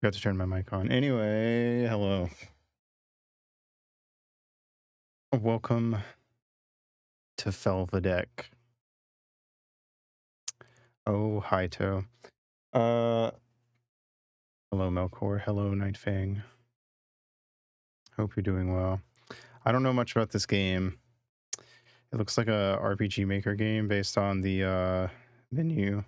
Got to turn my mic on. Anyway, hello. Welcome to Felvidek. Oh, hi, Toe. Hello, Melkor. Hello, Nightfang. Hope you're doing well. I don't know much about this game. It looks like a RPG Maker game based on the menu.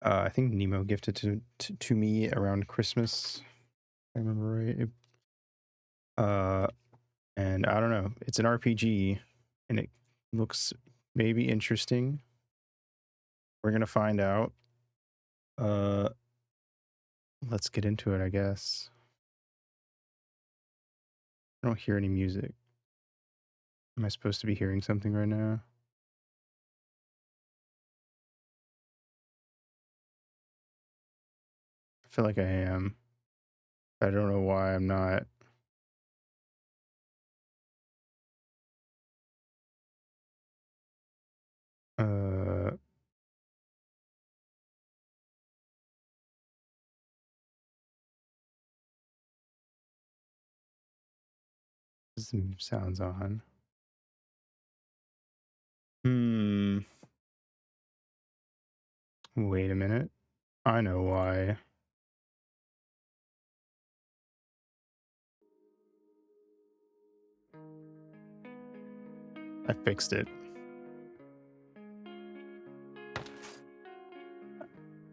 I think Nemo gifted to me around Christmas. If I remember right. And I don't know. It's an RPG, and it looks maybe interesting. We're gonna find out. Let's get into it, I guess. I don't hear any music. Am I supposed to be hearing something right now? I feel like I am. I don't know why I'm not. Uh, some sounds on. Wait a minute. I know why. I fixed it.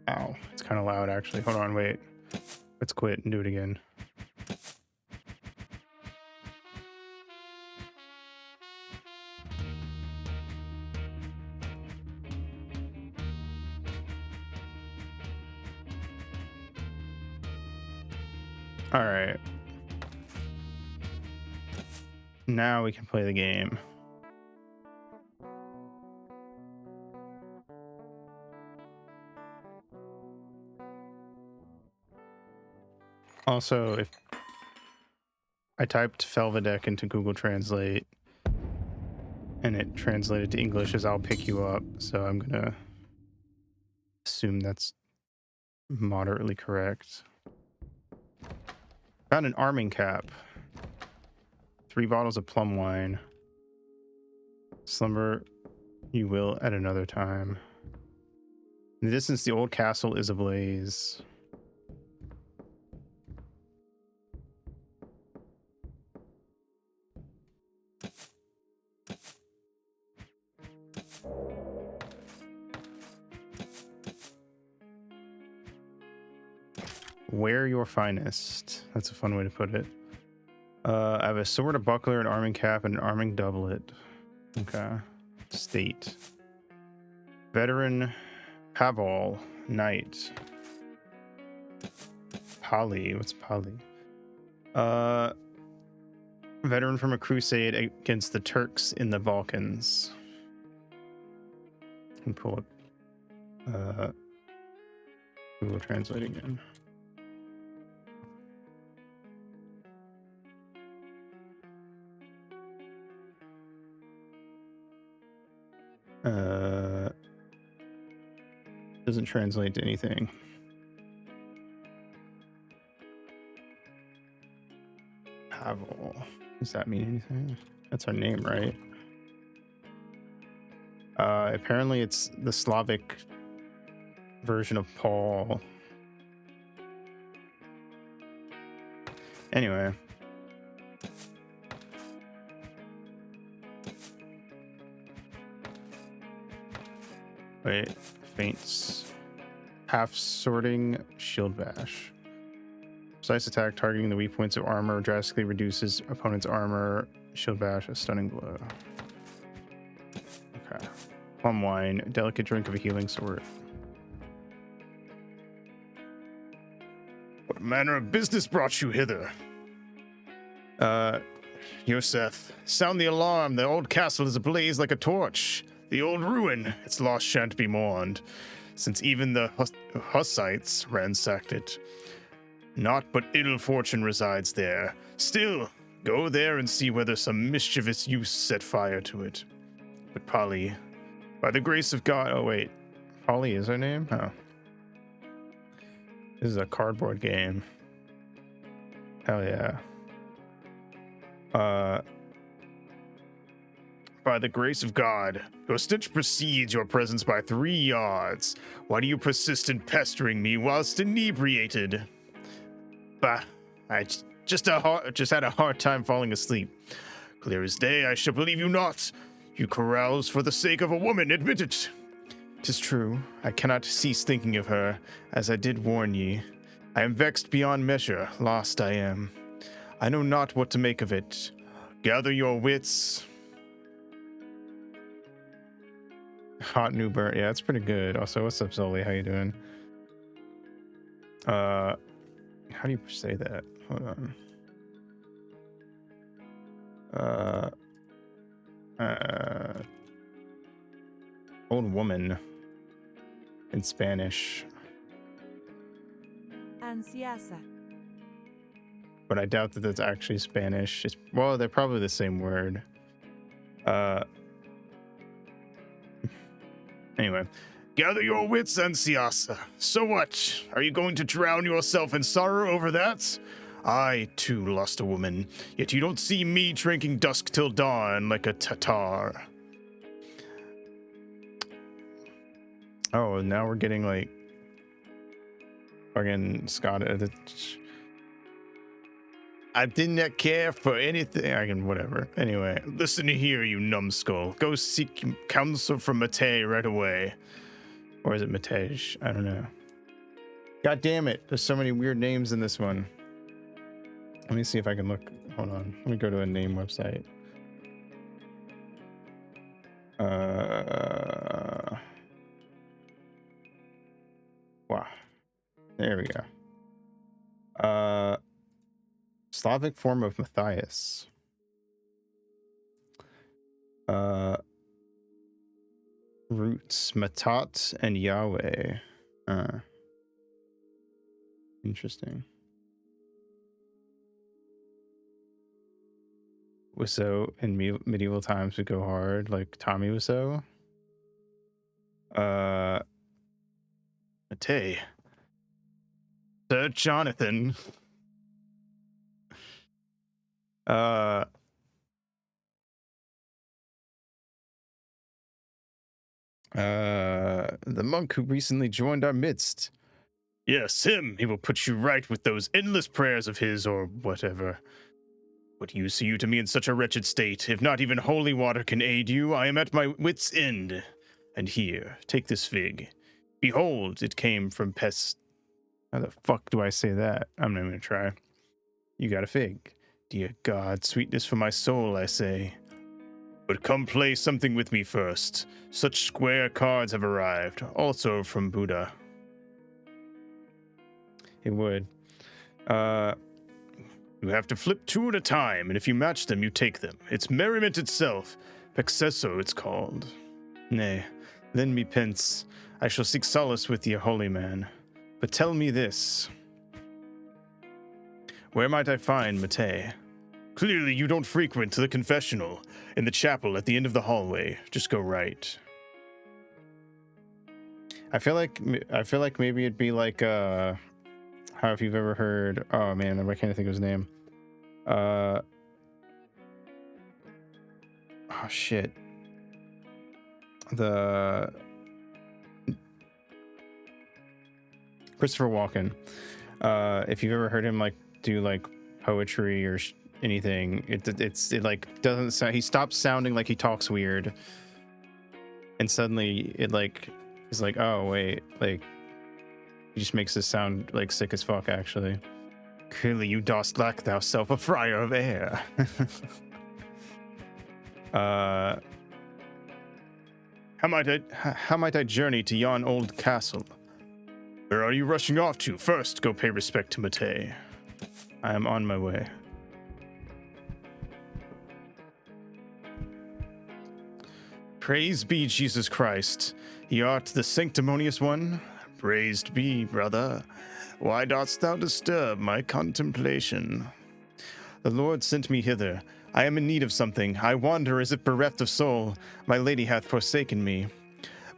Ow, it's kind of loud actually. Hold on, wait. Let's quit and do it again. All right. Now we can play the game. Also, if I typed Felvidek into Google Translate and it translated to English as I'll pick you up, so I'm gonna assume that's moderately correct. Found an arming cap. 3 bottles of plum wine. Slumber you will at another time. In the distance, the old castle is ablaze. Wear your finest. That's a fun way to put it. I have a sword, a buckler, an arming cap, and an arming doublet. Okay. State. Veteran Paval. Knight. Pali. What's Pali? Veteran from a crusade against the Turks in the Balkans. Can pull up Google Translate again. Doesn't translate to anything. Pavel. Does that mean anything? That's our name, right? Apparently it's the Slavic version of Paul. Anyway. Wait. Feints. Half sorting shield bash. Precise attack targeting the weak points of armor drastically reduces opponent's armor. Shield bash, a stunning blow. Okay. Plum wine, delicate drink of a healing sort. What manner of business brought you hither? Yosef, sound the alarm. The old castle is ablaze like a torch. The old ruin, its loss shan't be mourned, since even the Hussites ransacked it. Naught but ill fortune resides there. Still, go there and see whether some mischievous youth set fire to it. But Polly, by the grace of God... Oh, wait. Holly is her name? Oh. This is a cardboard game. Hell yeah. By the grace of God, your stench precedes your presence by 3 yards. Why do you persist in pestering me whilst inebriated? Bah, I just had a hard time falling asleep. Clear as day, I shall believe you not. You carouse for the sake of a woman, admit it. 'Tis true, I cannot cease thinking of her, as I did warn ye. I am vexed beyond measure, lost I am. I know not what to make of it. Gather your wits. Hot new burn. Yeah, that's pretty good. Also, what's up, Zoli? How you doing? How do you say that? Hold on. Old woman in Spanish. Ansiasa. But I doubt that that's actually Spanish. Well, they're probably the same word. Anyway, gather your wits, Ansiasa. So what? Are you going to drown yourself in sorrow over that? I, too, lost a woman, yet you don't see me drinking dusk till dawn like a Tatar. Oh, now we're getting, like, fucking Scottish. I did not care for anything. Whatever. Anyway, listen here, you numbskull. Go seek counsel from Matej right away. Or is it Matej? I don't know. God damn it. There's so many weird names in this one. Let me see if I can look. Hold on. Let me go to a name website. Wow. There we go. Slavic form of Matthias. Roots Matat and Yahweh. Interesting. Wiseau in medieval times would go hard, like Tommy Wiseau. Matej. Sir Jonathan. The monk who recently joined our midst. Yes, him. He will put you right with those endless prayers of his or whatever. What use are you to me in such a wretched state? If not even holy water can aid you, I am at my wit's end. And here, take this fig. Behold, it came from Pest. How the fuck do I say that? I'm not even gonna try. You got a fig. Dear God, sweetness for my soul, I say. But come play something with me first. Such square cards have arrived, also from Buddha. It would. You have to flip 2 at a time, and if you match them, you take them. It's merriment itself. Pexesso, it's called. Nay, lend me pence. I shall seek solace with your holy man. But tell me this. Where might I find Matej? Clearly you don't frequent the confessional. In the chapel at the end of the hallway. Just go right. I feel like maybe it'd be like how if you've ever heard, oh man, why can't I think of his name? Oh shit. The Christopher Walken. If you've ever heard him like do like poetry or anything, it like doesn't sound, he stops sounding like he talks weird, and suddenly it like is like, oh wait, like he just makes this sound like sick as fuck. Actually, clearly you dost lack thyself a friar of air. How might I journey to yon old castle? Where are you rushing off to? First, go pay respect to Matej. I am on my way. Praise be Jesus Christ. Ye art the sanctimonious one. Praised be, brother. Why dost thou disturb my contemplation? The Lord sent me hither. I am in need of something. I wander as if bereft of soul. My lady hath forsaken me.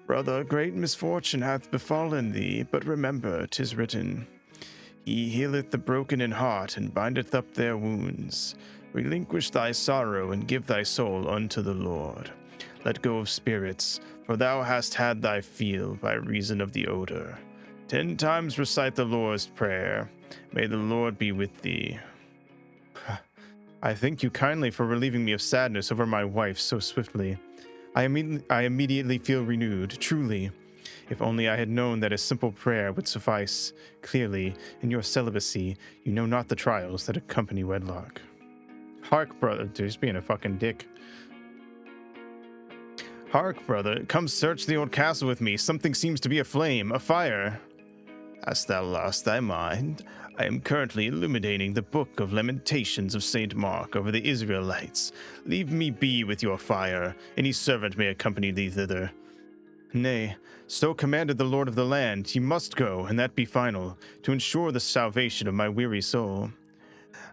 Brother, great misfortune hath befallen thee, but remember, 'tis written, He healeth the broken in heart, and bindeth up their wounds. Relinquish thy sorrow, and give thy soul unto the Lord. Let go of spirits, for thou hast had thy fill by reason of the odor. 10 times recite the Lord's Prayer. May the Lord be with thee. I thank you kindly for relieving me of sadness over my wife so swiftly. I immediately feel renewed, truly. If only I had known that a simple prayer would suffice. Clearly, in your celibacy, you know not the trials that accompany wedlock. Hark, brother. Just being a fucking dick. Hark, brother. Come search the old castle with me. Something seems to be aflame, a fire. Hast thou lost thy mind? I am currently illuminating the book of Lamentations of St. Mark over the Israelites. Leave me be with your fire. Any servant may accompany thee thither. Nay, so commanded the Lord of the land. Ye must go, and that be final, to ensure the salvation of my weary soul.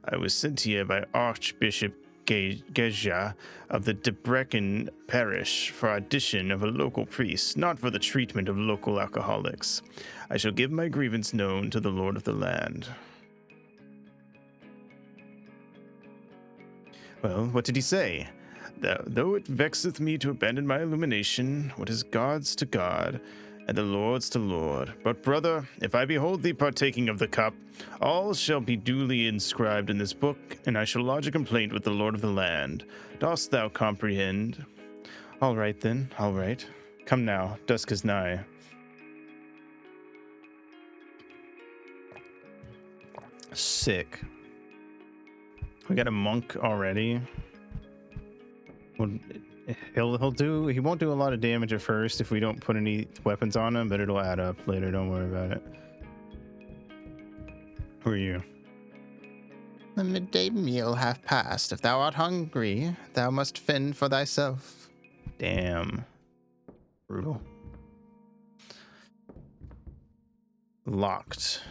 I was sent here by Archbishop Geja of the Debrecen parish for audition of a local priest, not for the treatment of local alcoholics. I shall give my grievance known to the Lord of the land. Well, what did he say? Though it vexeth me to abandon my illumination, what is God's to God, and the Lord's to Lord. But, brother, if I behold thee partaking of the cup, all shall be duly inscribed in this book, and I shall lodge a complaint with the Lord of the land. Dost thou comprehend? All right, then, all right. Come now, dusk is nigh. Sick. We got a monk already. He won't do a lot of damage at first if we don't put any weapons on him, but it'll add up later. Don't worry about it. Who are you? The midday meal hath passed. If thou art hungry, thou must fend for thyself. Damn. Brutal. Locked.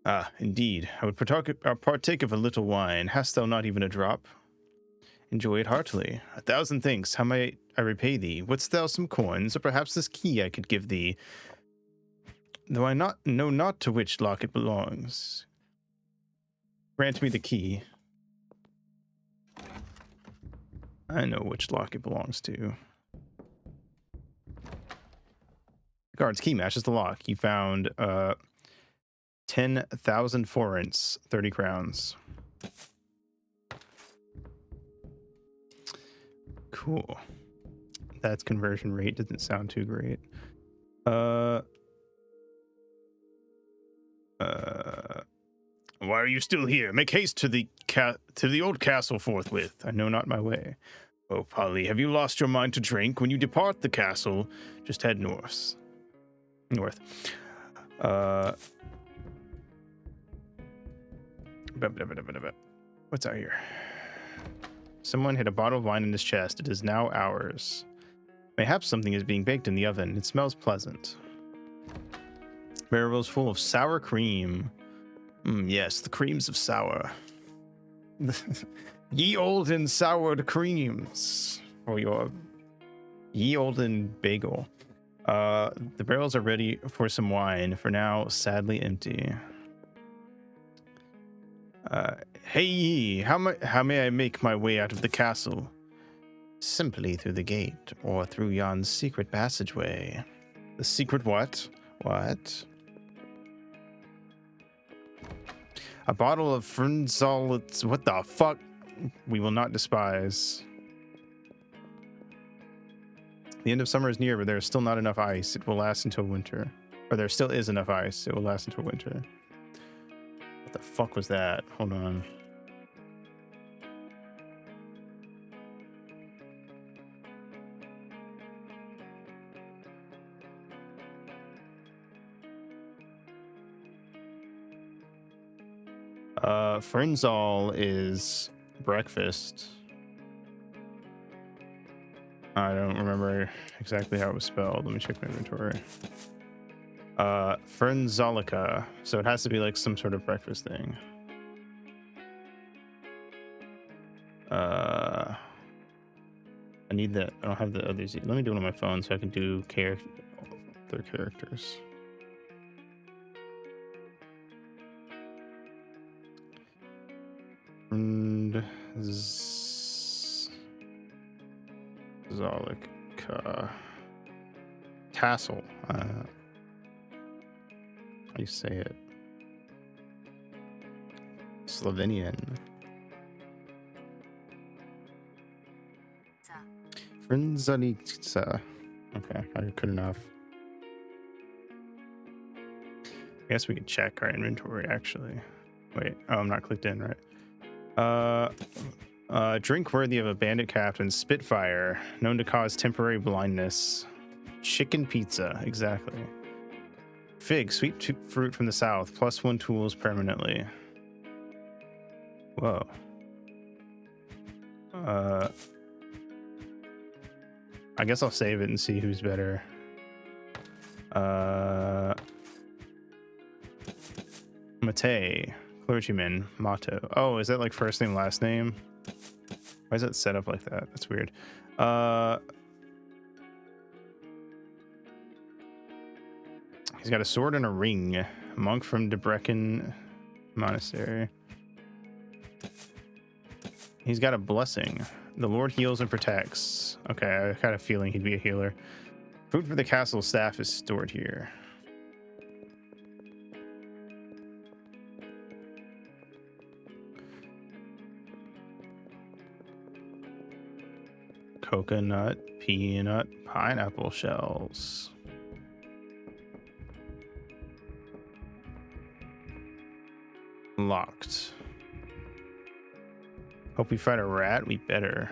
Ah, indeed. I would partake of a little wine. Hast thou not even a drop? Enjoy it heartily. 1,000 thanks. How may I repay thee? Wouldst thou some coins, or perhaps this key I could give thee? Though I know not to which lock it belongs. Grant me the key. I know which lock it belongs to. The guard's key matches the lock. You found 10,000 forints, 30 crowns. Cool. That's conversion rate. Doesn't sound too great. Why are you still here? Make haste to the old castle forthwith. I know not my way. Oh, Polly, have you lost your mind to drink? When you depart the castle, just head north. What's out here? Someone hid a bottle of wine in his chest. It is now ours. Mayhaps something is being baked in the oven. It smells pleasant. Barrels full of sour cream. Yes, the creams of sour. Ye olden soured creams for your ye olden bagel. The barrels are ready for some wine. For now, sadly empty. Hey ye, how may I make my way out of the castle? Simply through the gate, or through yon secret passageway. The secret what? What? A bottle of Frunzol. What the fuck? We will not despise. The end of summer is near, but there is still not enough ice. It will last until winter. Or there still is enough ice. It will last until winter. What the fuck was that? Hold on. Frenzal is breakfast. I don't remember exactly how it was spelled. Let me check my inventory. Frenzalica. So it has to be like some sort of breakfast thing. I need that. I don't have the others. Let me do it on my phone so I can do their characters. And Zalik Tassel. How do you say it? Slovenian. Frinzanica. Okay, good enough. I guess we could check our inventory actually. Wait, oh, I'm not clicked in, right? Drink worthy of a bandit captain, Spitfire, known to cause temporary blindness. Chicken pizza, exactly. Fig, sweet fruit from the south, +1 tools permanently. Whoa. I guess I'll save it and see who's better. Mate, clergyman, motto. Oh, is that like first name, last name? Why is it set up like that? That's weird. He's got a sword and a ring. Monk from Debrecen Monastery. He's got a blessing. The Lord heals and protects. Okay, I had a feeling he'd be a healer. Food for the castle staff is stored here. Coconut, peanut, pineapple shells. Locked. Hope we fight a rat. We better.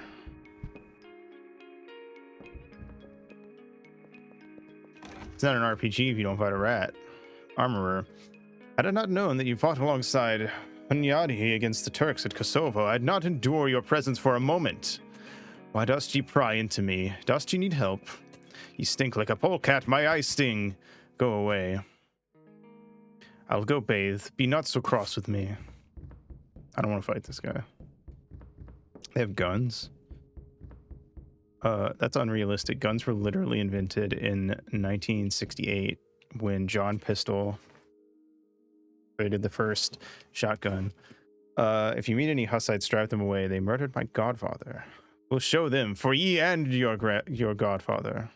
It's not an RPG if you don't fight a rat. Armorer. Had I not known that you fought alongside Hunyadi against the Turks at Kosovo, I'd not endure your presence for a moment. Why dost ye pry into me? Dost ye need help? Ye stink like a polecat, my eyes sting. Go away. I'll go bathe. Be not so cross with me. I don't want to fight this guy. They have guns. That's unrealistic. Guns were literally invented in 1968 when John Pistol created the first shotgun. If you meet any Hussites, drive them away. They murdered my godfather. We'll show them, for ye and your godfather.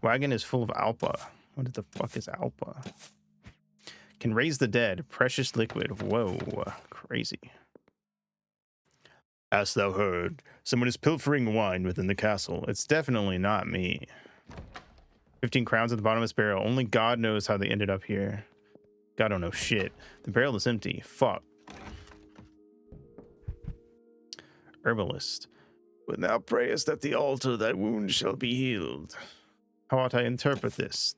Wagon is full of Alpa. What the fuck is Alpa? Can raise the dead. Precious liquid. Whoa. Crazy. Hast thou heard? Someone is pilfering wine within the castle. It's definitely not me. 15 crowns at the bottom of this barrel. Only God knows how they ended up here. God don't know shit. The barrel is empty. Fuck. Herbalist. When thou prayest at the altar, thy wound shall be healed. How ought I interpret this?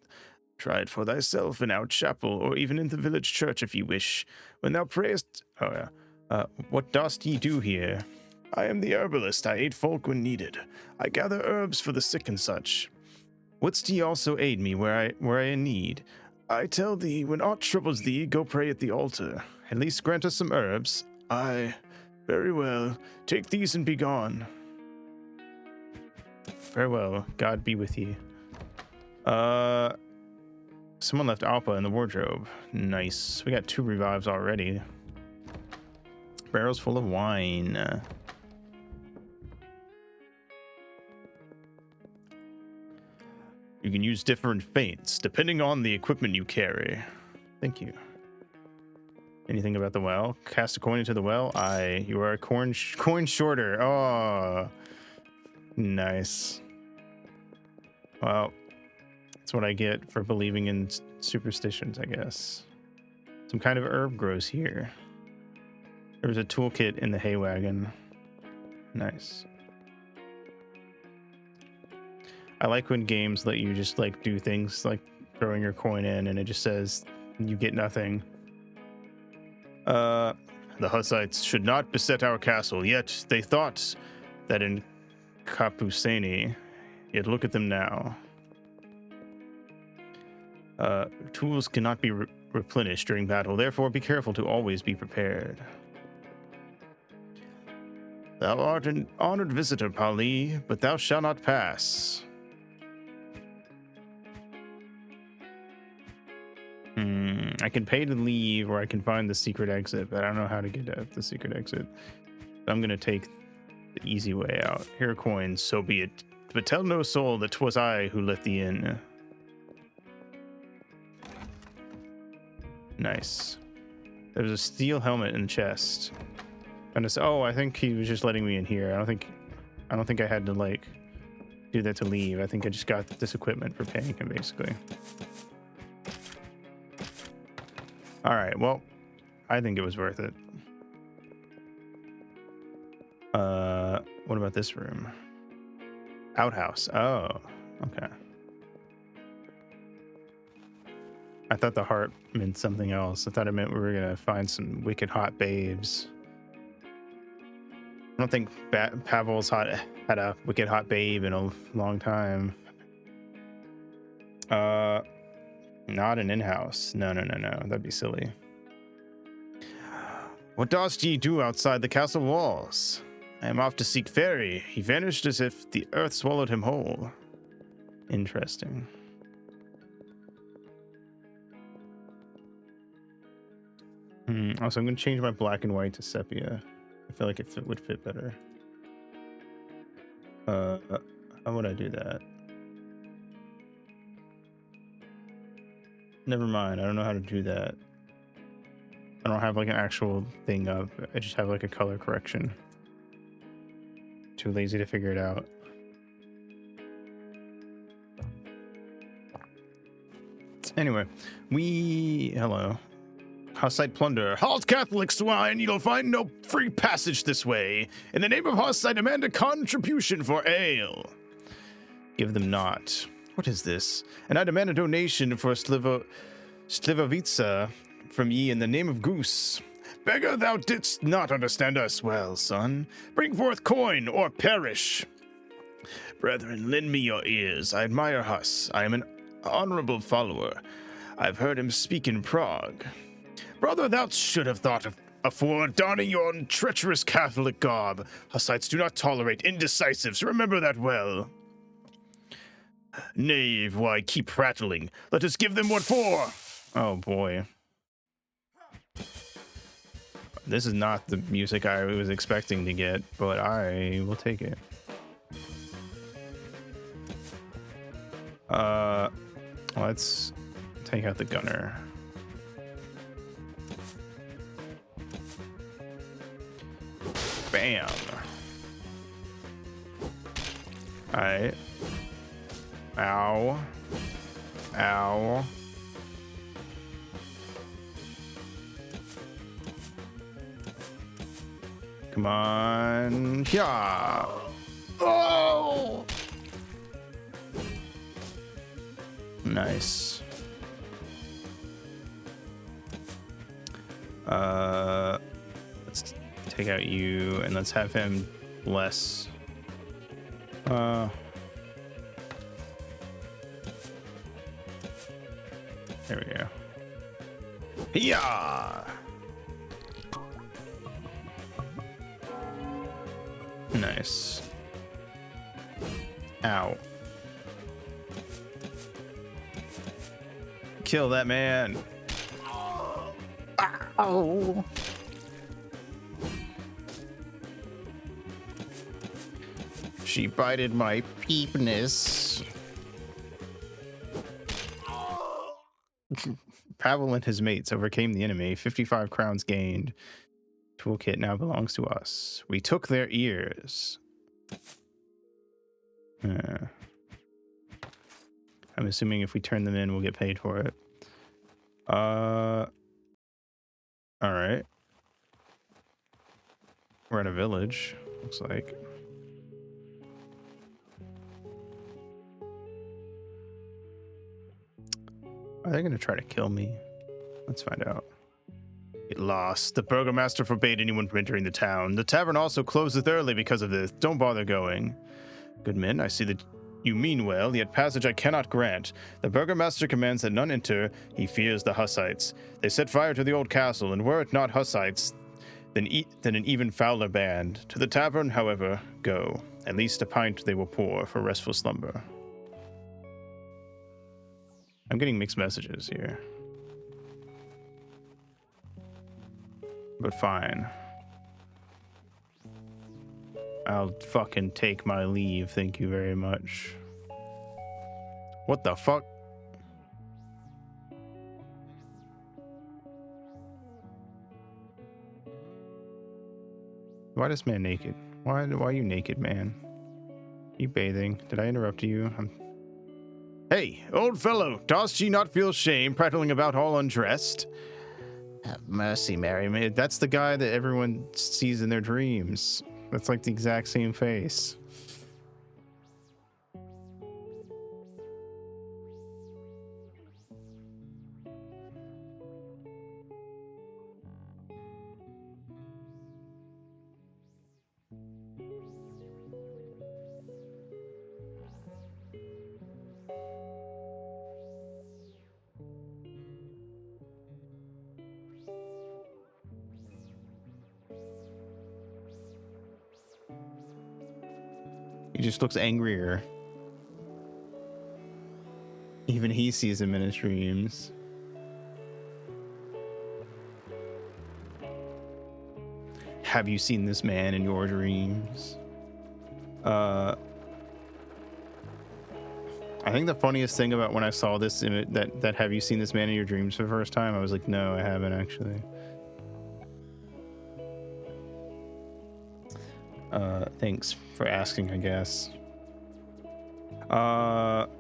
Try it for thyself in our chapel, or even in the village church if you wish. When thou prayest... Oh, yeah. What dost ye do here? I am the herbalist. I aid folk when needed. I gather herbs for the sick and such. Wouldst ye also aid me where I in need? I tell thee, when aught troubles thee, go pray at the altar. At least grant us some herbs. Aye, very well. Take these and be gone. Farewell. God be with ye. Someone left Alpa in the wardrobe. Nice. We got 2 revives already. Barrels full of wine. You can use different feints depending on the equipment you carry. Thank you. Anything about the well? Cast a coin into the well? Aye. You are a coin shorter. Oh, nice. Well, that's what I get for believing in superstitions, I guess. Some kind of herb grows here. There was a toolkit in the hay wagon. Nice. I like when games let you just like do things like throwing your coin in and it just says you get nothing. The Hussites should not beset our castle, yet they thought that in Kapuseni. Yet look at them now. Tools cannot be replenished during battle, therefore be careful to always be prepared. Thou art an honored visitor, Pali, but thou shalt not pass. I can pay to leave, or I can find the secret exit, but I don't know how to get at the secret exit. So I'm gonna take the easy way out. Here are coins, so be it. But tell no soul that 'twas I who let thee in. Nice. There's a steel helmet in the chest. And it's, oh, I think he was just letting me in here. I don't think I had to like do that to leave. I think I just got this equipment for paying him, basically. All right, well, I think it was worth it. What about this room? Outhouse. Oh, okay. I thought the heart meant something else. I thought it meant we were gonna find some wicked hot babes. I don't think Pavel's had a wicked hot babe in a long time. Not an in-house. No. That'd be silly. What dost ye do outside the castle walls? I am off to seek Fairy. He vanished as if the earth swallowed him whole. Interesting. Also, I'm going to change my black and white to sepia. I feel like it would fit better. How would I do that? Never mind. I don't know how to do that. I don't have like an actual thing up. I just have like a color correction. Too lazy to figure it out. Anyway, hello. Hussite plunder. Halt, Catholic swine! You'll find no free passage this way. In the name of Huss, I demand a contribution for ale. Give them not. What is this? And I demand a donation for Slivovica from ye in the name of Goose. Beggar, thou didst not understand us well, son. Bring forth coin or perish. Brethren, lend me your ears. I admire Huss. I am an honorable follower. I've heard him speak in Prague. Brother, thou should have thought of afore donning your treacherous Catholic garb. Hussites do not tolerate indecisives. Remember that well. Knave, why keep prattling? Let us give them what for. Oh boy. This is not the music I was expecting to get, but I will take it. Let's take out the gunner. Bam. Alright. Ow. Ow. Come on. Yeah. Oh. Nice. Let's take out you and let's have him bless. There we go. Yeah. Nice. Ow. Kill that man. Ow. She bited my peepness. Pavel and his mates overcame the enemy. 55 crowns gained. Toolkit now belongs to us. We took their ears. I'm assuming if we turn them in, we'll get paid for it. All right. We're at a village, looks like. Are they gonna try to kill me? Let's find out. Get lost. The burgomaster forbade anyone from entering the town. The tavern also closeth early because of this. Don't bother going. Good men, I see that you mean well, yet passage I cannot grant. The burgomaster commands that none enter. He fears the Hussites. They set fire to the old castle, and were it not Hussites, than an even fouler band. To the tavern, however, go. At least a pint they will pour for restful slumber. I'm getting mixed messages here. But fine. I'll fucking take my leave, thank you very much. What the fuck? Why this man naked? Why are you naked, man? You bathing? Did I interrupt you? Hey, old fellow, dost ye not feel shame prattling about all undressed? Have mercy, Mary. That's the guy that everyone sees in their dreams. That's like the exact same face. He just looks angrier. Even he sees him in his dreams. Have you seen this man in your dreams? I think the funniest thing about when I saw this image, that have you seen this man in your dreams for the first time, I was like, no, I haven't actually. Thanks for asking, I guess. While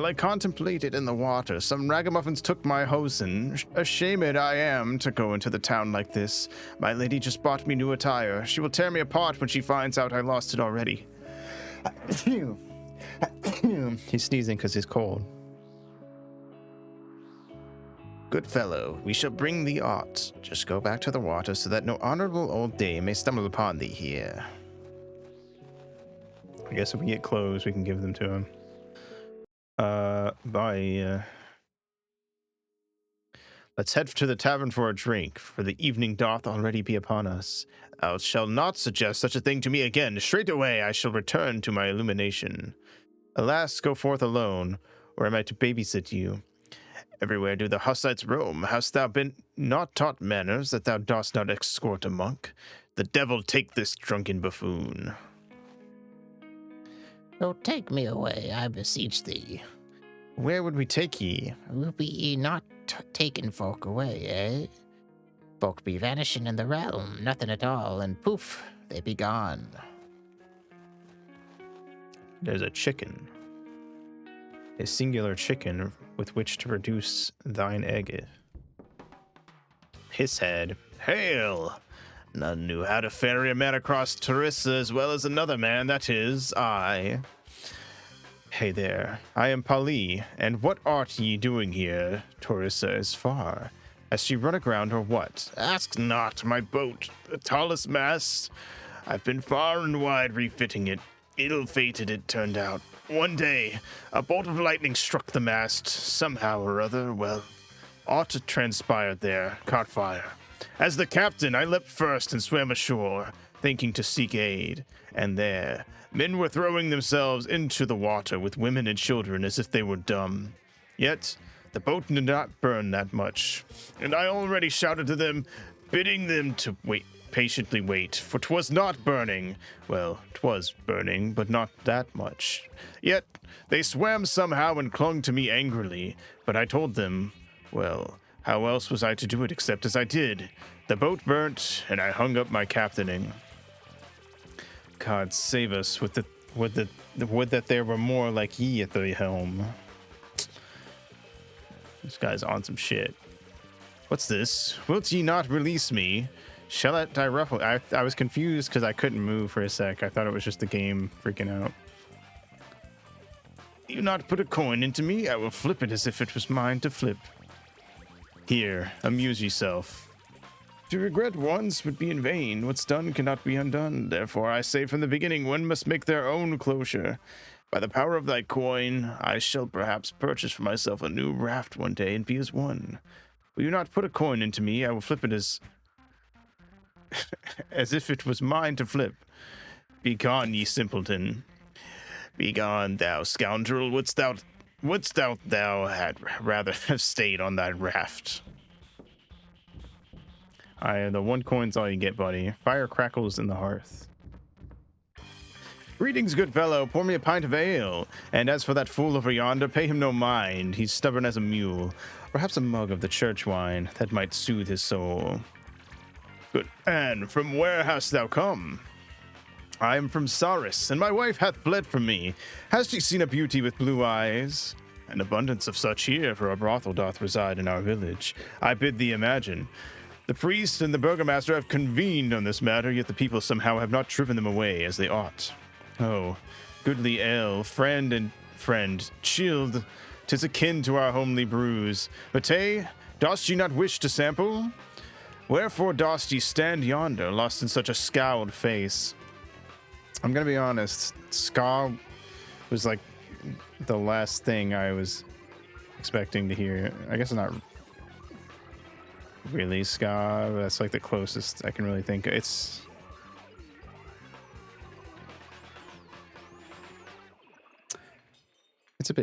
I contemplated in the water, some ragamuffins took my hosen. Ashamed I am to go into the town like this. My lady just bought me new attire. She will tear me apart when she finds out I lost it already. He's sneezing because he's cold. Good fellow, we shall bring thee aught. Just go back to the water so that no honorable old dame may stumble upon thee here. I guess if we get clothes, we can give them to him. Bye. Let's head to the tavern for a drink, for the evening doth already be upon us. Thou shalt not suggest such a thing to me again. Straight away I shall return to my illumination. Alas, go forth alone, or am I to babysit you? Everywhere do the Hussites roam. Hast thou been not taught manners that thou dost not escort a monk? The devil take this drunken buffoon. Oh, take me away, I beseech thee. Where would we take ye? Will be ye not taking folk away, eh? Folk be vanishing in the realm, nothing at all, and poof, they be gone. There's a chicken. A singular chicken with which to produce thine egg. His head. Hail! None knew how to ferry a man across Teresa as well as another man, that is, I. Hey there, I am Pali, and what art ye doing here? Teresa is far. Has she run aground or what? Ask not, my boat, the tallest mast. I've been far and wide refitting it. Ill-fated it turned out. One day, a bolt of lightning struck the mast, somehow or other, well, aught had transpired there, caught fire. As the captain, I leapt first and swam ashore, thinking to seek aid, and there, men were throwing themselves into the water with women and children as if they were dumb. Yet, the boat did not burn that much, and I already shouted to them, bidding them to patiently wait, for 'twas not burning. Well, 'twas burning, but not that much. Yet, they swam somehow and clung to me angrily, but I told them, well, how else was I to do it except as I did? The boat burnt, and I hung up my captaining. God save us, would that there were more like ye at the helm. This guy's on some shit. What's this? Wilt ye not release me? Shall I ruffle? I was confused because I couldn't move for a sec. I thought it was just the game freaking out. You not put a coin into me? I will flip it as if it was mine to flip. Here, amuse yourself. To regret once would be in vain. What's done cannot be undone. Therefore, I say from the beginning, one must make their own closure. By the power of thy coin, I shall perhaps purchase for myself a new raft one day and be as one. Will you not put a coin into me? I will flip it as as if it was mine to flip. Begone, ye simpleton. Begone, thou scoundrel. Wouldst thou had rather have stayed on that raft? The 1 coin's all you get, buddy. Fire crackles in the hearth. Greetings, good fellow. Pour me a pint of ale. And as for that fool over yonder, pay him no mind. He's stubborn as a mule. Perhaps a mug of the church wine that might soothe his soul. Good. And from where hast thou come? I am from Saris, and my wife hath fled from me. Has she seen a beauty with blue eyes? An abundance of such here, for a brothel doth reside in our village. I bid thee imagine. The priest and the burgomaster have convened on this matter, yet the people somehow have not driven them away as they ought. Oh, goodly ale, friend and friend, chilled, 'tis akin to our homely brews. Matei, dost ye not wish to sample? Wherefore dost ye stand yonder, lost in such a scowled face? I'm gonna be honest, ska was like the last thing I was expecting to hear. I guess it's not really ska, but that's like the closest I can really think. It's a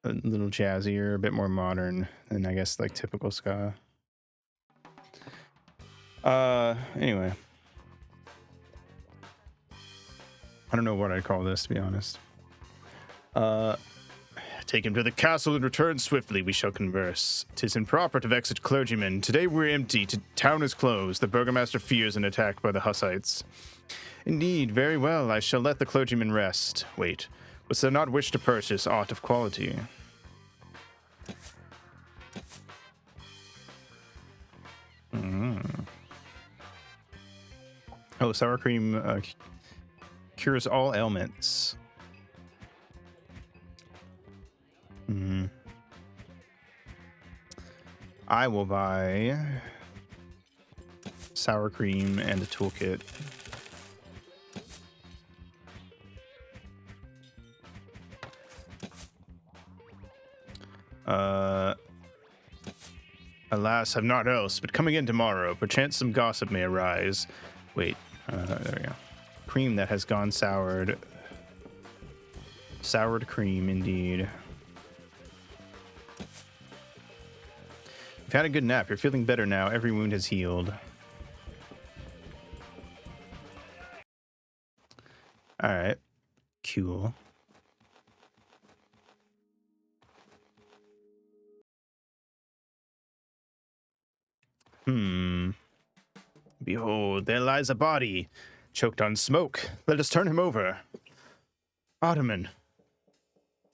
little jazzier, a bit more modern than I guess like typical ska. Anyway. I don't know what I'd call this, to be honest. Take him to the castle and return swiftly, we shall converse. 'Tis improper to vex a clergyman. Today we're empty, town is closed. The burgomaster fears an attack by the Hussites. Indeed, very well, I shall let the clergyman rest. Wait, wouldst thou not wish to purchase aught of quality? Oh, sour cream cures all ailments. I will buy sour cream and a toolkit. Alas, have not else, but come again tomorrow. Perchance some gossip may arise. Wait, there we go. Cream that has gone soured. Soured cream, indeed. You've had a good nap. You're feeling better now. Every wound has healed. All right. Cool. Behold, there lies a body, choked on smoke. Let us turn him over. Ottoman.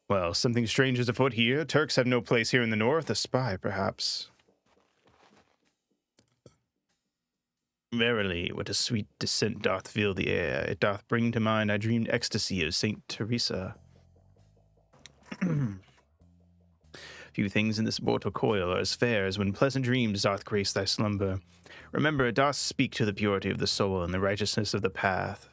Well, something strange is afoot here. Turks have no place here in the north. A spy, perhaps. Verily, what a sweet descent doth fill the air. It doth bring to mind I dreamed ecstasy of Saint Teresa. Few things in this mortal coil are as fair as when pleasant dreams doth grace thy slumber. Remember, it doth speak to the purity of the soul and the righteousness of the path.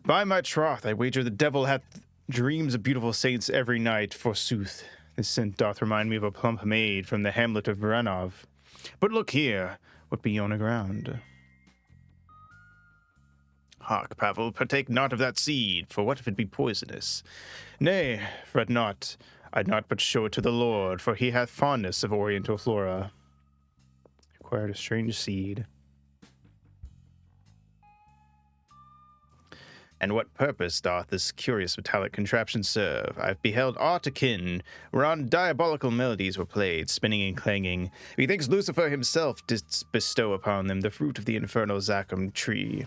By my troth, I wager the devil hath dreams of beautiful saints every night, forsooth. This scent doth remind me of a plump maid from the hamlet of Vranov. But look here, what be on the ground? Hark, Pavel, partake not of that seed, for what if it be poisonous? Nay, fret not, I'd not but show it to the Lord, for he hath fondness of oriental flora. Acquired a strange seed. And what purpose doth this curious metallic contraption serve? I've beheld aught akin, whereon diabolical melodies were played, spinning and clanging. Methinks Lucifer himself did bestow upon them the fruit of the infernal zacum tree.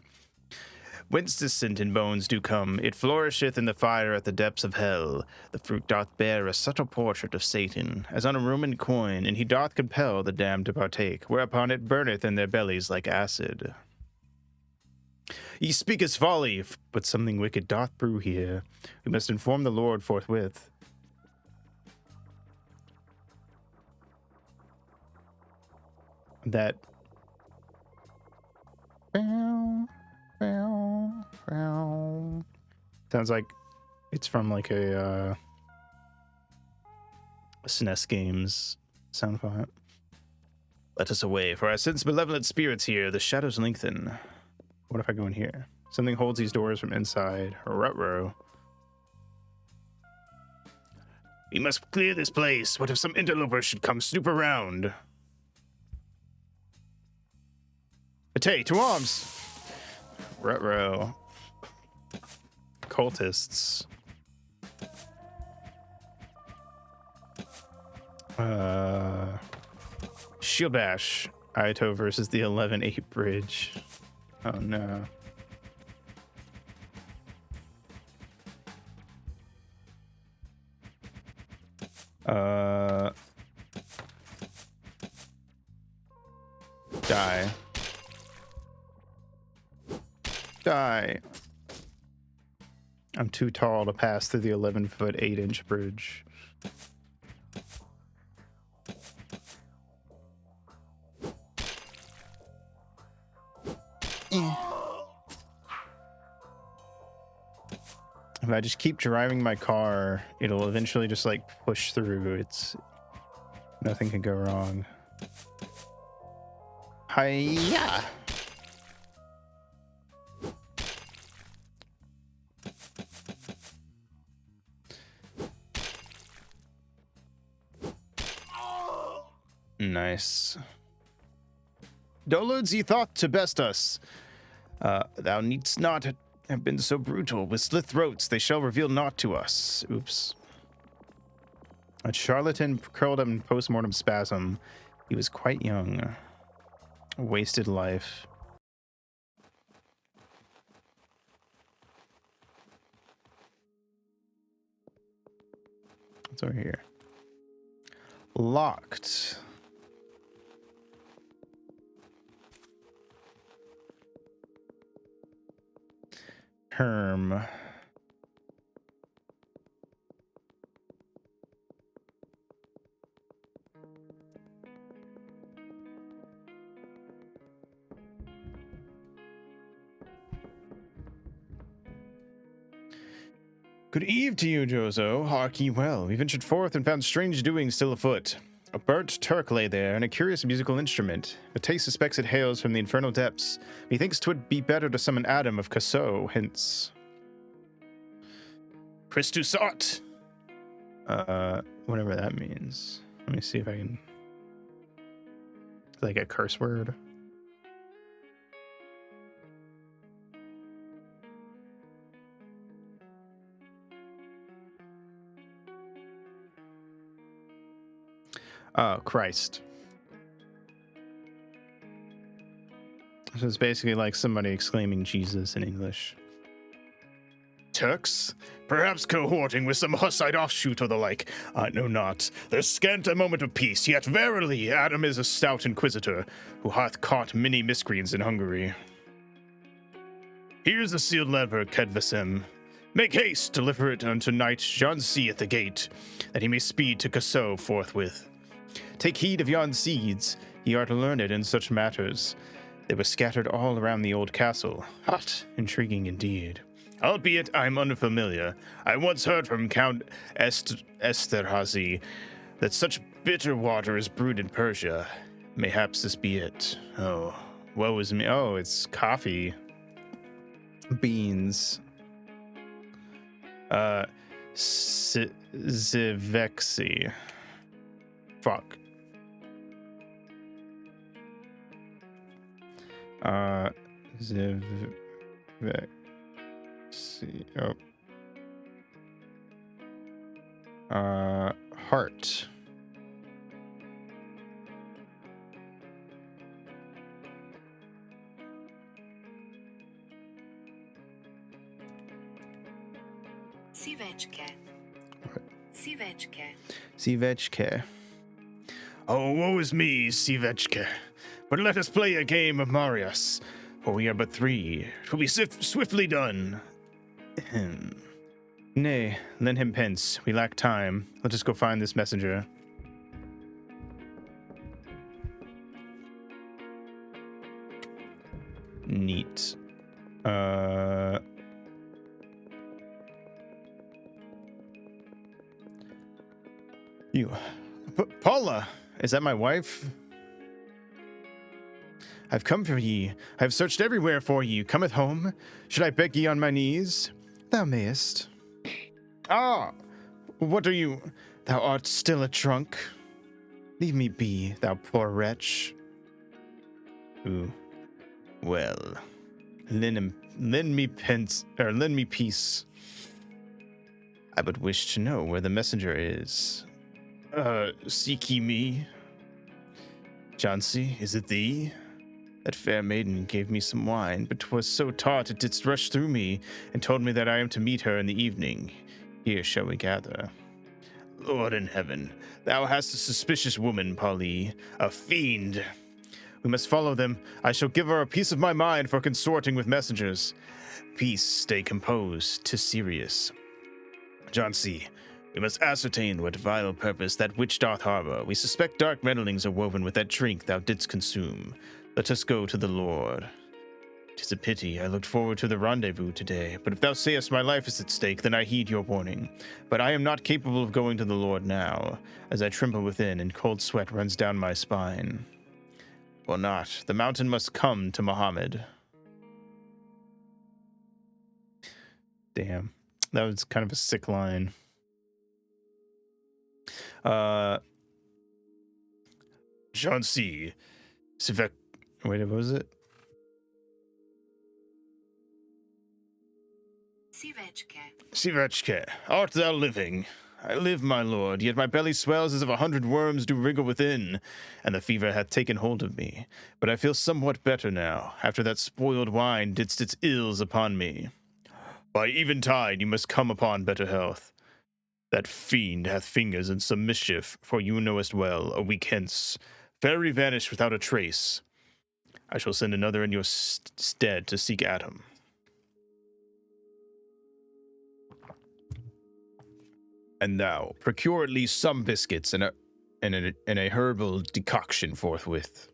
Whence this scent in bones do come, it flourisheth in the fire at the depths of hell. The fruit doth bear a subtle portrait of Satan, as on a Roman coin, and he doth compel the damned to partake, whereupon it burneth in their bellies like acid. Ye speak as folly, but something wicked doth brew here. We must inform the Lord forthwith. That... Sounds like it's from like a SNES games sound file. Let us away, for I sense malevolent spirits here. The shadows lengthen. What if I go in here? Something holds these doors from inside. Ruh-roh. We must clear this place. What if some interloper should come snoop around? Hey, to arms! Ruh-roh. Cultists. Shield Bash. Aito versus the 11-8 bridge. Oh no. Die. Die. I'm too tall to pass through the 11-foot 8-inch bridge. If I just keep driving my car, it'll eventually just like push through. It's nothing can go wrong. Hiya! Nice. Dolods ye thought to best us. Thou needst not have been so brutal. With slit throats they shall reveal naught to us. Oops. A charlatan curled up in post-mortem spasm. He was quite young. A wasted life. What's over here? Locked. Term. Good eve to you, Jozo. Hark ye well. We ventured forth and found strange doings still afoot. A burnt Turk lay there, and a curious musical instrument. But Tay suspects it hails from the infernal depths. Methinks 'twould be better to summon Adam of Casso, hence. Christus art! Whatever that means. Let me see if I can... like a curse word. Oh, Christ. So it's basically like somebody exclaiming Jesus in English. Turks? Perhaps cohorting with some Hussite offshoot or the like. I know not. There's scant a moment of peace, yet verily Adam is a stout inquisitor, who hath caught many miscreants in Hungary. Here's the sealed letter, Kedvasem. Make haste, deliver it unto knight John C. at the gate, that he may speed to Casso forthwith. Take heed of yon seeds, ye are to learn it in such matters. They were scattered all around the old castle. Hot, intriguing indeed. Albeit I'm unfamiliar, I once heard from Count Esterhazy that such bitter water is brewed in Persia. Mayhaps this be it. Oh, woe is me. Oh, it's coffee. Beans. Zivexi. Fuck. Zivexi. Oh. Heart. Sivečke. Sivečke. Sivečke. Oh, woe is me, Sivečke. But let us play a game of Marius, for we are but three. 'Twill be swiftly done. Nay, lend him pence. We lack time. Let us go find this messenger. Neat. You. Paula! Is that my wife? I've come for ye. I have searched everywhere for ye. Cometh home. Should I beg ye on my knees? Thou mayest. Ah! What are you? Thou art still a drunk. Leave me be, thou poor wretch. Ooh. Well, lend me peace. I but wish to know where the messenger is. Seek ye me? Chauncey, is it thee? That fair maiden gave me some wine, but 'twas so tart it didst rush through me, and told me that I am to meet her in the evening. Here shall we gather. Lord in heaven, thou hast a suspicious woman, Polly, a fiend. We must follow them. I shall give her a piece of my mind for consorting with messengers. Peace, stay composed, 'tis serious. Chauncey, we must ascertain what vile purpose that witch doth harbor. We suspect dark meddlings are woven with that drink thou didst consume. Let us go to the Lord. 'Tis a pity I looked forward to the rendezvous today, but if thou sayest my life is at stake, then I heed your warning. But I am not capable of going to the Lord now, as I tremble within and cold sweat runs down my spine. Or not, the mountain must come to Muhammad. Damn, that was kind of a sick line. Chauncey, Sivek, wait, what was it? Sivechke, art thou living? I live, my lord, yet my belly swells as if 100 worms do wriggle within, and the fever hath taken hold of me. But I feel somewhat better now, after that spoiled wine didst its ills upon me. By eventide you must come upon better health. That fiend hath fingers in some mischief, for you knowest well, a week hence, fairy vanished without a trace. I shall send another in your stead to seek Adam. And thou, procure at least some biscuits and a herbal decoction forthwith.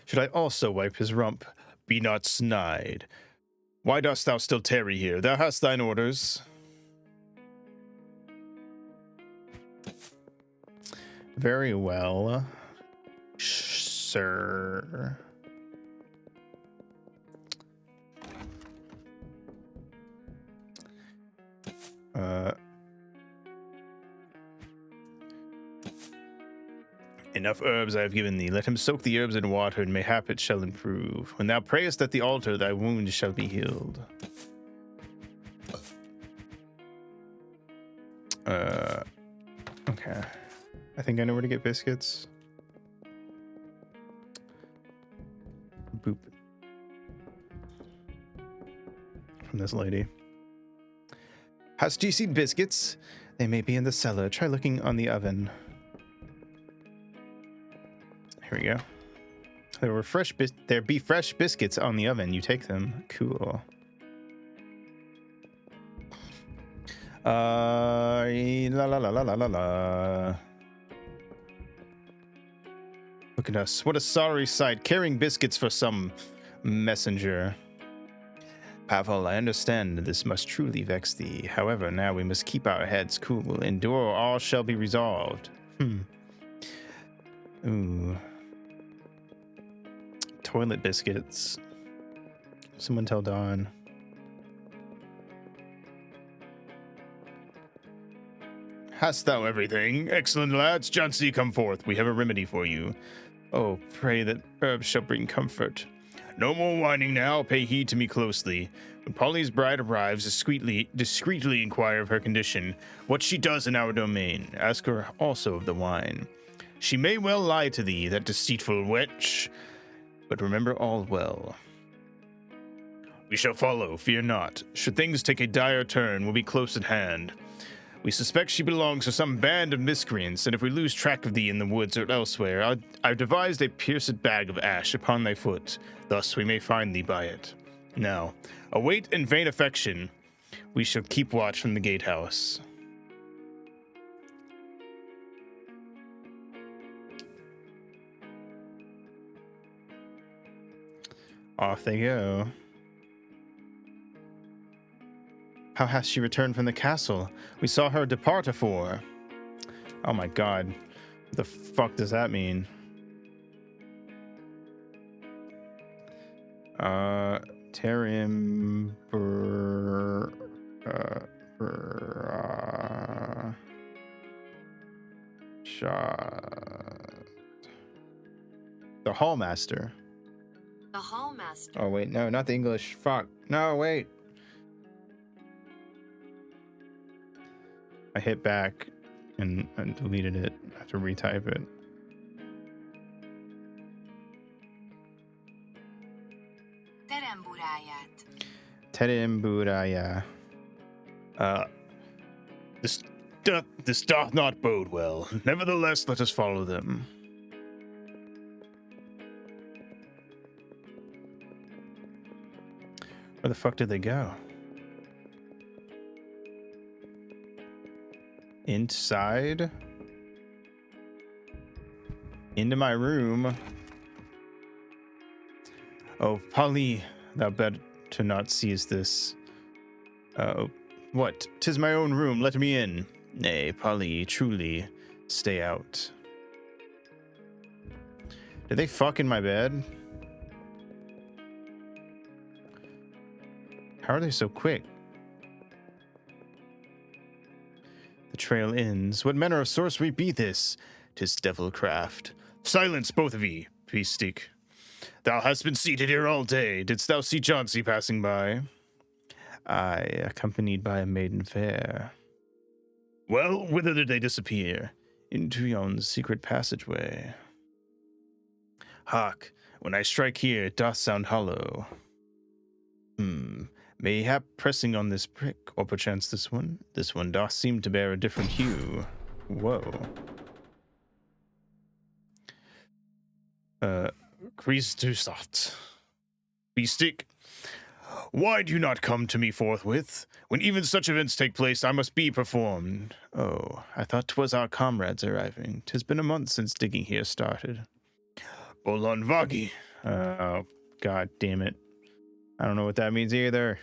Should I also wipe his rump? Be not snide. Why dost thou still tarry here? Thou hast thine orders. Very well, sir. Enough herbs I have given thee. Let him soak the herbs in water, and mayhap it shall improve. When thou prayest at the altar, thy wound shall be healed. Okay. I think I know where to get biscuits. Boop. From this lady. Hast ye seen biscuits? They may be in the cellar. Try looking on the oven. Here we go. There be fresh biscuits on the oven. You take them. Cool. La la la la la la la. Look at us. What a sorry sight. Carrying biscuits for some messenger. Pavel, I understand this must truly vex thee. However, now we must keep our heads cool. Endure, all shall be resolved. Ooh. Toilet biscuits. Someone tell Dawn. Hast thou everything? Excellent, lads. Chauncey, come forth. We have a remedy for you. Oh, pray that herbs shall bring comfort. No more whining now. Pay heed to me closely. When Polly's bride arrives, discreetly inquire of her condition, what she does in our domain. Ask her also of the wine. She may well lie to thee, that deceitful witch, but remember all well. We shall follow, fear not. Should things take a dire turn, we'll be close at hand. We suspect she belongs to some band of miscreants, and if we lose track of thee in the woods or elsewhere, I've devised a pierced bag of ash upon thy foot. Thus we may find thee by it. Now, await in vain affection. We shall keep watch from the gatehouse. Off they go. How hath she returned from the castle? We saw her depart afore. Oh my god. What the fuck does that mean? Terimber. Shot. The Hallmaster. The Hallmaster. Oh, wait. No, not the English. Fuck. No, wait. I hit back and deleted it. I have to retype it. Teremburáját. Terimburaya. This doth not bode well. Nevertheless, let us follow them. Where the fuck did they go? Inside? Into my room? Oh, Polly, thou better not seize this. What? 'Tis my own room, let me in. Nay, Polly, truly, stay out. Did they fuck in my bed? How are they so quick? The trail ends. What manner of sorcery be this? 'Tis devilcraft. Silence, both of ye, Beastick. Thou hast been seated here all day. Didst thou see Chauncey passing by? Aye, accompanied by a maiden fair. Well, whither did they disappear? Into yon secret passageway. Hark, when I strike here, it doth sound hollow. Mayhap pressing on this brick, or perchance this one? This one doth seem to bear a different hue. Whoa. Christusat. Beastick, why do you not come to me forthwith? When even such events take place, I must be performed. Oh, I thought 'twas our comrades arriving. 'Tis been a month since digging here started. Bolonvagi. Oh, god damn it. I don't know what that means either.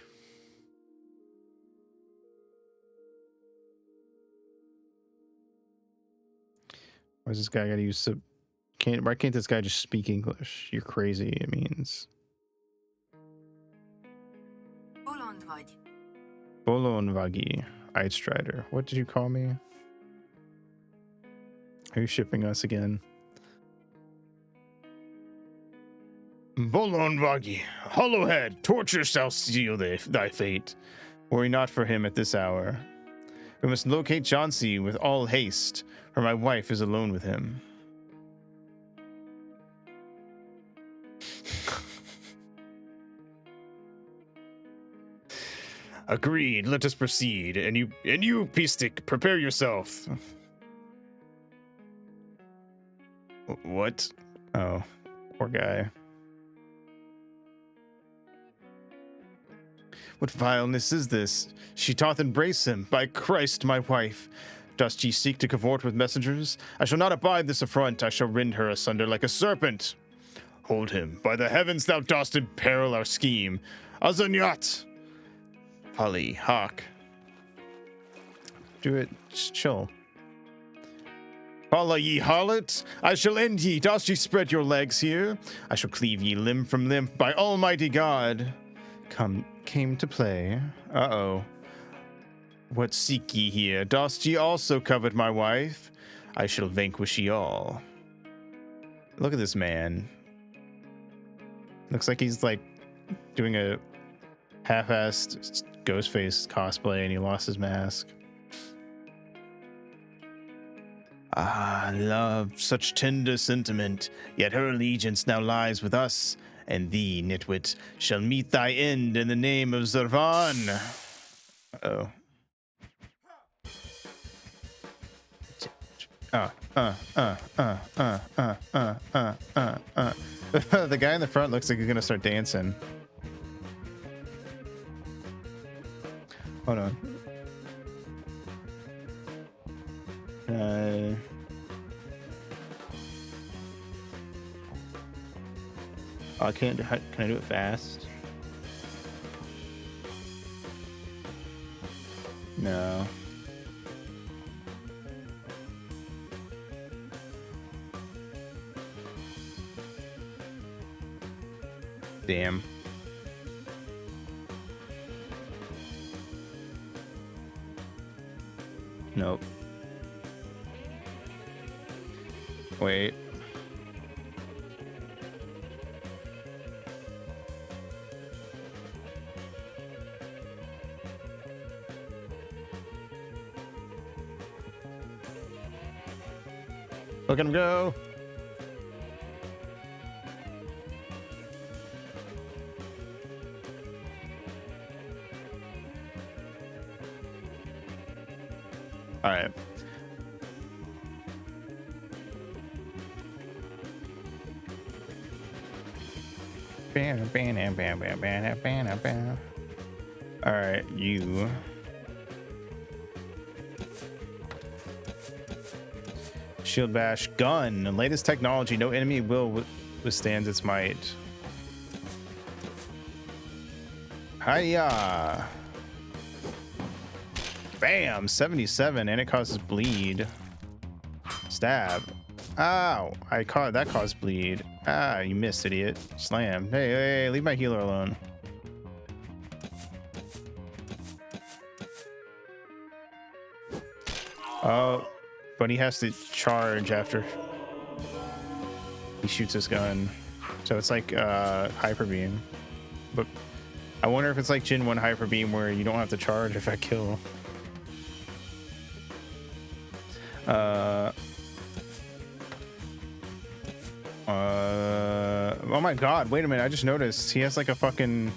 Why's this guy gotta use why can't this guy just speak English? You're crazy, it means. Bolond vagy. Bolonvagi. Eidstrider. What did you call me? Are you shipping us again? Bolonvagi. Hollowhead. Torture shall seal thy fate. Worry not for him at this hour. We must locate Chauncey with all haste, for my wife is alone with him. Agreed. Let us proceed. And you, Beastick, prepare yourself. What? Oh, poor guy. What vileness is this? She doth embrace him. By Christ, my wife. Dost ye seek to cavort with messengers? I shall not abide this affront. I shall rend her asunder like a serpent. Hold him. By the heavens, thou dost imperil our scheme. Azanyat! Polly, hark. Do it. Just chill. Follow ye harlot, I shall end ye. Dost ye spread your legs here? I shall cleave ye limb from limb by Almighty God. Came to play. Uh-oh. What seek ye here? Dost ye also covet my wife? I shall vanquish ye all. Look at this man. Looks like he's like doing a half-assed Ghostface cosplay and he lost his mask. Ah, love, such tender sentiment, yet her allegiance now lies with us, and thee, nitwit, shall meet thy end in the name of Zervan. Uh-oh. The guy in the front looks like he's gonna start dancing. Hold on. I can't. Can I do it fast? No. Damn. Nope. Wait. Look at him go. All right. All right, you. Shield bash gun. The latest technology. No enemy will withstand its might. Hiya. Bam. 77, and it causes bleed. Stab. Ow. That caused bleed. Ah, you missed, idiot. Slam. Hey, leave my healer alone. Oh, but he has to charge after he shoots his gun. So it's like hyper beam. But I wonder if it's like Gen 1 hyper beam where you don't have to charge if I kill. Oh my god, wait a minute, I just noticed he has like a fucking,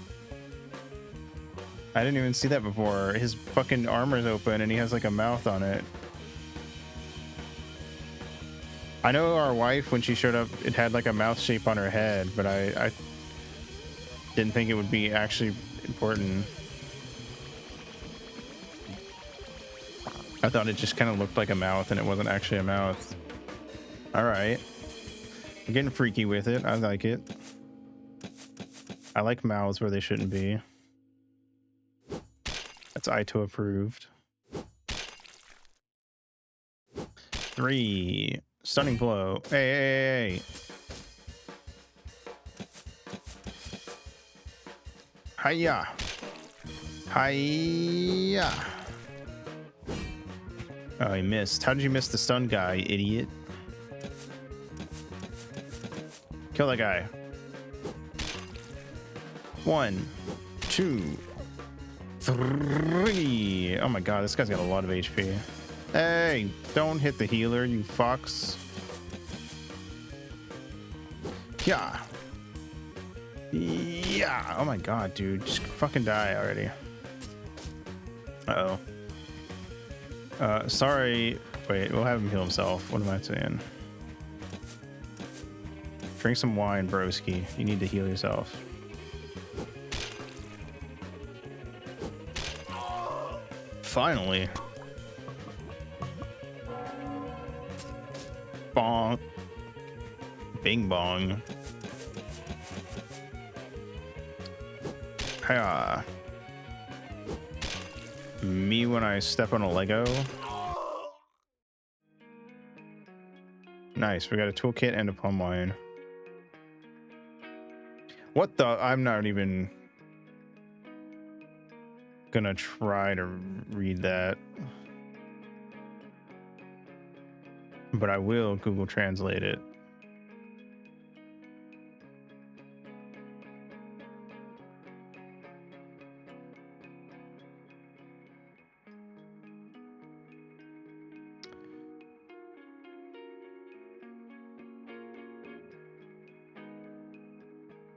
I didn't even see that before. His fucking armor's open and he has like a mouth on it. I know our wife, when she showed up, it had like a mouth shape on her head, but I didn't think it would be actually important. I thought it just kind of looked like a mouth and it wasn't actually a mouth. All right. I'm getting freaky with it. I like it. I like mouths where they shouldn't be. That's Ito approved. 3. Stunning blow. Hey. Hiya. Hiya. Oh, he missed. How did you miss the stun guy, idiot? Kill that guy. 1, 2, 3. Oh my god, this guy's got a lot of HP. Hey, don't hit the healer, you fucks. Yeah. Yeah. Oh my god, dude. Just fucking die already. Uh-oh. Sorry. Wait, we'll have him heal himself. What am I saying? Drink some wine, broski. You need to heal yourself. Finally. Bong. Bing bong. Hiya. Me when I step on a Lego. Nice, we got a toolkit and a plumb line. What the? I'm not even gonna try to read that. But I will Google Translate it.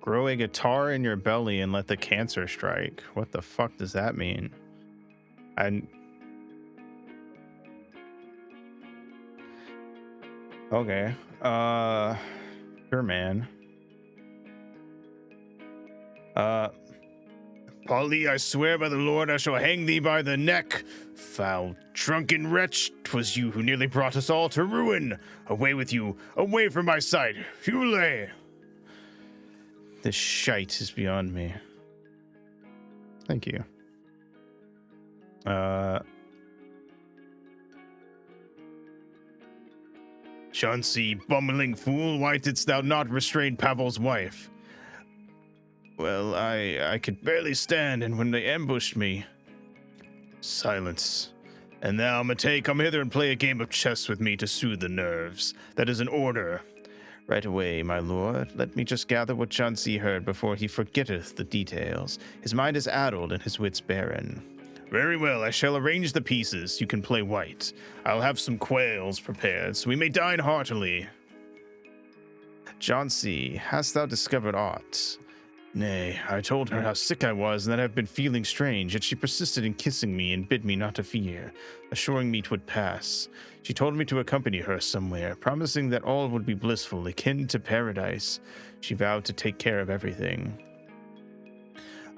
Grow a guitar in your belly and let the cancer strike. What the fuck does that mean? Okay. Sure, man. Polly, I swear by the Lord I shall hang thee by the neck. Foul, drunken wretch, 'twas you who nearly brought us all to ruin. Away with you, away from my sight. Hule! This shite is beyond me. Thank you. Chauncey, bumbling fool, why didst thou not restrain Pavel's wife? Well, I could barely stand, and when they ambushed me... Silence. And now, Matei, come hither and play a game of chess with me to soothe the nerves. That is an order. Right away, my lord. Let me just gather what Jansi heard before he forgetteth the details. His mind is addled and his wits barren. Very well, I shall arrange the pieces. You can play white. I'll have some quails prepared, so we may dine heartily. Jansi, hast thou discovered aught? Nay, I told her how sick I was and that I have been feeling strange, yet she persisted in kissing me and bid me not to fear, assuring me 'twould pass. She told me to accompany her somewhere, promising that all would be blissful, akin to paradise. She vowed to take care of everything.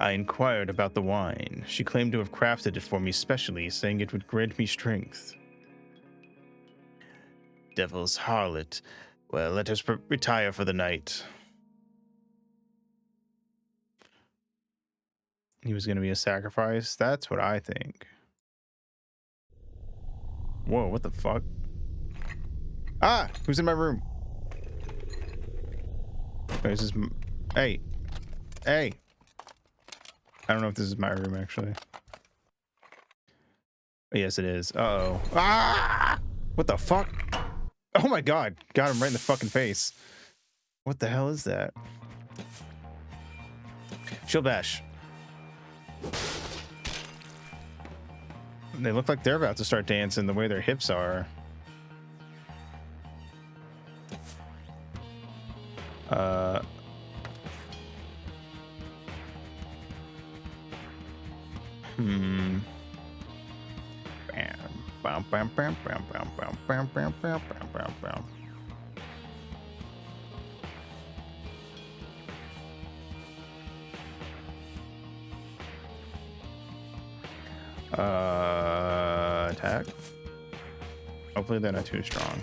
I inquired about the wine. She claimed to have crafted it for me specially, saying it would grant me strength. Devil's harlot. Well, let us retire for the night. He was going to be a sacrifice? That's what I think. Whoa, what the fuck? Ah! Who's in my room? Wait, is this... Hey. Hey! I don't know if this is my room, actually. Yes, it is. Uh-oh. Ah! What the fuck? Oh my god. Got him right in the fucking face. What the hell is that? Shield bash. They look like they're about to start dancing the way their hips are. Bam, bam, bam, bam, bam, bam, bam, bam, bam, bam, bam, bam. Attack. Hopefully they're not too strong.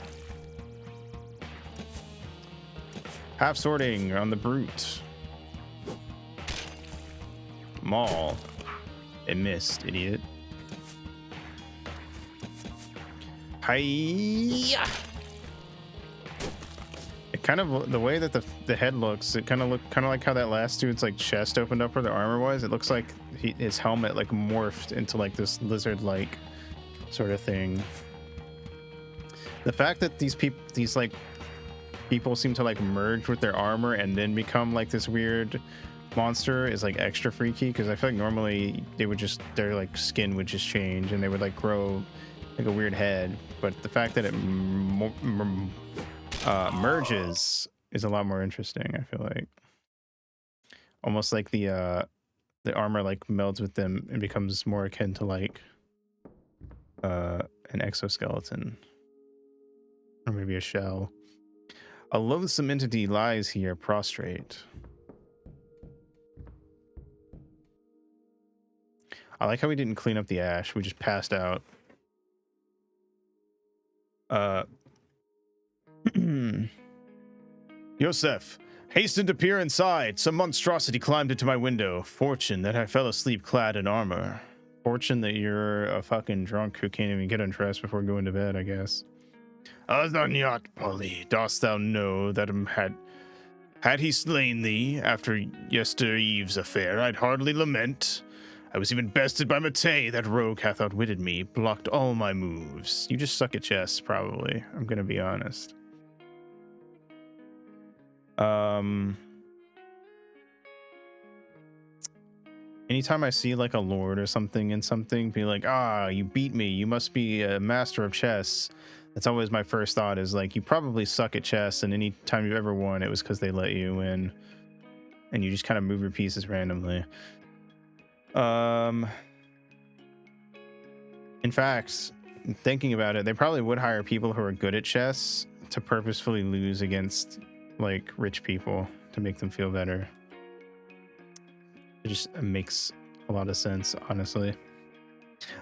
Half sorting on the brute. Maul. It missed, idiot. Hiya! It kind of, the way that the head looks, it kind of like how that last dude's like chest opened up where the armor was. It looks like his helmet like morphed into like this lizard-like sort of thing. The fact that these people seem to like merge with their armor and then become like this weird monster is like extra freaky, because I feel like normally they would just, their like skin would just change and they would like grow like a weird head, but the fact that it merges is a lot more interesting. I feel like almost like the armor like melds with them and becomes more akin to like an exoskeleton or maybe a shell. A loathsome entity lies here prostrate. I like how we didn't clean up the ash. We just passed out. Yosef, hasten to peer inside. Some monstrosity climbed into my window. Fortune that I fell asleep clad in armor. Fortune that you're a fucking drunk who can't even get undressed before going to bed, I guess. Azanyat, Polly, dost thou know that had he slain thee after yester eve's affair, I'd hardly lament. I was even bested by Matei. That rogue hath outwitted me, blocked all my moves. You just suck at chess, probably. I'm gonna be honest. Anytime I see like a lord or something in something, be like, ah, you beat me. You must be a master of chess. That's always my first thought, is like, you probably suck at chess, and any time you've ever won, it was because they let you win. And you just kind of move your pieces randomly. In fact, thinking about it, they probably would hire people who are good at chess to purposefully lose against like rich people to make them feel better. It just makes a lot of sense, honestly.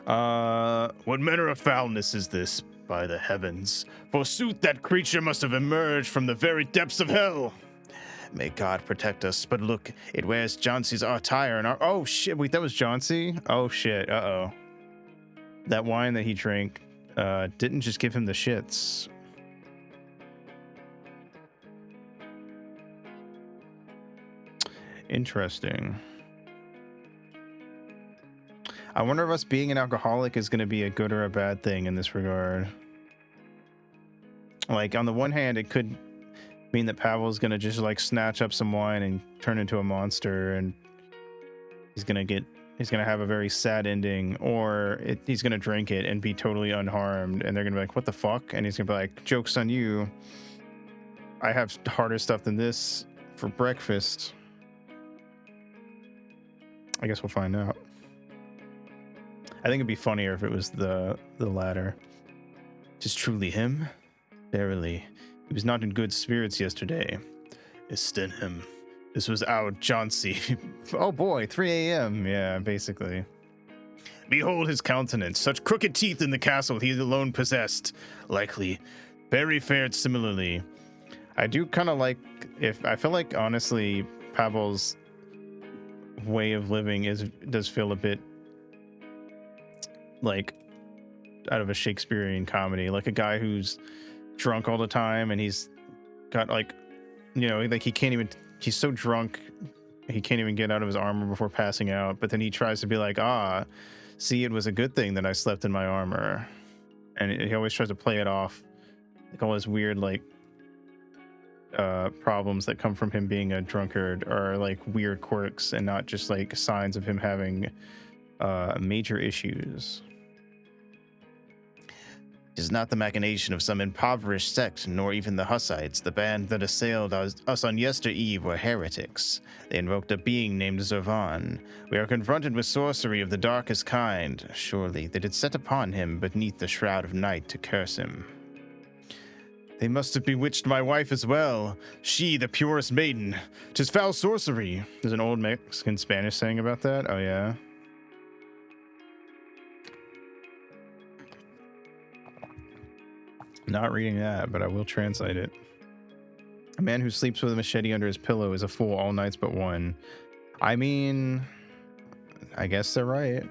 What manner of foulness is this, by the heavens? Forsooth, that creature must have emerged from the very depths of hell. May God protect us, but look, it wears Johnsey's attire and our— oh shit, wait, that was Johnsey? Oh shit, uh-oh. That wine that he drank didn't just give him the shits. Interesting. I wonder if us being an alcoholic is going to be a good or a bad thing in this regard. Like, on the one hand, it could mean that Pavel's going to just, like, snatch up some wine and turn into a monster, and he's going to have a very sad ending, or he's going to drink it and be totally unharmed, and they're going to be like, what the fuck? And he's going to be like, joke's on you. I have harder stuff than this for breakfast. I guess we'll find out. I think it'd be funnier if it was the latter. "'Tis truly him? Verily, he was not in good spirits yesterday. Isten him. This was our Chauncey." Oh boy, 3 a.m. Yeah, basically. "Behold his countenance, such crooked teeth in the castle he alone possessed. Likely, very fared similarly." I do kind of like, I feel like, honestly, Pavel's way of living does feel a bit like out of a Shakespearean comedy, like a guy who's drunk all the time and he's got, like, you know, like he's so drunk he can't even get out of his armor before passing out, but then he tries to be like, see, it was a good thing that I slept in my armor, and he always tries to play it off like all his weird, like, problems that come from him being a drunkard are like weird quirks and not just like signs of him having major issues. "'Tis not the machination of some impoverished sect, nor even the Hussites. The band that assailed us on yester-eve were heretics. They invoked a being named Zervan. We are confronted with sorcery of the darkest kind. Surely they did set upon him beneath the shroud of night to curse him." "They must have bewitched my wife as well. She, the purest maiden. 'Tis foul sorcery." There's an old Mexican Spanish saying about that. Oh, yeah. Not reading that, but I will translate it. "A man who sleeps with a machete under his pillow is a fool all nights but one." I mean, I guess they're right.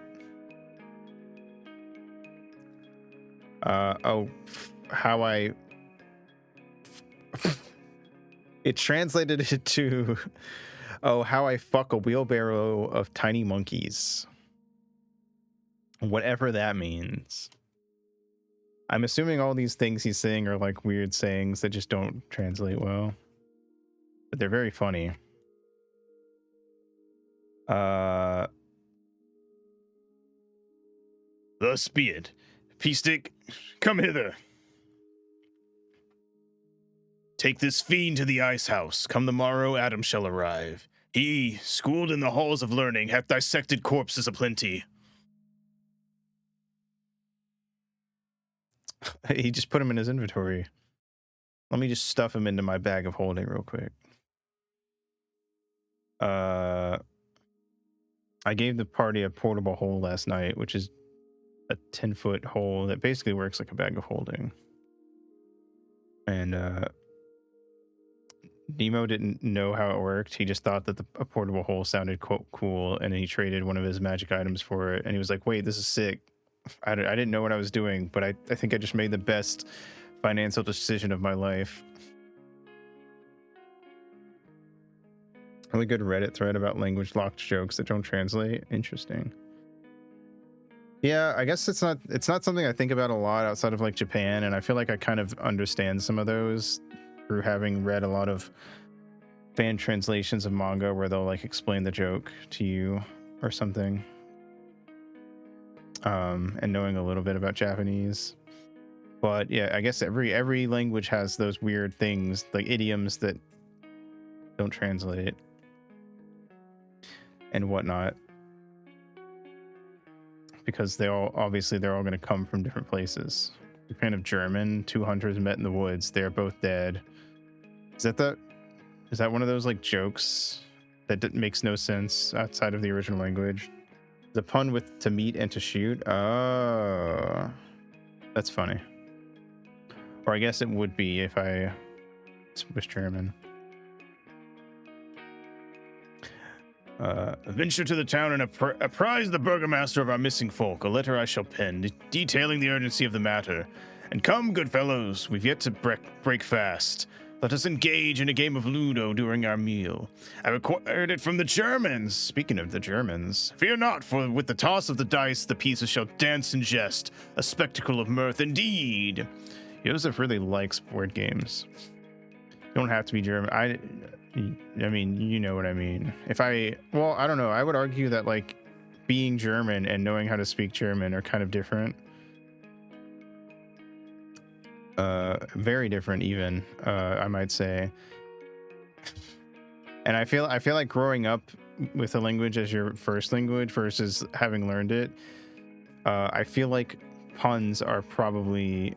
How I... It translated it to, how I fuck a wheelbarrow of tiny monkeys. Whatever that means. I'm assuming all these things he's saying are like weird sayings that just don't translate well. But they're very funny. "Thus be it. Peastick, come hither. Take this fiend to the ice house. Come the morrow, Adam shall arrive. He, schooled in the halls of learning, hath dissected corpses aplenty." He just put him in his inventory. Let me just stuff him into my bag of holding real quick. I gave the party a portable hole last night, which is a 10-foot hole that basically works like a bag of holding. And Nemo didn't know how it worked. He just thought that a portable hole sounded cool, and he traded one of his magic items for it. And he was like, "Wait, this is sick." I didn't know what I was doing, but I think I just made the best financial decision of my life. Really good Reddit thread about language locked jokes that don't translate. Interesting. Yeah, I guess it's not something I think about a lot outside of like Japan, and I feel like I kind of understand some of those through having read a lot of fan translations of manga where they'll like explain the joke to you or something. And knowing a little bit about Japanese. But yeah, I guess every language has those weird things, like idioms that don't translate and whatnot, because they're all going to come from different places. You're kind of German. Two hunters met in the woods. They're both dead. Is that one of those like jokes that makes no sense outside of the original language? The pun with to meet and to shoot. Oh, that's funny. Or I guess it would be if I was German. "Venture to the town and apprise the burgomaster of our missing folk. A letter I shall pen, detailing the urgency of the matter. And come, good fellows, we've yet to break fast. Let us engage in a game of Ludo during our meal. I acquired it from the Germans. Speaking of the Germans, fear not, for with the toss of the dice, the pieces shall dance and jest, a spectacle of mirth indeed. Joseph really likes board games. You don't have to be German. I mean, you know what I mean. Well, I don't know. I would argue that like being German and knowing how to speak German are kind of different. Very different even, I might say. And I feel like growing up with a language as your first language versus having learned it, I feel like puns are probably,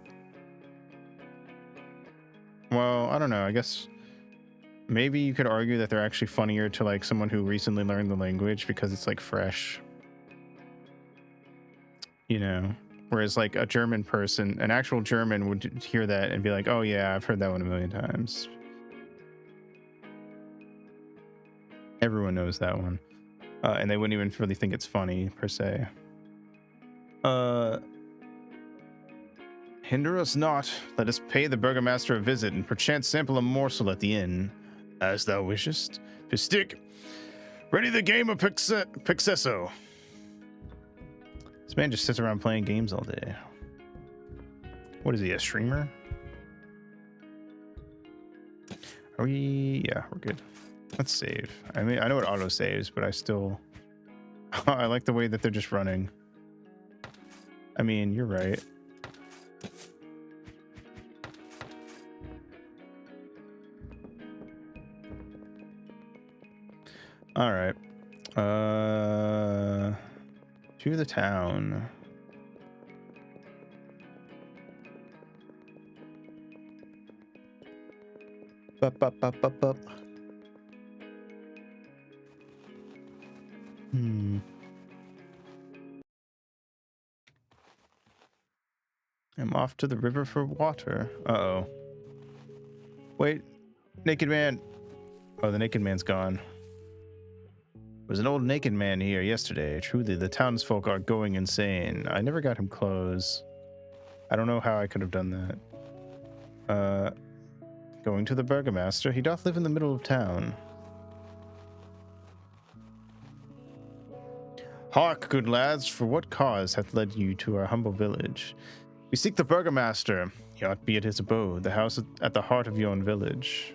well, I don't know. I guess maybe you could argue that they're actually funnier to like someone who recently learned the language because it's like fresh, you know? Whereas like a German person, an actual German would hear that and be like, oh yeah, I've heard that one a million times. Everyone knows that one. And they wouldn't even really think it's funny per se. Hinder us not. Let us pay the burgomaster a visit and perchance sample a morsel at the inn. As thou wishest. Pistic. Ready the game of Pixesso. This man just sits around playing games all day. What is he, a streamer? Are we? Yeah, we're good. Let's save. I mean, I know it auto saves, but I still... I like the way that they're just running. I mean, you're right. All right. To the town. Bup. I'm off to the river for water. Uh-oh. Wait. Naked man. Oh, the naked man's gone. There was an old naked man here yesterday. Truly, the townsfolk are going insane. I never got him clothes. I don't know how I could have done that. Going to the burgomaster. He doth live in the middle of town. Hark, good lads, for what cause hath led you to our humble village? We seek the burgomaster. He ought be at his abode, the house at the heart of yon village.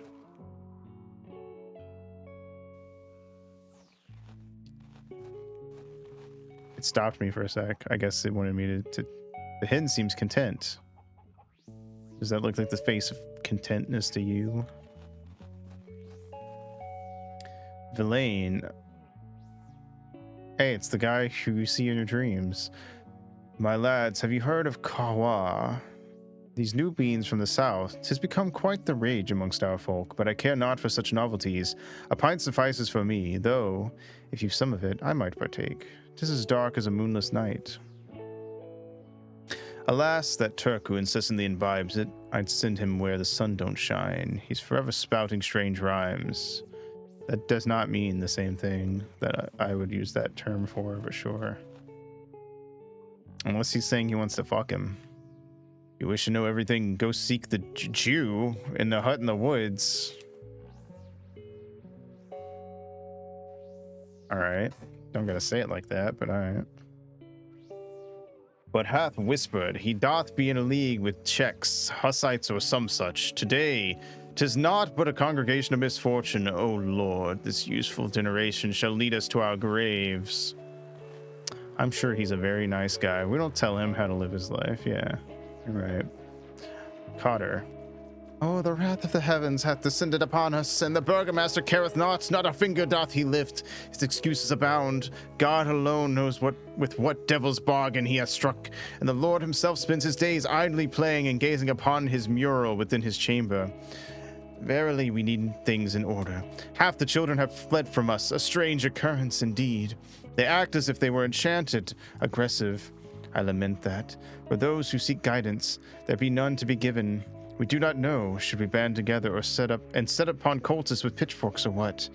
It stopped me for a sec. I guess it wanted me to... The hen seems content. Does that look like the face of contentness to you? Villain. Hey, it's the guy who you see in your dreams. My lads, have you heard of Kawa? These new beans from the south, 'tis become quite the rage amongst our folk, but I care not for such novelties. A pint suffices for me, though, if you've some of it, I might partake. 'Tis as dark as a moonless night. Alas, that Turk who incessantly imbibes it, I'd send him where the sun don't shine. He's forever spouting strange rhymes. That does not mean the same thing that I would use that term for, but sure. Unless he's saying he wants to fuck him. You wish to know everything, go seek the Jew in the hut in the woods. Alright. Don't gotta say it like that, but alright. But hath whispered, he doth be in a league with Czechs, Hussites, or some such. Today, 'tis not but a congregation of misfortune. O Lord, this useful generation shall lead us to our graves. I'm sure he's a very nice guy. We don't tell him how to live his life. Yeah, you're right. Cotter. Oh, the wrath of the heavens hath descended upon us, and the burgomaster careth not a finger doth he lift. His excuses abound. God alone knows with what devil's bargain he hath struck, and the Lord himself spends his days idly playing and gazing upon his mural within his chamber. Verily, we need things in order. Half the children have fled from us, a strange occurrence indeed. They act as if they were enchanted, aggressive. I lament that. For those who seek guidance, there be none to be given. We do not know, should we band together or set upon cultists with pitchforks or what.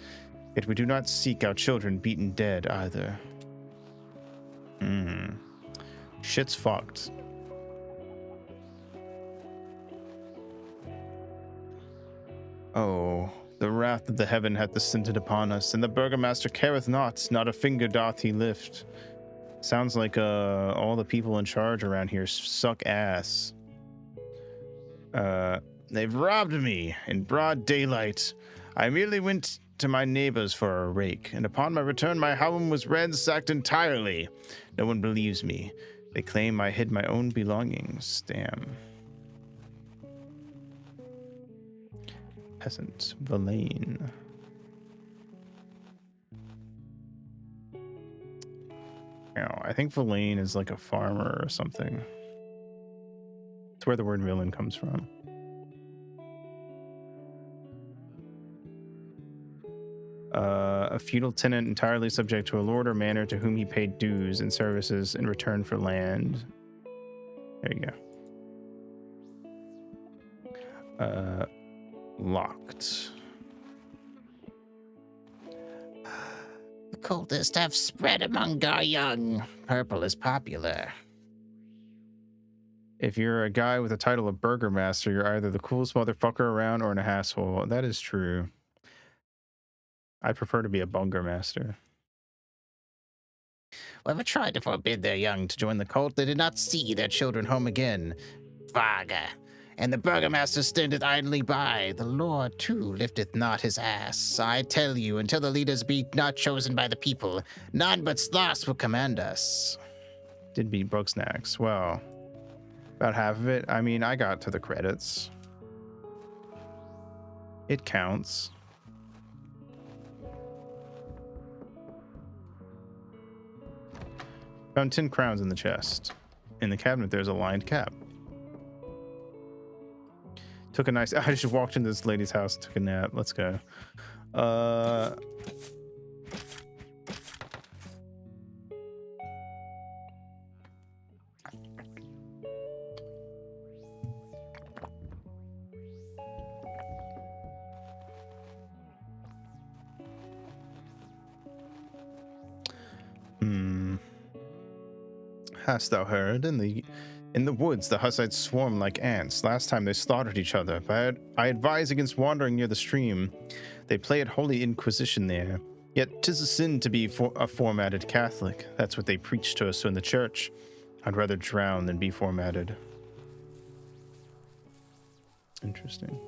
Yet we do not seek our children beaten dead either. Shit's fucked. Oh, the wrath of the heaven hath descended upon us, and the burgomaster careth not a finger doth he lift. Sounds like all the people in charge around here suck ass. They've robbed me in broad daylight. I merely went to my neighbors for a rake, and upon my return my home was ransacked entirely. No one believes me. They claim I hid my own belongings. Damn. Peasant Verlaine. Oh, I think Verlaine is like a farmer or something. It's where the word villain comes from. A feudal tenant entirely subject to a lord or manor to whom he paid dues and services in return for land. There you go. Locked. The cultists have spread among our young. Purple is popular. If you're a guy with the title of burgomaster, you're either the coolest motherfucker around or an asshole. That is true. I prefer to be a bungermaster. Whoever tried to forbid their young to join the cult, they did not see their children home again. Vaga. And the burgomaster standeth idly by. The Lord, too, lifteth not his ass. I tell you, until the leaders be not chosen by the people, none but sloths will command us. Did beat Brooksnacks. Well, about half of it. I mean, I got to the credits. It counts. Found 10 crowns in the chest. In the cabinet, there's a lined cap. Took a nice... I just walked into this lady's house and took a nap. Let's go. Hast thou heard? In the woods, the Hussites swarm like ants. Last time they slaughtered each other, but I advise against wandering near the stream. They play at Holy Inquisition there. Yet 'tis a sin to be a formatted Catholic. That's what they preach to us in the church. I'd rather drown than be formatted. Interesting.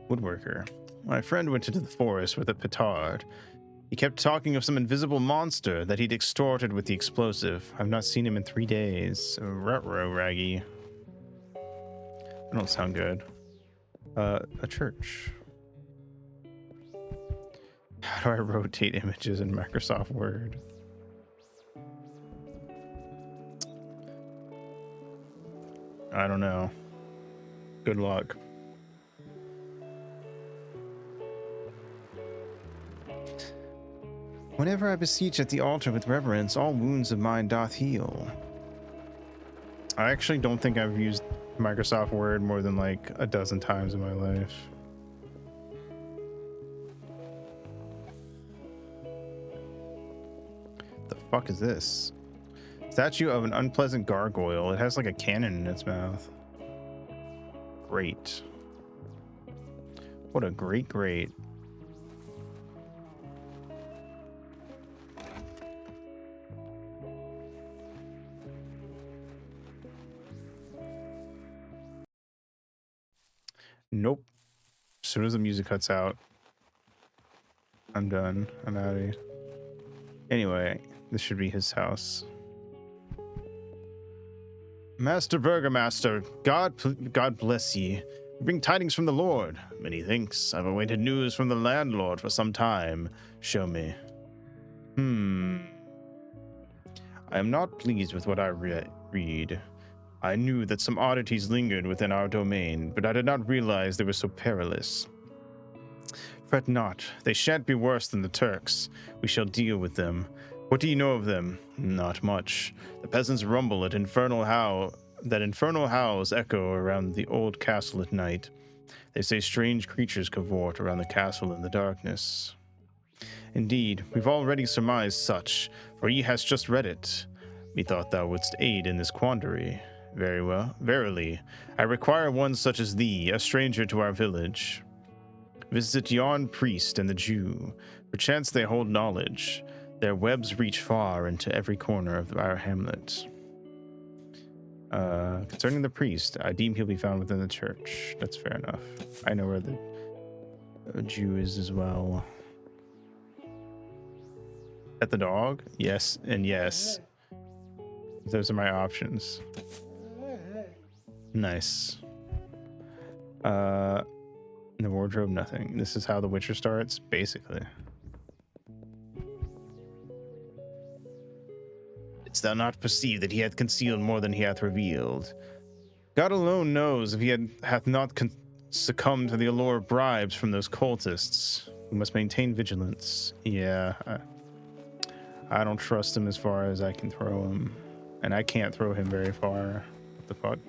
Woodworker. My friend went into the forest with a petard. He kept talking of some invisible monster that he'd extorted with the explosive. I've not seen him in 3 days. Ruh-roh, Raggy. That don't sound good. A church. How do I rotate images in Microsoft Word? I don't know. Good luck. Whenever I beseech at the altar with reverence, all wounds of mine doth heal. I actually don't think I've used Microsoft Word more than like a dozen times in my life. The fuck is this? Statue of an unpleasant gargoyle. It has like a cannon in its mouth. Great. What a great. Nope. As soon as the music cuts out, I'm done. I'm out of here. Anyway, this should be his house. Master Burgomaster, God bless ye. We bring tidings from the Lord. Many thanks. I've awaited news from the landlord for some time. Show me. I am not pleased with what I read. I knew that some oddities lingered within our domain, but I did not realize they were so perilous. Fret not, they shan't be worse than the Turks. We shall deal with them. What do you know of them? Not much. The peasants rumble at infernal howls echo around the old castle at night. They say strange creatures cavort around the castle in the darkness. Indeed, we've already surmised such, for he has just read it. Methought thou wouldst aid in this quandary. Very well. Verily, I require one such as thee, a stranger to our village. Visit yon priest and the Jew. Perchance they hold knowledge. Their webs reach far into every corner of our hamlet. Concerning the priest, I deem he'll be found within the church. That's fair enough. I know where the Jew is as well. Pet the dog? Yes, and yes. Those are my options. Nice. In the wardrobe, nothing. This is how The Witcher starts, basically. Didst thou not perceive that he hath concealed more than he hath revealed? God alone knows if he hath not succumbed to the allure of bribes from those cultists. We must maintain vigilance. Yeah, I don't trust him as far as I can throw him. And I can't throw him very far. What the fuck?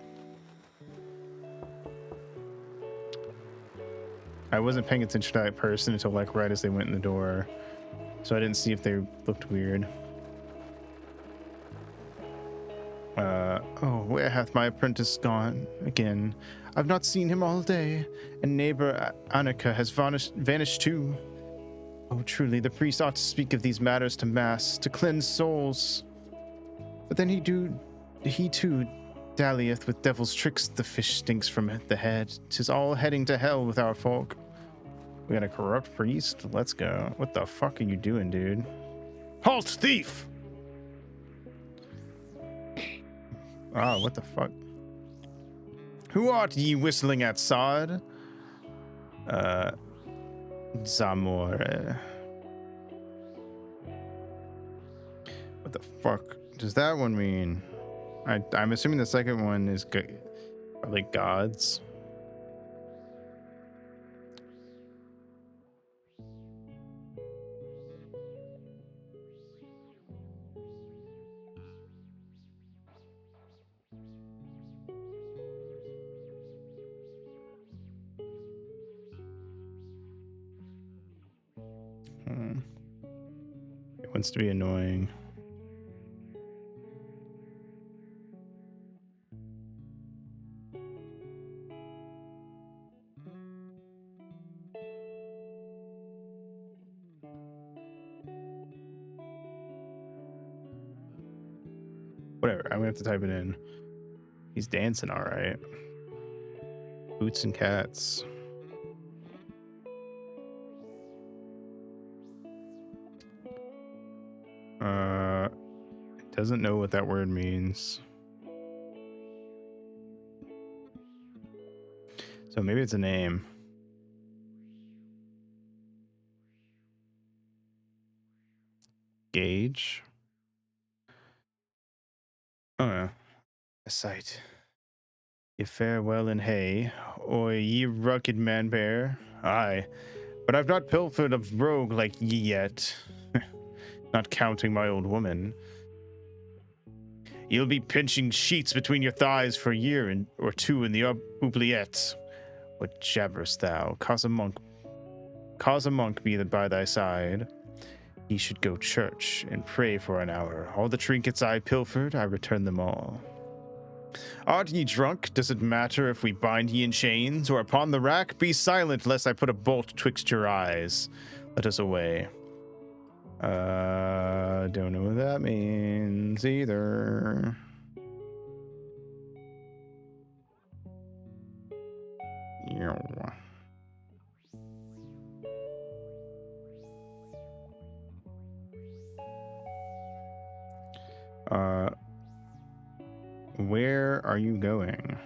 I wasn't paying attention to that person until like right as they went in the door. So I didn't see if they looked weird. Oh, where hath my apprentice gone again? I've not seen him all day, and neighbor Annika has vanished too. Oh, truly, the priest ought to speak of these matters to mass, to cleanse souls. But then he too dallieth with devil's tricks. The fish stinks from the head. 'Tis all heading to hell with our folk. We got a corrupt priest? Let's go. What the fuck are you doing, dude? Halt, thief! Ah, what the fuck? Who art ye whistling at, sod? Zamore. What the fuck does that one mean? I'm assuming the second one is like gods. It wants to be annoying. Whatever, I'm gonna have to type it in. He's dancing all right. Boots and cats. It doesn't know what that word means. So maybe it's a name. Gauge. Oh yeah. A sight. Ye fare well in hay, or ye rugged man bear. Aye, but I've not pilfered of rogue like ye yet. Not counting my old woman. You'll be pinching sheets between your thighs for a year or two in the oubliette. What jabberest thou? Cause a monk be by thy side. He should go church and pray for an hour. All the trinkets I pilfered, I return them all. Art ye drunk? Does it matter if we bind ye in chains, or upon the rack? Be silent, lest I put a bolt twixt your eyes. Let us away. Don't know what that means either. Where are you going?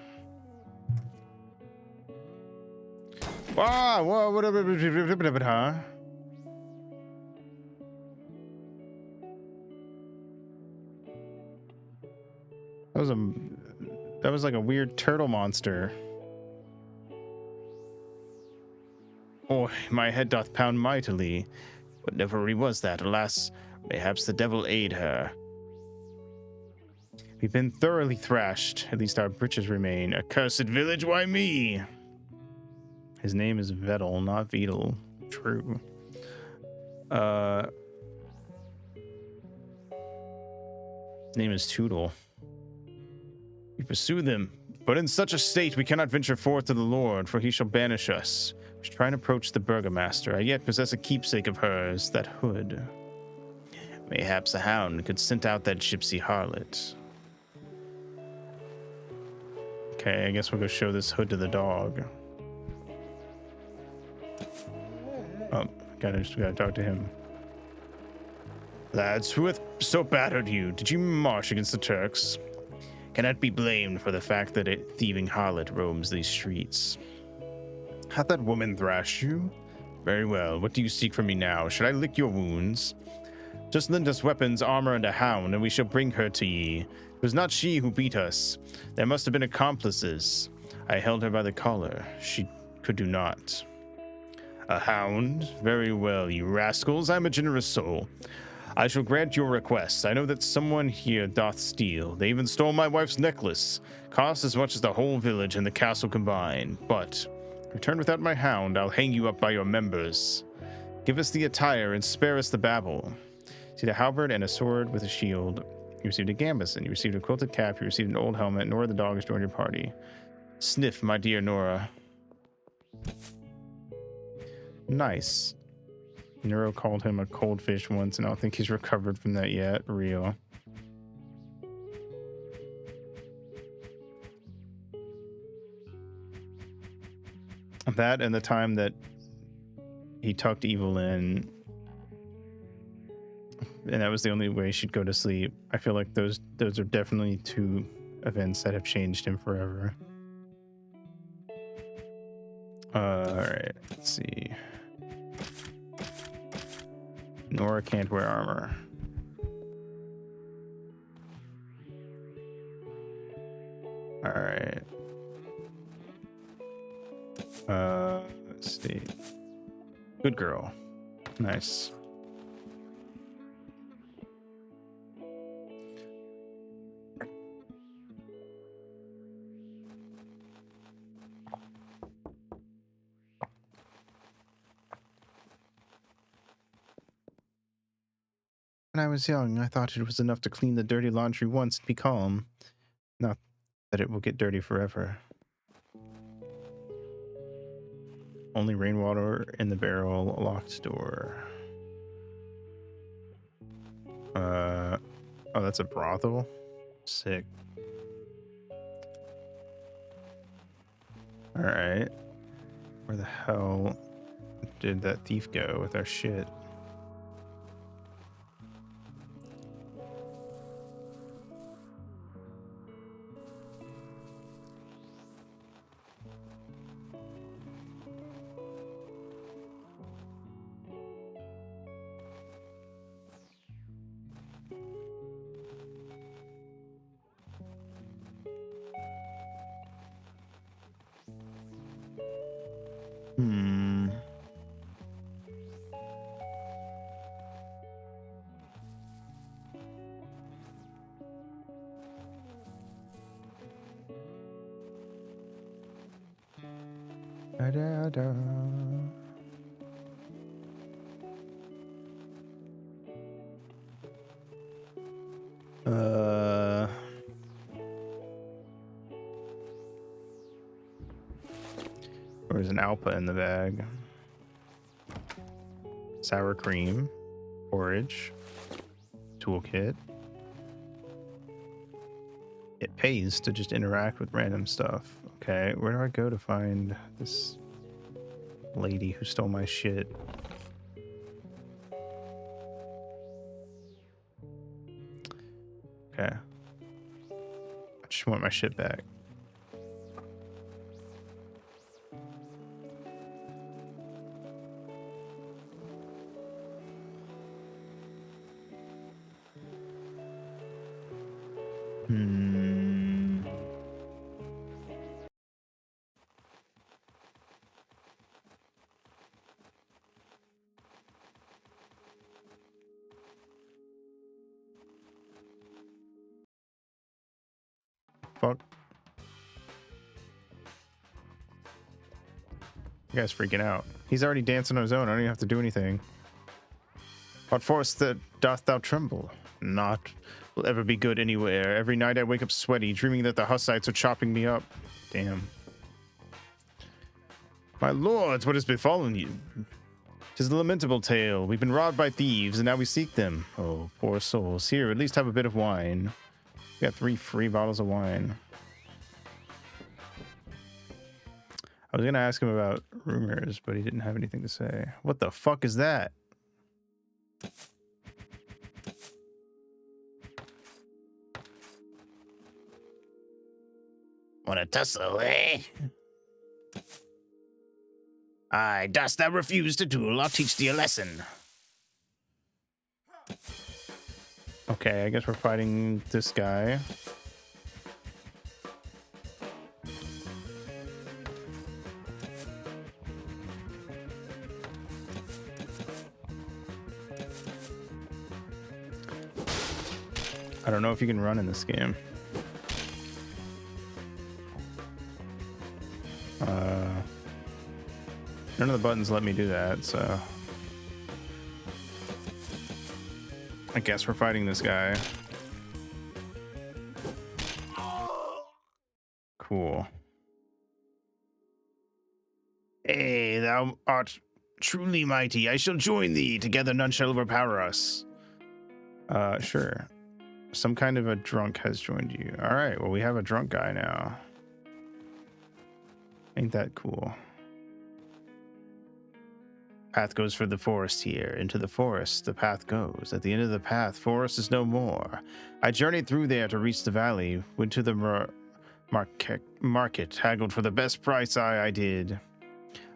Wow, whoa, whatever, huh? That was like a weird turtle monster. Oh, my head doth pound mightily. What devilry was that? Alas, mayhaps the devil aid her. We've been thoroughly thrashed. At least our breeches remain. Accursed village, why me? His name is Vettel, not Vedel. True. His name is Tootle. We pursue them, but in such a state we cannot venture forth to the Lord, for he shall banish us. We should try and approach the burgomaster. I yet possess a keepsake of hers, that hood. Mayhaps a hound could scent out that gypsy harlot. Okay, I guess we'll go show this hood to the dog. Oh, gotta talk to him. Lads, who hath so battered you? Did you march against the Turks? Cannot be blamed for the fact that a thieving harlot roams these streets. Hath that woman thrashed you? Very well, what do you seek from me now? Should I lick your wounds? Just lend us weapons, armor, and a hound, and we shall bring her to ye. It was not she who beat us. There must have been accomplices. I held her by the collar. She could do naught. A hound? Very well, you rascals. I am a generous soul. I shall grant your request. I know that someone here doth steal. They even stole my wife's necklace. Cost as much as the whole village and the castle combined. But, return without my hound, I'll hang you up by your members. Give us the attire and spare us the babble. See a halberd and a sword with a shield. You received a gambeson. You received a quilted cap. You received an old helmet. Nora the dog has joined your party. Sniff, my dear Nora. Nice. Nero called him a cold fish once, and I don't think he's recovered from that yet. Real. That and the time that he tucked Evil in, and that was the only way she'd go to sleep. I feel like those are definitely two events that have changed him forever. Alright, let's see. Nora can't wear armor. Alright. Let's see. Good girl. Nice. When I was young, I thought it was enough to clean the dirty laundry once and be calm. Not that it will get dirty forever. Only rainwater in the barrel, a locked door. Oh, that's a brothel? Sick. Alright. Where the hell did that thief go with our shit? Da, da, da. There's an Alpa in the bag. Sour cream, porridge, toolkit. It pays to just interact with random stuff. Okay, where do I go to find this lady who stole my shit? Okay. I just want my shit back. Fuck. You guy's freaking out. He's already dancing on his own. I don't even have to do anything. What force that doth thou tremble? Not will ever be good anywhere. Every night I wake up sweaty, dreaming that the Hussites are chopping me up. Damn. My lords, what has befallen you? 'Tis a lamentable tale. We've been robbed by thieves, and now we seek them. Oh, poor souls. Here, at least have a bit of wine. We got 3 free bottles of wine. I was gonna ask him about rumors, but he didn't have anything to say. What the fuck is that? Wanna tussle, eh? Aye, dost thou refuse to duel? I'll teach thee a lesson. Okay, I guess we're fighting this guy. I don't know if you can run in this game. None of the buttons let me do that, so I guess we're fighting this guy. Cool. Hey, thou art truly mighty. I shall join thee. Together none shall overpower us. Sure. Some kind of a drunk has joined you. All right, well, we have a drunk guy now. Ain't that cool? Path goes for the forest here. Into the forest, the path goes. At the end of the path, forest is no more. I journeyed through there to reach the valley. Went to the market, haggled for the best price. I did.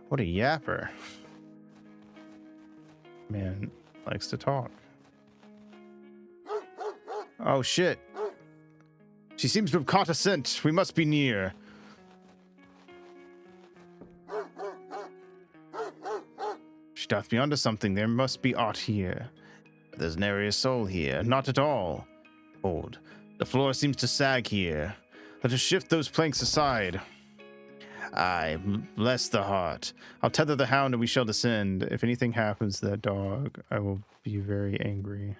What a yapper. Man likes to talk. Oh, shit. She seems to have caught a scent. We must be near. She doth be onto something. There must be aught here. There's nary a soul here. Not at all. Hold. The floor seems to sag here. Let us shift those planks aside. Aye, bless the heart. I'll tether the hound and we shall descend. If anything happens to that dog, I will be very angry.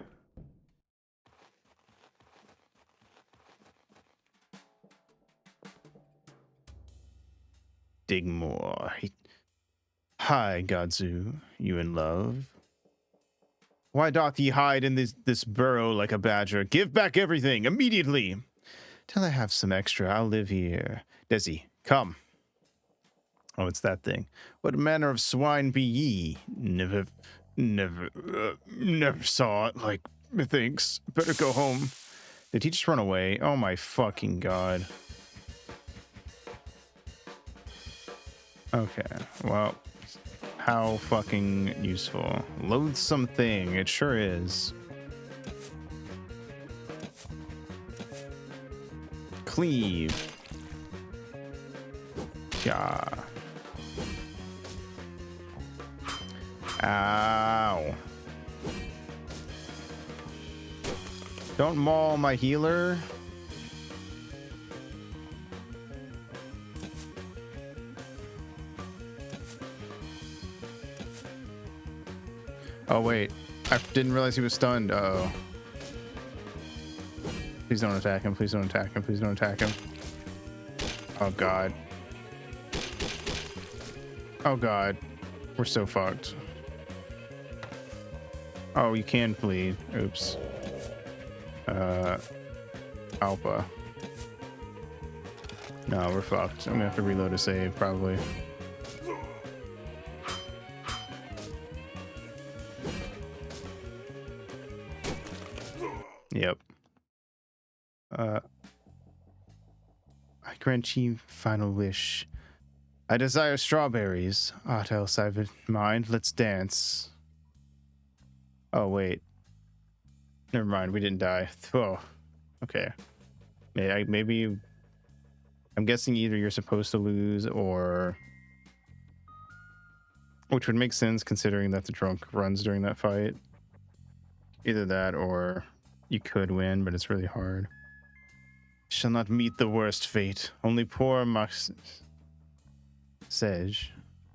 Dig more. Hi, Godzu. You in love? Why doth ye hide in this burrow like a badger? Give back everything, immediately! Till I have some extra, I'll live here. Desi, come. Oh, it's that thing. What manner of swine be ye? Never saw it, like, methinks. Better go home. Did he just run away? Oh my fucking god. Okay, well, how fucking useful. Loathsome thing, it sure is. Cleave. Yeah. Ow. Don't maul my healer. Oh, wait. I didn't realize he was stunned. Uh-oh. Please don't attack him. Please don't attack him. Please don't attack him. Oh, God. Oh, God. We're so fucked. Oh, you can bleed. Oops. Alpha. No, we're fucked. I'm gonna have to reload a save, probably. Yep. I grant ye final wish. I desire strawberries. Aught else I've in mind. Let's dance. Oh, wait. Never mind, we didn't die. Oh, okay. Maybe... I'm guessing either you're supposed to lose or... Which would make sense considering that the drunk runs during that fight. Either that or you could win, but it's really hard. Shall not meet the worst fate. Only poor Max... Sej,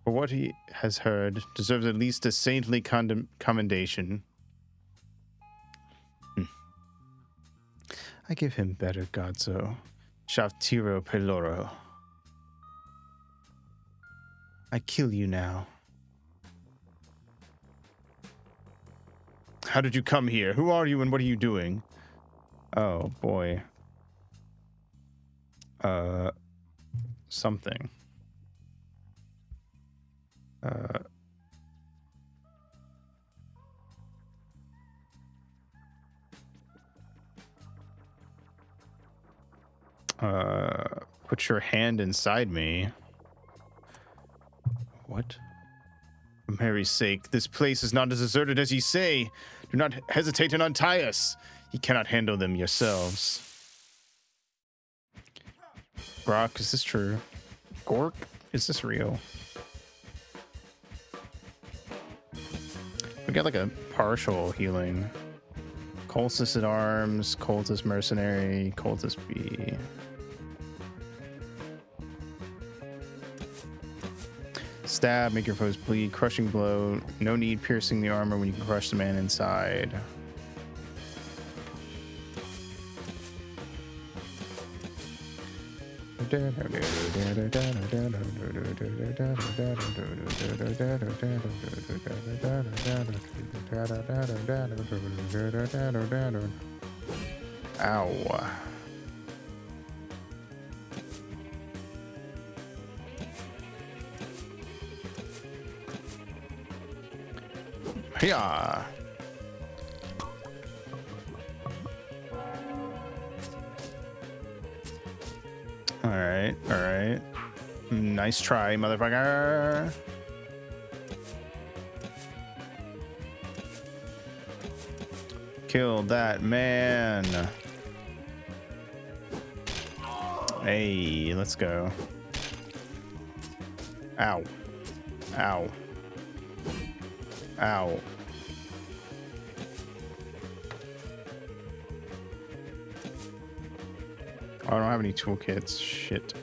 for what he has heard, deserves at least a saintly commendation. I give him better, Godzo. Shaftiro Peloro. I kill you now. How did you come here? Who are you and what are you doing? Oh, boy. Something. Put your hand inside me. What? For Mary's sake, this place is not as deserted as ye say. Do not hesitate and untie us. Ye cannot handle them yourselves. Brock, is this true? Gork, is this real? We got like a partial healing. Cultist at arms, cultist mercenary, cultist B. Stab, make your foes bleed, crushing blow. No need piercing the armor when you can crush the man inside. Ow. Yeah. All right, all right. Nice try, motherfucker. Kill that man. Hey, let's go. Ow. Ow. Ow. Oh, I don't have any toolkits. Shit.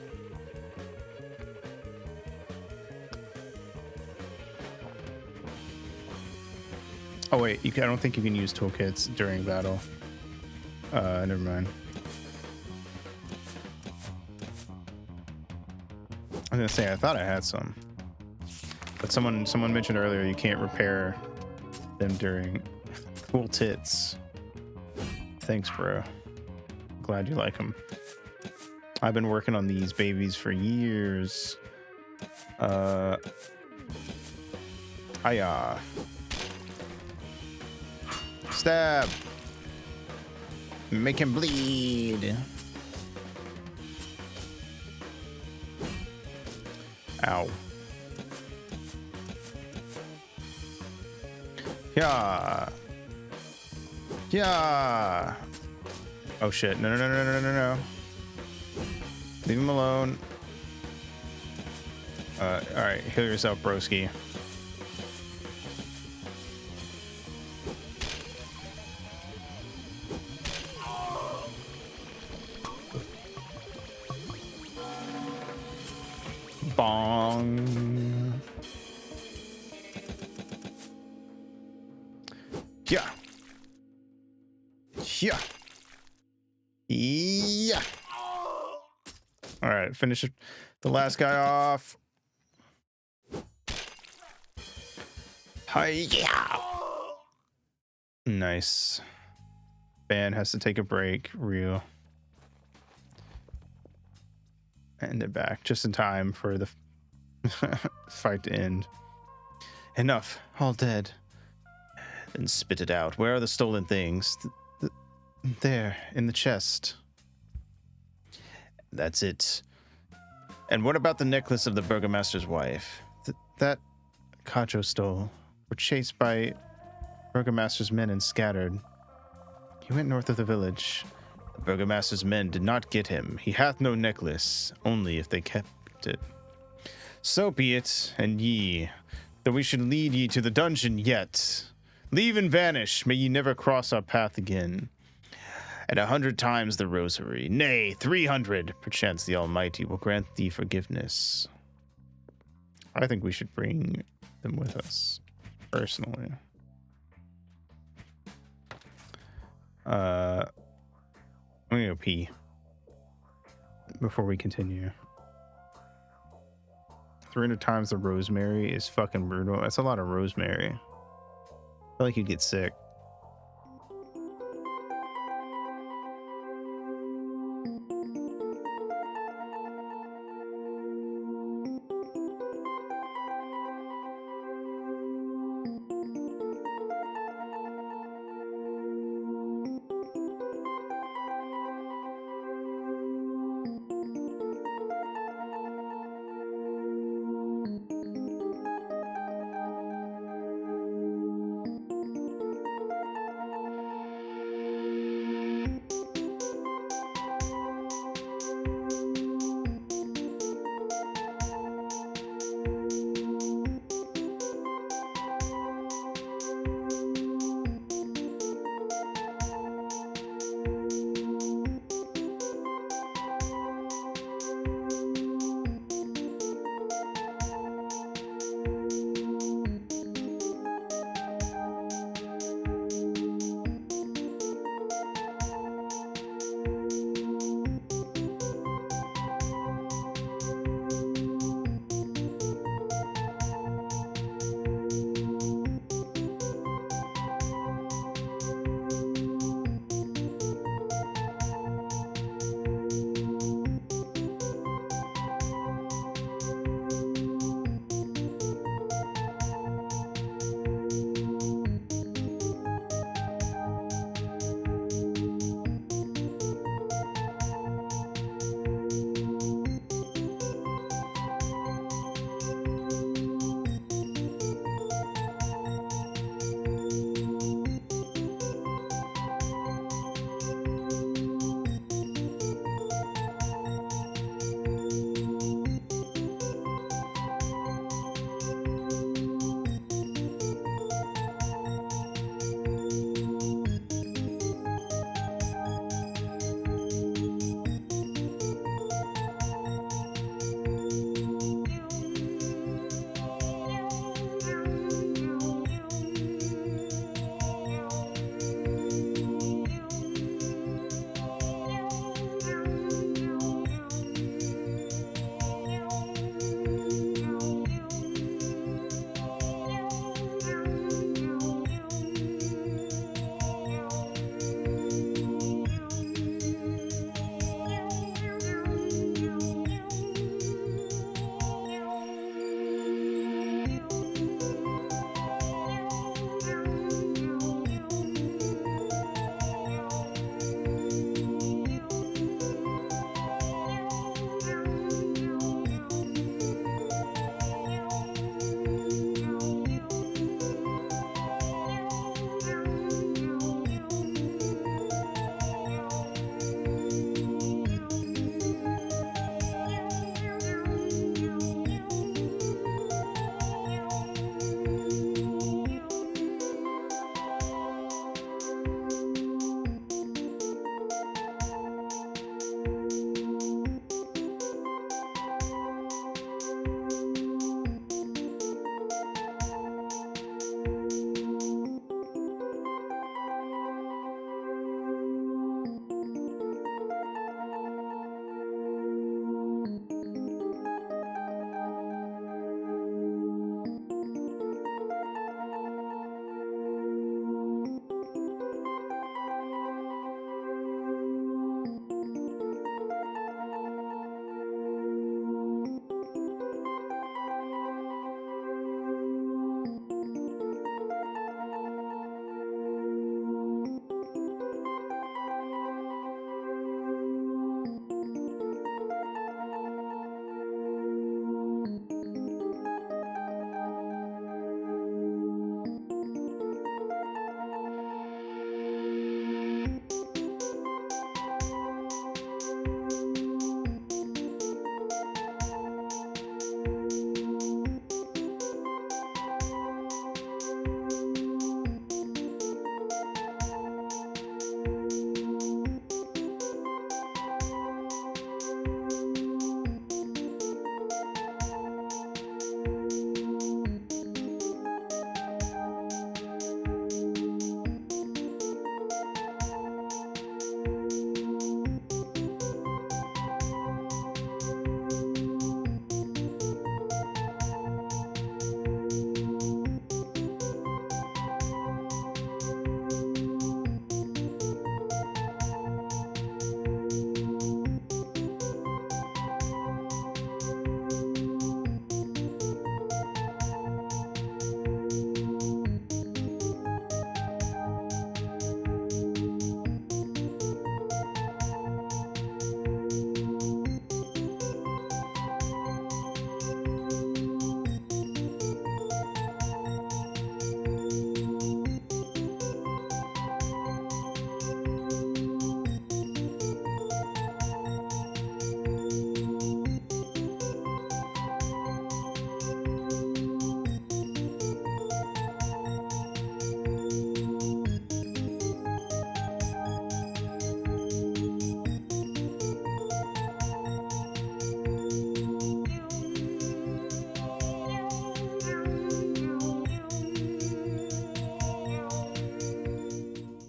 Oh wait, I don't think you can use toolkits during battle. Never mind. I was gonna say I thought I had some, but someone mentioned earlier you can't repair them during cool tits. Thanks, bro. Glad you like them. I've been working on these babies for years. Hiya. Stab. Make him bleed. Ow. Yeah. Yeah. Oh shit. No, no, no, no, no, no, no. Leave him alone. Alright, heal yourself, broski. Bong. Yeah. Yeah. Yeah. All right, finish the last guy off. Hi-ya. Nice. Ban has to take a break. Real. And it back just in time for the fight to end. Enough. All dead. And spit it out. Where are the stolen things? There, in the chest. That's it. And what about the necklace of the burgomaster's wife? That Kacho stole. Were chased by burgomaster's men and scattered. He went north of the village. The burgomaster's men did not get him. He hath no necklace, only if they kept it. So be it, and ye, though we should lead ye to the dungeon yet. Leave and vanish, may ye never cross our path again. And 100 times the rosary, nay, 300, perchance the Almighty will grant thee forgiveness. I think we should bring them with us, personally. I'm gonna go pee before we continue. 300 times the rosemary is fucking brutal. That's a lot of rosemary. I feel like you'd get sick.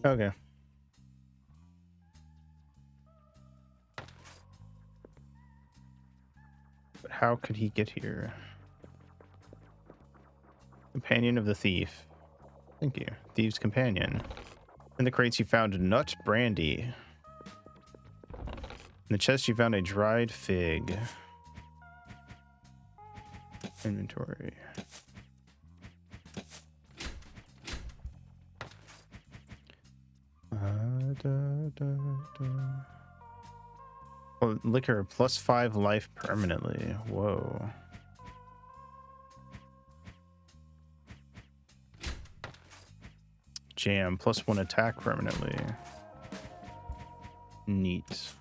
Okay. But how could he get here? Companion of the thief. Thank you. Thieves' companion. In the crates you found nut brandy. In the chest you found a dried fig. Inventory. Oh, liquor +5 life permanently. Whoa. Jam +1 attack permanently. Neat.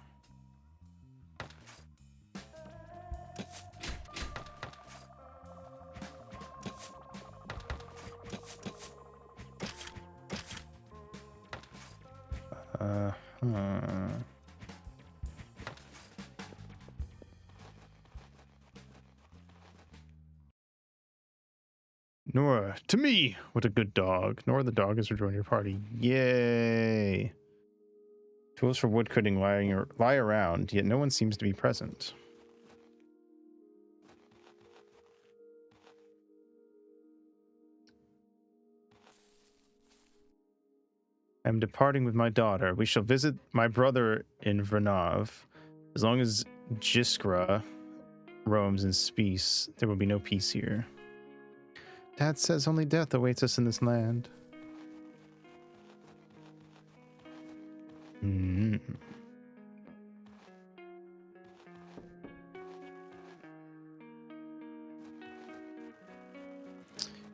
Nora, to me! What a good dog. Nora the dog has rejoined your party. Yay! Tools for woodcutting lie around, yet no one seems to be present. I am departing with my daughter. We shall visit my brother in Vernov. As long as Jiskra roams in peace, there will be no peace here. Dad says only death awaits us in this land.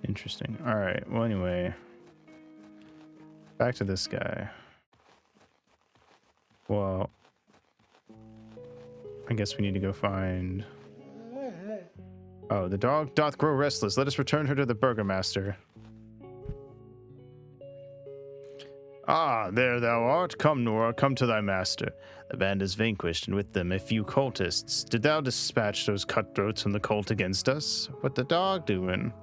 Interesting. All right. Well, anyway, back to this guy. Well, I guess we need to go find... Oh, the dog doth grow restless. Let us return her to the burgomaster. Ah, there thou art. Come, Nora, come to thy master. The band is vanquished, and with them a few cultists. Did thou dispatch those cutthroats from the cult against us? What the dog doing?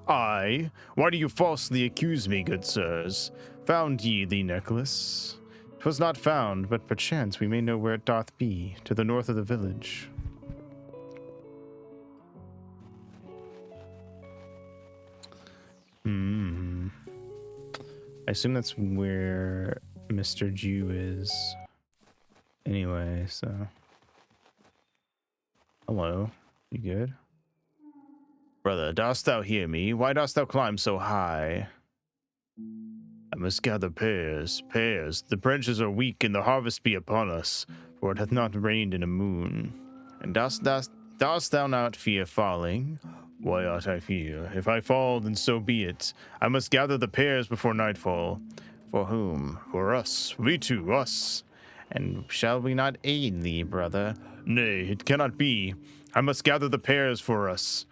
Aye. Why do you falsely accuse me, good sirs? Found ye the necklace? 'Twas not found, but perchance we may know where it doth be, to the north of the village. I assume that's where Mr. Jew is. Anyway, so... Hello. You good? Brother, dost thou hear me? Why dost thou climb so high? I must gather pears, pears. The branches are weak, and the harvest be upon us, for it hath not rained in a moon. And dost thou not fear falling? Why ought I fear? If I fall, then so be it. I must gather the pears before nightfall. For whom? For us. We too, us. And shall we not aid thee, brother? Nay, it cannot be. I must gather the pears for us.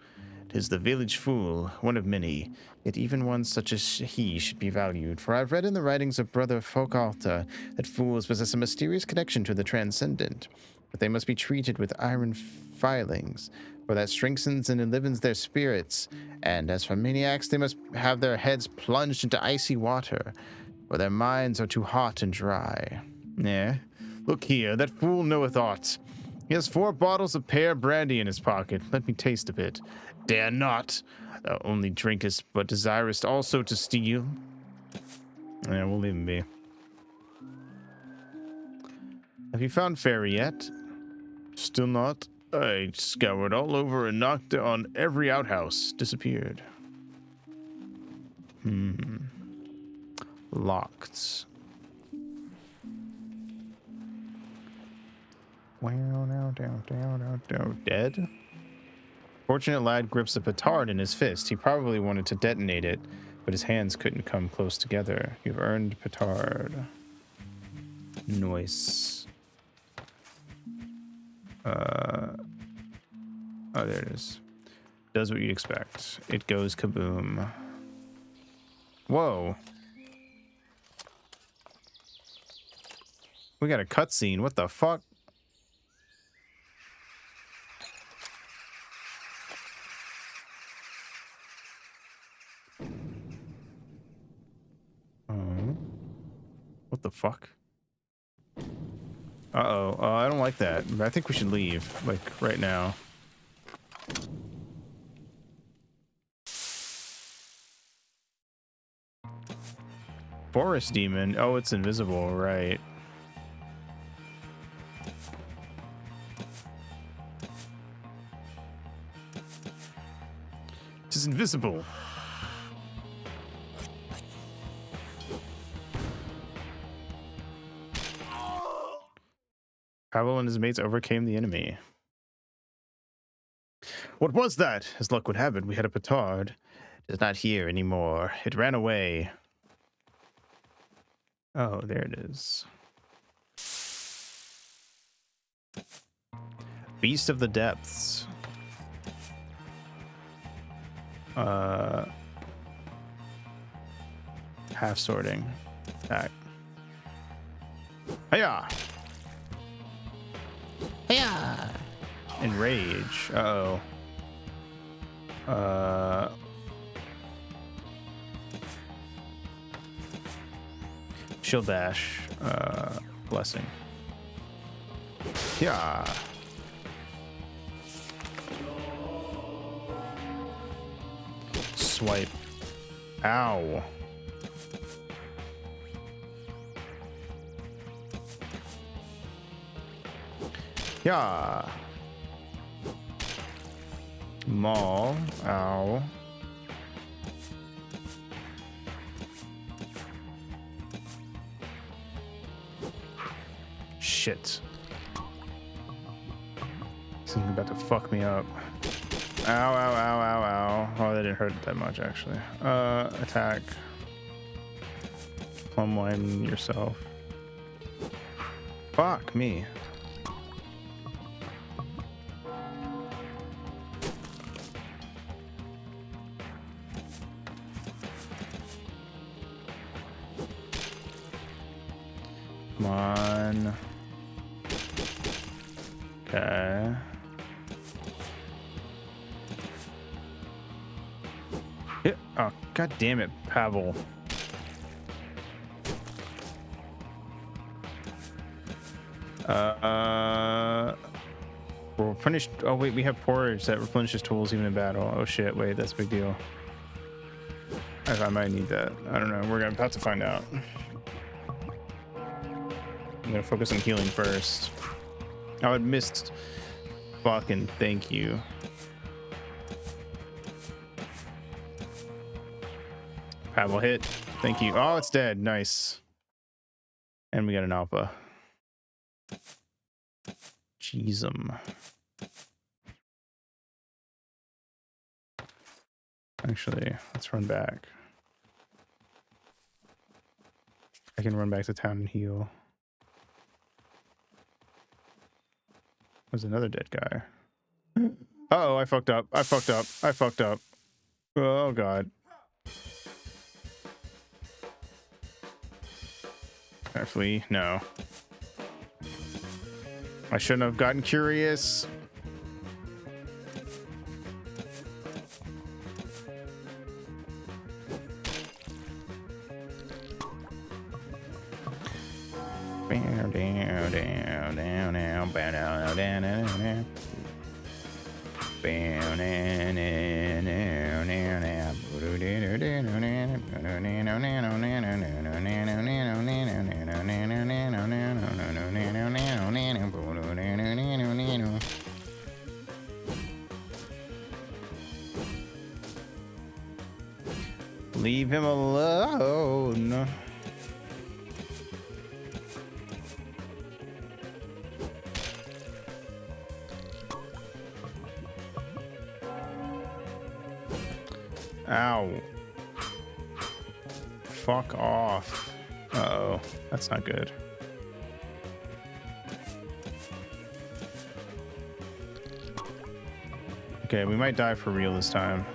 'Tis the village fool, one of many. Yet even one such as he should be valued. For I've read in the writings of Brother Fokalta that fools possess a mysterious connection to the transcendent. But they must be treated with iron filings, for that strengthens and enlivens their spirits. And as for maniacs, they must have their heads plunged into icy water, for their minds are too hot and dry. Look here, that fool knoweth aught. He has 4 bottles of pear brandy in his pocket. Let me taste of it. Dare not. Thou only drinkest, but desirest also to steal. Yeah, we'll leave him be. Have you found Fairy yet? Still not. I scoured all over and knocked on every outhouse. Disappeared. Locked. Dead? Fortunate lad grips a petard in his fist. He probably wanted to detonate it, but his hands couldn't come close together. You've earned petard. Noise. Oh, there it is. Does what you'd expect. It goes kaboom. Whoa. We got a cutscene. What the fuck? What the fuck? Uh-oh. I don't like that. I think we should leave, like, right now. Forest demon. Oh, it's invisible, right. It is invisible. Pavel and his mates overcame the enemy. What was that? As luck would have it, we had a petard. It is not here anymore. It ran away. Oh, there it is. Beast of the Depths. Half sorting. Attack. Hiya! Yeah. Enrage. Uh-oh. Shield dash. Blessing. Yeah. Swipe. Ow. Yeah. Maul. Ow. Shit. Something about to fuck me up. Ow, ow, ow, ow, ow. Oh, that didn't hurt that much, actually. Attack. Plum wine yourself. Fuck me. Come on. Okay. Yeah. Oh, god damn it, Pavel. We're finished. Oh wait, we have porridge that replenishes tools even in battle. Oh shit, wait, that's a big deal. I might need that. I don't know. We're about to find out. I'm gonna focus on healing first. Oh, I missed. Fucking thank you. Pavel hit. Thank you. Oh, it's dead. Nice. And we got an alpha. Jeezum. Actually, let's run back. I can run back to town and heal. There's another dead guy. Uh-oh, I fucked up. I fucked up. I fucked up. Oh, God. Can I flee? No. I shouldn't have gotten curious. Leave him alone. Ow. Fuck off. Uh-oh. That's not good. Okay, we might die for real this time.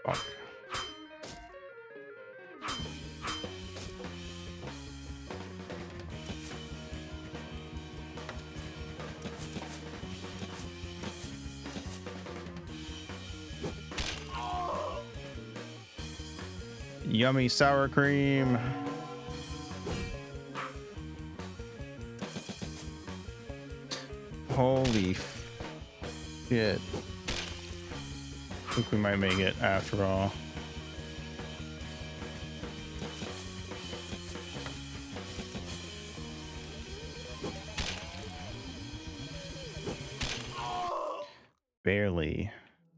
Fuck. Yummy sour cream. Holy shit. I think we might make it after all. Barely.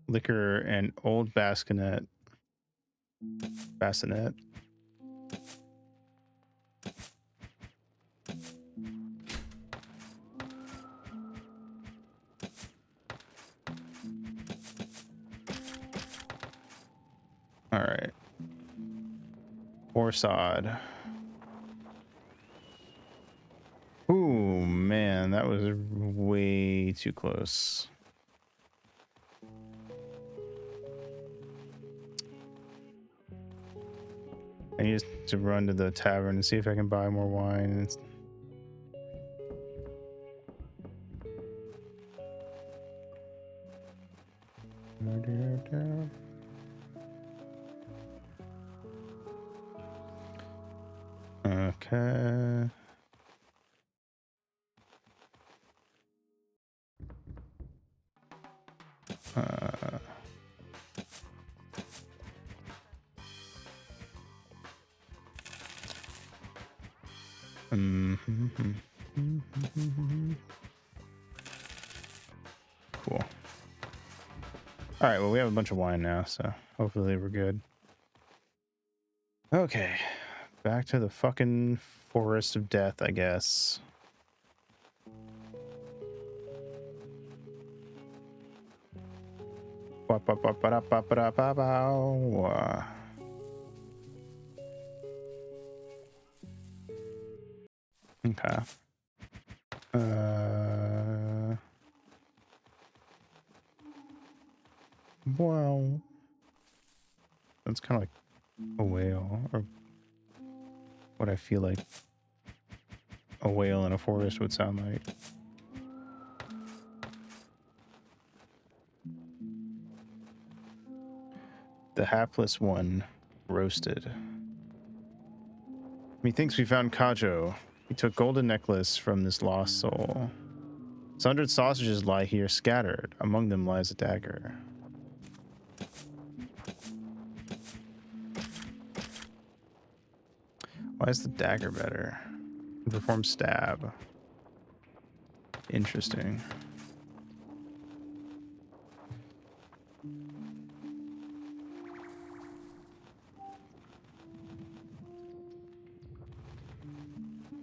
Liquor and old bassinet. Bassinet. All right. Orsod. Ooh, man, that was way too close. I need to run to the tavern and see if I can buy more wine. Okay. Cool. All right, well, we have a bunch of wine now, so hopefully we're good. Okay, back to the fucking forest of death, I guess. Okay. Well, that's kind of like a whale, or what I feel like a whale in a forest would sound like. The hapless one roasted. Methinks we found Kajo. He took golden necklace from this lost soul. 100 sausages lie here scattered. Among them lies a dagger. Why is the dagger better? Perform stab. Interesting.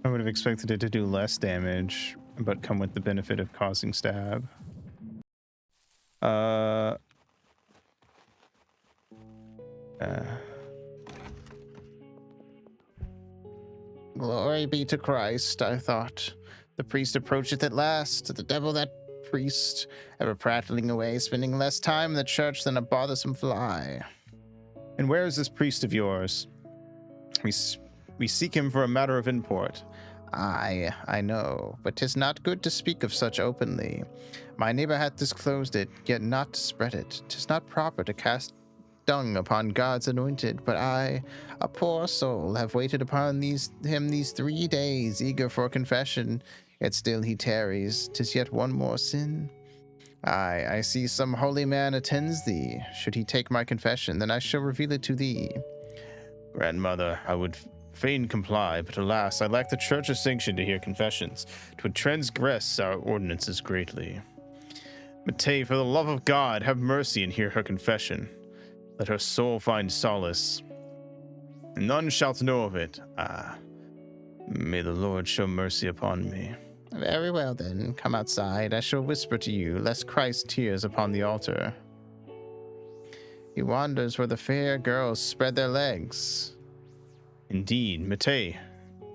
I would have expected it to do less damage, but come with the benefit of causing stab. Glory be to Christ, I thought. The priest approacheth at last. The devil, that priest, ever prattling away, spending less time in the church than a bothersome fly. And where is this priest of yours? We seek him for a matter of import. Aye, I know, but 'tis not good to speak of such openly. My neighbor hath disclosed it, yet not to spread it. 'Tis not proper to cast dung upon God's anointed, but I, a poor soul, have waited upon him these 3 days, eager for confession, yet still he tarries. 'Tis yet one more sin. Aye, I see some holy man attends thee. Should he take my confession, then I shall reveal it to thee. Grandmother, I would fain comply, but alas, I lack the church's sanction to hear confessions. 'Twould transgress our ordinances greatly. Matei, for the love of God, have mercy and hear her confession. Let her soul find solace. None shalt know of it. Ah, may the Lord show mercy upon me. Very well, then. Come outside. I shall whisper to you, lest Christ tears upon the altar. He wanders where the fair girls spread their legs. Indeed, Matei,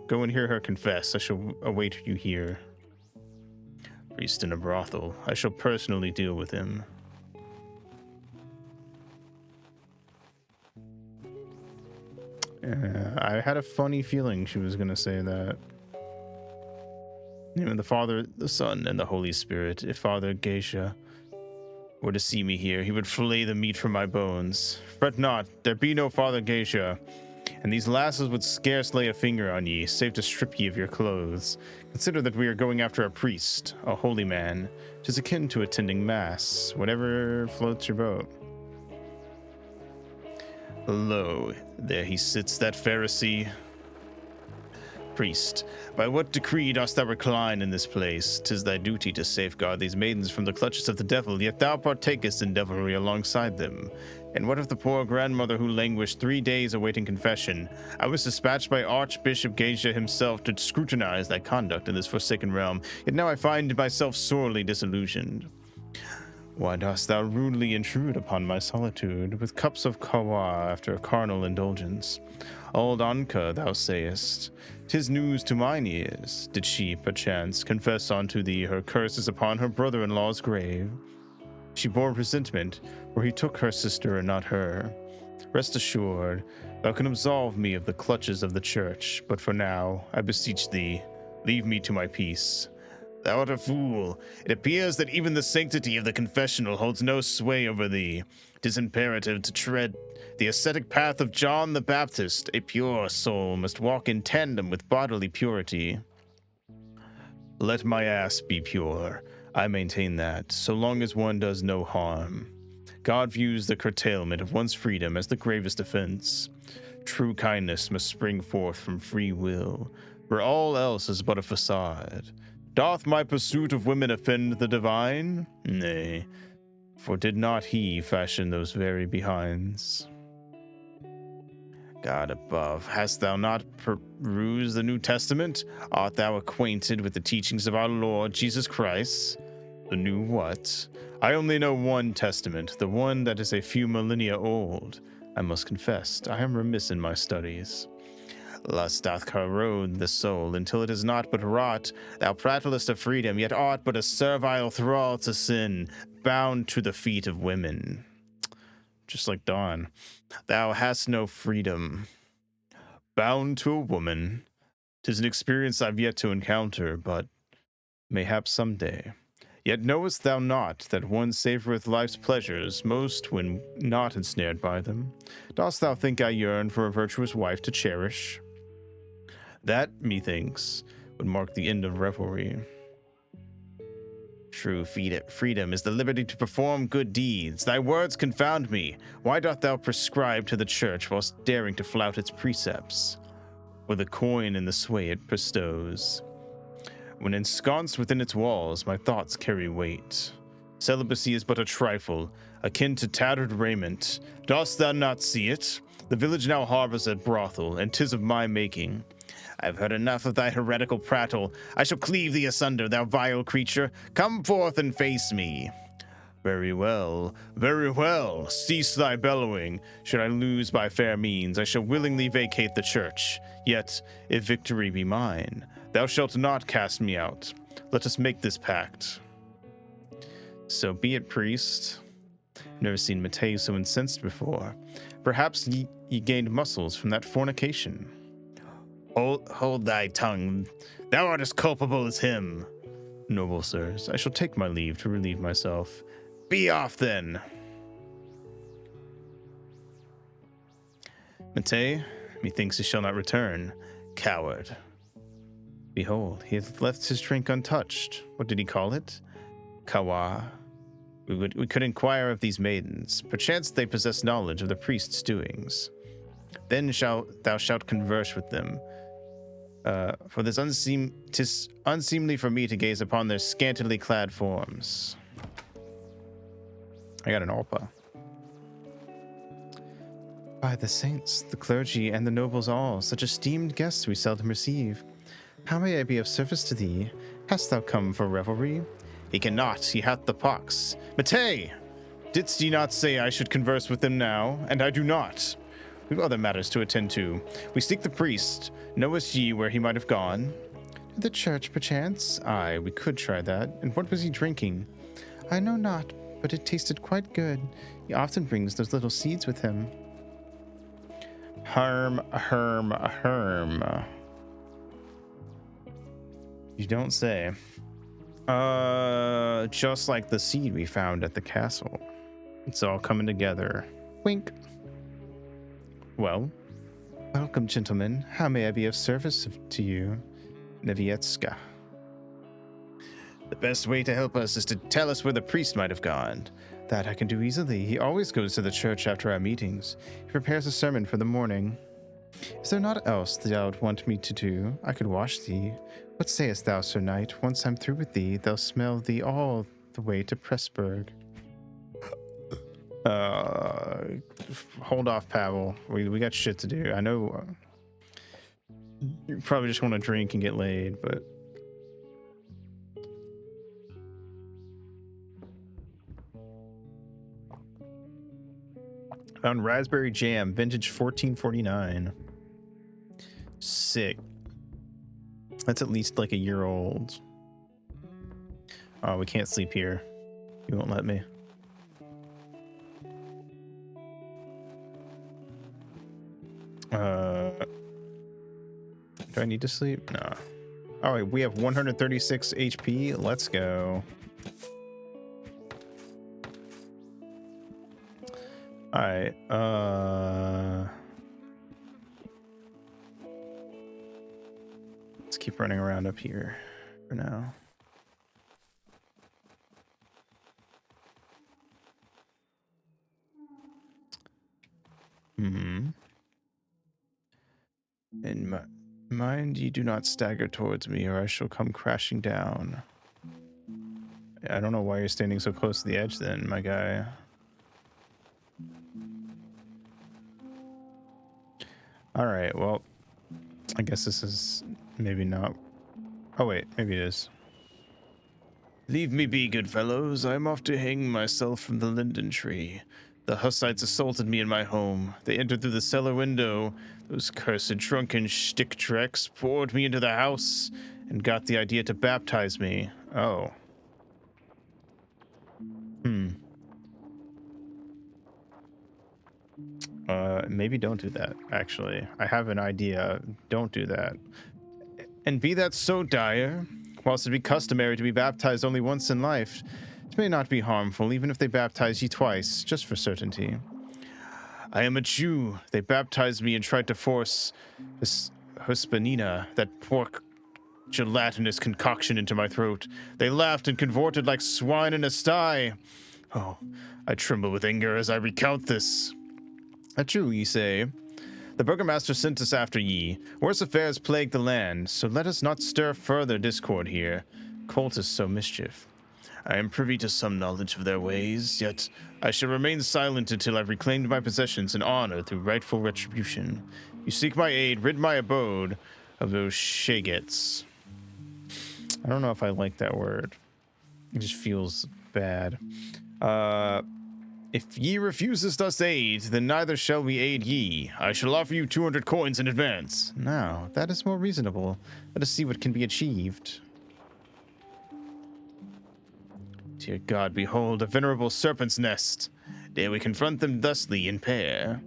go and hear her confess. I shall await you here. Priest in a brothel. I shall personally deal with him. I had a funny feeling she was going to say that. Even the Father, the Son, and the Holy Spirit. If Father Geisha were to see me here, he would fillet the meat from my bones. Fret not, there be no Father Geisha, and these lasses would scarce lay a finger on ye, save to strip ye of your clothes. Consider that we are going after a priest, a holy man. 'Tis akin to attending mass, whatever floats your boat. Lo, there he sits, that Pharisee. Priest, by what decree dost thou recline in this place? 'Tis thy duty to safeguard these maidens from the clutches of the devil, yet thou partakest in devilry alongside them. And what of the poor grandmother who languished 3 days awaiting confession? I was dispatched by Archbishop Geisha himself to scrutinize thy conduct in this forsaken realm, yet now I find myself sorely disillusioned. Why dost thou rudely intrude upon my solitude, with cups of kawa after a carnal indulgence? Old Anka, thou sayest, 'tis news to mine ears. Did she, perchance, confess unto thee her curses upon her brother-in-law's grave? She bore resentment, for he took her sister and not her. Rest assured, thou can absolve me of the clutches of the church, but for now, I beseech thee, leave me to my peace. Thou art a fool. It appears that even the sanctity of the confessional holds no sway over thee. 'Tis imperative to tread the ascetic path of John the Baptist. A pure soul must walk in tandem with bodily purity. Let my ass be pure. I maintain that, so long as one does no harm. God views the curtailment of one's freedom as the gravest offense. True kindness must spring forth from free will, for all else is but a facade. Doth my pursuit of women offend the divine? Nay, for did not he fashion those very behinds? God above, hast thou not perused the New Testament? Art thou acquainted with the teachings of our Lord Jesus Christ? The new what? I only know one testament, the one that is a few millennia old. I must confess, I am remiss in my studies. Lust doth corrode the soul until it is naught but rot. Thou prattlest of freedom, yet art but a servile thrall to sin, bound to the feet of women. Just like Dawn. Thou hast no freedom. Bound to a woman. 'Tis an experience I've yet to encounter, but mayhap someday. Yet knowest thou not that one savoreth life's pleasures most when not ensnared by them? Dost thou think I yearn for a virtuous wife to cherish? That, methinks, would mark the end of revelry. True freedom is the liberty to perform good deeds. Thy words confound me. Why doth thou prescribe to the church whilst daring to flout its precepts? For the coin and the sway it bestows. When ensconced within its walls, my thoughts carry weight. Celibacy is but a trifle, akin to tattered raiment. Dost thou not see it? The village now harbors a brothel, and 'tis of my making. I've heard enough of thy heretical prattle. I shall cleave thee asunder, thou vile creature. Come forth and face me. Very well, very well. Cease thy bellowing. Should I lose by fair means, I shall willingly vacate the church. Yet, if victory be mine, thou shalt not cast me out. Let us make this pact. So be it, priest. Never seen Mattei so incensed before. Perhaps ye gained muscles from that fornication. Hold thy tongue. Thou art as culpable as him. Noble sirs, I shall take my leave to relieve myself. Be off, then. Mattei, methinks he shall not return. Coward. Behold, he hath left his drink untouched. What did he call it? Kawa. We could inquire of these maidens. Perchance they possess knowledge of the priest's doings. Then thou shalt converse with them. For 'tis unseemly for me to gaze upon their scantily clad forms. I got an Alpa. By the saints, the clergy, and the nobles all, such esteemed guests we seldom receive. How may I be of service to thee? Hast thou come for revelry? He cannot, he hath the pox. Mattei! Didst ye not say I should converse with them now? And I do not. We've other matters to attend to. We seek the priest. Knowest ye where he might have gone? To the church, perchance? Aye, we could try that. And what was he drinking? I know not, but it tasted quite good. He often brings those little seeds with him. Herm. You don't say. Just like the seed we found at the castle. It's all coming together. Wink. Well, welcome, gentlemen. How may I be of service to you, Nevietska? The best way to help us is to tell us where the priest might have gone. That I can do easily. He always goes to the church after our meetings. He prepares a sermon for the morning. Is there naught else thou would want me to do? I could wash thee. What sayest thou, Sir Knight? Once I'm through with thee, they'll smell thee all the way to Pressburg. Hold off, Pavel. We got shit to do. I know you probably just want to drink and get laid, but... Found raspberry jam, vintage 1449. Sick. That's at least like a year old. Oh, we can't sleep here. You won't let me. Do I need to sleep? No. Oh, wait, we have 136 HP. Let's go. All right. Let's keep running around up here for now. And mind you do not stagger towards me, or I shall come crashing down. I don't know why you're standing so close to the edge then, my guy. Alright, well, I guess this is maybe not... Oh wait, maybe it is. Leave me be, good fellows. I am off to hang myself from the linden tree. The Hussites assaulted me in my home. They entered through the cellar window. Those cursed drunken shtick-treks poured me into the house and got the idea to baptize me. Oh. Maybe don't do that, actually. I have an idea. Don't do that. And be that so dire, whilst it be customary to be baptized only once in life, it may not be harmful, even if they baptize ye twice, just for certainty. I am a Jew. They baptized me and tried to force this huspanina, that pork gelatinous concoction, into my throat. They laughed and cavorted like swine in a sty. Oh, I tremble with anger as I recount this. A Jew, ye say? The burgomaster sent us after ye. Worse affairs plague the land, so let us not stir further discord here. Cultists sow mischief. I am privy to some knowledge of their ways, yet I shall remain silent until I've reclaimed my possessions and honor through rightful retribution. You seek my aid, rid my abode of those shagets. I don't know if I like that word. It just feels bad. If ye refuses us aid, then neither shall we aid ye. I shall offer you 200 coins in advance. Now, that is more reasonable. Let us see what can be achieved. Dear God, behold, a venerable serpent's nest. Dare we confront them thusly in pair?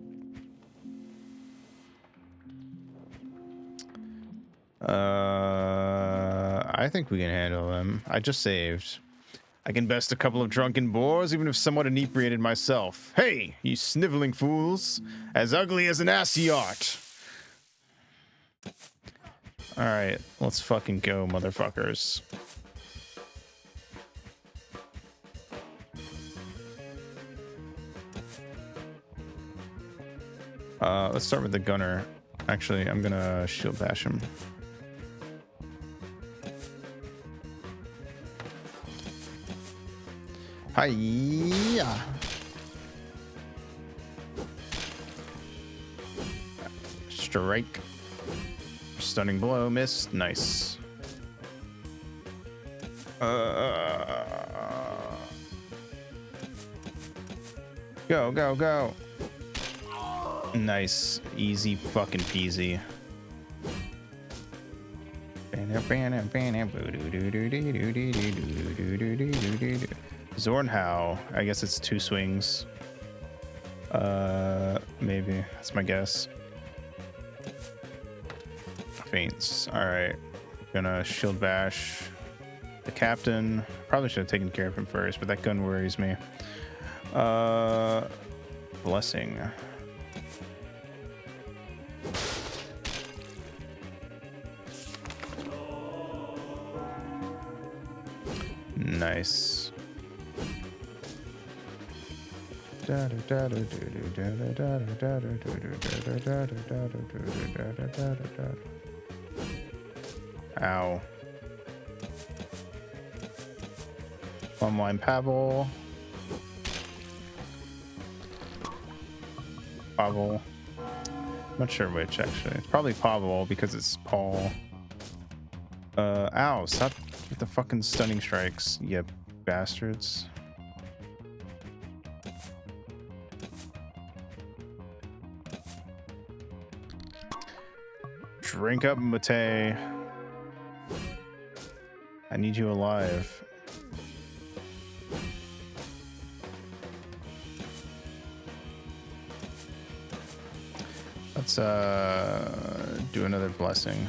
I think we can handle them. I just saved. I can best a couple of drunken boors, even if somewhat inebriated myself. Hey, you sniveling fools! As ugly as an ass ye art! Alright, let's fucking go, motherfuckers. Let's start with the gunner. Actually, I'm gonna shield bash him. Hiya! Strike. Stunning blow, missed. Nice. Go, go, go. Nice. Easy fucking peasy. Zornhow. I guess it's 2 swings. Maybe. That's my guess. Faints. All right. Gonna shield bash the captain. Probably should have taken care of him first, but that gun worries me. Blessing. Nice. Ow. Plum line Pavel. Pavel. Not sure which actually. It's probably Pavel because it's Paul. Ow, stop with the fucking stunning strikes, you bastards. Drink up, Mate. I need you alive. Let's do another blessing.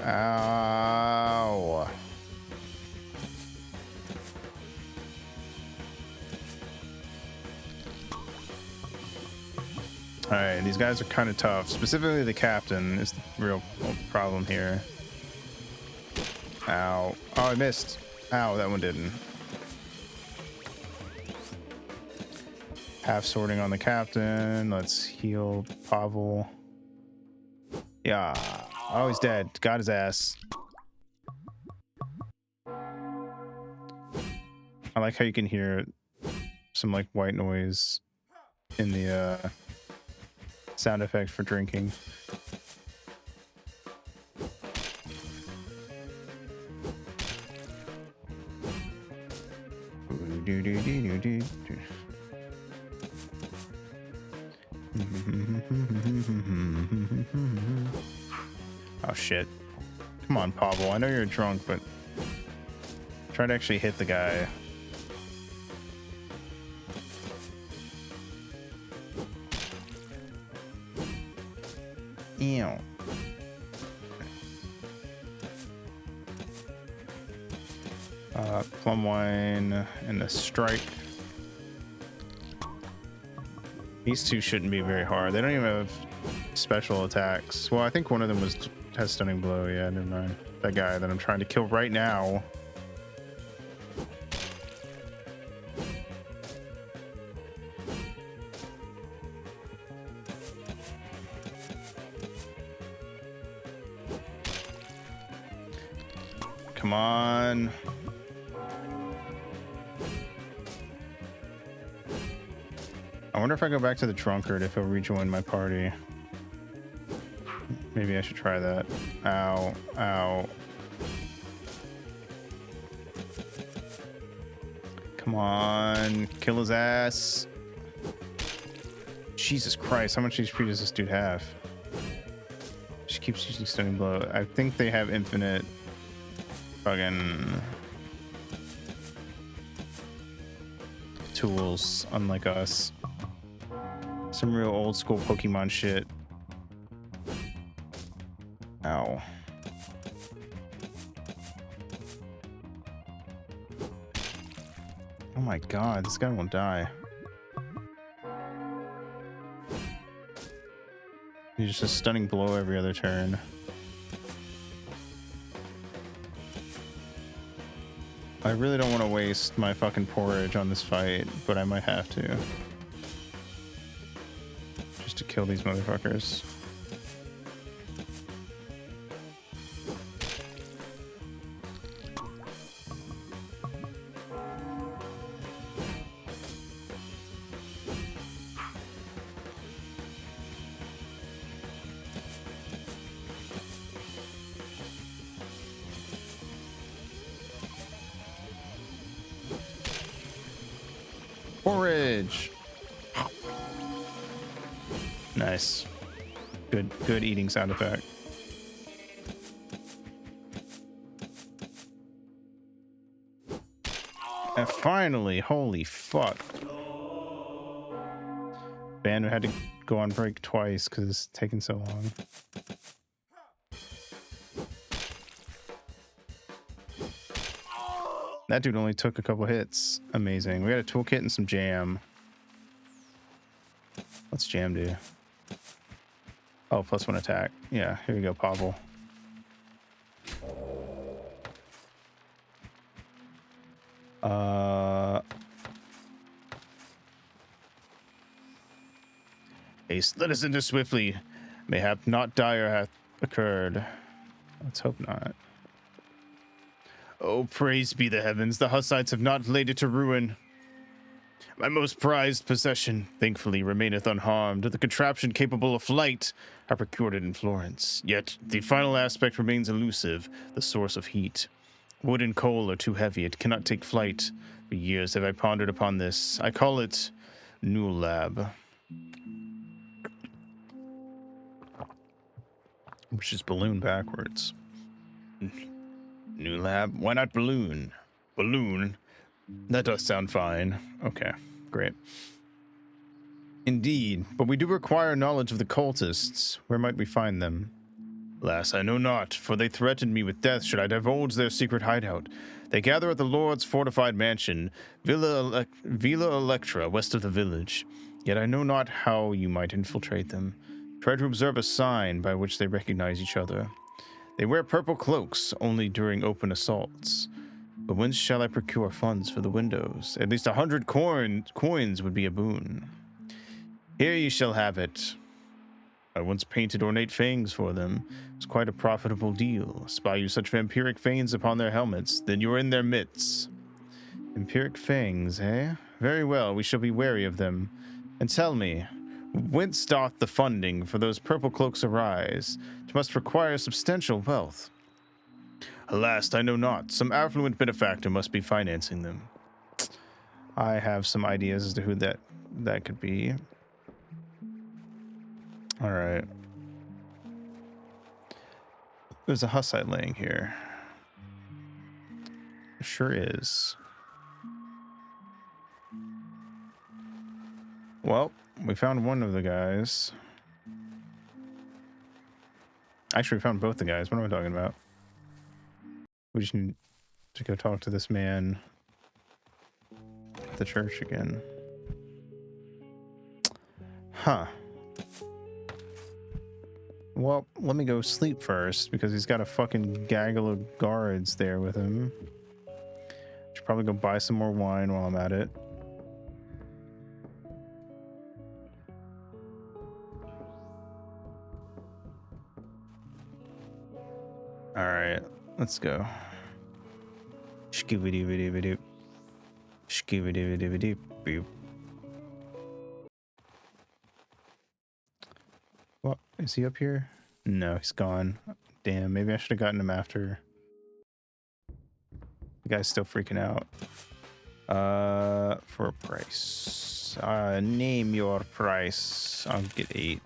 Ow. Alright, these guys are kind of tough. Specifically the captain is the real problem here. Ow. Oh, I missed. Ow, that one didn't. Half sorting on the captain. Let's heal Pavel. Yeah. Oh, he's dead. Got his ass. I like how you can hear some like white noise in the sound effect for drinking. Oh shit. Come on, Pavel. I know you're drunk, but try to actually hit the guy. Ew. Plum wine and a strike. These two shouldn't be very hard. They don't even have special attacks. Well, I think one of them has stunning blow. Yeah, never mind. That guy that I'm trying to kill right now. Come on. I wonder if I go back to the drunkard if he'll rejoin my party. Maybe I should try that. Ow, ow. Come on, kill his ass. Jesus Christ, how much HP does this dude have? She keeps using stunning blow. I think they have infinite fucking tools, unlike us. Some real old school Pokemon shit. Ow. Oh my god, this guy won't die. He's just a stunning blow every other turn. I really don't want to waste my fucking porridge on this fight, but I might have to. Just to kill these motherfuckers. Porridge. Nice. Good eating sound effect. And finally, holy fuck. Band had to go on break twice because it's taking so long. That dude only took a couple hits. Amazing. We got a toolkit and some jam. What's jam do? Oh, +1 attack. Yeah, here we go, Pavel. Haste, let us enter swiftly. Mayhap not dire hath occurred. Let's hope not. Oh, praise be the heavens, the Hussites have not laid it to ruin. My most prized possession, thankfully, remaineth unharmed. The contraption capable of flight, I procured it in Florence. Yet the final aspect remains elusive, the source of heat. Wood and coal are too heavy, it cannot take flight. For years have I pondered upon this. I call it New Lab. Which is balloon backwards. New Lab? Why not balloon? Balloon? That does sound fine. Okay, great. Indeed, but we do require knowledge of the cultists. Where might we find them? Alas, I know not, for they threatened me with death should I divulge their secret hideout. They gather at the Lord's fortified mansion, Villa Electra, west of the village. Yet I know not how you might infiltrate them. Try to observe a sign by which they recognize each other. They wear purple cloaks only during open assaults. But whence shall I procure funds for the windows? At least 100 coins would be a boon. Here you shall have it. I once painted ornate fangs for them. It was quite a profitable deal. Spy you such vampiric fangs upon their helmets, then you're in their midst. Vampiric fangs, eh? Very well, we shall be wary of them. And tell me, whence doth the funding for those purple cloaks arise? It must require substantial wealth. Alas, I know not. Some affluent benefactor must be financing them. I have some ideas as to who that could be. All right. There's a Hussite laying here. Sure is. Well, we found one of the guys. Actually, we found both the guys. What am I talking about? We just need to go talk to this man at the church again. Huh. Well, let me go sleep first because he's got a fucking gaggle of guards there with him. Should probably go buy some more wine while I'm at it. All right, let's go. Shkibidi-bidi-bidi. Shkibidi-bidi-bidi-bidi. What? Is he up here? No, he's gone. Damn, maybe I should have gotten him after. The guy's still freaking out. For a price. Name your price. I'll get 8.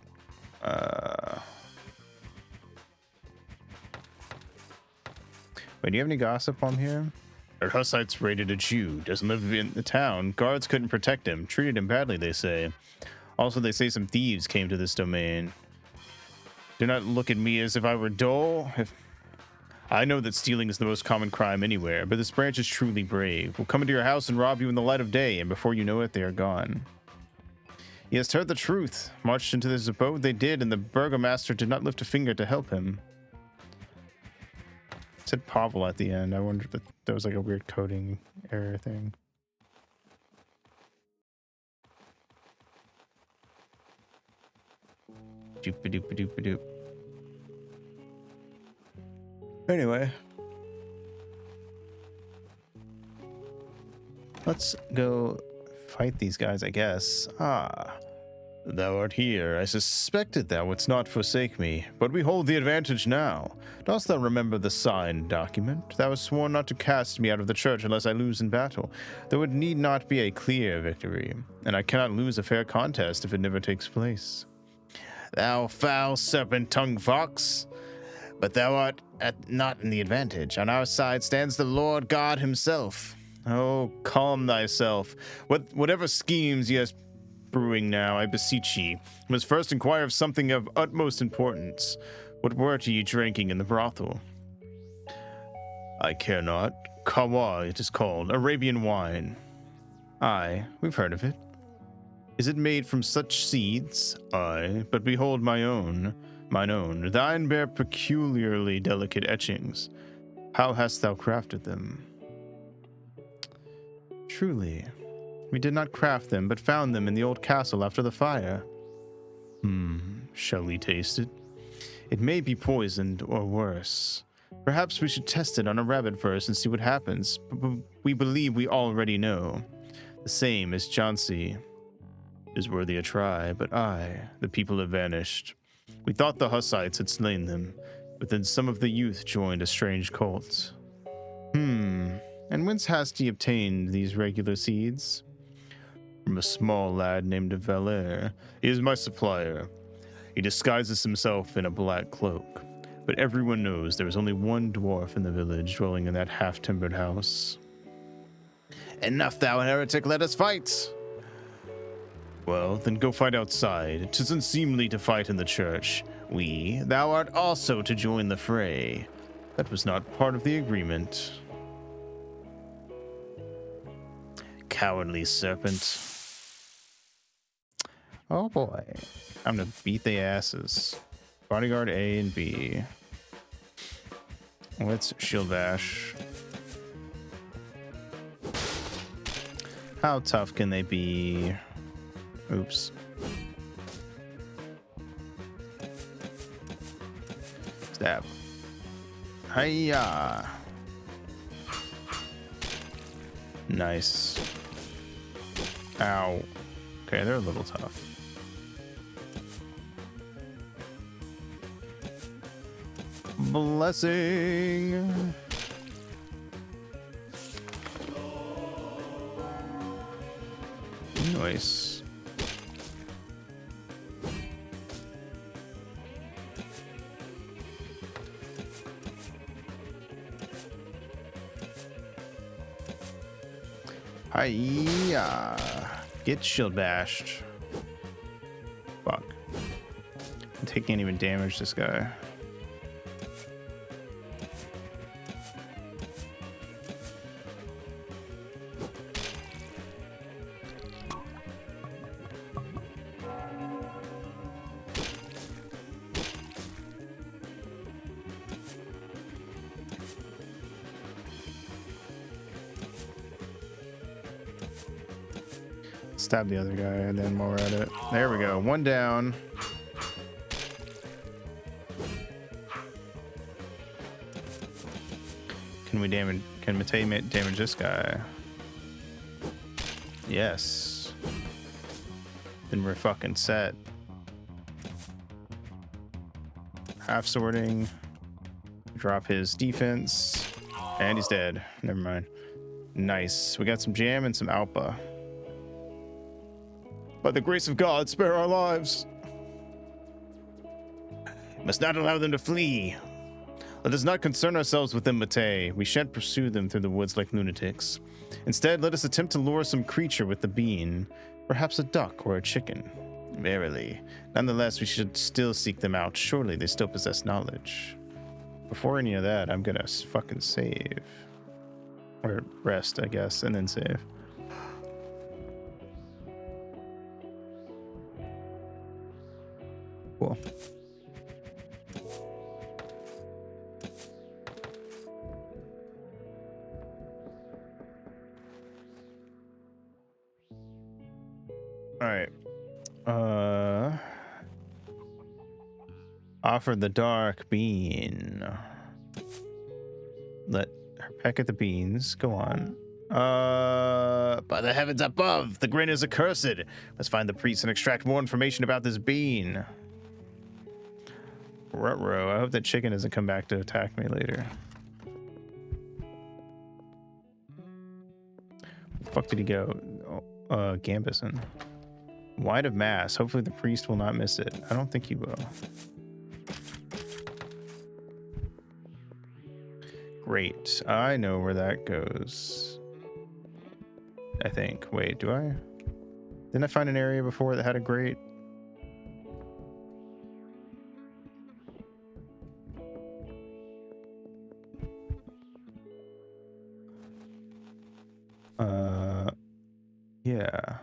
Wait, do you have any gossip on here? Our Hussites raided a Jew. Doesn't live in the town. Guards couldn't protect him. Treated him badly, they say. Also, they say some thieves came to this domain. Do not look at me as if I were dull. I know that stealing is the most common crime anywhere, but this branch is truly brave. We'll come into your house and rob you in the light of day, and before you know it, they are gone. He has heard the truth. Marched into this abode they did, and the burgomaster did not lift a finger to help him. It said Pavel at the end. I wondered if that was like a weird coding error thing. Doop-a-doop-a-doop-a-doop. Anyway, let's go fight these guys, I guess. Ah, thou art here. I suspected thou wouldst not forsake me, but we hold the advantage now. Dost thou remember the signed document? Thou hast sworn not to cast me out of the church unless I lose in battle, though it need not be a clear victory, and I cannot lose a fair contest if it never takes place. Thou foul serpent-tongued fox! But thou art not in the advantage. On our side stands the Lord God himself. Oh, calm thyself. Whatever schemes he has brewing now, I beseech ye, must first inquire of something of utmost importance. What wort are ye drinking in the brothel? I care not. Kawa, it is called. Arabian wine. Aye, we've heard of it. Is it made from such seeds? Aye, but behold mine own. Thine bear peculiarly delicate etchings. How hast thou crafted them? Truly, we did not craft them, but found them in the old castle after the fire. Shall we taste it? It may be poisoned or worse. Perhaps we should test it on a rabbit first and see what happens. But we believe we already know. The same as Chauncey is worthy a try, but the people have vanished. We thought the Hussites had slain them, but then some of the youth joined a strange cult. And whence hast he obtained these regular seeds? From a small lad named Valere. He is my supplier. He disguises himself in a black cloak, but everyone knows there is only one dwarf in the village dwelling in that half-timbered house. Enough, thou heretic, let us fight! Well, then go fight outside. 'Tis unseemly to fight in the church. Thou art also to join the fray. That was not part of the agreement. Cowardly serpent. Oh boy. I'm gonna beat their asses. Bodyguard A and B. Let's shield bash. How tough can they be? Oops. Stab. Hiya. Nice. Ow. Okay, they're a little tough. Blessing. Nice. Hiya. Get shield bashed. Fuck. They can't even damage this guy. Stab the other guy and then while we're at it. There we go. One down. Can Matei damage this guy? Yes. Then we're fucking set. Half sorting. Drop his defense. And he's dead. Never mind. Nice. We got some jam and some alpa. By the grace of God, spare our lives. Must not allow them to flee. Let us not concern ourselves with them, Matei. We shan't pursue them through the woods like lunatics. Instead, let us attempt to lure some creature with the bean. Perhaps a duck or a chicken. Verily. Nonetheless, we should still seek them out. Surely they still possess knowledge. Before any of that, I'm gonna fucking save. Or rest, I guess, and then save. Cool. All right. Offer the dark bean. Let her peck at the beans. Go on. By the heavens above, the grin is accursed. Let's find the priest and extract more information about this bean. Ruh-roh. I hope that chicken doesn't come back to attack me later. Where the fuck did he go? Gambison. Wide of mass. Hopefully the priest will not miss it. I don't think he will. Great. I know where that goes. I think. Wait, do I? Didn't I find an area before that had a grate? Yeah.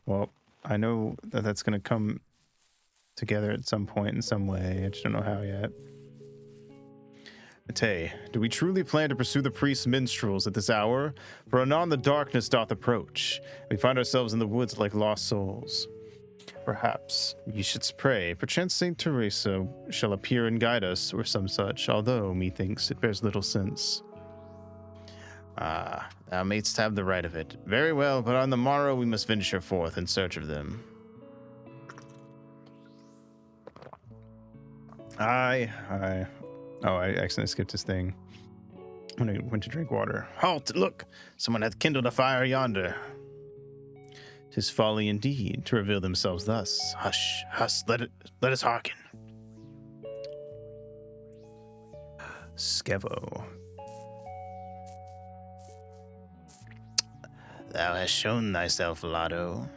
Well, I know that that's going to come together at some point in some way. I just don't know how yet. Mate, do we truly plan to pursue the priest's minstrels at this hour? For anon the darkness doth approach. We find ourselves in the woods like lost souls. Perhaps ye should pray. Perchance Saint Teresa shall appear and guide us, or some such, although, methinks, it bears little sense. Ah, thou mayst have the right of it. Very well, but on the morrow we must venture forth in search of them. I accidentally skipped this thing when I went to drink water. Halt! Look! Someone hath kindled a fire yonder. 'Tis folly indeed to reveal themselves thus. Hush, hush, let us hearken. Skevo. Thou hast shown thyself, Vlado.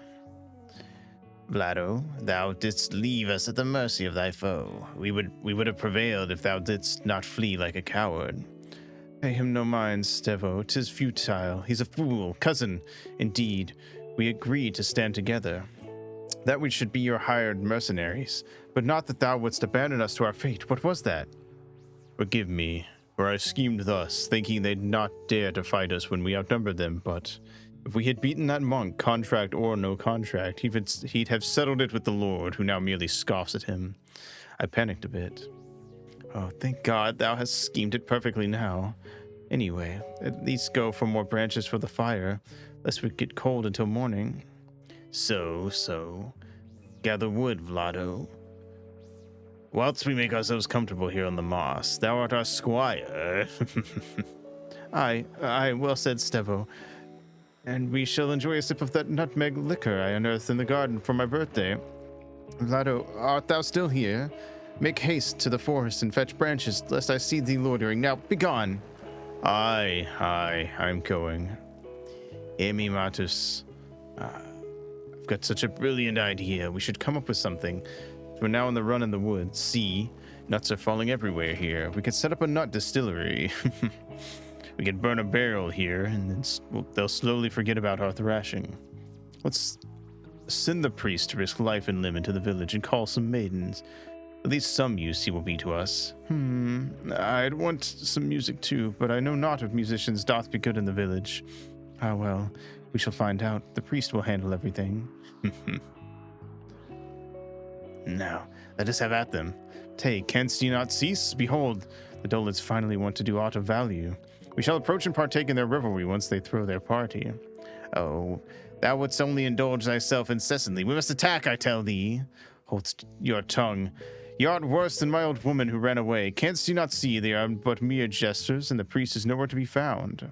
Vlado, thou didst leave us at the mercy of thy foe. We would have prevailed if thou didst not flee like a coward. Pay him no mind, Stevo. 'Tis futile. He's a fool. Cousin, indeed. We agreed to stand together. That we should be your hired mercenaries, but not that thou wouldst abandon us to our fate. What was that? Forgive me, for I schemed thus, thinking they'd not dare to fight us when we outnumbered them, but if we had beaten that monk, contract or no contract, he'd have settled it with the Lord, who now merely scoffs at him. I panicked a bit. Oh, thank God thou hast schemed it perfectly now. Anyway, at least go for more branches for the fire, lest we get cold until morning. So. Gather wood, Vlado. Whilst we make ourselves comfortable here on the moss, thou art our squire. Aye, well said, Stevo. And we shall enjoy a sip of that nutmeg liquor I unearthed in the garden for my birthday. Vlado, art thou still here? Make haste to the forest and fetch branches, lest I see thee loitering. Now, begone! Aye, I'm going. Amy Matus, I've got such a brilliant idea. We should come up with something. We're now on the run in the woods. See, nuts are falling everywhere here. We could set up a nut distillery. We could burn a barrel here, and then they'll slowly forget about our thrashing. Let's send the priest to risk life and limb into the village and call some maidens. At least some use he will be to us. I'd want some music too, but I know not if musicians doth be good in the village. Ah well, we shall find out. The priest will handle everything. Now, let us have at them. Tay, canst ye not cease? Behold, the Dolids finally want to do aught of value. We shall approach and partake in their revelry once they throw their party. Oh, thou wouldst only indulge thyself incessantly. We must attack, I tell thee. Hold your tongue. Ye art worse than my old woman who ran away. Canst ye not see they are but mere jesters, and the priest is nowhere to be found?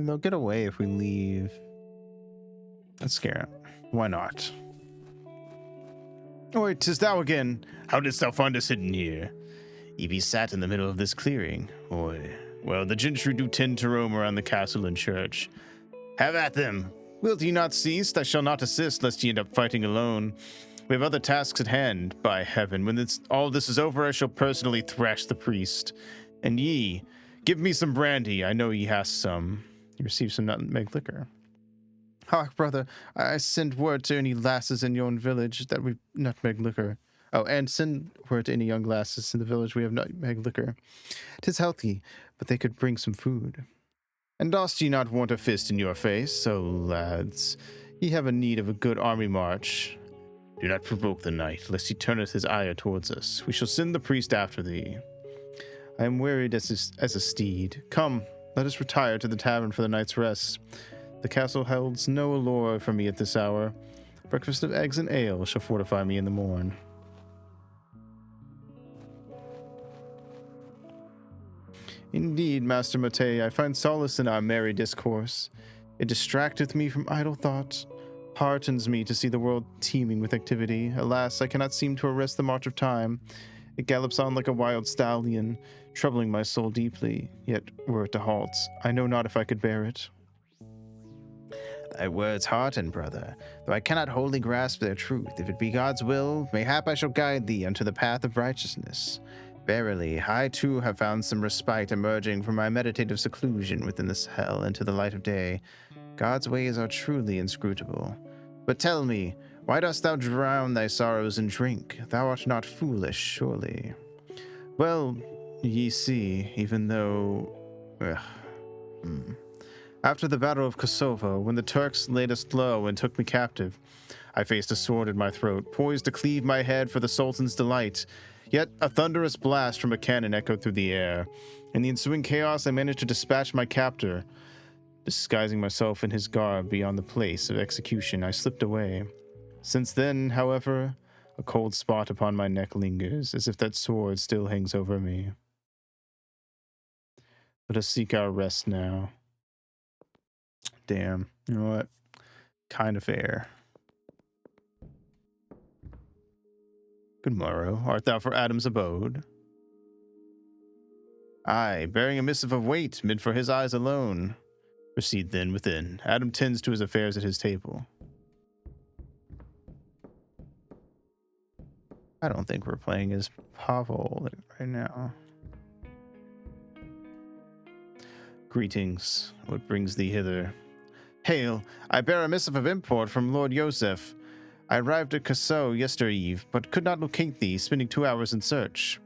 They'll get away if we leave. Let's scare him. Why not? Oi, 'tis thou again. How didst thou find us hidden here? Ye be sat in the middle of this clearing. Oi. Well, the gentry do tend to roam around the castle and church. Have at them. Wilt ye not cease? I shall not assist, lest ye end up fighting alone. We have other tasks at hand, by heaven. When all this is over, I shall personally thrash the priest. And ye, give me some brandy. I know ye hast some. You receive some nutmeg liquor. Hark, brother, I send word to any lasses in yon village that we nutmeg liquor. Oh, and send word to any young lasses in the village we have nutmeg liquor. 'Tis healthy, but they could bring some food. And dost ye not want a fist in your face? So, lads, ye have a need of a good army march. Do not provoke the knight, lest he turneth his ire towards us. We shall send the priest after thee. I am wearied as a steed. Come, let us retire to the tavern for the night's rest. The castle holds no allure for me at this hour. Breakfast of eggs and ale shall fortify me in the morn. Indeed, Master Matei, I find solace in our merry discourse. It distracteth me from idle thought, heartens me to see the world teeming with activity. Alas, I cannot seem to arrest the march of time. It gallops on like a wild stallion, troubling my soul deeply. Yet, were it to halt, I know not if I could bear it. Thy words hearten, brother, though I cannot wholly grasp their truth. If it be God's will, mayhap I shall guide thee unto the path of righteousness. Verily, I too have found some respite emerging from my meditative seclusion within this hell into the light of day. God's ways are truly inscrutable. But tell me, why dost thou drown thy sorrows in drink? Thou art not foolish, surely. Well, ye see, even though... After the Battle of Kosovo, when the Turks laid us low and took me captive, I faced a sword in my throat, poised to cleave my head for the Sultan's delight. Yet a thunderous blast from a cannon echoed through the air. In the ensuing chaos, I managed to dispatch my captor. Disguising myself in his garb beyond the place of execution, I slipped away. Since then, however, a cold spot upon my neck lingers, as if that sword still hangs over me. Let us seek our rest now. Damn, you know what? Kind of fair. Good morrow. Art thou for Adam's abode? Aye, bearing a missive of weight, meant for his eyes alone. Proceed then within. Adam tends to his affairs at his table. I don't think we're playing as Pavel right now. Greetings. What brings thee hither? Hail, I bear a missive of import from Lord Yosef. I arrived at Cassau yestereve, but could not locate thee, spending 2 hours in search.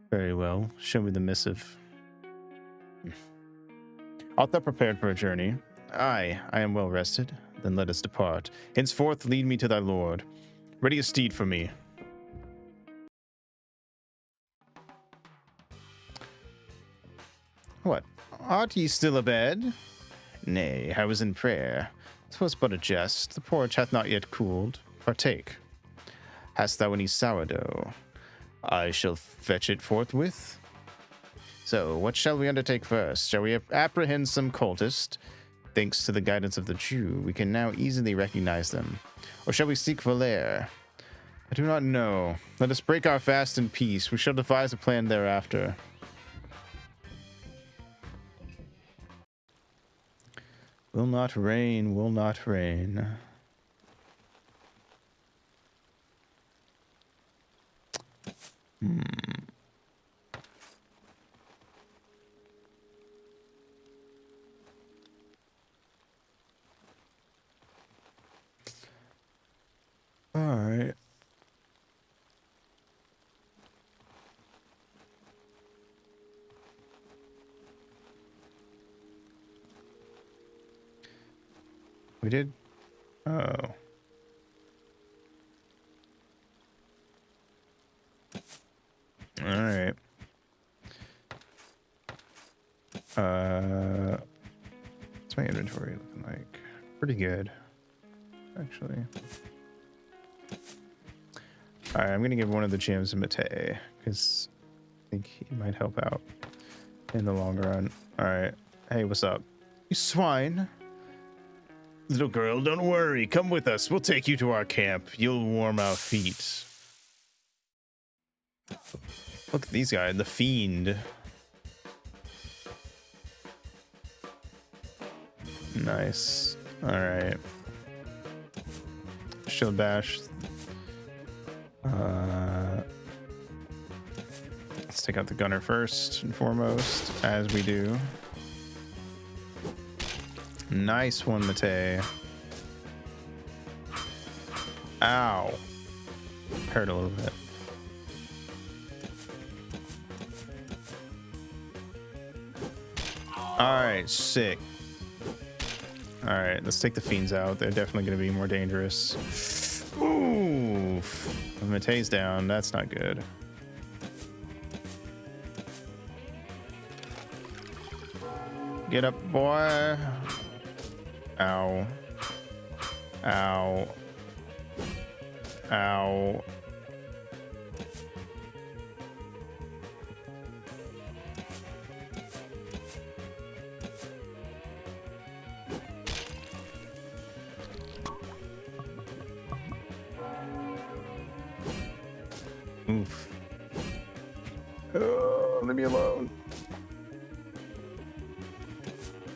Very well. Show me the missive. Art thou prepared for a journey? Aye, I am well rested. Then let us depart. Henceforth lead me to thy lord. Ready a steed for me. What? Art ye still abed? Nay, I was in prayer. 'Twas but a jest. The porridge hath not yet cooled. Partake. Hast thou any sourdough? I shall fetch it forthwith. So, what shall we undertake first? Shall we apprehend some cultist? Thanks to the guidance of the Jew, we can now easily recognize them. Or shall we seek Valer? I do not know. Let us break our fast in peace. We shall devise a plan thereafter. Will not rain, will not rain. All right. We did? Oh. All right. What's my inventory looking like? Pretty good, actually. All right, I'm gonna give one of the gems to Matei because I think he might help out in the long run. All right. Hey, what's up? You swine. Little girl, don't worry. Come with us. We'll take you to our camp. You'll warm our feet. Look at these guys. The Fiend. Nice. All right. Shield bash. Let's take out the gunner first and foremost, as we do. Nice one, Matei. Ow. Hurt a little bit. Alright, sick. Alright, let's take the fiends out. They're definitely going to be more dangerous. Ooh. Matei's down. That's not good. Get up, boy. Ow. Ow. Ow. Oof. Oh, leave me alone.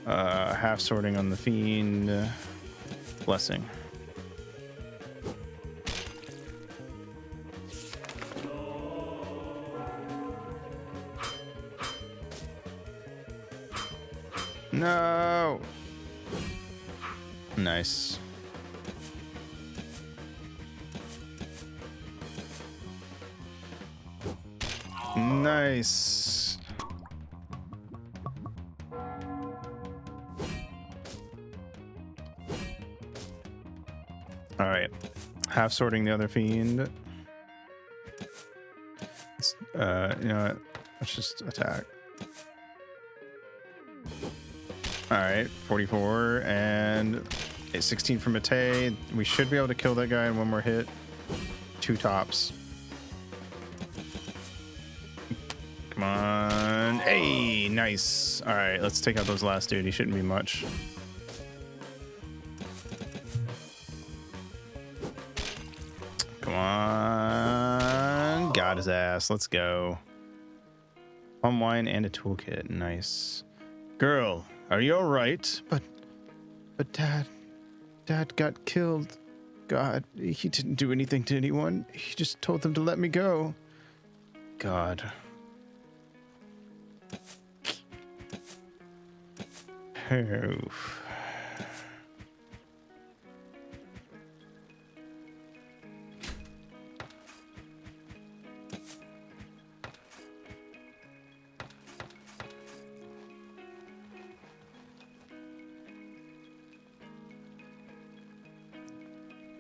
Half sorting on the fiend. Blessing. No. Nice. Nice. All right. Half sorting the other fiend. You know what? Let's just attack. All right. 44 and a 16 from Matei. We should be able to kill that guy in one more hit. 2 tops. Come on. Hey, nice. All right, let's take out those last dude. He shouldn't be much. Come on. Got his ass. Let's go. Palm wine and a toolkit. Nice. Girl, are you all right? But Dad got killed. God, he didn't do anything to anyone. He just told them to let me go. God. Oof.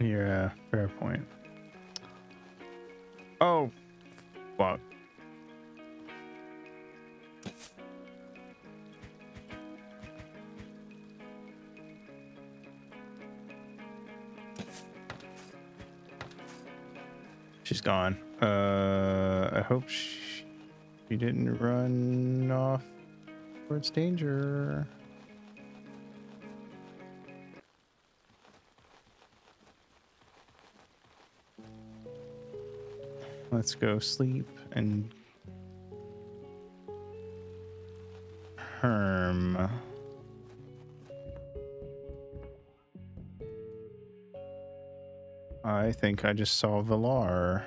Yeah, fair point. Oh, fuck. She's gone. I hope she didn't run off towards danger. Let's go sleep and Herm. I think I just saw Valar.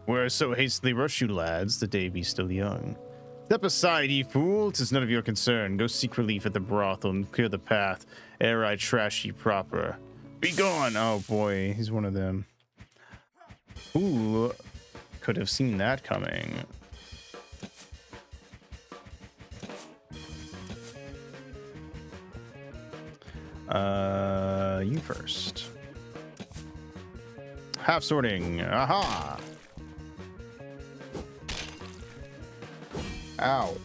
Where so hastily rush you, lads? The day be still young. Step aside, ye fool! 'Tis none of your concern. Go seek relief at the brothel and clear the path, ere I trash ye proper. Be gone! Oh boy, he's one of them. Who could have seen that coming? You first. Half sorting. Aha! Ow.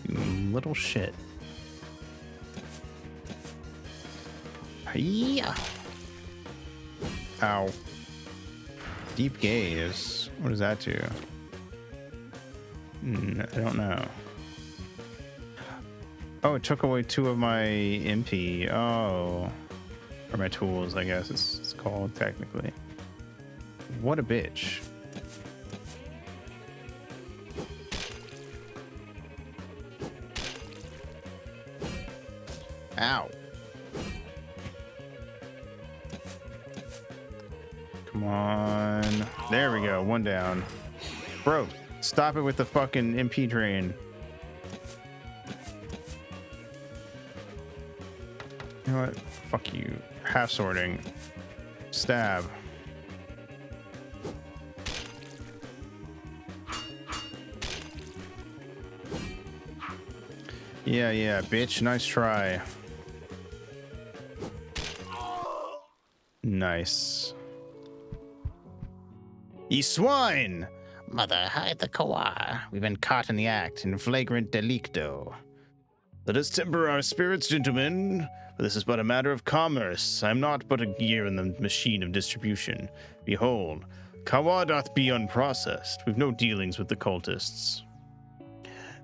You little shit. Yeah. Ow. Deep gaze. What does that do? I don't know. Oh, it took away 2 of my MP. Oh. Or my tools, I guess it's called technically. What a bitch. Ow. Come on. There we go. 1 down. Bro, stop it with the fucking MP drain. You know what? Fuck you. Half sorting. Stab. Yeah, bitch. Nice try. Nice. Ye swine! Mother, hide the Kawar. We've been caught in the act, in flagrant delicto. Let us temper our spirits, gentlemen. For this is but a matter of commerce. I am not but a gear in the machine of distribution. Behold, Kawa doth be unprocessed. We've no dealings with the cultists.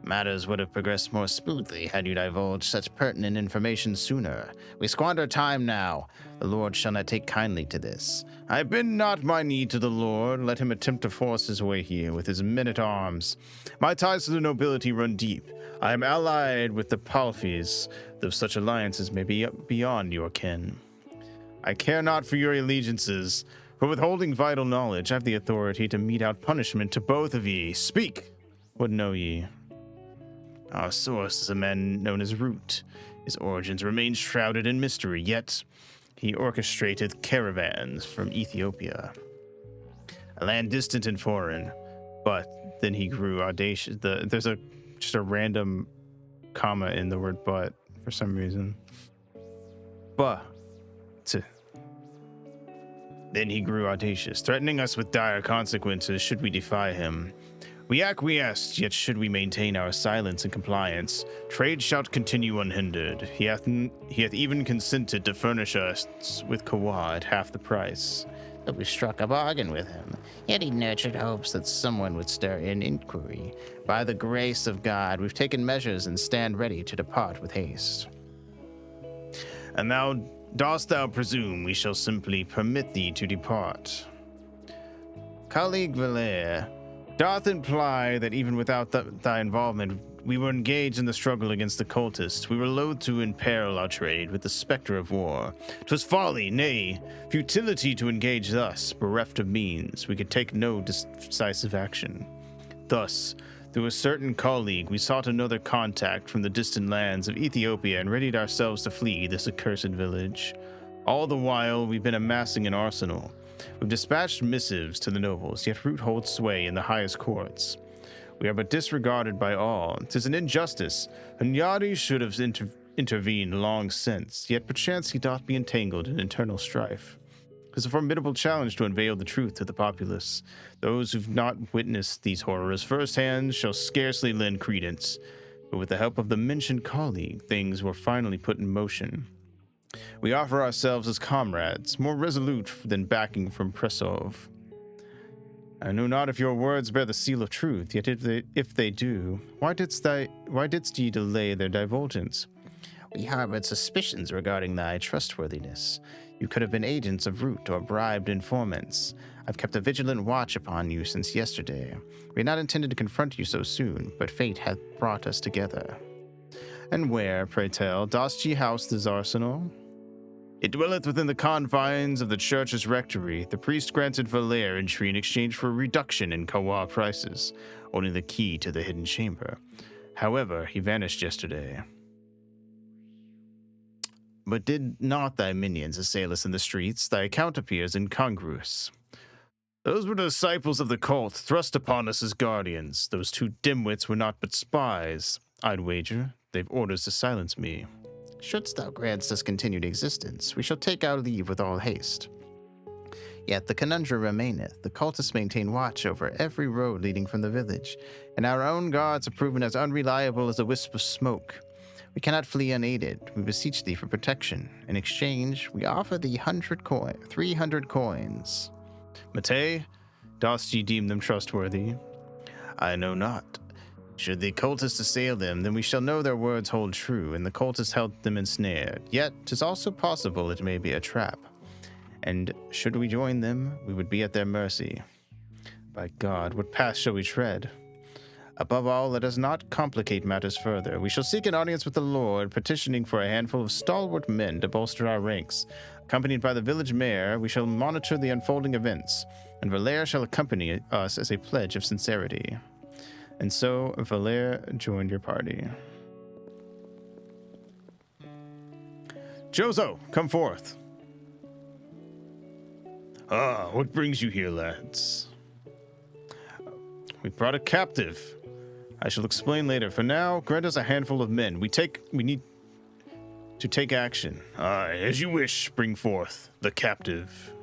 Matters would have progressed more smoothly had you divulged such pertinent information sooner. We squander time now. The Lord shall not take kindly to this. I bend not my knee to the Lord. Let him attempt to force his way here with his men-at-arms. My ties to the nobility run deep. I am allied with the Palfis, though such alliances may be beyond your ken. I care not for your allegiances. For withholding vital knowledge, I have the authority to mete out punishment to both of ye. Speak! What know ye? Our source is a man known as Root. His origins remain shrouded in mystery, yet he orchestrated caravans from Ethiopia, a land distant and foreign. But then he grew audacious. There's just a random comma in the word "but" for some reason. Then he grew audacious, threatening us with dire consequences should we defy him. We acquiesced, yet should we maintain our silence and compliance, trade shall continue unhindered. He hath even consented to furnish us with Kawa at half the price. But we struck a bargain with him, yet he nurtured hopes that someone would stir in inquiry. By the grace of God, we've taken measures and stand ready to depart with haste. And dost thou presume we shall simply permit thee to depart? Colleague Valere, doth imply that even without thy involvement, we were engaged in the struggle against the cultists. We were loath to imperil our trade with the specter of war. 'Twas folly, nay, futility to engage thus, bereft of means. We could take no decisive action. Thus, through a certain colleague, we sought another contact from the distant lands of Ethiopia and readied ourselves to flee this accursed village. All the while, we've been amassing an arsenal. We've dispatched missives to the nobles, yet Root holds sway in the highest courts. We are but disregarded by all. 'Tis an injustice. Hunyadi should have intervened long since, yet perchance he doth be entangled in internal strife. 'Tis a formidable challenge to unveil the truth to the populace. Those who've not witnessed these horrors firsthand shall scarcely lend credence, but with the help of the mentioned colleague, things were finally put in motion. We offer ourselves as comrades, more resolute than backing from Presov. I know not if your words bear the seal of truth, yet if they do, why didst ye delay their divulgence? We harbored suspicions regarding thy trustworthiness. You could have been agents of Root or bribed informants. I've kept a vigilant watch upon you since yesterday. We had not intended to confront you so soon, but fate hath brought us together. And where, pray tell, dost ye house this arsenal? It dwelleth within the confines of the church's rectory. The priest granted Valere entry in exchange for a reduction in Kawa prices, owning the key to the hidden chamber. However, he vanished yesterday. But did not thy minions assail us in the streets? Thy account appears incongruous. Those were disciples of the cult, thrust upon us as guardians. Those two dimwits were not but spies. I'd wager they've orders to silence me. Shouldst thou grant us continued existence, we shall take our leave with all haste. Yet the conundrum remaineth. The cultists maintain watch over every road leading from the village, and our own guards are proven as unreliable as a wisp of smoke. We cannot flee unaided. We beseech thee for protection. In exchange, we offer thee 300 coins. Matei, dost ye deem them trustworthy? I know not. Should the cultists assail them, then we shall know their words hold true, and the cultists held them ensnared. Yet, 'tis also possible it may be a trap. And should we join them, we would be at their mercy. By God, what path shall we tread? Above all, let us not complicate matters further. We shall seek an audience with the Lord, petitioning for a handful of stalwart men to bolster our ranks. Accompanied by the village mayor, we shall monitor the unfolding events, and Valere shall accompany us as a pledge of sincerity. And so, Valere joined your party. Jozo, come forth. Ah, what brings you here, lads? We brought a captive. I shall explain later. For now, grant us a handful of men. We need to take action. Aye, as you wish, bring forth the captive.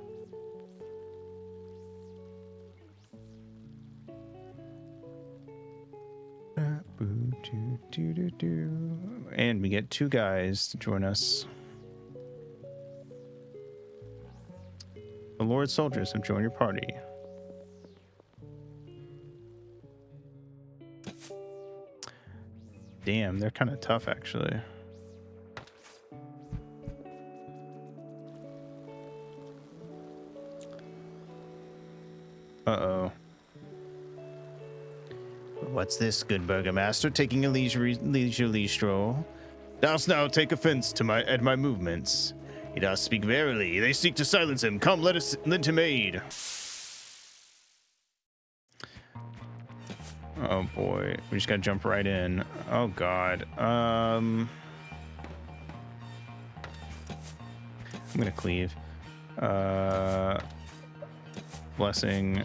And we get 2 guys to join us. Lord's soldiers have joined your party. Damn, they're kind of tough, actually. Uh-oh. What's this, good burgomaster? Taking a leisurely stroll? Dost now take offense to at my movements? He does speak verily. They seek to silence him. Come, let us lend him aid. Oh boy, we just gotta jump right in. Oh god. I'm gonna cleave. Blessing.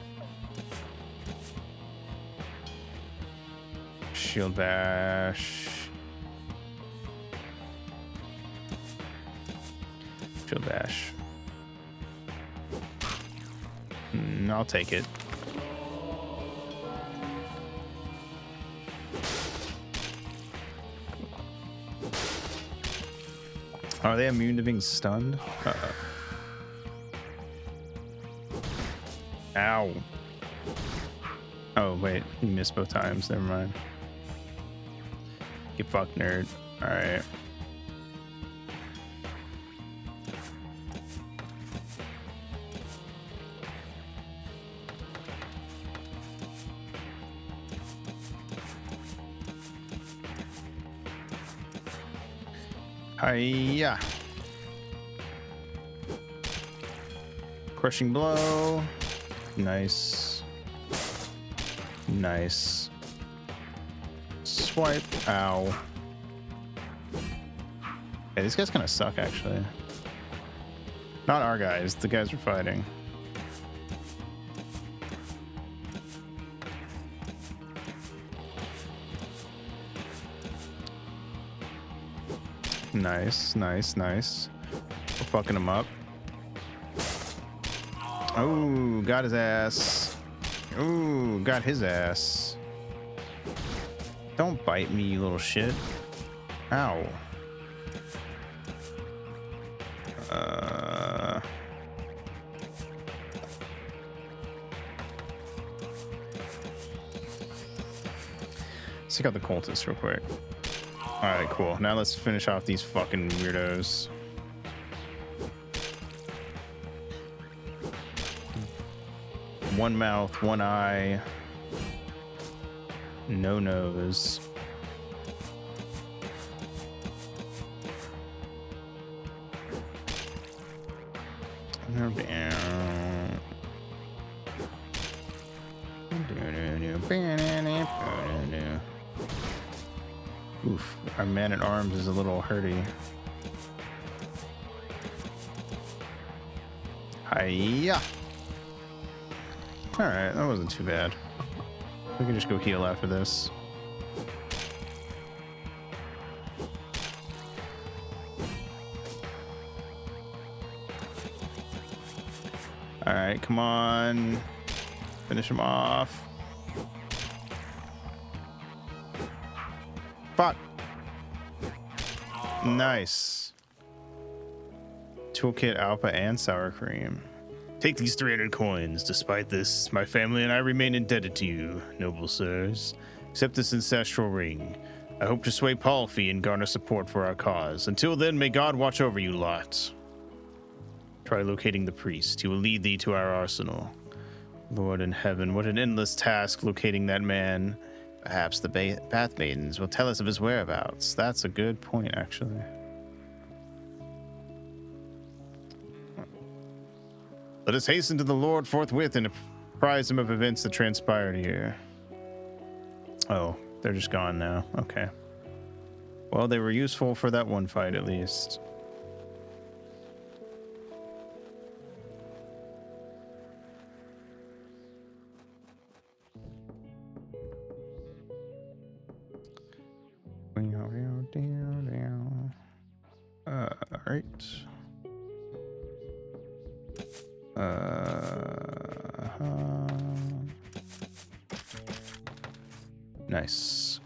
Shield bash. Shield bash. I'll take it. Are they immune to being stunned? Ow. Oh, wait. You missed both times. Never mind. Get fucked, nerd. Alright. Hiya. Crushing blow. Nice. Nice. Swipe. Ow. Yeah, these guys kind of suck, actually. Not our guys, the guys we're fighting. Nice, nice, nice. We're fucking him up. Oh, got his ass. Ooh, got his ass. Don't bite me, you little shit. Ow. Let's take out the cultists real quick. Alright, cool. Now let's finish off these fucking weirdos. One mouth, one eye. No nose. They're down. Oof, our man at arms is a little hurty. Hiya! Alright, that wasn't too bad. We can just go heal after this. Alright, come on. Finish him off. Fuck. Nice. Toolkit, Alpha, and sour cream. Take these 300 coins. Despite this, my family and I remain indebted to you, noble sirs. Accept this ancestral ring. I hope to sway Palfi and garner support for our cause. Until then, may God watch over you lot. Try locating the priest. He will lead thee to our arsenal. Lord in heaven, what an endless task locating that man. Perhaps the Path Maidens will tell us of his whereabouts. That's a good point, actually. Let us hasten to the Lord forthwith and apprise him of events that transpired here. Oh, they're just gone now. Okay. Well, they were useful for that one fight, at least. Alright. Nice.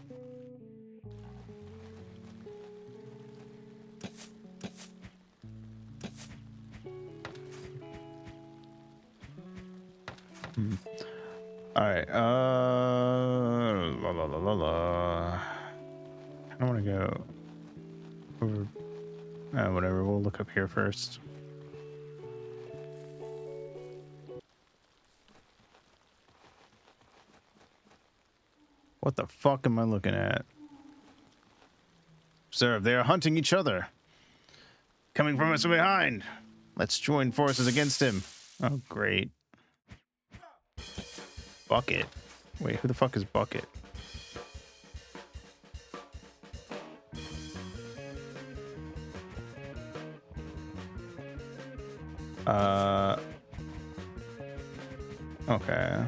All right. La la la la la. I don't want to go over. Whatever. We'll look up here first. What the fuck am I looking at? Sir, they are hunting each other. Coming from us behind. Let's join forces against him. Oh, great. Bucket. Wait, who the fuck is Bucket? Okay.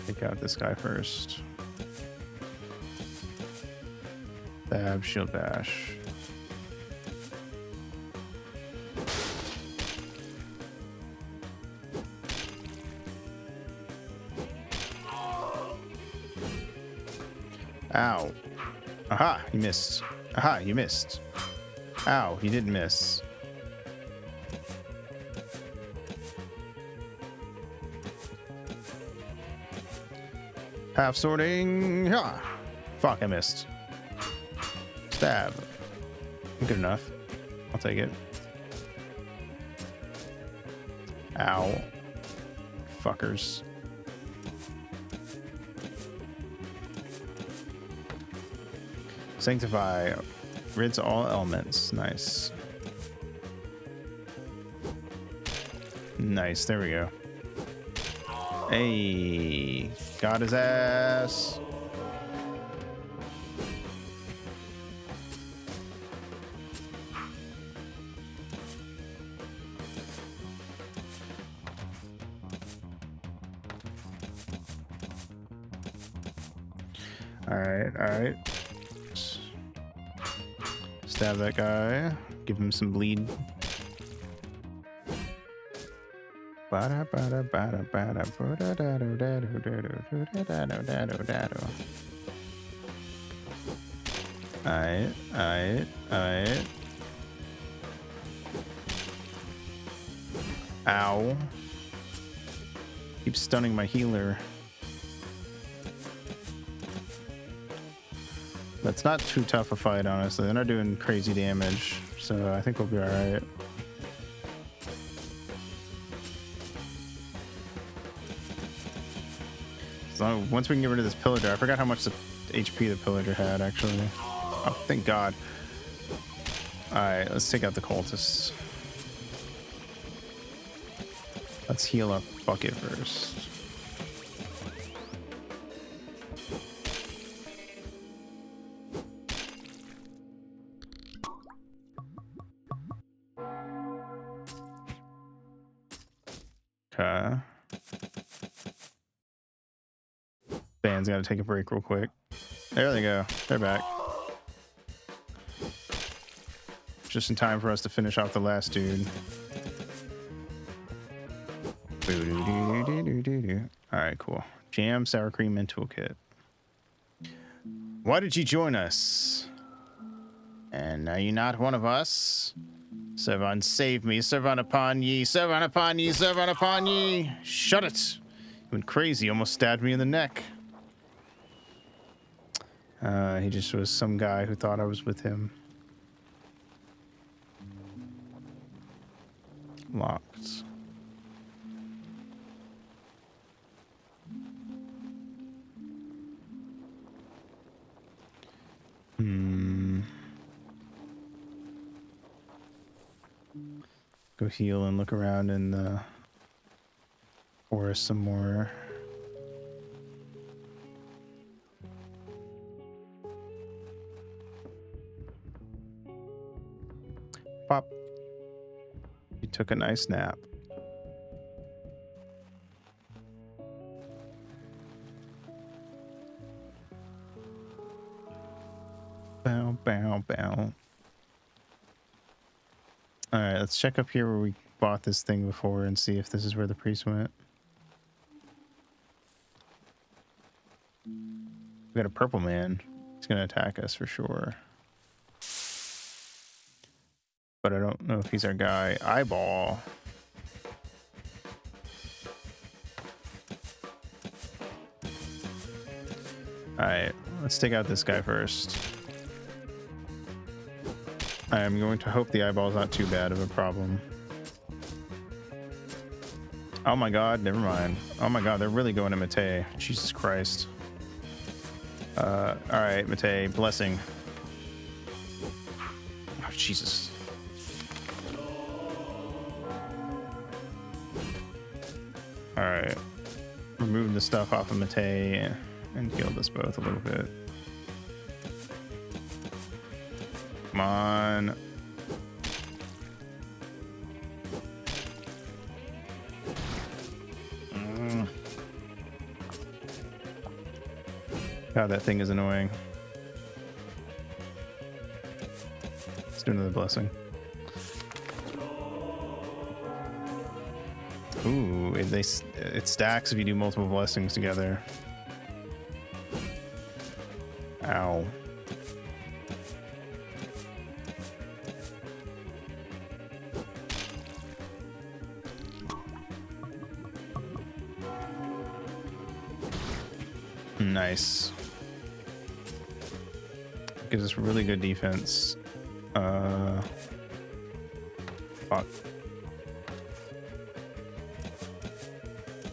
Take out this guy first. Stab, shield bash. Ow. Aha, you missed. Aha, you missed. Ow, you didn't miss. Half sorting. Ha! Fuck, I missed. Stab. Good enough. I'll take it. Ow. Fuckers. Sanctify. Rids all elements. Nice. Nice. There we go. Hey. Got his ass. Alright. Stab that guy. Give him some bleed. Alright. Ow. Keep stunning my healer. That's not too tough a fight, honestly. They're not doing crazy damage, so I think we'll be alright. So once we can get rid of this pillager, I forgot how much the HP the pillager had, actually. Oh, thank God. Alright, let's take out the cultists. Let's heal up Bucket first. Okay. Band's gotta take a break real quick. There they go. They're back. Just in time for us to finish off the last dude. Alright, cool. Jam, sour cream, and toolkit. Why did you join us? And are you not one of us? Servant, save me. Servant upon ye. Servant upon ye. Servant upon ye. Shut it. You went crazy. Almost stabbed me in the neck. He just was some guy who thought I was with him. Locked. Go heal and look around in the forest some more. Pop. You took a nice nap. Bow, bow, bow. Alright, let's check up here where we bought this thing before and see if this is where the priest went. We got a purple man. He's gonna attack us for sure. But I don't know if he's our guy. Eyeball. Alright, let's take out this guy first. I am going to hope the eyeball is not too bad of a problem. Oh my god, never mind. Oh my god, they're really going to Matei. Jesus Christ. Alright, Matei, blessing. Oh, Jesus. Alright. Remove the stuff off of Matei and healed us both a little bit. Come on. God, that thing is annoying. Let's do another blessing. Ooh, it stacks if you do multiple blessings together. Ow. Nice. Gives us really good defense. Fuck.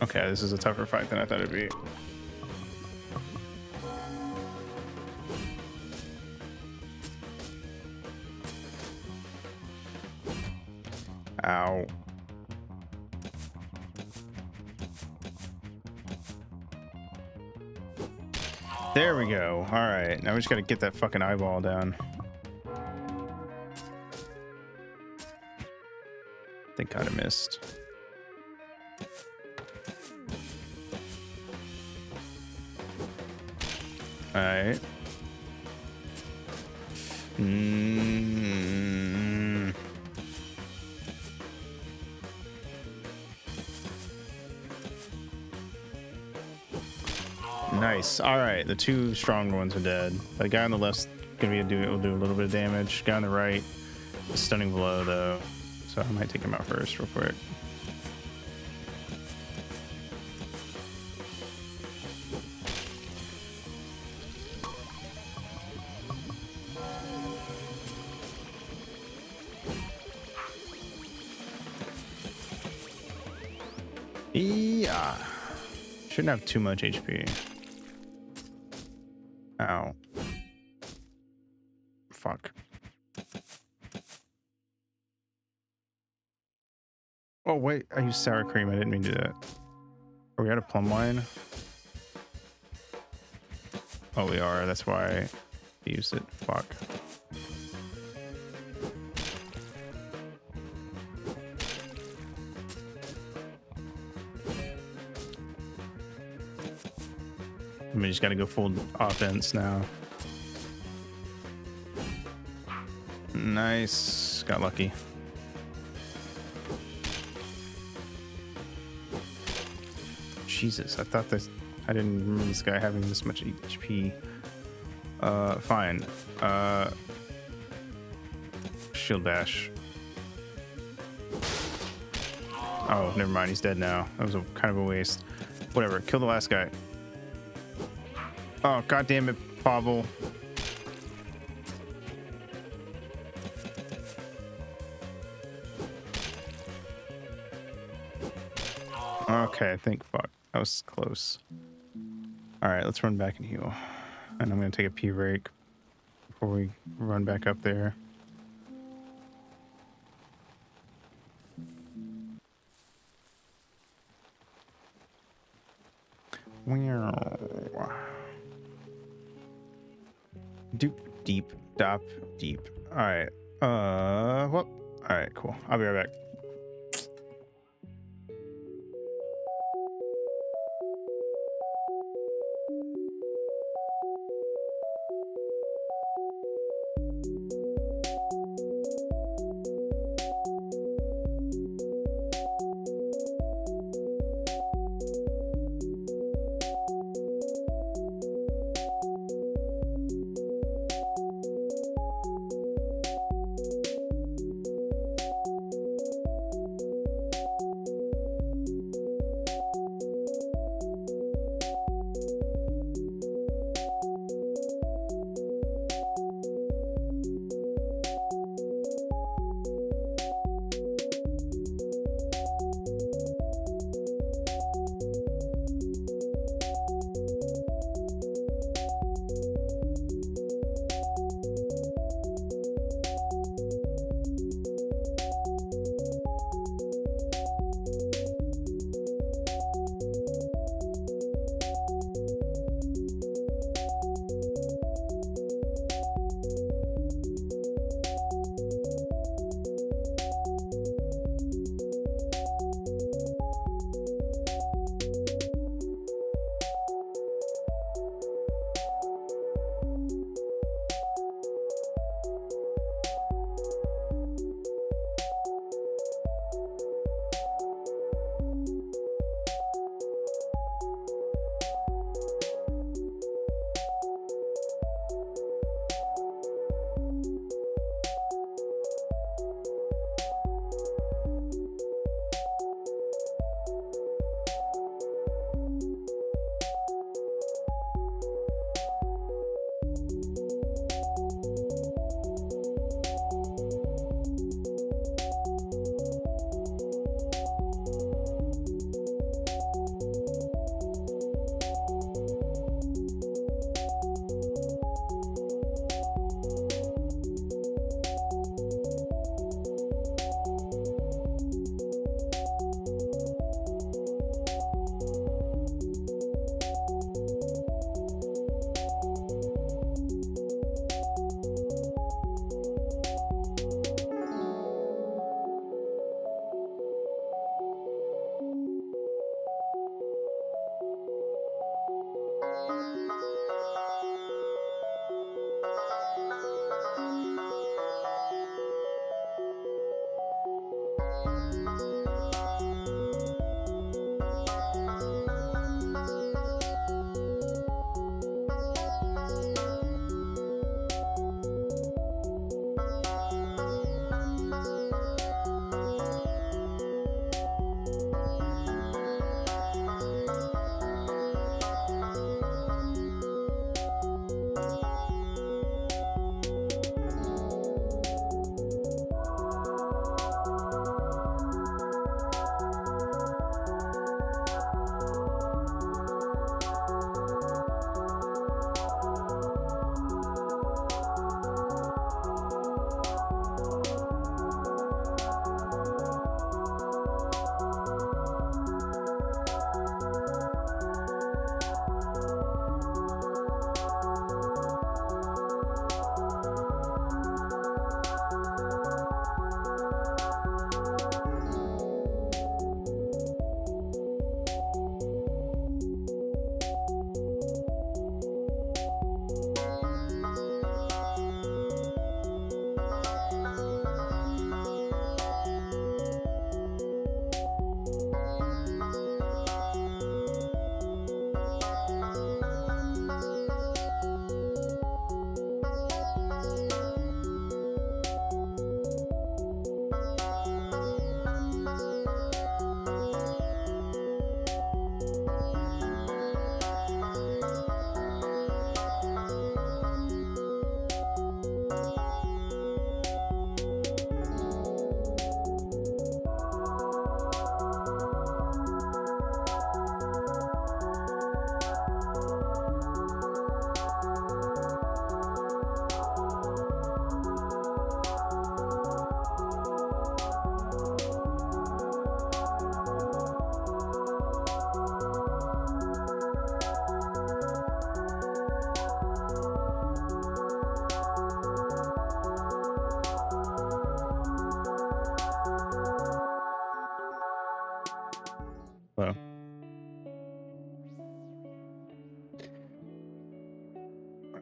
Okay, this is a tougher fight than I thought it'd be. Ow. There we go. All right, now we just gotta get that fucking eyeball down. Thank God I missed. All right. Nice. All right, the two strong ones are dead. The guy on the left's gonna will do a little bit of damage. Guy on the right, a stunning blow though, so I might take him out first real quick. Yeah. Shouldn't have too much HP. Ow. Fuck. Oh, wait. I used sour cream. I didn't mean to do that. Are we out of plum wine? Oh, we are. That's why I used it. Fuck. We just gotta go full offense now. Nice. Got lucky. Jesus, I thought this... I didn't remember this guy having this much HP. Fine. Shield bash. Oh, never mind. He's dead now. That was kind of a waste. Whatever. Kill the last guy. Oh, God damn it, Pavel. Okay, thank fuck. That was close. All right, let's run back and heal. And I'm going to take a pee break before we run back up there. Doop, deep, dop, deep. All right. Whoop. All right, cool. I'll be right back.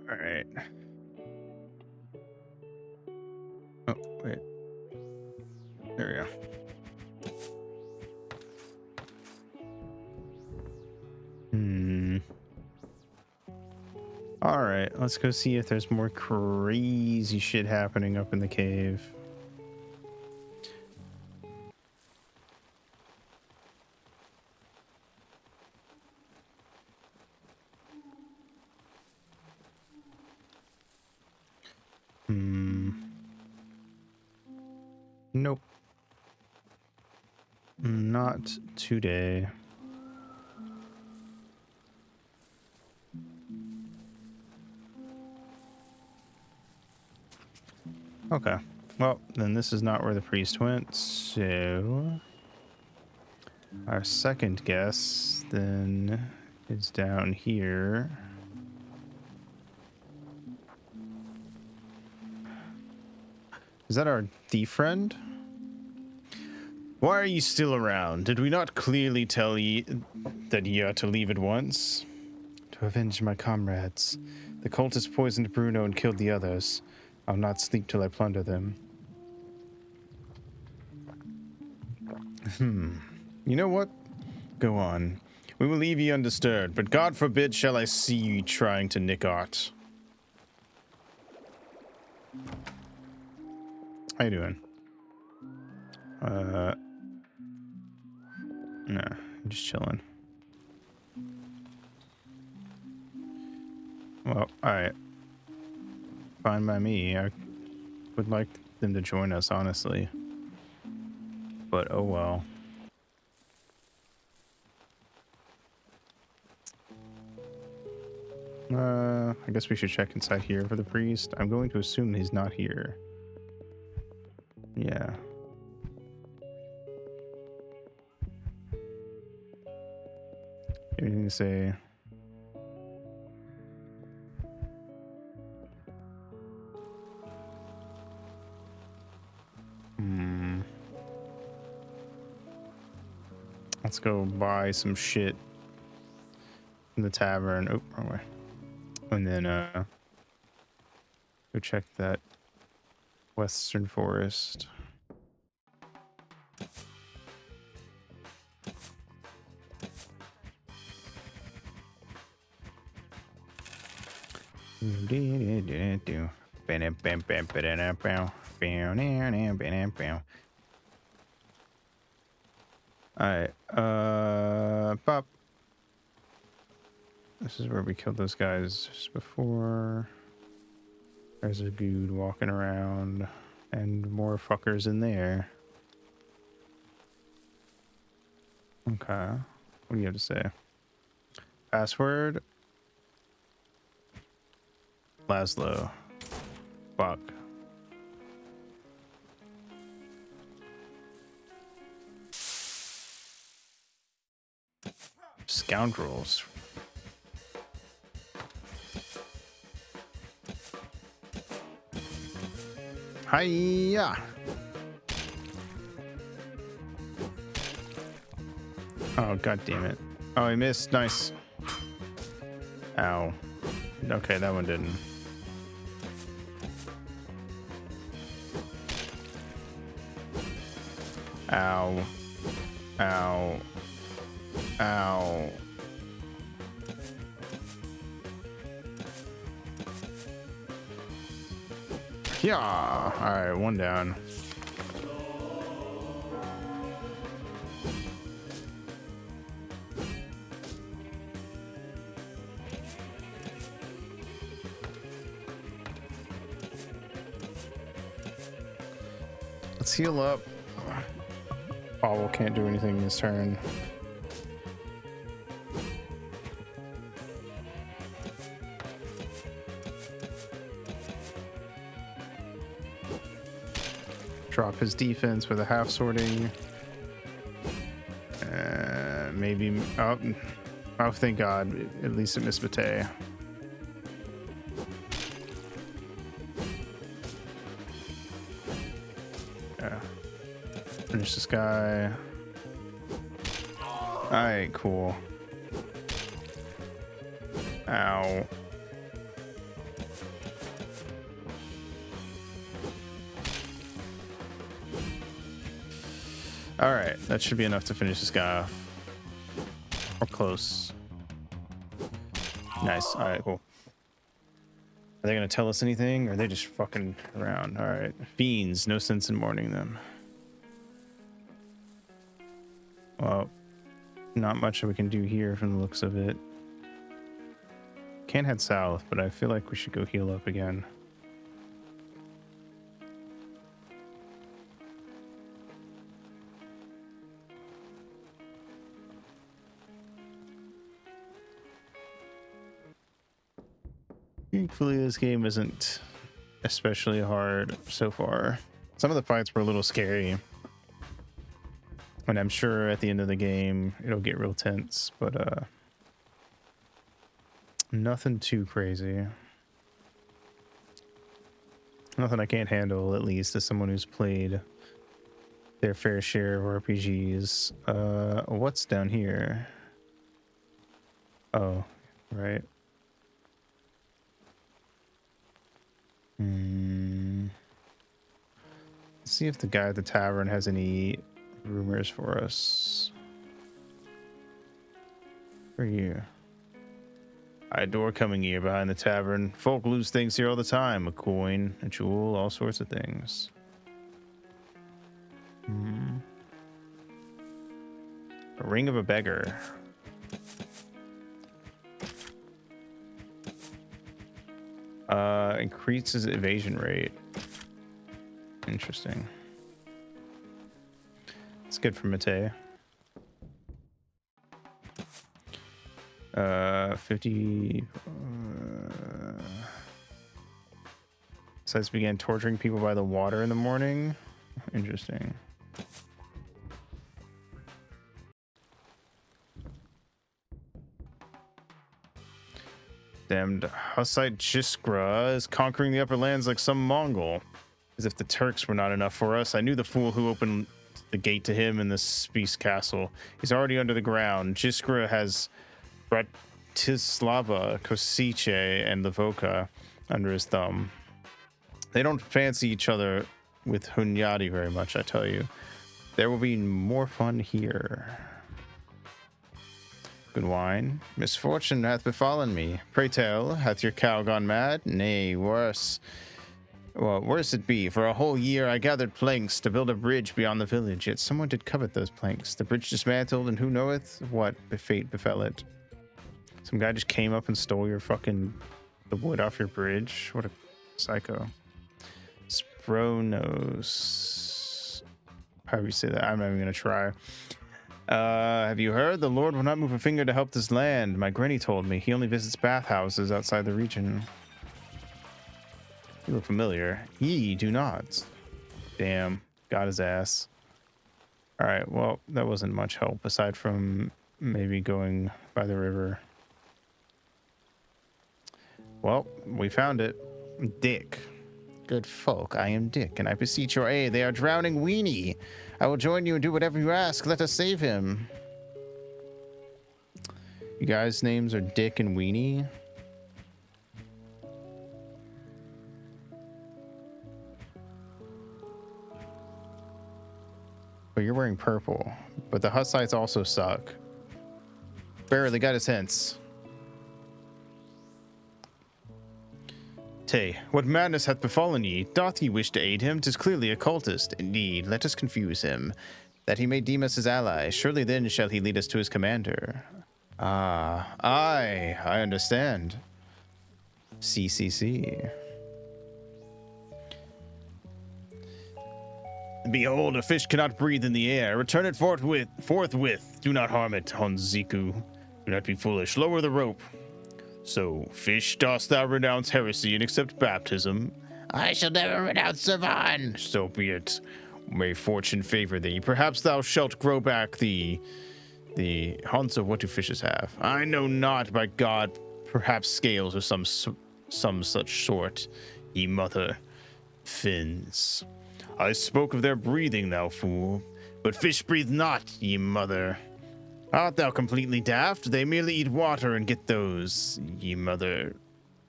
All right. Oh, wait. There we go. All right, let's go see if there's more crazy shit happening up in the cave. Nope. Not today. Okay. Well, then this is not where the priest went, so our second guess then is down here. Is that our thief friend? Why are you still around? Did we not clearly tell ye that ye are to leave at once? To avenge my comrades. The cultists poisoned Bruno and killed the others. I'll not sleep till I plunder them. You know what? Go on. We will leave ye undisturbed, but God forbid shall I see ye trying to nick art. How you doing? Nah, I'm just chilling. Well, alright. Fine by me. I would like them to join us, honestly. But oh well. I guess we should check inside here for the priest. I'm going to assume he's not here. Yeah. Anything to say? Let's go buy some shit in the tavern. Oh, wrong way. And then go check that western forest. Alright, Pop. This is where we killed those guys just before. There's a dude walking around and more fuckers in there. Okay. What do you have to say? Password? Laszlo. Fuck. Scoundrels. Hiya! Oh, god damn it. Oh, he missed. Nice. Ow. Okay, that one didn't. Ow. Ow. Ow. Yeah. Alright, one down. Let's heal up. Paul can't do anything this turn. Drop his defense with a half sorting. Maybe. Oh, thank God. At least it missed Bate. Yeah. Finish this guy. Alright, cool. Ow. All right, that should be enough to finish this guy off. Or close. Nice. All right, cool. Are they gonna tell us anything, or are they just fucking around? All right, fiends. No sense in mourning them. Well, not much we can do here from the looks of it. Can't head south, but I feel like we should go heal up again. Thankfully, this game isn't especially hard so far. Some of the fights were a little scary. And I'm sure at the end of the game, it'll get real tense, but nothing too crazy. Nothing I can't handle, at least, as someone who's played their fair share of RPGs. What's down here? Oh, right. Let's see if the guy at the tavern has any rumors for us. Where are you? I adore coming here behind the tavern. Folk lose things here all the time. A coin, a jewel, all sorts of things. A ring of a beggar. Increases evasion rate. Interesting. It's good for Mate. 50. Says began torturing people by the water in the morning. Interesting. Damned Hussite Jiskra is conquering the upper lands like some Mongol. As if the Turks were not enough for us. I knew the fool who opened the gate to him in the Spice castle. He's already under the ground. Jiskra has Bratislava, Kosice, and Livoka under his thumb. They don't fancy each other with Hunyadi very much, I tell you. There will be more fun here. Good wine. Misfortune hath befallen me. Pray tell, hath your cow gone mad? Nay, worse. Well, worse it be. For a whole year I gathered planks to build a bridge beyond the village, yet someone did covet those planks. The bridge dismantled, and who knoweth what fate befell it. Some guy just came up and stole your the wood off your bridge. What a psycho. Spronos. However you say that. I'm not even gonna try. Have you heard? The Lord will not move a finger to help this land. My granny told me. He only visits bathhouses outside the region. You look familiar. Ye do not. Damn. Got his ass. Alright, well, that wasn't much help, aside from maybe going by the river. Well, we found it. Dick. Good folk, I am Dick, and I beseech your aid. They are drowning Weenie. I will join you and do whatever you ask. Let us save him. You guys' names are Dick and Weenie? But you're wearing purple. But the Hussites also suck. Barely got his hints. Tay, what madness hath befallen ye? Doth he wish to aid him? 'Tis clearly a cultist. Indeed, let us confuse him, that he may deem us his ally. Surely then shall he lead us to his commander. Ah, I understand. CCC. Behold, a fish cannot breathe in the air. Return it forthwith. Do not harm it, Honziku. Do not be foolish. Lower the rope. So, fish, dost thou renounce heresy and accept baptism? I shall never renounce Savan. So be it. May fortune favor thee. Perhaps thou shalt grow back the haunts of what do fishes have? I know not, by God. Perhaps scales or some such sort. Ye mother fins. I spoke of their breathing, thou fool. But fish breathe not, ye mother. Art thou completely daft? They merely eat water and get those, ye mother,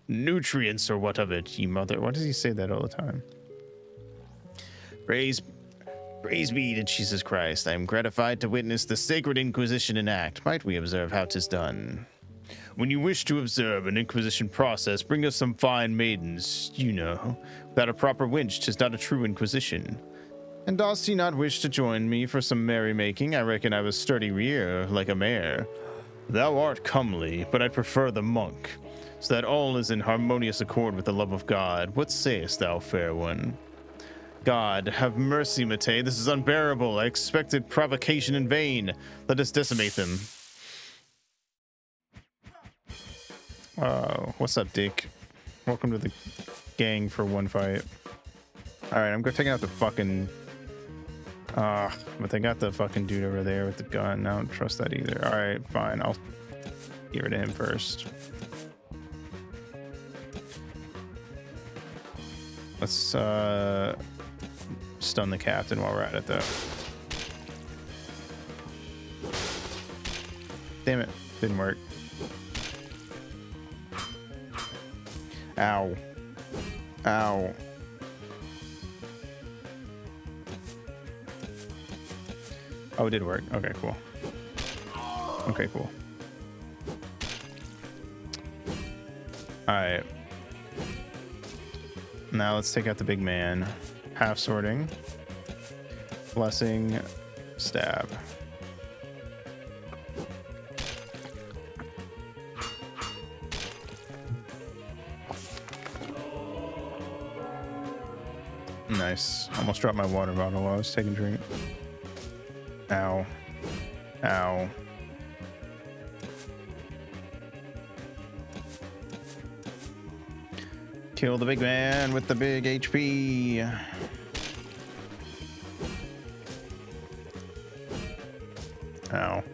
nutrients or what of it, ye mother. Why does he say that all the time? Praise be to Jesus Christ. I am gratified to witness the sacred Inquisition in act. Might we observe how 'tis done? When you wish to observe an Inquisition process, bring us some fine maidens, you know. Without a proper winch, 'tis not a true Inquisition. And dost he not wish to join me for some merrymaking? I reckon I've a sturdy rear, like a mare. Thou art comely, but I prefer the monk, so that all is in harmonious accord with the love of God. What sayest thou, fair one? God, have mercy, Matei. This is unbearable. I expected provocation in vain. Let us decimate them. What's up, Dick? Welcome to the gang for one fight. Alright, I'm going to take out the fucking... but they got the fucking dude over there with the gun. I don't trust that either. Alright, fine. I'll get rid of him first. Let's, stun the captain while we're at it, though. Damn it. Didn't work. Ow. Ow. Oh, it did work. Okay, cool. Okay, cool. Alright. Now let's take out the big man. Half sorting. Blessing. Stab. Nice. Almost dropped my water bottle while I was taking a drink. Ow. Ow. Kill the big man with the big HP. Ow.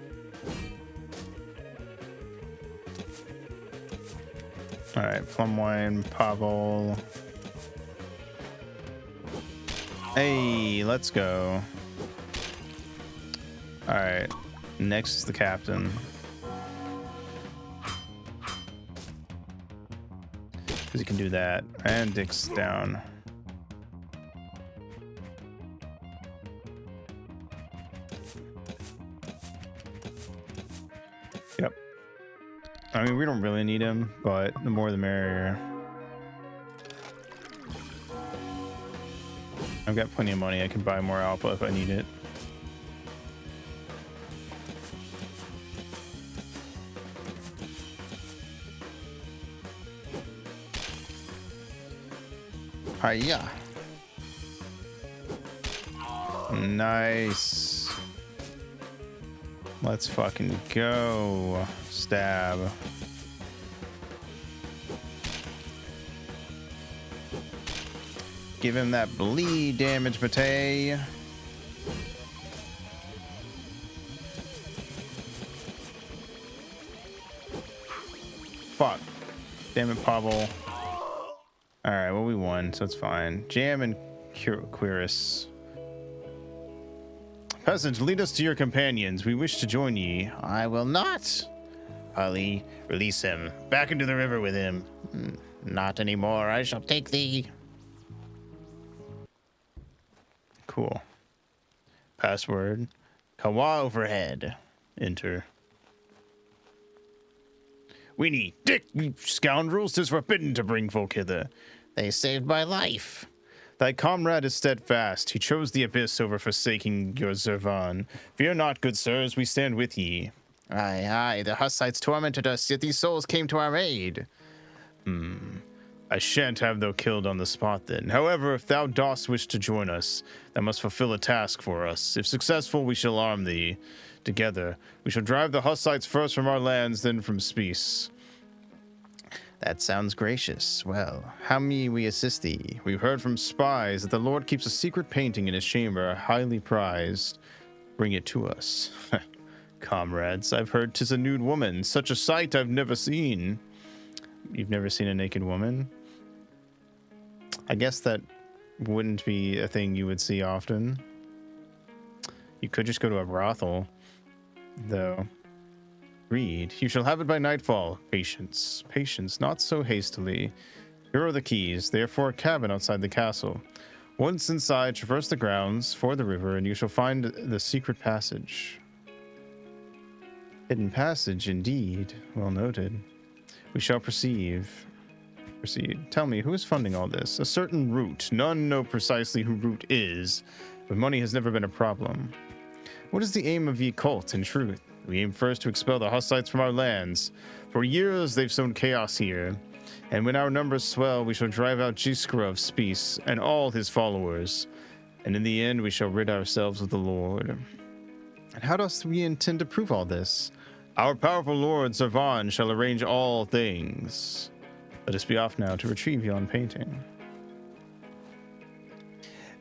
Alright, plum wine, Pavel. Hey, let's go. Alright, next is the captain. Because he can do that. And Dick's down. Yep. I mean, we don't really need him, but the more the merrier. I've got plenty of money. I can buy more alpha if I need it. Hiya. Nice. Let's fucking go. Stab. Give him that bleed damage, Matei. Fuck. Damn it, Pavel. Alright, well, we won, so it's fine. Jam and Quiris. Peasant, lead us to your companions. We wish to join ye. I will not. Ali, release him. Back into the river with him. Not anymore. I shall take thee. Cool. Password. Kawa overhead. Enter. Weenie, Dick, you scoundrels, 'tis forbidden to bring folk hither. They saved my life. Thy comrade is steadfast. He chose the abyss over forsaking your Zervan. Fear not, good sirs, we stand with ye. Aye, aye, the Hussites tormented us, yet these souls came to our aid. I shan't have thou killed on the spot then. However, if thou dost wish to join us, thou must fulfill a task for us. If successful, we shall arm thee. Together, we shall drive the Hussites first from our lands, then from Spice. That sounds gracious. Well, how may we assist thee? We've heard from spies that the Lord keeps a secret painting in his chamber, highly prized. Bring it to us. Comrades, I've heard 'tis a nude woman. Such a sight I've never seen. You've never seen a naked woman? I guess that wouldn't be a thing you would see often. You could just go to a brothel, though. Read. You shall have it by nightfall. Patience. Patience, not so hastily. Here are the keys. They are for a cabin outside the castle. Once inside, traverse the grounds for the river, and you shall find the secret passage. Hidden passage, indeed. Well noted. We shall proceed. Tell me, who is funding all this? A certain Root. None know precisely who Root is, but money has never been a problem. What is the aim of ye cult, in truth? We aim first to expel the Hussites from our lands. For years they've sown chaos here, and when our numbers swell, we shall drive out Jiskra of Spice and all his followers, and in the end we shall rid ourselves of the Lord. And how does we intend to prove all this? Our powerful Lord Servan shall arrange all things. Let us be off now to retrieve yon painting.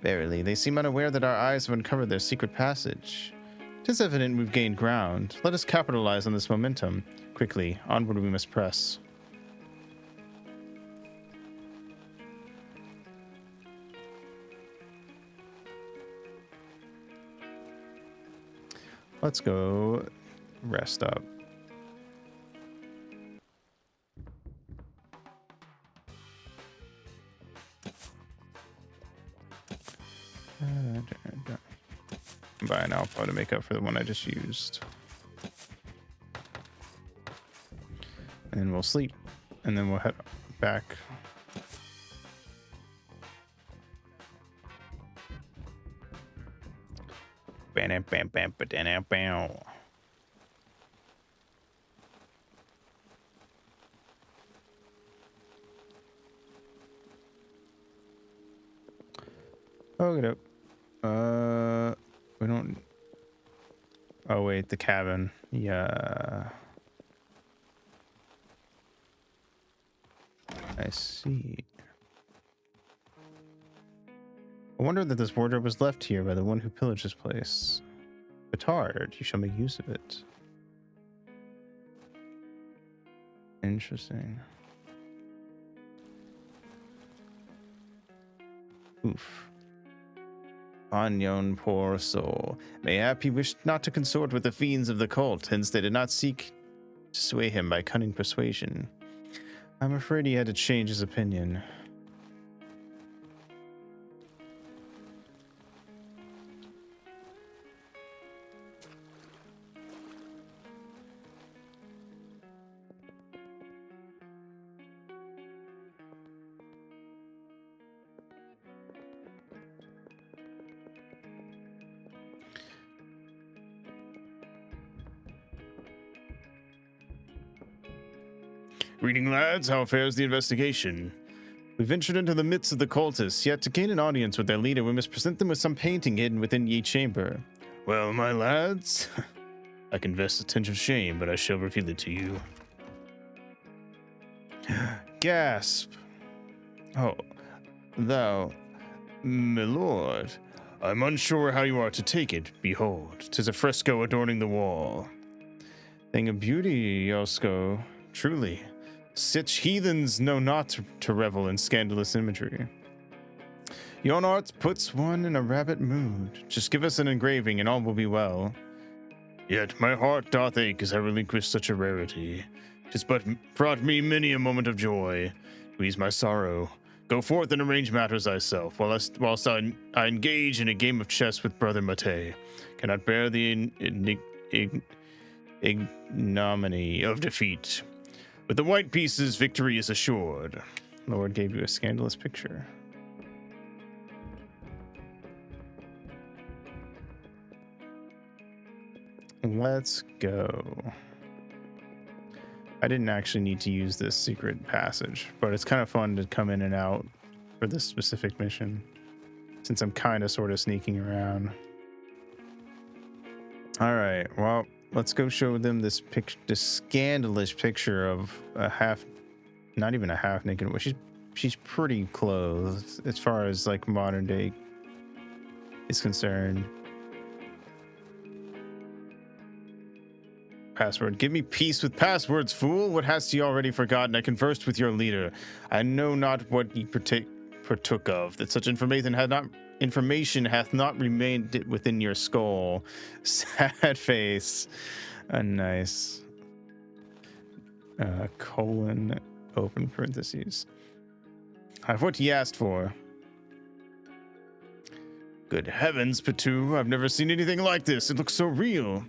Verily, they seem unaware that our eyes have uncovered their secret passage. 'Tis evident we've gained ground. Let us capitalize on this momentum. Quickly, onward we must press. Let's go rest up. Buy an alpha to make up for the one I just used. And we'll sleep. And then we'll head back. Bam, bam, bam, bam, bam. Oh, get up. We don't. Oh wait, the cabin. Yeah. I see. I wonder that this wardrobe was left here by the one who pillaged this place. Petard, you shall make use of it. Interesting. Oof. On yon poor soul. Mayhap he wished not to consort with the fiends of the cult, hence they did not seek to sway him by cunning persuasion. I'm afraid he had to change his opinion. Greeting, lads. How fares the investigation? We ventured into the midst of the cultists, yet to gain an audience with their leader, we must present them with some painting hidden within ye chamber. Well, my lads, I confess a tinge of shame, but I shall reveal it to you. Gasp. Oh, thou, my lord, I'm unsure how you are to take it. Behold, 'tis a fresco adorning the wall. Thing of beauty, Yosko, truly. Such heathens know not to revel in scandalous imagery. Yon art puts one in a rabbit mood. Just give us an engraving and all will be well. Yet my heart doth ache as I relinquish such a rarity. 'Tis but brought me many a moment of joy. To ease my sorrow, go forth and arrange matters thyself, whilst I engage in a game of chess with brother Mate. Cannot bear the ignominy of defeat. With the white pieces, victory is assured. Lord gave you a scandalous picture. Let's go. I didn't actually need to use this secret passage, but it's kind of fun to come in and out for this specific mission, since I'm kind of sort of sneaking around. All right, well, let's go show them this scandalous picture of not even a half naked. She's pretty clothed as far as like modern day is concerned. Password. Give me peace with passwords, fool. What hast ye already forgotten? I conversed with your leader. I know not what ye partook of, that such information hath not remained within your skull. Sad face. Nice. Colon, open parentheses. I have what ye asked for. Good heavens, Patu, I've never seen anything like this. It looks so real.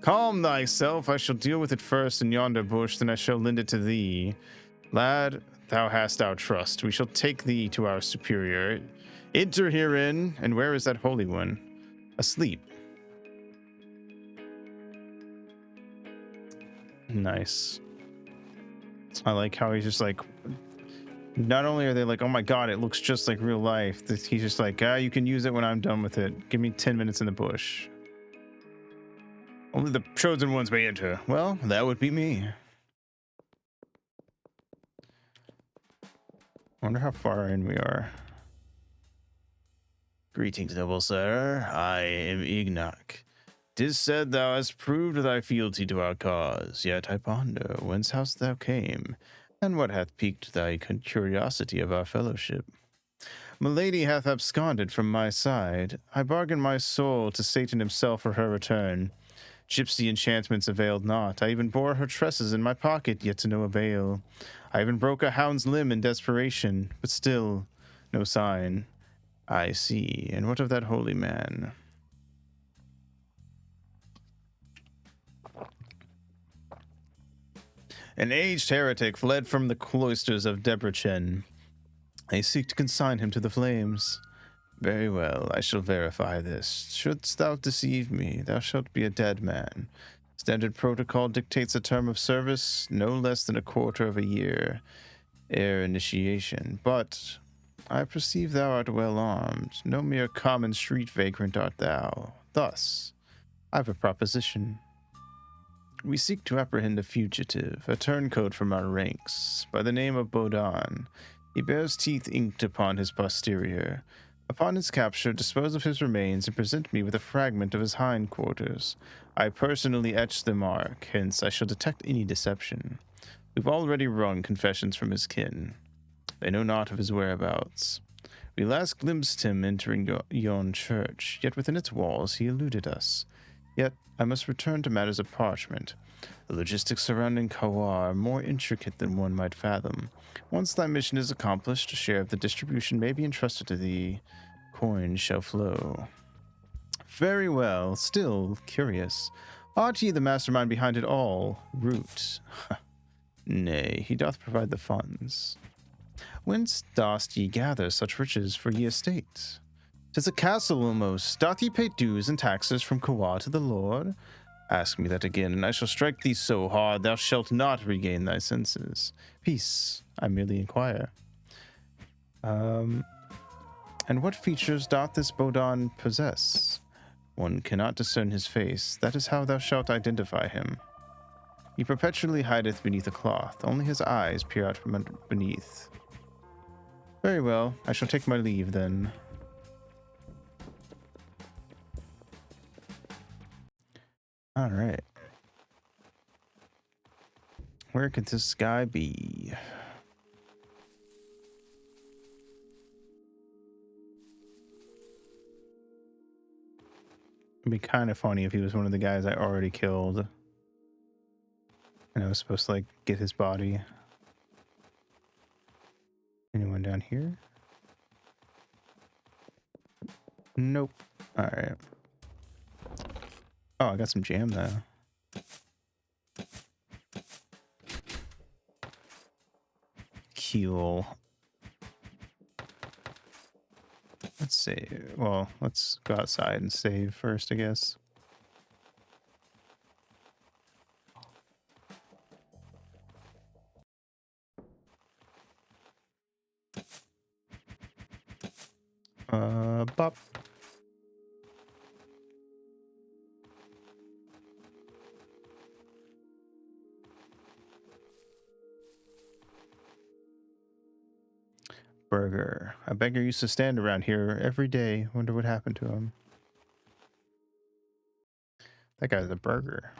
Calm thyself, I shall deal with it first in yonder bush, then I shall lend it to thee. Lad, thou hast our trust. We shall take thee to our superior. Enter herein, and where is that holy one? Asleep. Nice. I like how he's just like, not only are they like, oh my god, it looks just like real life, he's just like, you can use it when I'm done with it. Give me 10 minutes in the bush. Only the chosen ones may enter. Well, that would be me. Wonder how far in we are. Greetings, noble sir. I am Ignak. 'Tis said thou hast proved thy fealty to our cause, yet I ponder whence hast thou came, and what hath piqued thy curiosity of our fellowship. Milady hath absconded from my side. I bargained my soul to Satan himself for her return. Gypsy enchantments availed not. I even bore her tresses in my pocket, yet to no avail. I even broke a hound's limb in desperation, but still no sign. I see. And what of that holy man? An aged heretic fled from the cloisters of Debrecen. They seek to consign him to the flames. Very well, I shall verify this. Shouldst thou deceive me, thou shalt be a dead man. Standard protocol dictates a term of service no less than a quarter of a year ere initiation. But I perceive thou art well armed. No mere common street vagrant art thou. Thus, I've a proposition. We seek to apprehend a fugitive, a turncoat from our ranks, by the name of Bodan. He bears teeth inked upon his posterior. Upon his capture, dispose of his remains and present me with a fragment of his hindquarters. I personally etch the mark, hence I shall detect any deception. We've already wrung confessions from his kin. They know not of his whereabouts. We last glimpsed him entering yon church, yet within its walls he eluded us. Yet I must return to matters of parchment. The logistics surrounding Kawar are more intricate than one might fathom. Once thy mission is accomplished, a share of the distribution may be entrusted to thee. Coins shall flow. Very well, still curious. Art ye the mastermind behind it all? Root. Nay, he doth provide the funds. Whence dost ye gather such riches for ye estate? 'Tis a castle almost. Doth ye pay dues and taxes from Kawar to the Lord? Ask me that again, and I shall strike thee so hard thou shalt not regain thy senses. Peace, I merely inquire. And what features doth this Bodan possess? One cannot discern his face. That is how thou shalt identify him. He perpetually hideth beneath a cloth. Only his eyes peer out from beneath. Very well, I shall take my leave then. All right. Where could this guy be? It'd be kind of funny if he was one of the guys I already killed. And I was supposed to, like, get his body. Anyone down here? Nope. All right. Oh, I got some jam, though. Cool. Let's see. Well, let's go outside and save first, I guess. Bop. Burger. A beggar used to stand around here every day. Wonder what happened to him. That guy's a burger.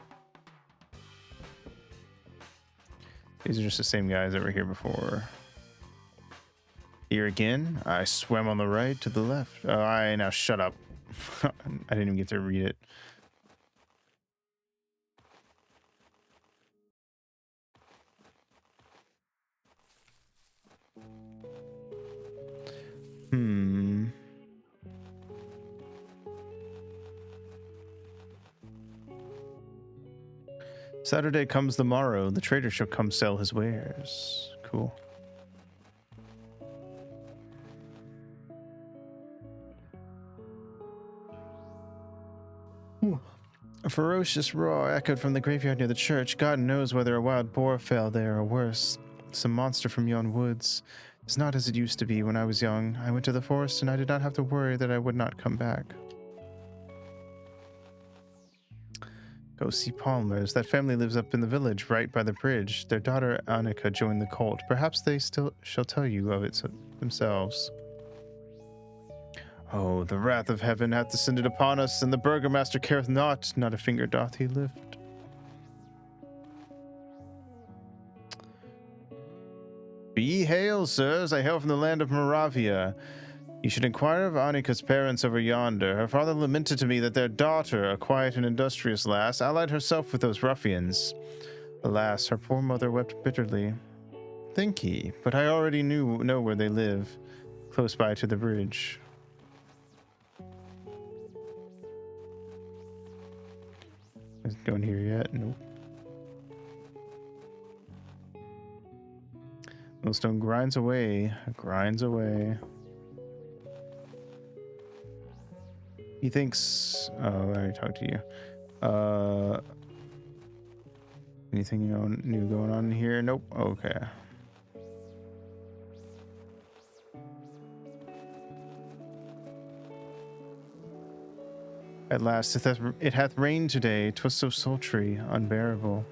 These are just the same guys that were here before. Here again, I swam on the right to the left. Oh, now shut up. I didn't even get to read it. Saturday comes the morrow. The trader shall come sell his wares. Cool. A ferocious roar echoed from the graveyard near the church. God knows whether a wild boar fell there or worse, some monster from yon woods. It's not as it used to be when I was young. I went to the forest and I did not have to worry that I would not come back. Go see Palmers. That family lives up in the village, right by the bridge. Their daughter Annika joined the cult. Perhaps they still shall tell you of it themselves. Oh, the wrath of heaven hath descended upon us, and the burgomaster careth not a finger doth he lift. Be ye hail, sirs, I hail from the land of Moravia. You should inquire of Annika's parents over yonder. Her father lamented to me that their daughter, a quiet and industrious lass, allied herself with those ruffians. Alas, her poor mother wept bitterly. Think ye, but I already know where they live, close by to the bridge. Is it going here yet? Nope. Millstone grinds away, He thinks, oh, I already talked to you. Anything new going on here? Nope. Okay. At last, it hath rained today. 'Twas so sultry, unbearable.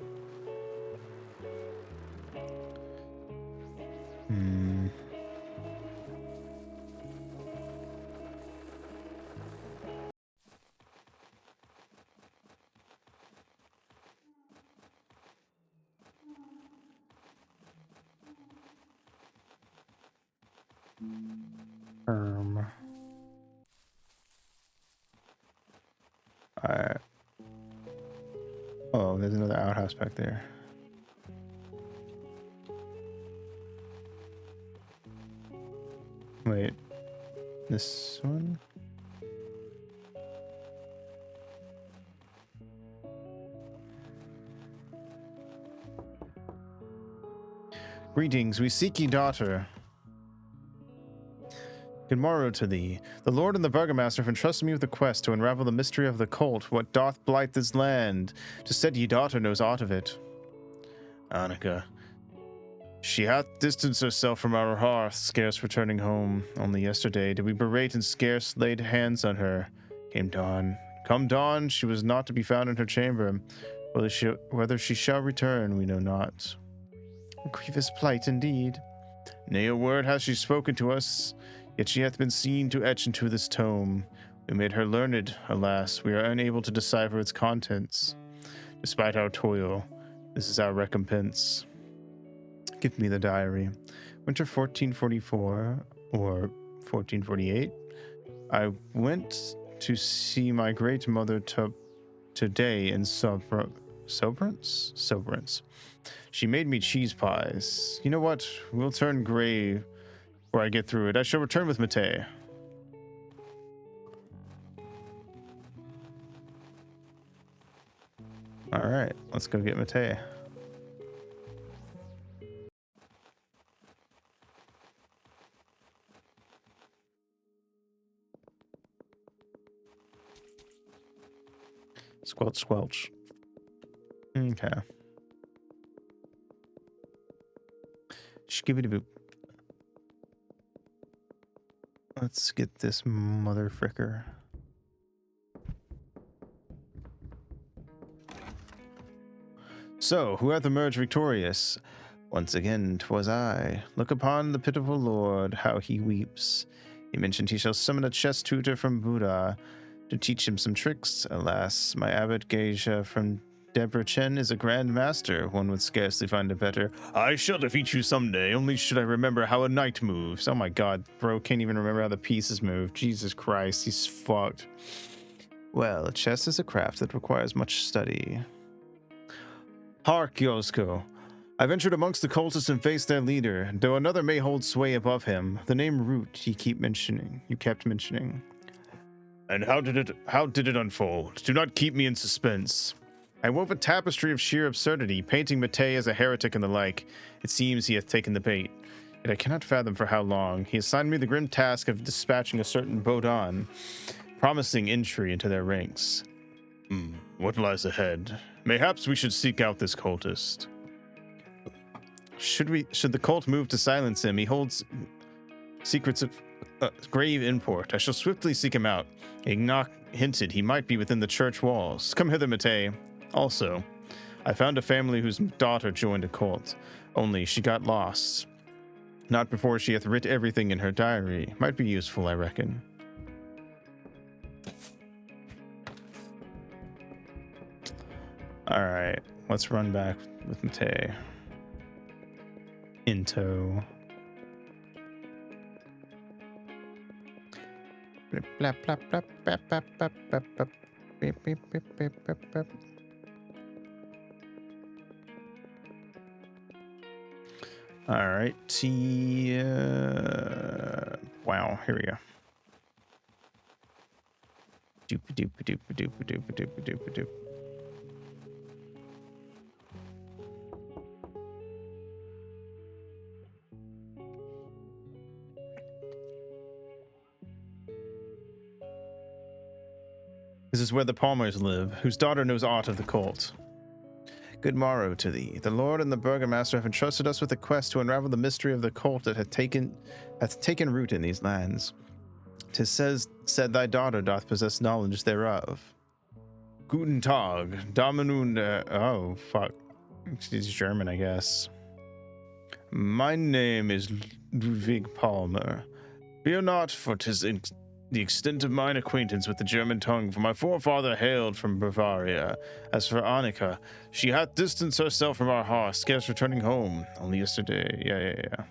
Oh, there's another outhouse back there. Wait, this one? Greetings, we seek ye daughter. Good morrow to thee. The Lord and the Burgomaster have entrusted me with a quest to unravel the mystery of the cult, what doth blight this land. 'Tis said ye daughter knows aught of it. Annika. She hath distanced herself from our hearth, scarce returning home. Only yesterday did we berate and scarce laid hands on her. Came dawn. Come dawn, she was not to be found in her chamber. Whether she shall return, we know not. A grievous plight indeed. Nay, a word hath she spoken to us, yet she hath been seen to etch into this tome. We made her learned, alas, we are unable to decipher its contents. Despite our toil, this is our recompense. Give me the diary. Winter 1444 or 1448. I went to see my great mother today in Sobrance. She made me cheese pies. You know what? We'll turn gray before I get through it. I shall return with Mate. All right, let's go get Mate. Squelch, squelch. Okay. Skibbity boop. Let's get this mother fricker. So, who hath emerged victorious? Once again, 'twas I. Look upon the pitiful lord, how he weeps. He mentioned he shall summon a chess tutor from Buddha to teach him some tricks. Alas, my abbot Geisha from Debrecen is a grand master. One would scarcely find a better. I shall defeat you someday, only should I remember how a knight moves. Oh my god, bro can't even remember how the pieces move. Jesus Christ, he's fucked. Well, chess is a craft that requires much study. Hark, Yosko. I've entered amongst the cultists and faced their leader, though another may hold sway above him. The name Root you kept mentioning. And how did it unfold? Do not keep me in suspense. I wove a tapestry of sheer absurdity, painting Matei as a heretic and the like. It seems he hath taken the bait. Yet I cannot fathom for how long. He assigned me the grim task of dispatching a certain Bodon, promising entry into their ranks. What lies ahead? Mayhaps we should seek out this cultist. Should the cult move to silence him? He holds secrets of grave import. I shall swiftly seek him out. Ignoc hinted he might be within the church walls. Come hither, Matei. Also, I found a family whose daughter joined a cult, only she got lost. Not before she hath writ everything in her diary. Might be useful, I reckon. Alright, let's run back with Matei. In tow. Blap, blap, blap, blap, blap, blap, blap, blap. Beep, beep, beep, beep, beep, beep. All right, wow, here we go. Doop doop doop doop doop doop doop doop. This is where the Palmers live, whose daughter knows aught of the cult. Good morrow to thee. The Lord and the Burgomaster have entrusted us with a quest to unravel the mystery of the cult that hath taken root in these lands. 'Tis said thy daughter doth possess knowledge thereof. Guten Tag, Dominun. Oh, fuck. She's German, I guess. My name is Ludwig Palmer. Fear not, for 'tis the extent of mine acquaintance with the German tongue, for my forefather hailed from Bavaria. As for Annika, she hath distanced herself from our hearth, scarce returning home. Only yesterday. Yeah.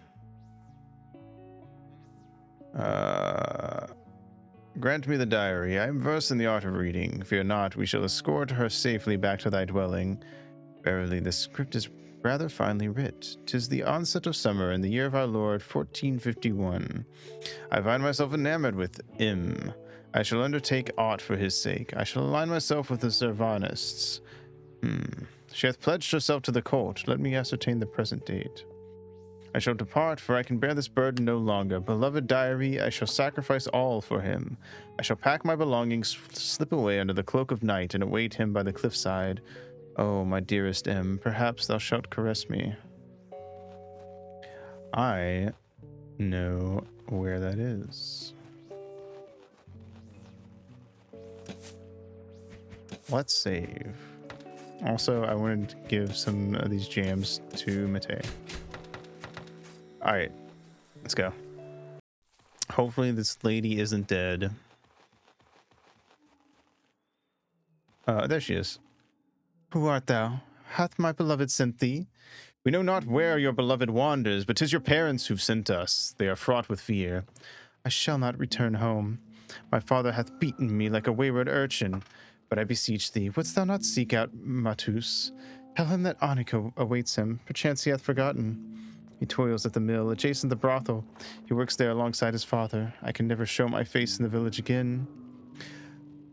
Grant me the diary. I am versed in the art of reading. Fear not, we shall escort her safely back to thy dwelling. Verily, the script is rather finely writ. 'Tis the onset of summer in the year of our Lord 1451. I find myself enamored with him. I shall undertake aught for his sake. I shall align myself with the Servanists. She hath pledged herself to the cult. Let me ascertain the present date. I shall depart, for I can bear this burden no longer. Beloved diary, I shall sacrifice all for him. I shall pack my belongings, slip away under the cloak of night, and await him by the cliffside. Oh, my dearest M, perhaps thou shalt caress me. I know where that is. Let's save. Also, I wanted to give some of these jams to Matei. Alright, let's go. Hopefully this lady isn't dead. There she is. Who art thou? Hath my beloved sent thee? We know not where your beloved wanders, but 'tis your parents who've sent us. They are fraught with fear. I shall not return home. My father hath beaten me like a wayward urchin. But I beseech thee, wouldst thou not seek out Matus? Tell him that Annika awaits him. Perchance he hath forgotten. He toils at the mill, adjacent the brothel. He works there alongside his father. I can never show my face in the village again.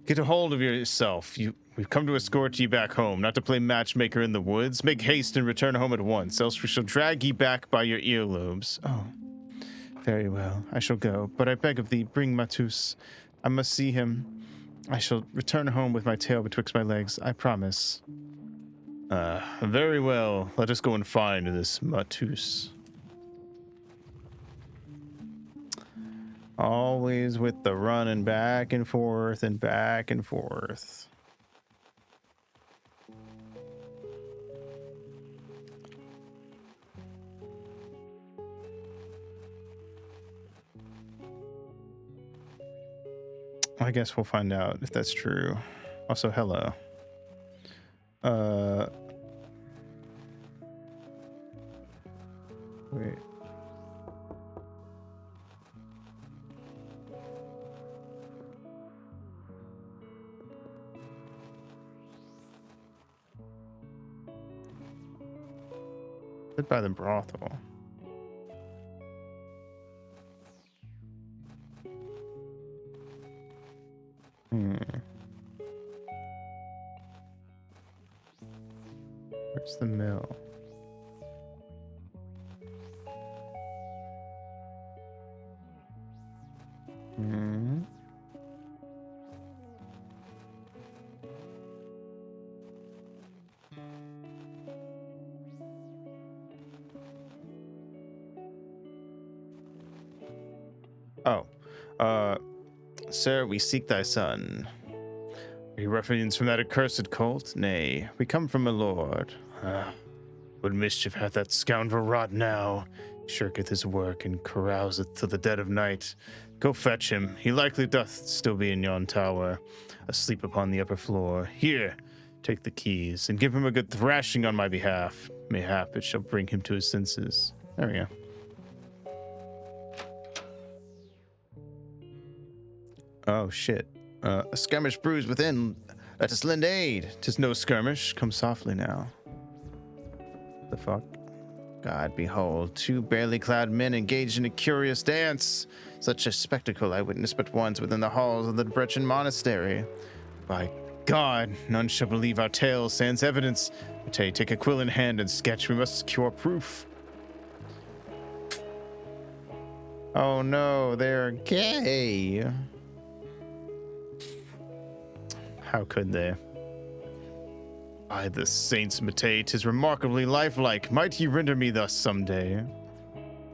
Get a hold of yourself. We've come to escort ye back home, not to play matchmaker in the woods. Make haste and return home at once, else we shall drag ye back by your earlobes. Oh, very well. I shall go, but I beg of thee, bring Matus. I must see him. I shall return home with my tail betwixt my legs, I promise. Very well. Let us go and find this Matus. Always with the running back and forth and back and forth. I guess we'll find out if that's true. Also, hello. Wait. By the brothel. It's the mill. Hmm. Oh, sir, we seek thy son. Are you ruffians from that accursed cult? Nay, we come from a lord. What mischief hath that scoundrel wrought now? Shirketh his work and carouseth till the dead of night. Go fetch him. He likely doth still be in yon tower, asleep upon the upper floor. Here, take the keys, and give him a good thrashing on my behalf. Mayhap it shall bring him to his senses. There we go. Oh, shit. A skirmish brews within. Let us lend aid. 'Tis no skirmish. Come softly now. The fuck? God, behold, two barely clad men engaged in a curious dance. Such a spectacle I witnessed but once within the halls of the Brechin Monastery. By God, none shall believe our tale sans evidence. Matei, take a quill in hand and sketch. We must secure proof. Oh no, they're gay. How could they? By the saints, Matei, 'tis remarkably lifelike. Might he render me thus someday?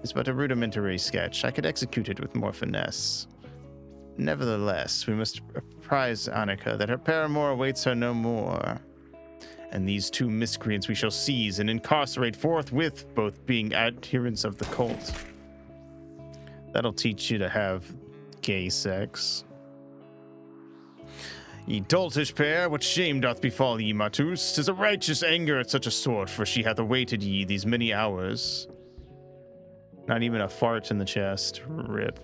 It's but a rudimentary sketch. I could execute it with more finesse. Nevertheless, we must apprise Annika that her paramour awaits her no more. And these two miscreants we shall seize and incarcerate forthwith, both being adherents of the cult. That'll teach you to have gay sex. Ye doltish pair, what shame doth befall ye, Matus? 'Tis a righteous anger at such a sort, for she hath awaited ye these many hours. Not even a fart in the chest. Rip.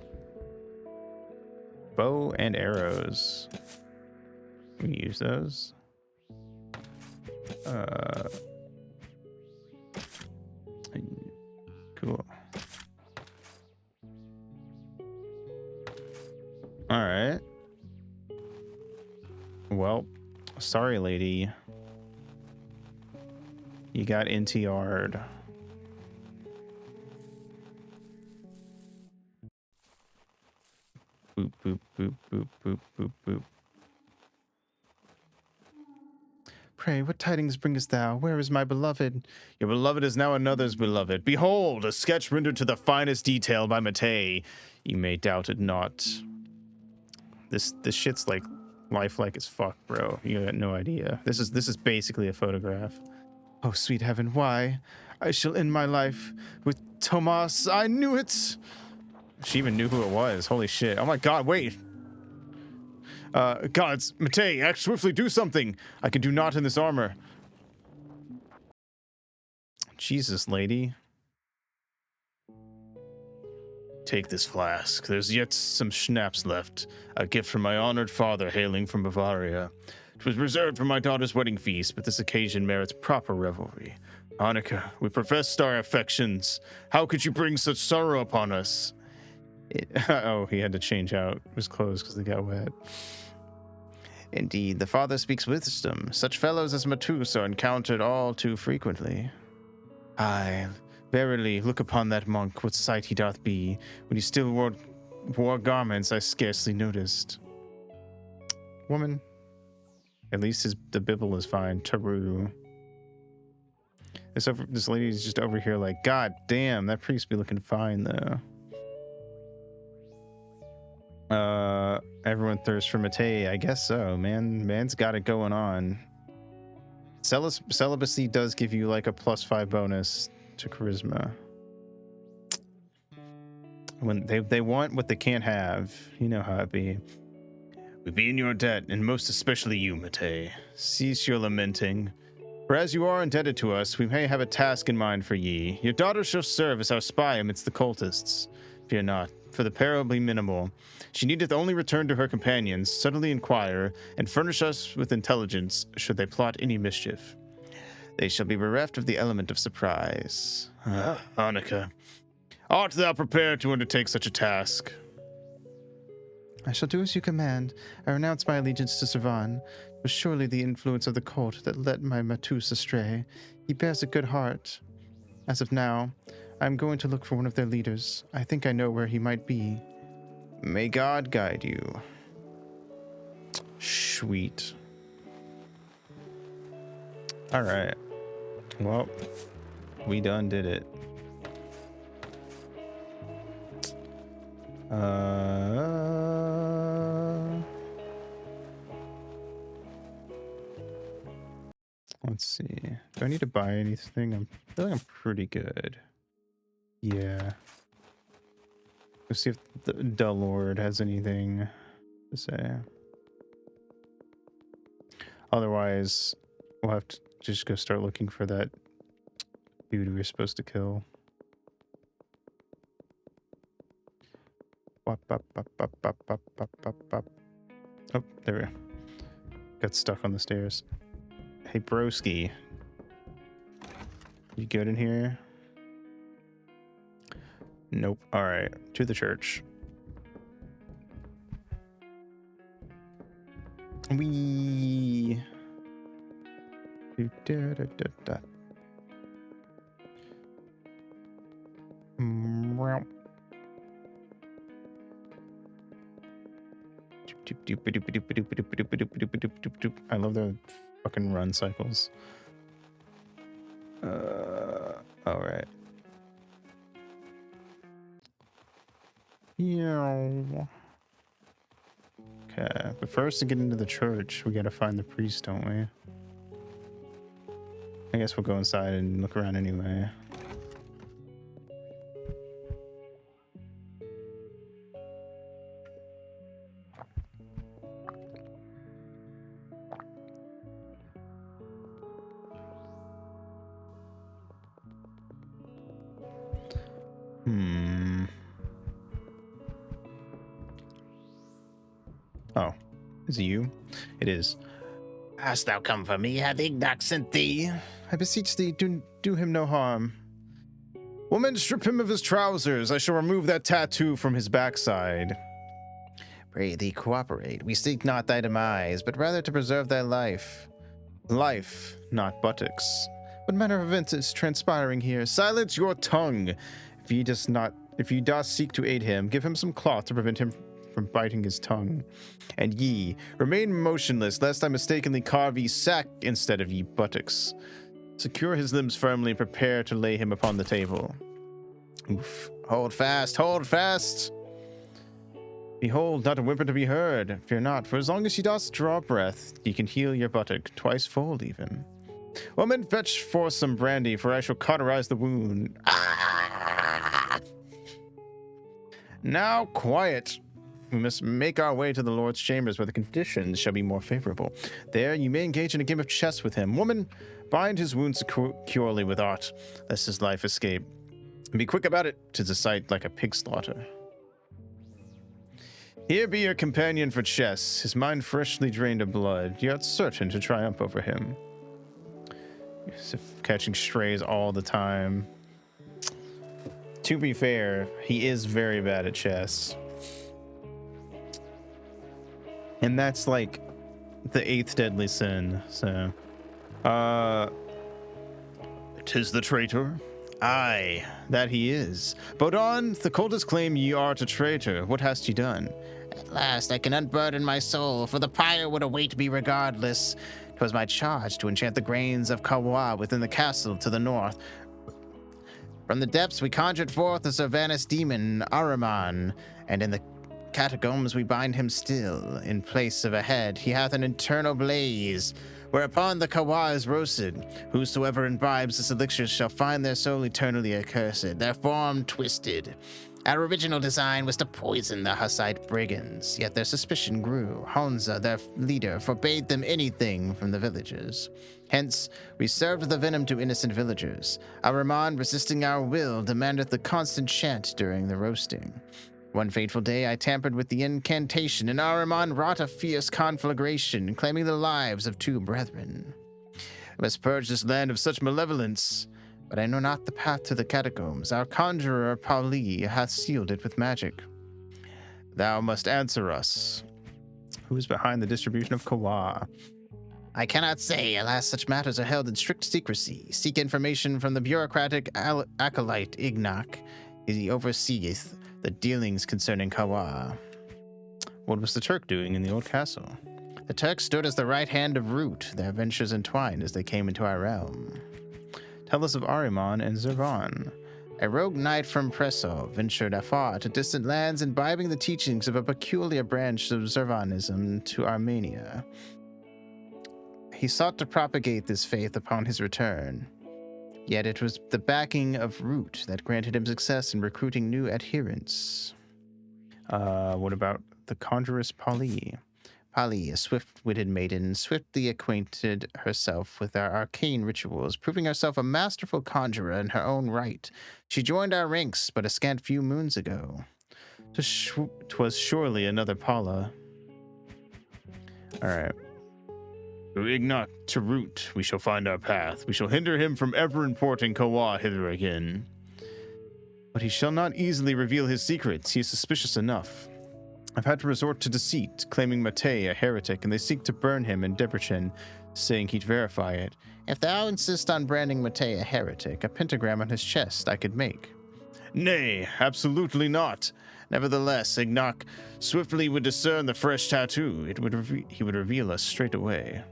Bow and arrows. We use those. Cool. All right. Well, sorry, lady. You got NTR'd. Boop, boop, boop, boop, boop, boop, boop. Pray, what tidings bringest thou? Where is my beloved? Your beloved is now another's beloved. Behold, a sketch rendered to the finest detail by Matei. You may doubt it not. This shit's like lifelike as fuck, bro. You got no idea. This is basically a photograph. Oh, sweet heaven, why? I shall end my life with Tomas. I knew it. She even knew who it was. Holy shit. Oh my god, wait. Gods, Matei, act swiftly, do something. I can do naught in this armor. Jesus, lady. Take this flask. There's yet some schnapps left. A gift from my honored father hailing from Bavaria. It was reserved for my daughter's wedding feast, but this occasion merits proper revelry. Annika, we professed our affections. How could you bring such sorrow upon us? Oh, he had to change out his clothes because they got wet. Indeed, the father speaks wisdom. Such fellows as Matus are encountered all too frequently. Aye, verily, look upon that monk, what sight he doth be. When he still wore garments I scarcely noticed. Woman. At least the Bible is fine. Taru. This lady's just over here like, God damn, that priest be looking fine though. Everyone thirsts for Matei. I guess so, man. Man's got it going on. Celibacy does give you like a +5 bonus to charisma. When they want what they can't have, you know how it be. We be in your debt, and most especially you, Matei. Cease your lamenting. For as you are indebted to us, we may have a task in mind for ye. Your daughter shall serve as our spy amidst the cultists. Fear not, for the peril be minimal. She needeth only return to her companions, subtly inquire, and furnish us with intelligence should they plot any mischief. They shall be bereft of the element of surprise. Annika, art thou prepared to undertake such a task? I shall do as you command. I renounce my allegiance to Servan. was surely the influence of the cult that led my Matus astray. He bears a good heart. As of now, I am going to look for one of their leaders. I think I know where he might be. May God guide you. Sweet. All right. Well, we done did it. Let's see. Do I need to buy anything? I feel like I'm pretty good. Yeah. Let's see if the Lord has anything to say. Otherwise, we'll have to just go start looking for that dude we were supposed to kill. Bop, bop, bop, bop, bop, bop, bop, bop, bop. Oh, there we go. Got stuck on the stairs. Hey, broski. You good in here? Nope. All right. To the church. We. I love the fucking run cycles. All right. Yeah. Okay, but first to get into the church, we gotta find the priest, don't we? I guess we'll go inside and look around anyway. Oh, is it you? It is. Hast thou come for me? Hath Ignak sent thee? I beseech thee, do him no harm. Woman, strip him of his trousers. I shall remove that tattoo from his backside. Pray thee cooperate. We seek not thy demise, but rather to preserve thy life. Life, not buttocks. What manner of event is transpiring here? Silence your tongue. If he does seek to aid him, give him some cloth to prevent him from biting his tongue. And ye, remain motionless, lest I mistakenly carve ye sack instead of ye buttocks. Secure his limbs firmly and prepare to lay him upon the table. Oof. Hold fast, hold fast. Behold, not a whimper to be heard. Fear not, for as long as ye dost draw breath, ye can heal your buttock, twice fold even. Woman, fetch forth some brandy, for I shall cauterize the wound. Now quiet. We must make our way to the Lord's chambers where the conditions shall be more favorable. There you may engage in a game of chess with him. Woman, bind his wounds securely with art, lest his life escape. And be quick about it, 'tis a sight like a pig slaughter. Here be your companion for chess, his mind freshly drained of blood. You art certain to triumph over him. As if catching strays all the time. To be fair, he is very bad at chess. And that's like the 8th deadly sin, so. 'Tis the traitor? Aye, that he is. Bodon, the cultists claim ye art a traitor. What hast ye done? At last I can unburden my soul, for the pyre would await me regardless. 'Twas my charge to enchant the grains of Kawa within the castle to the north. From the depths we conjured forth the Servanus demon, Ahriman, and in the catacombs we bind him still. In place of a head, he hath an internal blaze, whereupon the Kawa is roasted. Whosoever imbibes this elixir shall find their soul eternally accursed, their form twisted. Our original design was to poison the Hussite brigands, yet their suspicion grew. Honza, their leader, forbade them anything from the villagers. Hence, we served the venom to innocent villagers. Ahriman, resisting our will, demanded the constant chant during the roasting. One fateful day, I tampered with the incantation, and Ahriman wrought a fierce conflagration, claiming the lives of 2 brethren. I must purge this land of such malevolence, but I know not the path to the catacombs. Our conjurer, Pauli, hath sealed it with magic. Thou must answer us. Who is behind the distribution of Kawa? I cannot say. Alas, such matters are held in strict secrecy. Seek information from the bureaucratic acolyte Ignak. He overseeth the dealings concerning Kawa. What was the Turk doing in the old castle? The Turk stood as the right hand of Root, their ventures entwined as they came into our realm. Tell us of Ahriman and Zervan. A rogue knight from Preso ventured afar to distant lands, imbibing the teachings of a peculiar branch of Zervanism to Armenia. He sought to propagate this faith upon his return. Yet it was the backing of Root that granted him success in recruiting new adherents. What about the conjuress Pali? Pali, a swift-witted maiden, swiftly acquainted herself with our arcane rituals, proving herself a masterful conjurer in her own right. She joined our ranks but a scant few moons ago. 'Twas surely another Paula. Alright. To Ignak, to Root, we shall find our path. We shall hinder him from ever importing Kawa hither again. But he shall not easily reveal his secrets. He is suspicious enough. I've had to resort to deceit, claiming Matei a heretic, and they seek to burn him in Debrecen, saying he'd verify it. If thou insist on branding Matei a heretic, a pentagram on his chest I could make. Nay, absolutely not. Nevertheless, Ignak swiftly would discern the fresh tattoo. He would reveal us straight away.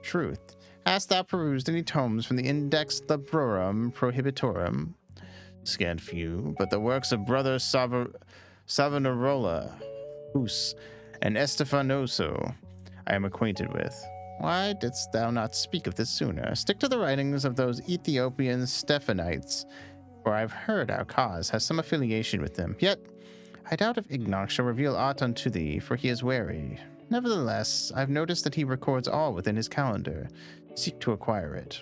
Truth. Hast thou perused any tomes from the Index Librorum Prohibitorum? Scant few, but the works of Brother Savonarola, Hus, and Estefanoso I am acquainted with. Why didst thou not speak of this sooner? Stick to the writings of those Ethiopian Stephanites, for I've heard our cause has some affiliation with them. Yet, I doubt if Ignak shall reveal aught unto thee, for he is wary. Nevertheless, I've noticed that he records all within his calendar. Seek to acquire it.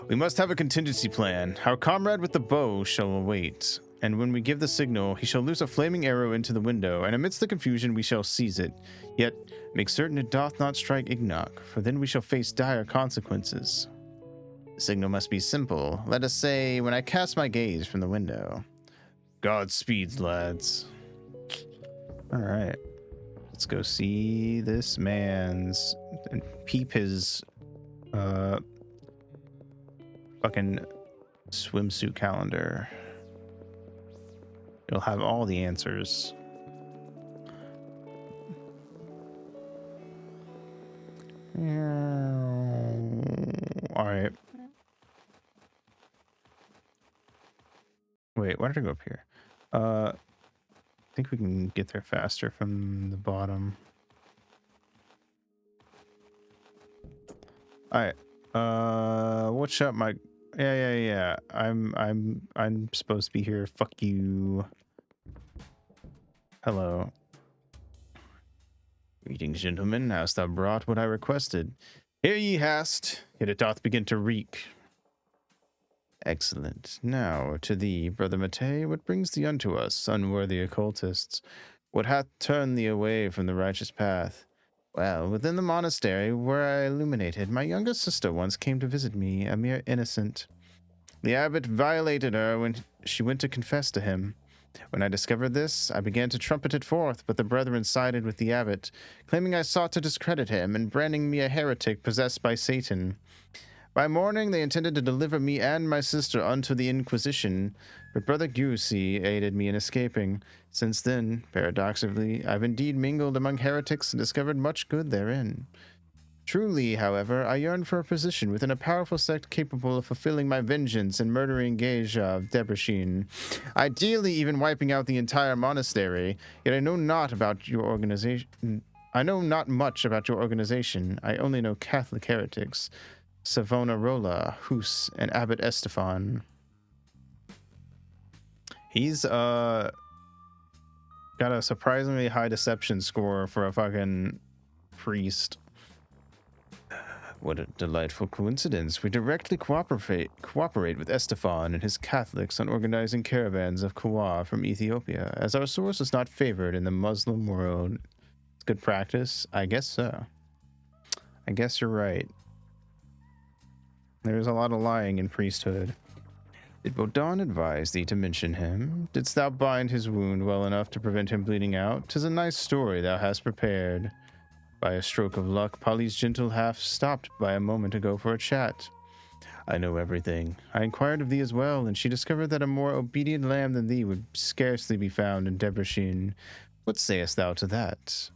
We must have a contingency plan. Our comrade with the bow shall await, and when we give the signal, he shall loose a flaming arrow into the window, and amidst the confusion we shall seize it. Yet make certain it doth not strike Ignak, for then we shall face dire consequences. The signal must be simple. Let us say, when I cast my gaze from the window. Godspeed, lads. Alright. Let's go see this man's and peep his fucking swimsuit calendar. It'll have all the answers. Alright. Wait, why did I go up here? I think we can get there faster from the bottom. Alright. What's up, my... Yeah. I'm supposed to be here. Fuck you. Hello. Greetings, gentlemen. Hast thou brought what I requested? Here ye hast, yet it doth begin to reek. Excellent. Now, to thee, Brother Matei, what brings thee unto us, unworthy occultists? What hath turned thee away from the righteous path? Well, within the monastery where I illuminated, my younger sister once came to visit me, a mere innocent. The abbot violated her when she went to confess to him. When I discovered this, I began to trumpet it forth, but the brethren sided with the abbot, claiming I sought to discredit him and branding me a heretic possessed by Satan. By morning, they intended to deliver me and my sister unto the Inquisition, but Brother Giussi aided me in escaping. Since then, paradoxically, I've indeed mingled among heretics and discovered much good therein. Truly, however, I yearn for a position within a powerful sect capable of fulfilling my vengeance and murdering Geisha of Debrecen, ideally even wiping out the entire monastery. Yet I know not about your organization. I know not much about your organization. I only know Catholic heretics. Savonarola, Hus, and Abbot Estefan. He's got a surprisingly high deception score for a fucking priest. What a delightful coincidence. We directly cooperate with Estefan and his Catholics on organizing caravans of Kawa from Ethiopia, as our source is not favored in the Muslim world. It's good practice? I guess so. I guess you're right. There's a lot of lying in priesthood. Did Bodan advise thee to mention him? Didst thou bind his wound well enough to prevent him bleeding out? 'Tis a nice story thou hast prepared. By a stroke of luck, Polly's gentle half stopped by a moment ago for a chat. I know everything. I inquired of thee as well, and she discovered that a more obedient lamb than thee would scarcely be found in Debrechin. What sayest thou to that?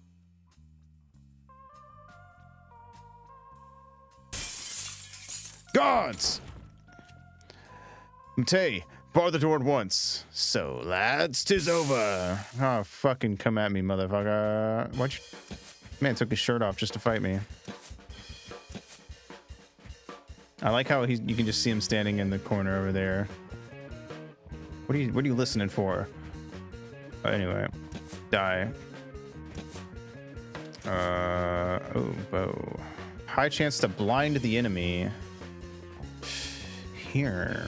Guards! Mate, bar the door at once. So, lads, 'tis over. Oh, fucking come at me, motherfucker. Why'd you... Man took his shirt off just to fight me. I like how you can just see him standing in the corner over there. What are you listening for? Anyway, die. Oh, bow. High chance to blind the enemy. Here.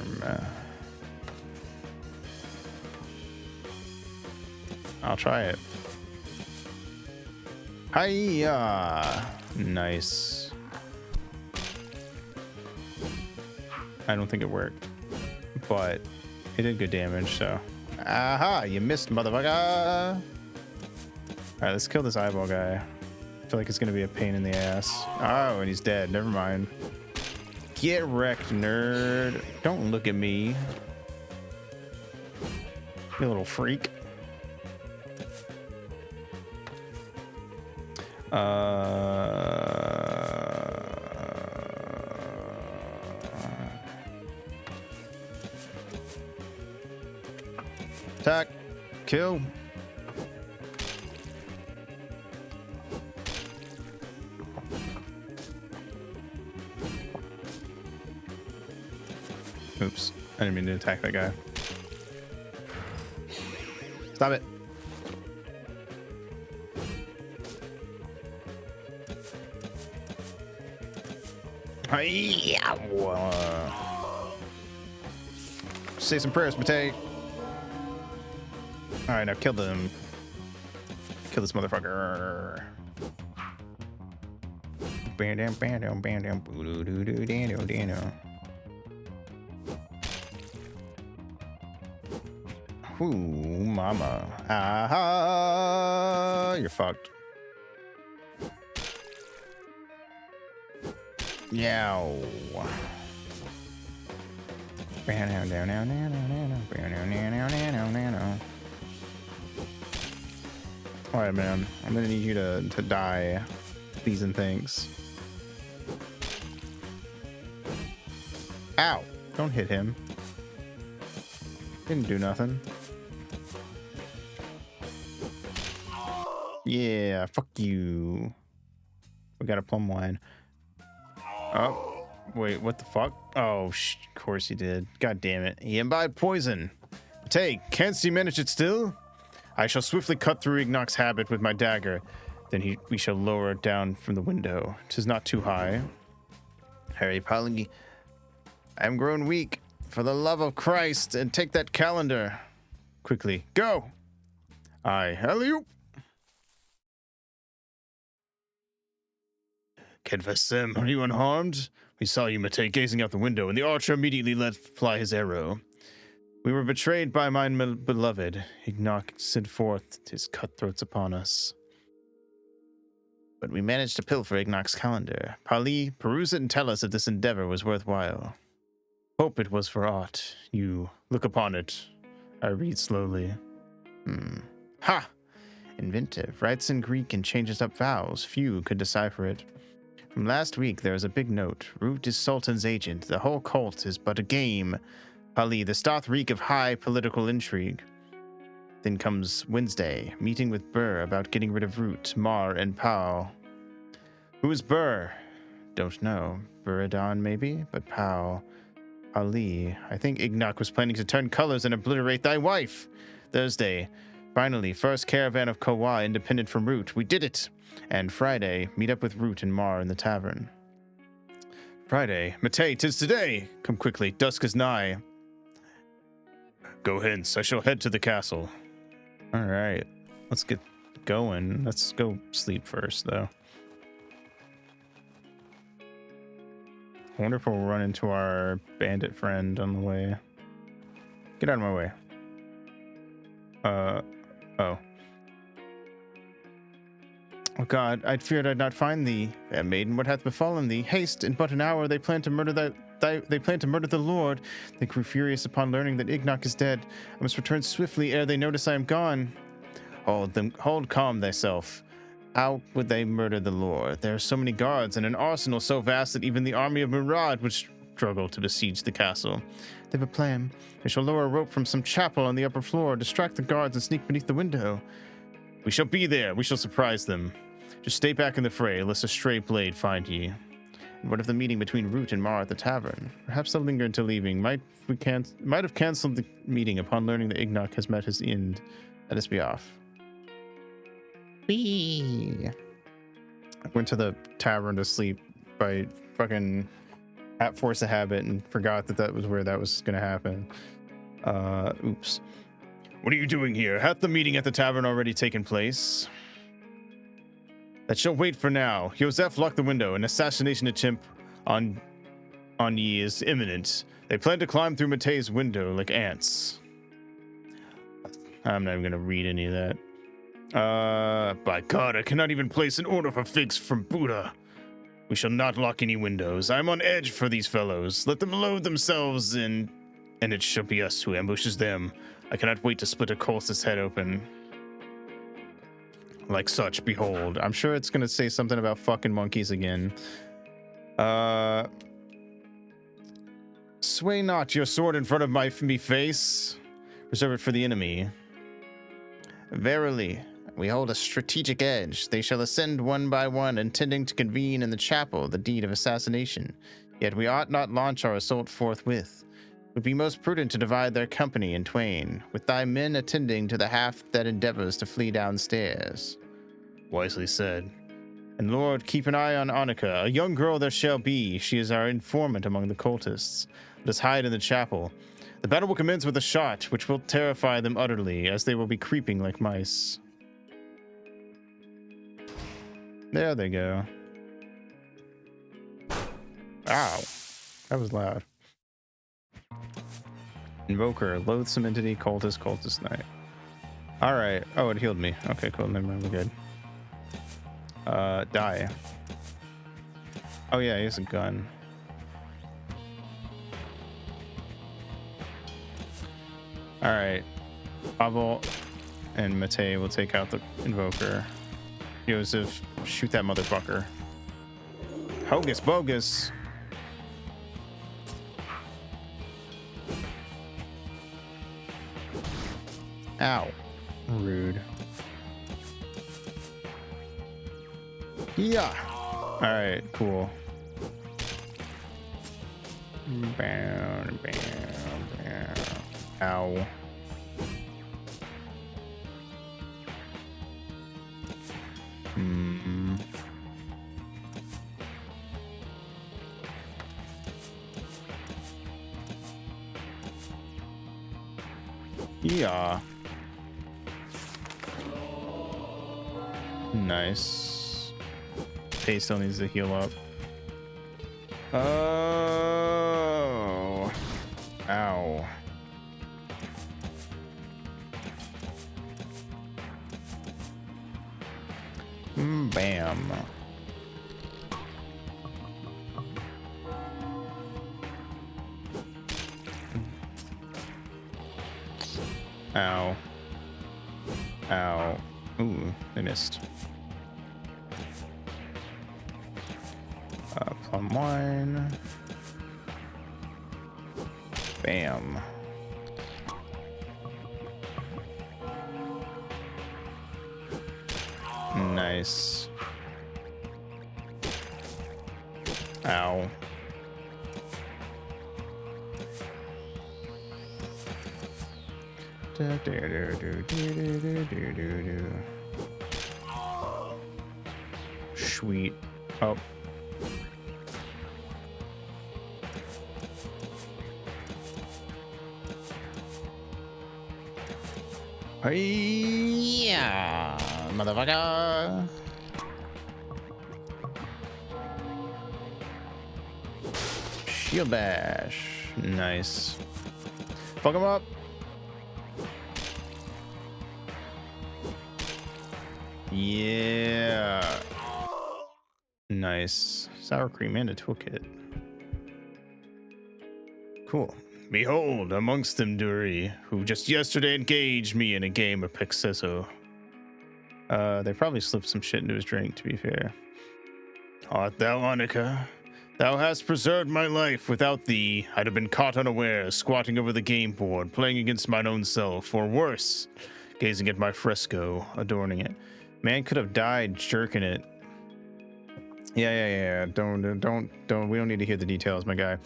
I'll try it. Hiya! Nice. I don't think it worked, but it did good damage, so. Aha! You missed, motherfucker! Alright, let's kill this eyeball guy. I feel like it's gonna be a pain in the ass. Oh, and he's dead. Never mind. Get wrecked, nerd. Don't look at me. You little freak. Attack. Kill. Oops. I didn't mean to attack that guy. Stop it. Hiya! Say some prayers, Matei. Alright, now kill them. Kill this motherfucker. Bandam, bandam, bandam, boo doo doo dano dano. Ooh, mama. Aha! You're fucked. Yow. Alright, man. I'm gonna need you to die. Please and thanks. Ow! Don't hit him. Didn't do nothing. Yeah, fuck you. We got a plum wine. Oh, wait, what the fuck? Oh, of course he did. God damn it. He imbibed poison. Take, canst you manage it still? I shall swiftly cut through Ignoc's habit with my dagger. Then we shall lower it down from the window. 'Tis not too high. Harry Polly, I am grown weak. For the love of Christ, and take that calendar. Quickly, go! Aye, alley-oop! Confessem, are you unharmed? We saw you, Matei, gazing out the window, and the archer immediately let fly his arrow. We were betrayed by mine beloved. Ignoc sent forth his cutthroats upon us. But we managed to pilfer Ignoc's calendar. Pali, peruse it and tell us if this endeavor was worthwhile. Hope it was for aught. You look upon it. I read slowly. Ha! Inventive. Writes in Greek and changes up vowels. Few could decipher it. From last week, there is a big note. Root is Sultan's agent. The whole cult is but a game. Ali, this doth reek of high political intrigue. Then comes Wednesday, meeting with Burr about getting rid of Root, Mar, and Pau. Who is Burr? Don't know. Burradon, maybe? But Pau... Ali, I think Ignoc was planning to turn colors and obliterate thy wife. Thursday, finally, first caravan of Kawa independent from Root. We did it. And Friday, meet up with Root and Mar in the tavern. Friday, Matei, 'tis today. Come quickly, dusk is nigh. Go hence, I shall head to the castle. All right, let's get going. Let's go sleep first, though. I wonder if we'll run into our bandit friend on the way. Get out of my way. Oh. Oh God, I feared I'd not find thee. Fair maiden, what hath befallen thee? Haste! In but an hour they plan to murder they plan to murder the Lord. They grew furious upon learning that Ignoc is dead. I must return swiftly ere they notice I am gone. Hold calm thyself. How would they murder the Lord? There are so many guards and an arsenal so vast that even the army of Murad would struggle to besiege the castle. They have a plan. They shall lower a rope from some chapel on the upper floor, distract the guards, and sneak beneath the window. We shall be there. We shall surprise them. Just stay back in the fray, lest a stray blade find ye. And what of the meeting between Root and Mar at the tavern? Perhaps they'll linger until leaving. Might have cancelled the meeting upon learning that Ignoc has met his end. Let us be off. Whee! I went to the tavern to sleep by fucking at force of habit and forgot that was where that was gonna happen. Oops. What are you doing here? Hath the meeting at the tavern already taken place? That shall wait for now. Joseph locked the window. An assassination attempt on ye is imminent. They plan to climb through Matei's window like ants. I'm not even gonna read any of that. By God, I cannot even place an order for figs from Buddha. We shall not lock any windows. I'm on edge for these fellows. Let them load themselves in, and it shall be us who ambushes them. I cannot wait to split a cultist's head open. Like such, behold. I'm sure it's gonna say something about fucking monkeys again. Sway not your sword in front of me face. Reserve it for the enemy. Verily, we hold a strategic edge. They shall ascend one by one, intending to convene in the chapel the deed of assassination. Yet we ought not launch our assault forthwith. It would be most prudent to divide their company in twain, with thy men attending to the half that endeavors to flee downstairs. Wisely said. And Lord, keep an eye on Annika. A young girl there shall be. She is our informant among the cultists. Let us hide in the chapel. The battle will commence with a shot, which will terrify them utterly, as they will be creeping like mice. There they go. Ow. That was loud. Invoker, loathsome entity, cultist knight. Alright. Oh, it healed me. Okay, cool. Never mind, we're good. Die. Oh yeah, he has a gun. Alright. Pavel and Matei will take out the Invoker. Joseph, shoot that motherfucker. Hocus bogus. Ow. Rude. Yeah. Alright, cool. Bam, bam, bam. Ow. Yeah. Nice. Pay still needs to heal up. Oh. Ow. Bam. Ow. Ow. Ooh, I missed. Plum wine. Bam. Nice. Ow. Sweet. Oh. Yeah, motherfucker. Shield bash. Nice. Fuck him up. Yeah. Nice. Sour cream and a toolkit. Cool. Behold, amongst them Dury, who just yesterday engaged me in a game of Pexesso. They probably slipped some shit into his drink, to be fair. Art thou Annika? Thou hast preserved my life. Without thee, I'd have been caught unaware, squatting over the game board, playing against mine own self, or worse, gazing at my fresco, adorning it. Man could have died jerking it. Yeah. Don't. We don't need to hear the details, my guy.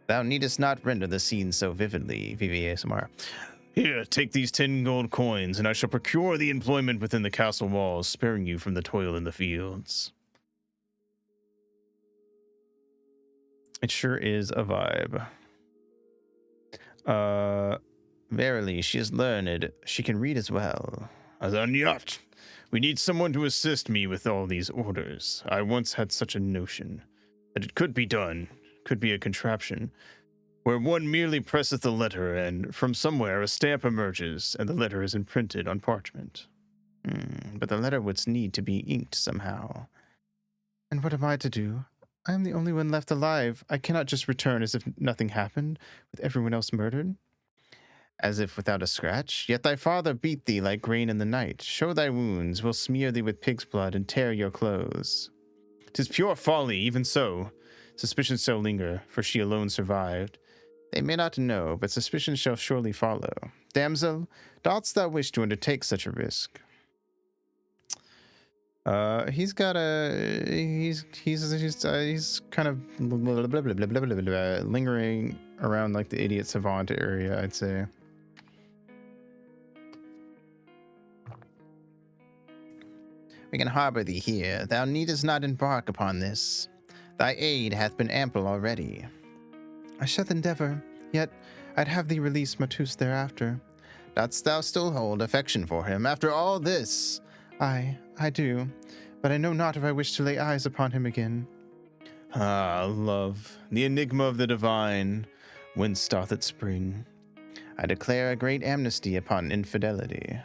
Thou needest not render the scene so vividly, VVASMR. Here, take these 10 gold coins, and I shall procure the employment within the castle walls, sparing you from the toil in the fields. It sure is a vibe. Verily, she is learned. She can read as well. Azanyat! We need someone to assist me with all these orders. I once had such a notion that it could be done, could be a contraption, where one merely presseth a letter, and from somewhere a stamp emerges, and the letter is imprinted on parchment. But the letter would need to be inked somehow. And what am I to do? I am the only one left alive. I cannot just return as if nothing happened, with everyone else murdered. As if without a scratch. Yet thy father beat thee like grain in the night. Show thy wounds, will smear thee with pig's blood, and tear your clothes. 'Tis pure folly, even so. Suspicion shall linger, for she alone survived. They may not know, but suspicion shall surely follow. Damsel, dost thou wish to undertake such a risk? He's kind of lingering around like the idiot savant area, I'd say. We can harbor thee here. Thou needest not embark upon this. Thy aid hath been ample already. I shall endeavor, yet I'd have thee release Matus thereafter. Dost thou still hold affection for him after all this? I do, but I know not if I wish to lay eyes upon him again. Ah, love, the enigma of the divine, whence doth it spring? I declare a great amnesty upon infidelity.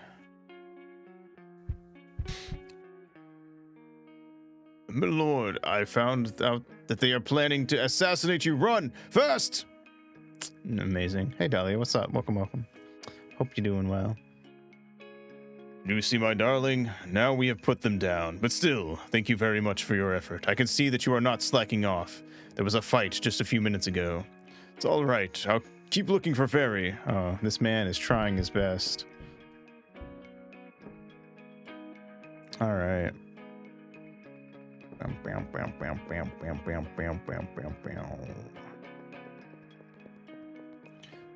My lord, I found out that they are planning to assassinate you. Run! First! Amazing. Hey, Dahlia, what's up? Welcome. Hope you're doing well. Lucy, my darling, now we have put them down. But still, thank you very much for your effort. I can see that you are not slacking off. There was a fight just a few minutes ago. It's all right. I'll keep looking for Fairy. Oh, this man is trying his best. All right.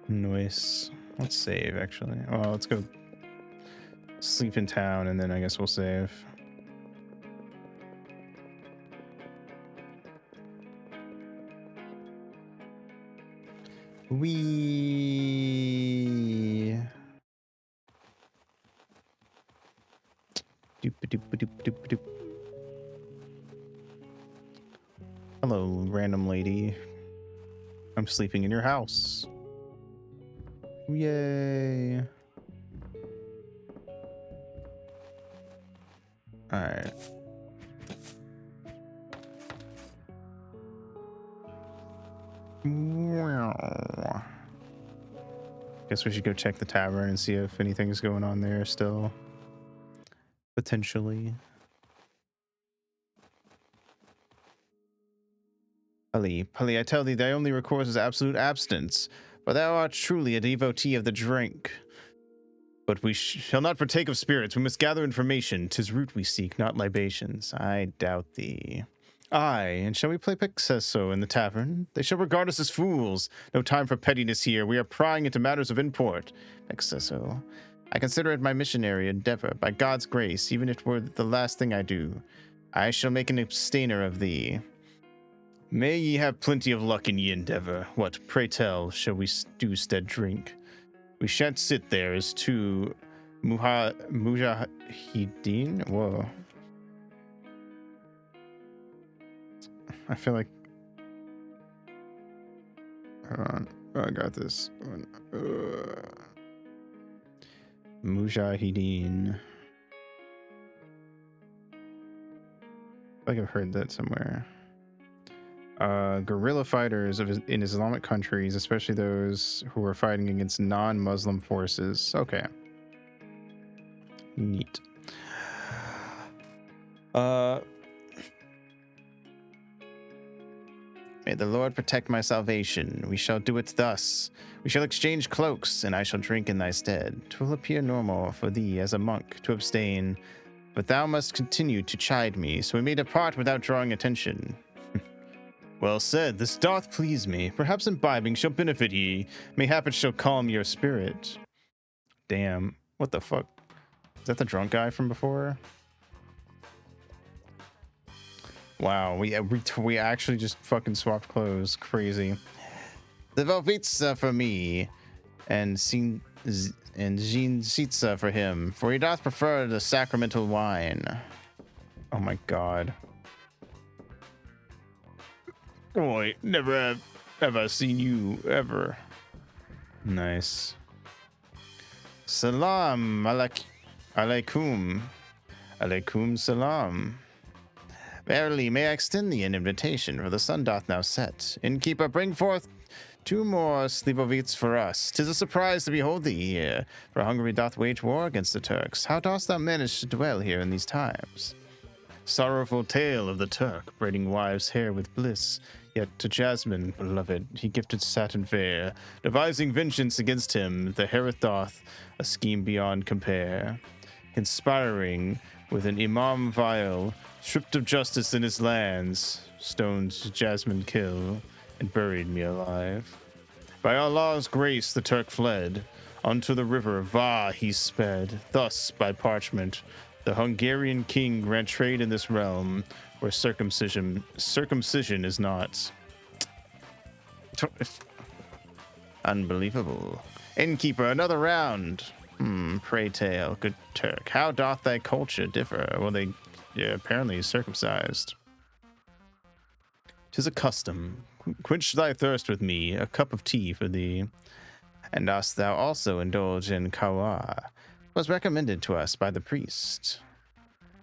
Nice. Let's save, actually. Well, let's go sleep in town, and then I guess we'll save. Doop. Hello, random lady. I'm sleeping in your house. Yay. Alright. Guess we should go check the tavern and see if anything's going on there still. Potentially. Pali, I tell thee, thy only recourse is absolute abstinence, for thou art truly a devotee of the drink. But we shall not partake of spirits, we must gather information. 'Tis root we seek, not libations. I doubt thee. Aye, and shall we play Pexesso in the tavern? They shall regard us as fools. No time for pettiness here, we are prying into matters of import. Pexesso. I consider it my missionary endeavor, by God's grace, even if it were the last thing I do. I shall make an abstainer of thee. May ye have plenty of luck in ye endeavor. What, pray tell, shall we do stead drink? We shan't sit there as two mujahideen. Whoa. I feel like... Hold on. Oh, I got this. Mujahideen. like I've heard that somewhere. Guerrilla fighters in Islamic countries, especially those who are fighting against non-Muslim forces. Okay. Neat. May the Lord protect my salvation. We shall do it thus. We shall exchange cloaks, and I shall drink in thy stead. 'Twill appear normal for thee as a monk to abstain, but thou must continue to chide me, so we may depart without drawing attention. Well said, this doth please me. Perhaps imbibing shall benefit ye. Mayhap it shall calm your spirit. Damn, what the fuck? Is that the drunk guy from before? Wow, we actually just fucking swapped clothes. Crazy. The Velvitsa for me, and Jean Sitsa for him, for he doth prefer the sacramental wine. Oh my god. Boy, never have ever seen you ever. Nice. Salam alaikum. Alaikum salam. Verily, may I extend thee an invitation, for the sun doth now set. Innkeeper, bring forth 2 more slivovits for us. 'Tis a surprise to behold thee here, for Hungary doth wage war against the Turks. How dost thou manage to dwell here in these times? Sorrowful tale of the Turk, braiding wives' hair with bliss. Yet to Jasmine, beloved, he gifted satin fair, devising vengeance against him, the Hereth doth a scheme beyond compare. Conspiring with an imam vile, stripped of justice in his lands, stoned Jasmine kill, and buried me alive. By Allah's grace the Turk fled, unto the river Va he sped. Thus, by parchment, the Hungarian king grant trade in this realm, where circumcision is not. Unbelievable. Innkeeper, another round. Pray tell, good Turk, how doth thy culture differ? Well, they apparently circumcised. 'Tis a custom. Quench thy thirst with me, a cup of tea for thee. And dost thou also indulge in kawa? Was recommended to us by the priest.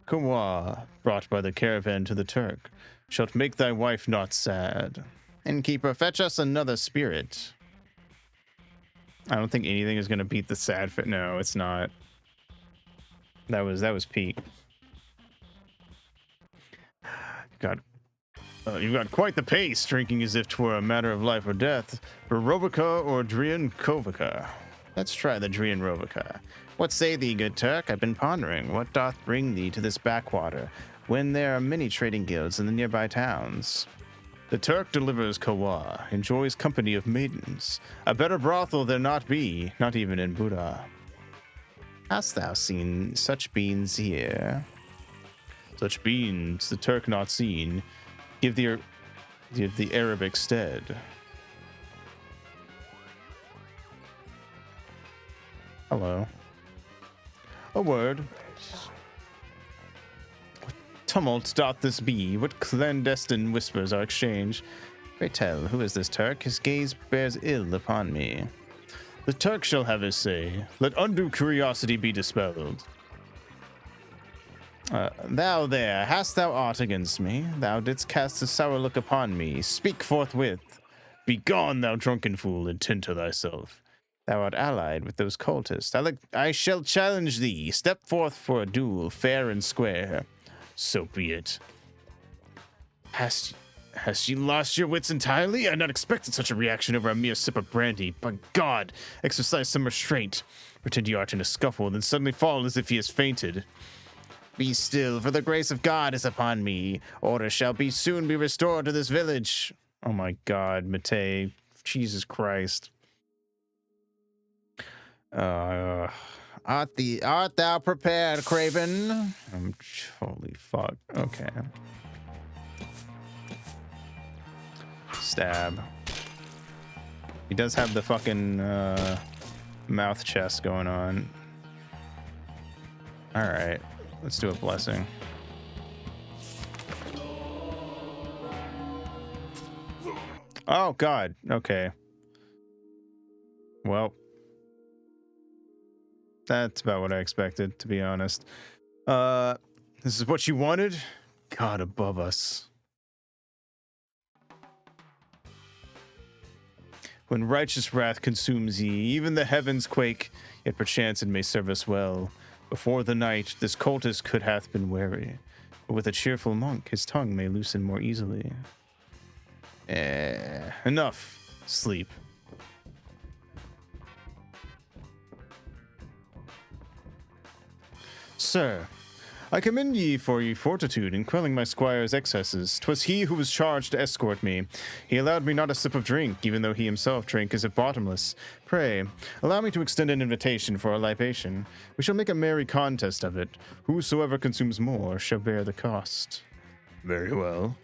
Kawa, brought by the caravan to the Turk, shalt make thy wife not sad. Innkeeper, fetch us another spirit. I don't think anything is gonna beat the sad fit. No, it's not. That was peak. You've got quite the pace, drinking as if 'twere a matter of life or death. Barovica or Driankovica? Let's try the Drianrovica. What say thee, good Turk? I've been pondering. What doth bring thee to this backwater, when there are many trading guilds in the nearby towns? The Turk delivers kawa, enjoys company of maidens. A better brothel there not be, not even in Buddha. Hast thou seen such beans here? Such beans the Turk not seen. Give the Arabic stead. Hello. A word. What tumult doth this be? What clandestine whispers are exchanged? Pray tell, who is this Turk? His gaze bears ill upon me. The Turk shall have his say. Let undue curiosity be dispelled. Thou there, hast thou aught against me? Thou didst cast a sour look upon me. Speak forthwith. Begone, thou drunken fool, and tend to thyself. Thou art allied with those cultists. I shall challenge thee. Step forth for a duel, fair and square. So be it. Hast ye lost your wits entirely? I had not expected such a reaction over a mere sip of brandy. By God, exercise some restraint. Pretend you are in a scuffle, then suddenly fall as if he has fainted. Be still, for the grace of God is upon me. Order shall soon be restored to this village. Oh my God, Matei. Jesus Christ. Art thou prepared, Craven? Holy fuck. Okay. Stab. He does have the fucking mouth chest going on. Alright. Let's do a blessing. Oh, God. Okay. Well, that's about what I expected, to be honest. This is what you wanted? God above us. When righteous wrath consumes ye, even the heavens quake, yet perchance it may serve us well. Before the night, this cultist could hath been wary, but with a cheerful monk, his tongue may loosen more easily. Enough. Sleep. Sir, I commend ye for your fortitude in quelling my squire's excesses. 'Twas he who was charged to escort me. He allowed me not a sip of drink, even though he himself drank as if bottomless. Pray, allow me to extend an invitation for a libation. We shall make a merry contest of it. Whosoever consumes more shall bear the cost. Very well.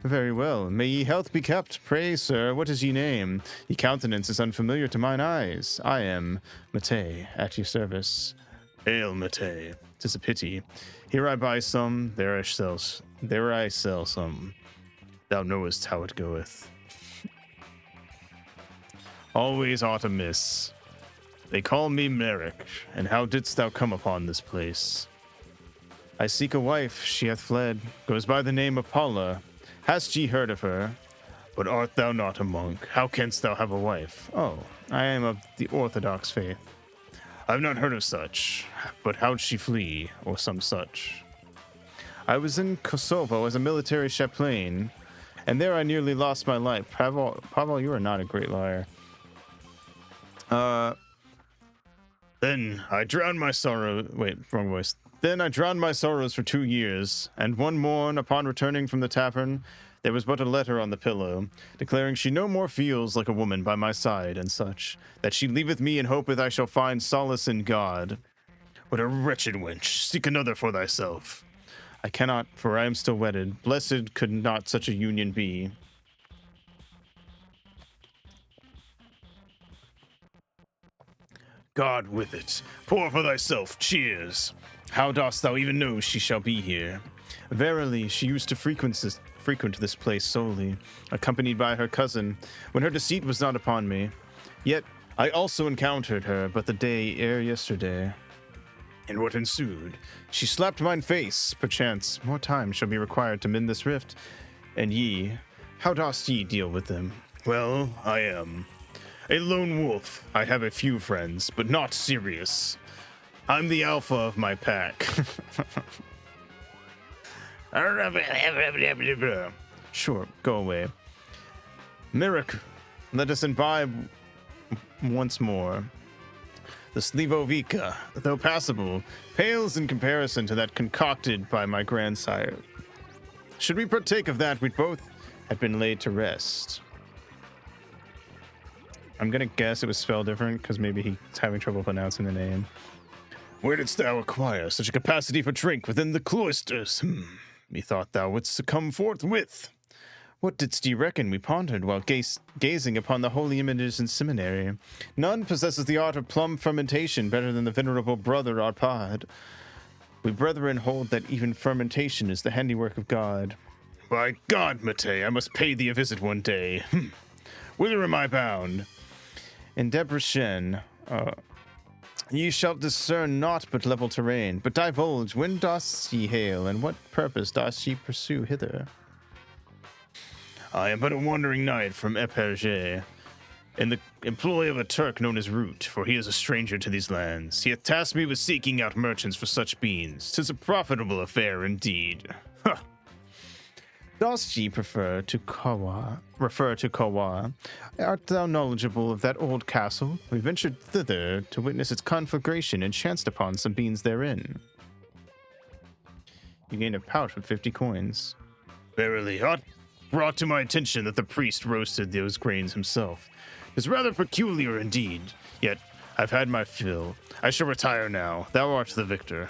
Very well. May ye health be kept. Pray, sir, what is ye name? Ye countenance is unfamiliar to mine eyes. I am Matei, at your service. Hail, Matei. 'Tis a pity. Here I buy some, there I sell some. Thou knowest how it goeth. Always aught amiss. They call me Merrick, and how didst thou come upon this place? I seek a wife, she hath fled, goes by the name of Paula. Hast ye heard of her? But art thou not a monk? How canst thou have a wife? Oh, I am of the Orthodox faith. I've not heard of such, but how'd she flee, or some such? I was in Kosovo as a military chaplain, and there I nearly lost my life. Pavel, you are not a great liar. Then I drowned my sorrow. Wait, wrong voice. Then I drowned my sorrows for 2 years, and one morn, upon returning from the tavern, there was but a letter on the pillow, declaring she no more feels like a woman by my side, and such, that she leaveth me and hopeth I shall find solace in God. What a wretched wench! Seek another for thyself. I cannot, for I am still wedded. Blessed could not such a union be. God with it. Pour for thyself. Cheers. How dost thou even know she shall be here? Verily, she used to frequent this place solely, accompanied by her cousin, when her deceit was not upon me. Yet I also encountered her but the day ere yesterday. And what ensued? She slapped mine face. Perchance more time shall be required to mend this rift. And ye, how dost ye deal with them? Well, I am a lone wolf. I have a few friends, but not serious. I'm the alpha of my pack. Sure, go away. Merrick, let us imbibe once more. The Slivovica, though passable, pales in comparison to that concocted by my grandsire. Should we partake of that, we'd both have been laid to rest. I'm gonna guess it was spelled different, because maybe he's having trouble pronouncing the name. Where didst thou acquire such a capacity for drink within the cloisters? Methought thou wouldst come forthwith. What didst ye reckon we pondered while gazing upon the holy images in seminary? None possesses the art of plum fermentation better than the venerable brother Arpad. We brethren hold that even fermentation is the handiwork of God. By God, Matei, I must pay thee a visit one day. Whither am I bound? In Debrecen, ye shall discern naught but level terrain. But divulge, when dost ye hail, and what purpose dost ye pursue hither? I am but a wandering knight from Eperge, in the employ of a Turk known as Root, for he is a stranger to these lands. He hath tasked me with seeking out merchants for such beans. 'Tis a profitable affair indeed. Huh. Dost ye refer to Kawa? Art thou knowledgeable of that old castle? We ventured thither to witness its conflagration and chanced upon some beans therein. You gained a pouch with 50 coins. Verily, aught brought to my attention that the priest roasted those grains himself. It's rather peculiar indeed, yet I've had my fill. I shall retire now. Thou art the victor.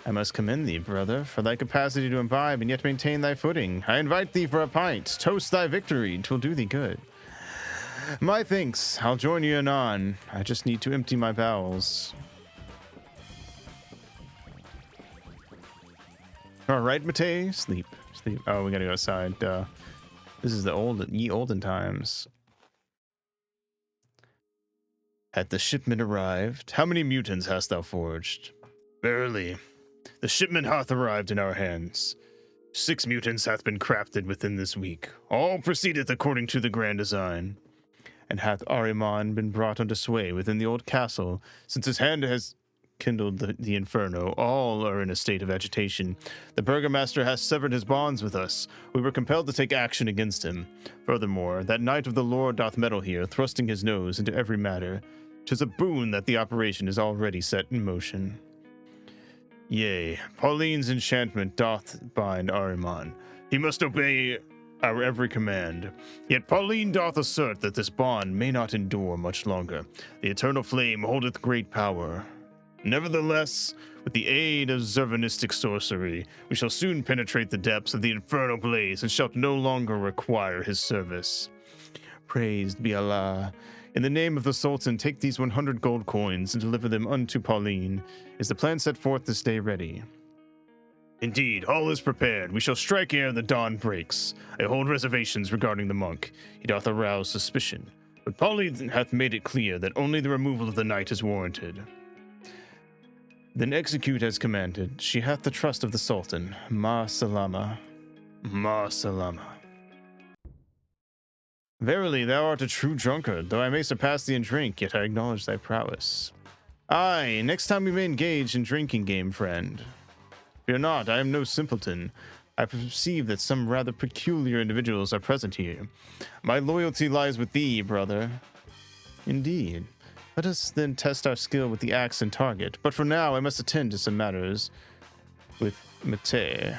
I must commend thee, brother, for thy capacity to imbibe and yet maintain thy footing. I invite thee for a pint. Toast thy victory. 'Twill do thee good. My thanks. I'll join you anon. I just need to empty my bowels. All right, Matei. Sleep. Oh, we gotta go outside. Duh. This is the olden times. Hath the shipment arrived? How many mutants hast thou forged? Verily, the shipment hath arrived in our hands. 6 mutants hath been crafted within this week. All proceedeth according to the grand design. And hath Ahriman been brought unto sway within the old castle, since his hand has kindled the inferno, all are in a state of agitation. The burgomaster has severed his bonds with us. We were compelled to take action against him. Furthermore, that knight of the Lord doth meddle here, thrusting his nose into every matter. 'Tis a boon that the operation is already set in motion. Yea, Pauline's enchantment doth bind Ahriman. He must obey our every command. Yet Pauline doth assert that this bond may not endure much longer. The eternal flame holdeth great power. Nevertheless, with the aid of Zervanistic sorcery, we shall soon penetrate the depths of the infernal blaze and shall no longer require his service. Praised be Allah. In the name of the Sultan, take these 100 gold coins and deliver them unto Pauline. Is the plan set forth this day ready? Indeed, all is prepared. We shall strike ere the dawn breaks. I hold reservations regarding the monk. He doth arouse suspicion. But Pauline hath made it clear that only the removal of the knight is warranted. Then execute as commanded. She hath the trust of the Sultan. Ma salama. Ma salama. Verily, thou art a true drunkard. Though I may surpass thee in drink, yet I acknowledge thy prowess. Aye, next time we may engage in drinking game, friend. Fear not, I am no simpleton. I perceive that some rather peculiar individuals are present here. My loyalty lies with thee, brother. Indeed. Let us then test our skill with the axe and target. But for now, I must attend to some matters with Mate.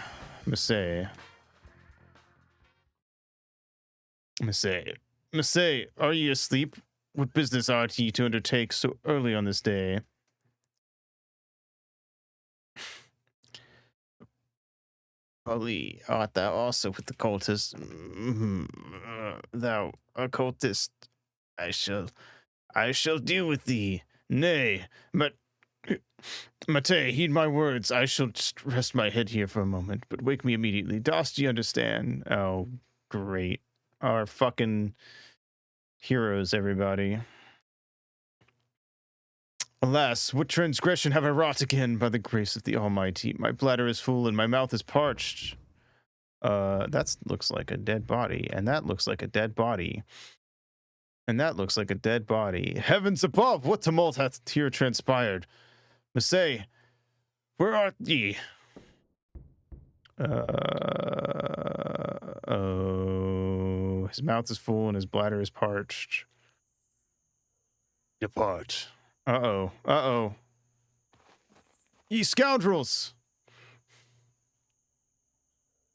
Mase, are ye asleep? What business art ye to undertake so early on this day? Polly, art thou also with the cultist? Thou occultist, I shall deal with thee. Nay, but Mate, heed my words. I shall just rest my head here for a moment, but wake me immediately. Dost ye understand? Oh, great. Our fucking heroes, everybody. Alas, what transgression have I wrought again by the grace of the Almighty? My bladder is full and my mouth is parched. That looks like a dead body, and that looks like a dead body. And that looks like a dead body. Heavens above, what tumult hath here transpired? Mase, where art ye? Oh, his mouth is full and his bladder is parched. Depart. Uh-oh. Ye scoundrels!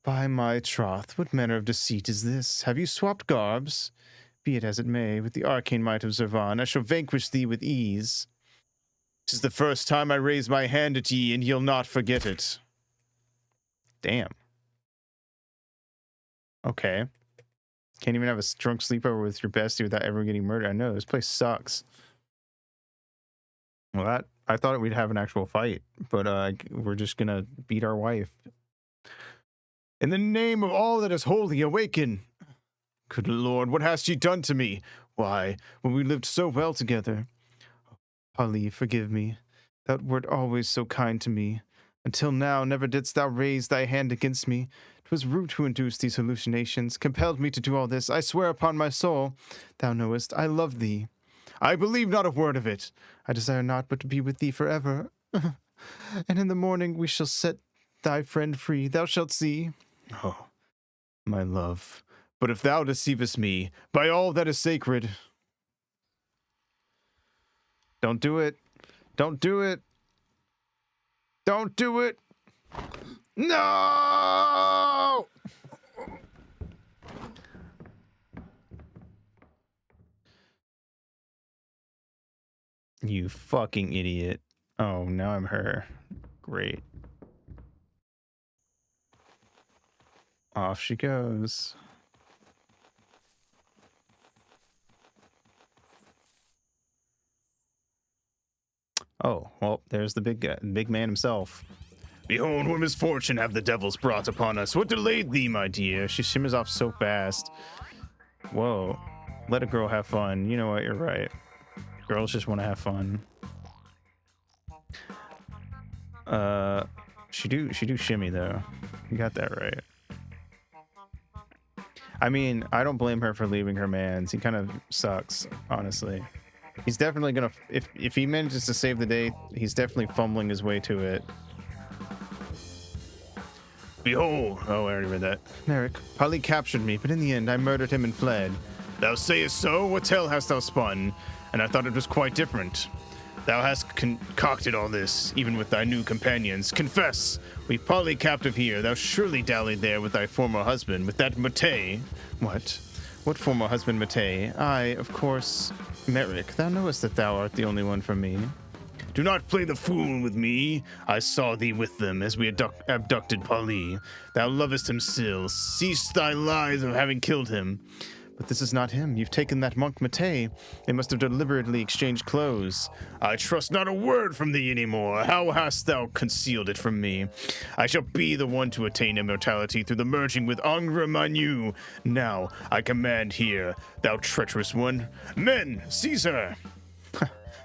By my troth, what manner of deceit is this? Have you swapped garbs? Be it as it may, with the arcane might of Zervan, I shall vanquish thee with ease. 'Tis the first time I raise my hand at ye, and ye'll not forget it. Damn. Okay. Can't even have a drunk sleepover with your bestie without ever getting murdered. I know, this place sucks. Well, I thought we'd have an actual fight, but we're just gonna beat our wife. In the name of all that is holy, awaken! Good Lord, what hast ye done to me? Why, when we lived so well together. Polly, forgive me. Thou wert always so kind to me. Until now, never didst thou raise thy hand against me. 'Twas Root who induced these hallucinations, compelled me to do all this. I swear upon my soul, thou knowest, I love thee. I believe not a word of it. I desire not but to be with thee forever. And in the morning we shall set thy friend free. Thou shalt see. Oh, my love. But if thou deceivest me, by all that is sacred... Don't do it. Don't do it. Don't do it. No! You fucking idiot. Oh, now I'm her. Great. Off she goes. Oh, well, there's the big guy, big man himself. Behold, what misfortune have the devils brought upon us. What delayed thee, my dear? She shimmers off so fast. Whoa. Let a girl have fun. You know what? You're right. Girls just want to have fun. She do shimmy though. You got that right. I mean, I don't blame her for leaving her man's. He kind of sucks, honestly. He's definitely gonna, if he manages to save the day, he's definitely fumbling his way to it. Behold, oh, I already read that. Merrick, Polly captured me, but in the end I murdered him and fled. Thou sayest so? What tale hast thou spun? And I thought it was quite different. Thou hast concocted all this, even with thy new companions. Confess, we've Polly captive here. Thou surely dallied there with thy former husband, with that Matei. What? What former husband, Matei? I, of course... Merrick, thou knowest that thou art the only one for me. Do not play the fool with me. I saw thee with them as we abducted Polly. Thou lovest him still. Cease thy lies of having killed him. But this is not him. You've taken that monk Matei. They must have deliberately exchanged clothes. I trust not a word from thee anymore. How hast thou concealed it from me? I shall be the one to attain immortality through the merging with Angra Manu. Now I command here, thou treacherous one. Men, seize her!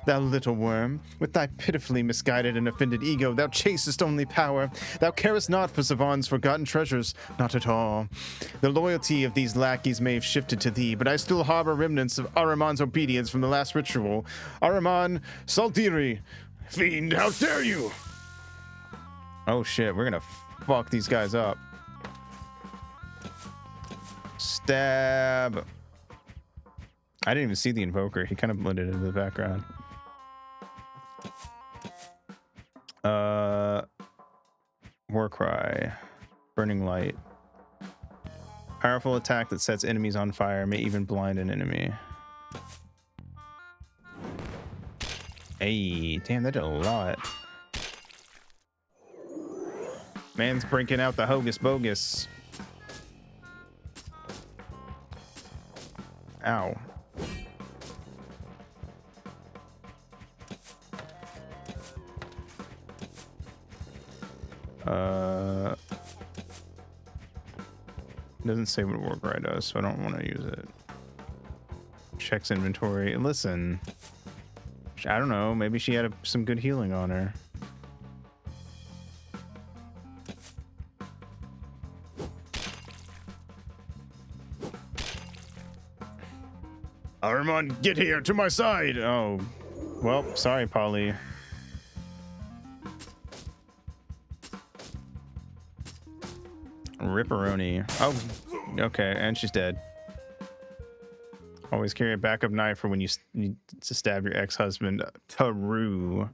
Thou little worm, with thy pitifully misguided and offended ego, thou chasest only power. Thou carest not for Savon's forgotten treasures, not at all. The loyalty of these lackeys may have shifted to thee, but I still harbor remnants of Ahriman's obedience from the last ritual. Ahriman Saldiri. Fiend, how dare you! Oh shit, we're gonna fuck these guys up. Stab. I didn't even see the invoker. He kind of blended into the background. War cry, burning light, powerful attack that sets enemies on fire, may even blind an enemy. Hey, damn, that did a lot. Man's breaking out the hocus bogus. Ow. It doesn't say what war cry does, so I don't want to use it. Checks inventory. Listen, I don't know. Maybe she had some good healing on her. Ahriman, get here to my side! Oh, well, sorry, Polly. Ripperoni. Oh, okay, and she's dead. Always carry a backup knife for when you need to stab your ex-husband. Taru.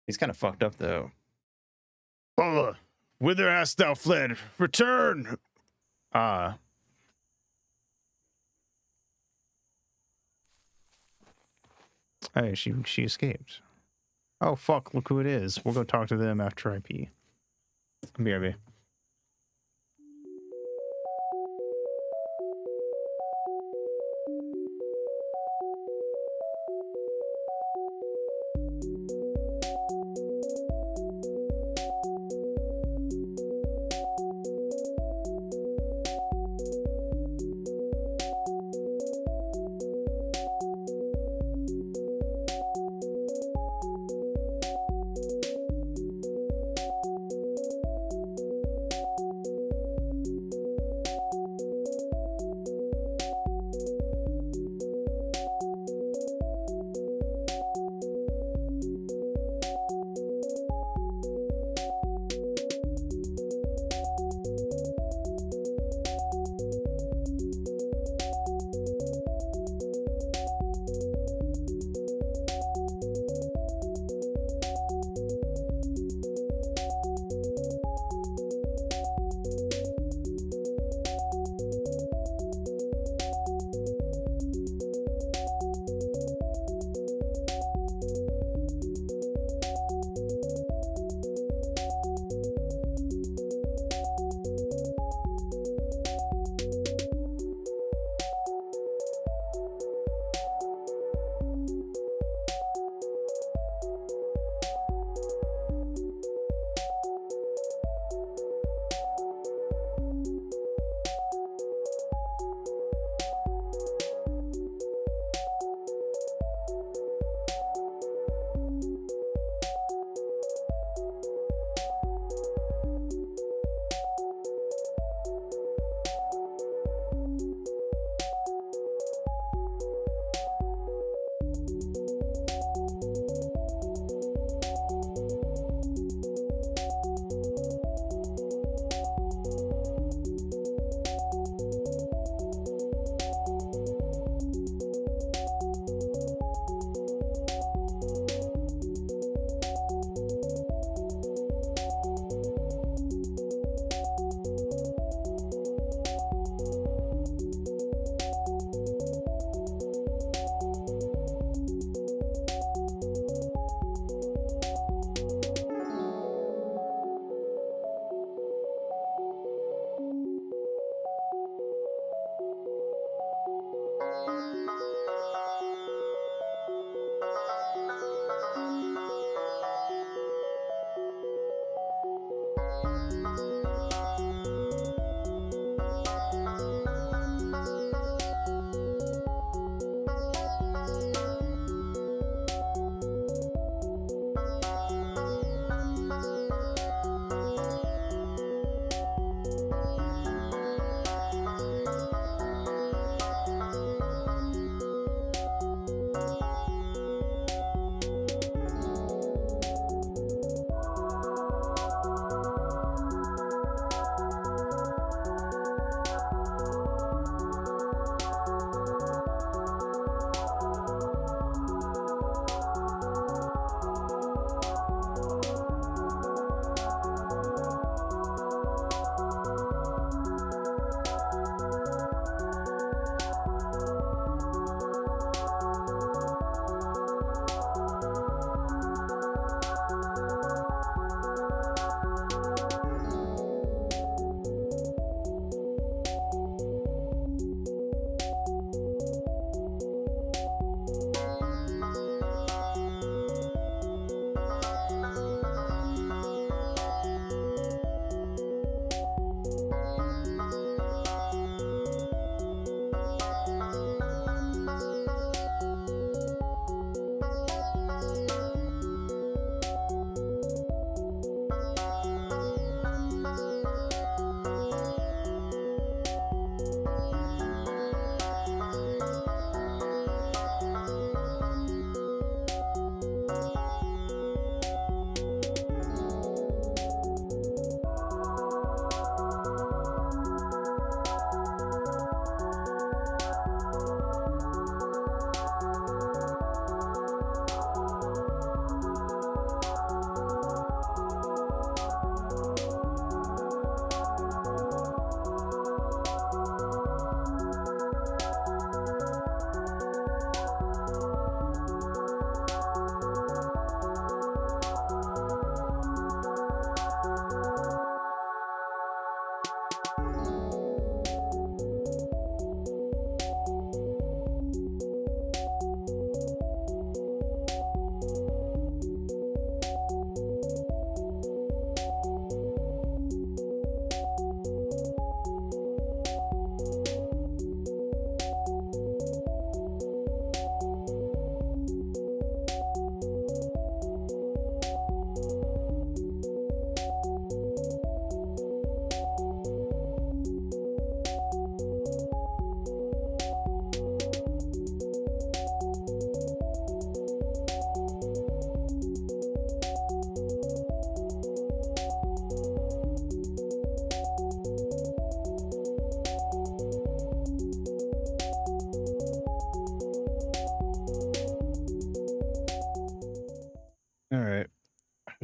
He's kind of fucked up, though. Paula, whither hast thou fled? Return! Ah. Hey, she escaped. Oh, fuck, look who it is. We'll go talk to them after I pee. BRB.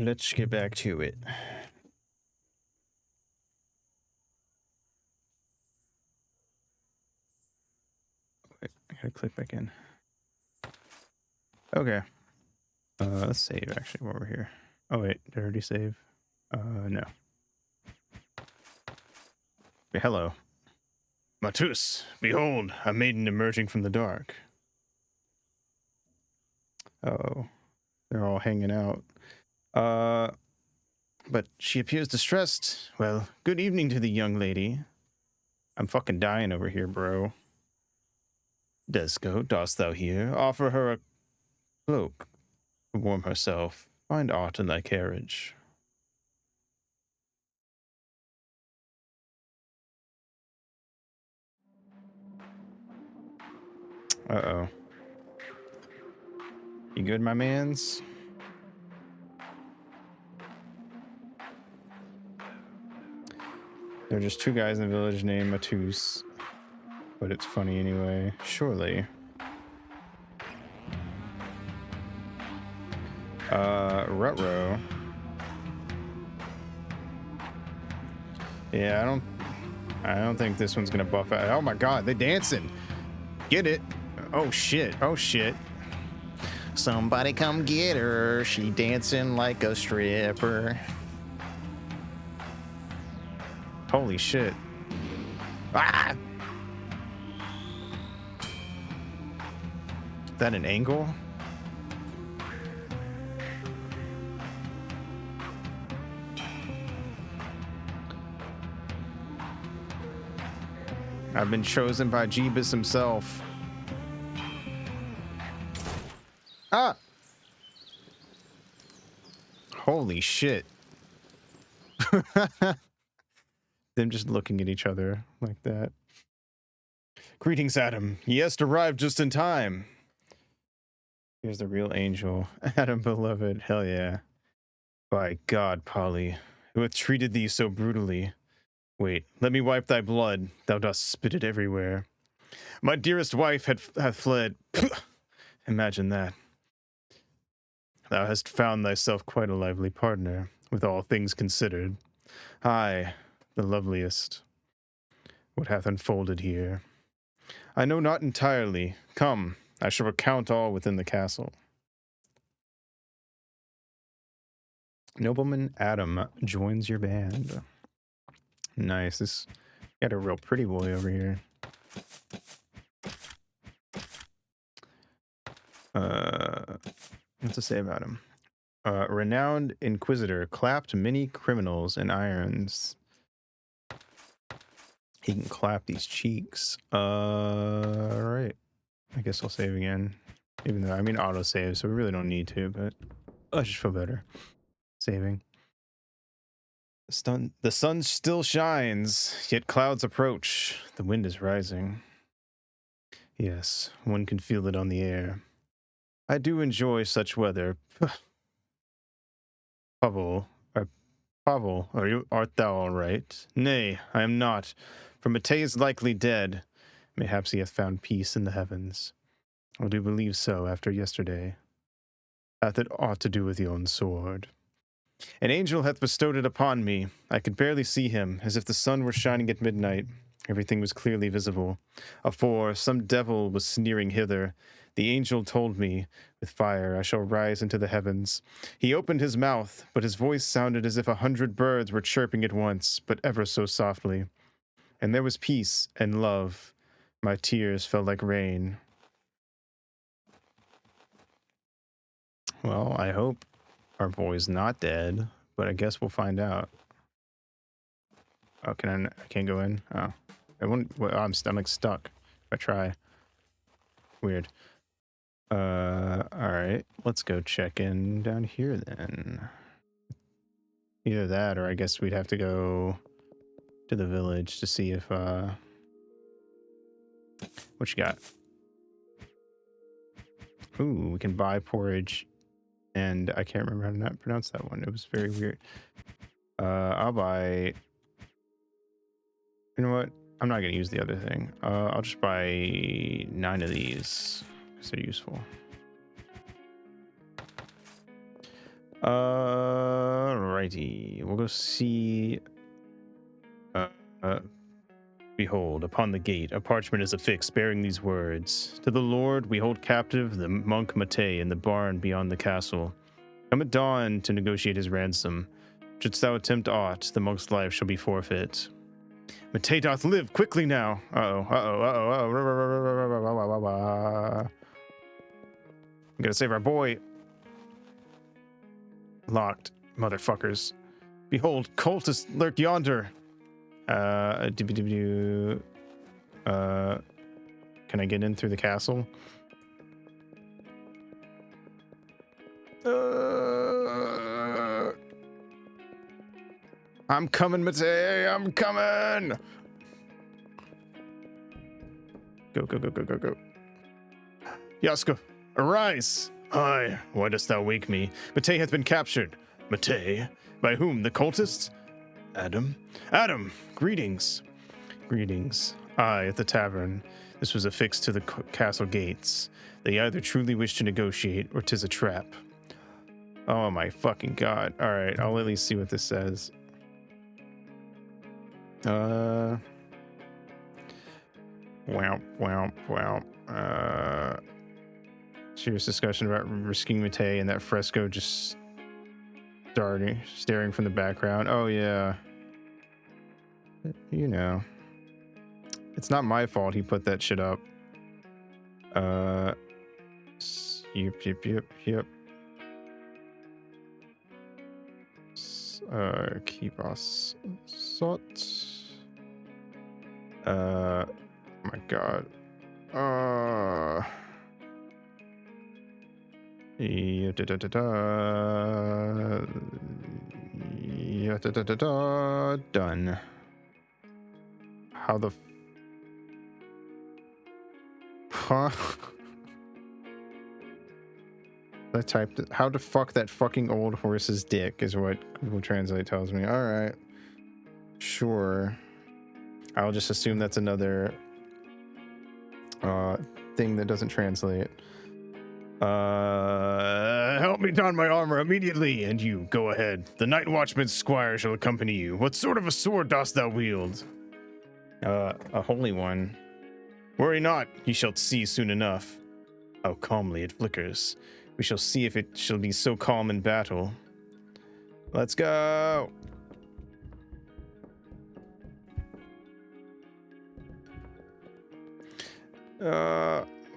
let's get back to it. Wait, I gotta click back in. Okay. Let's save actually while we're here. Oh wait, did I already save? No. Okay, hello. Matus, behold, a maiden emerging from the dark. Oh, they're all hanging out. But she appears distressed. Well, good evening to the young lady. I'm fucking dying over here, bro. Desco, dost thou hear? Offer her a cloak to warm herself. Find aught in thy carriage. Uh-oh. You good, my mans? There are just two guys in the village named Matus. But it's funny anyway. Surely. Rutro. Yeah, I don't think this one's gonna buff out. Oh my god, they're dancing. Get it. Oh shit. Oh shit. Somebody come get her. She dancing like a stripper. Holy shit. Ah! Is that an angle? I've been chosen by Jeebus himself. Ah! Holy shit. Them just looking at each other like that. Greetings, Adam. Yes, arrived just in time. Here's the real angel. Adam, beloved. Hell yeah. By God, Polly, who hath treated thee so brutally. Wait, let me wipe thy blood. Thou dost spit it everywhere. My dearest wife hath fled. Imagine that. Thou hast found thyself quite a lively partner, with all things considered. Aye, the loveliest. What hath unfolded here? I know not entirely. Come, I shall recount all within the castle. Nobleman Adam joins your band. Nice. This got a real pretty boy over here. What's to say about him? Renowned inquisitor clapped many criminals in irons. He can clap these cheeks. Alright. I guess I'll save again. Even though, I mean, auto save, so we really don't need to, but I just feel better saving. The sun still shines, yet clouds approach. The wind is rising. Yes, one can feel it on the air. I do enjoy such weather. Pavel, art thou all right? Nay, I am not, for Matei is likely dead. Mayhaps he hath found peace in the heavens. I do believe so after yesterday. Hath it aught to do with yon sword? An angel hath bestowed it upon me. I could barely see him, as if the sun were shining at midnight. Everything was clearly visible. Afore, some devil was sneering hither. The angel told me, with fire I shall rise into the heavens. He opened his mouth, but his voice sounded as if 100 birds were chirping at once, but ever so softly. And there was peace and love. My tears fell like rain. Well, I hope our boy's not dead, but I guess we'll find out. Oh, I can't go in? Oh. Well, I'm like stuck. If I try. Weird. Alright. Let's go check in down here then. Either that, or I guess we'd have to go to the village to see if, what you got? Ooh, we can buy porridge. And I can't remember how to not pronounce that one. It was very weird. I'll buy... You know what? I'm not going to use the other thing. I'll just buy 9 of these because they're useful. Alrighty. We'll go see. Behold, upon the gate, a parchment is affixed bearing these words: To the Lord we hold captive the monk Matei in the barn beyond the castle. Come at dawn to negotiate his ransom. Shouldst thou attempt aught, the monk's life shall be forfeit. Matei doth live, quickly now. We gotta save our boy. Locked, motherfuckers. Behold, cultists lurk yonder. Can I get in through the castle? I'm coming, Matei. I'm coming. Go. Yaska, arise. Aye, why dost thou wake me? Matei hath been captured. Matei? By whom? The cultists? Adam, greetings. Aye, at the tavern. This was affixed to the castle gates. They either truly wish to negotiate, or 'tis a trap. Oh my fucking god. Alright, I'll at least see what this says. Wow. Serious discussion about risking Matei and that fresco just staring from the background. Oh yeah. You know. It's not my fault he put that shit up. Yep. Keep us sot. Oh my god. Done. How the huh? I typed it. How to fuck that fucking old horse's dick is what Google Translate tells me. All right, sure. I'll just assume that's another thing that doesn't translate. Help me don my armor immediately, and you go ahead. The night watchman's squire shall accompany you. What sort of a sword dost thou wield? A holy one. Worry not, ye shall see soon enough. How calmly it flickers. We shall see if it shall be so calm in battle. Let's go.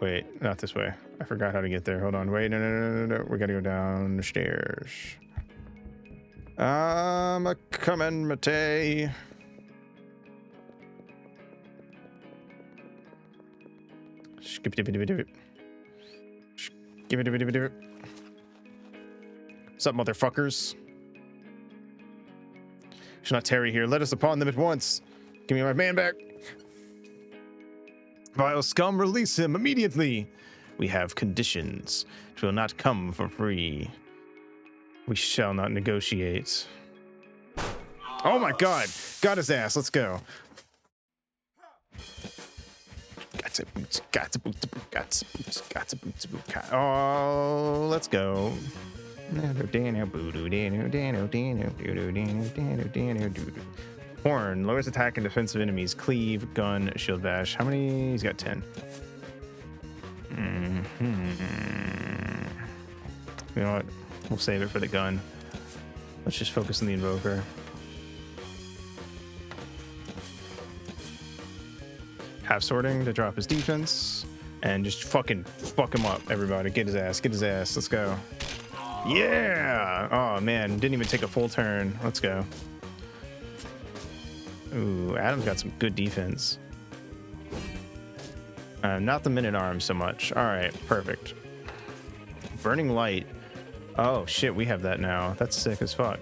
Wait, not this way. I forgot how to get there. Hold on. Wait, no. We gotta go down the stairs. I'm a coming, Matei. Skip it. What's up, motherfuckers? Should not tarry here. Let us upon them at once. Give me my man back. Vile scum, release him immediately. We have conditions. It will not come for free. We shall not negotiate. Oh my god. Got his ass. Let's go. Oh, let's go. Horn lowers attack and defense of enemies. Cleave, gun, shield bash. How many? He's got 10. You know what? We'll save it for the gun. Let's just focus on the invoker. Half sorting to drop his defense. And just fucking fuck him up, everybody. Get his ass. Let's go. Yeah! Oh, man. Didn't even take a full turn. Let's go. Ooh, Adam's got some good defense. Not the minute-arm so much. All right, perfect. Burning light. Oh, shit, we have that now. That's sick as fuck.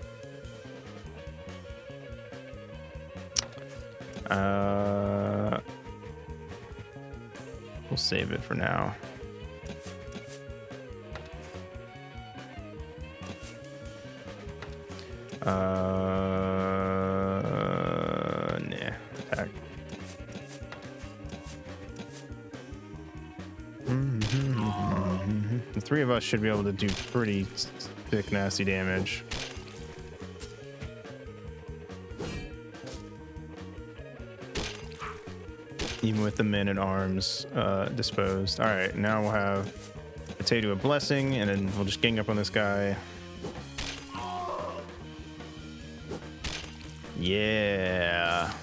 We'll save it for now. Nah. Attack. The three of us should be able to do pretty Thick, nasty damage. Even with the men at arms disposed. All right, now we'll have Matei do a blessing, and then we'll just gang up on this guy. Yeah.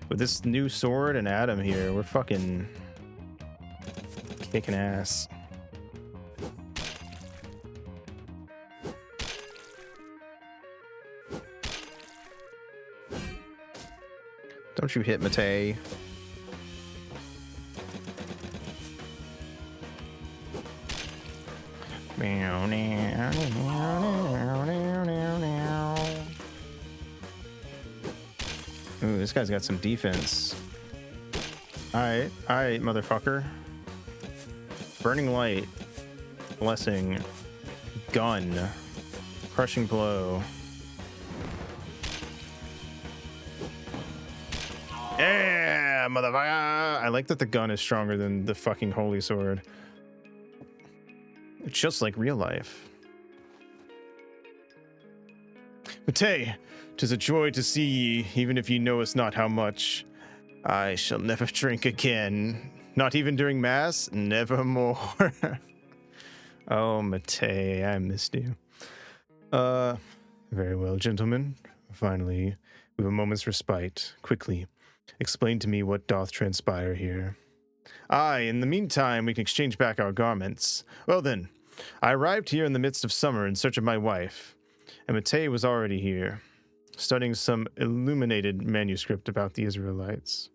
With this new sword and Adam here, we're fucking kicking ass. Don't you hit Matei. Ooh, this guy's got some defense. Alright, motherfucker. Burning Light. Blessing. Gun. Crushing Blow. Yeah, motherfucker! I like that the gun is stronger than the fucking Holy Sword. It's just like real life. Matei, 'tis a joy to see ye, even if ye know us not how much. I shall never drink again. Not even during Mass? Nevermore. Oh, Matei, I missed you. Very well, gentlemen. Finally, we have a moment's respite. Quickly, explain to me what doth transpire here. Aye, in the meantime, we can exchange back our garments. Well then, I arrived here in the midst of summer in search of my wife, and Matei was already here, studying some illuminated manuscript about the Israelites.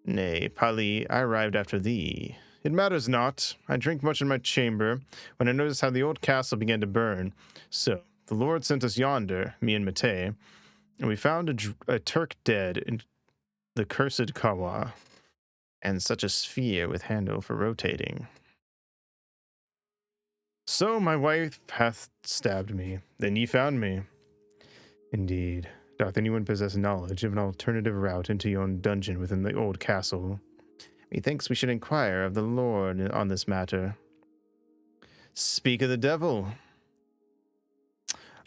Nay, Pali, I arrived after thee. It matters not. I drink much in my chamber when I noticed how the old castle began to burn. So, the Lord sent us yonder, me and Matei, and we found a Turk dead in the cursed Kawa, and such a sphere with handle for rotating. So my wife hath stabbed me, then ye found me. Indeed, doth anyone possess knowledge of an alternative route into yon dungeon within the old castle? Methinks we should inquire of the Lord on this matter. Speak of the devil.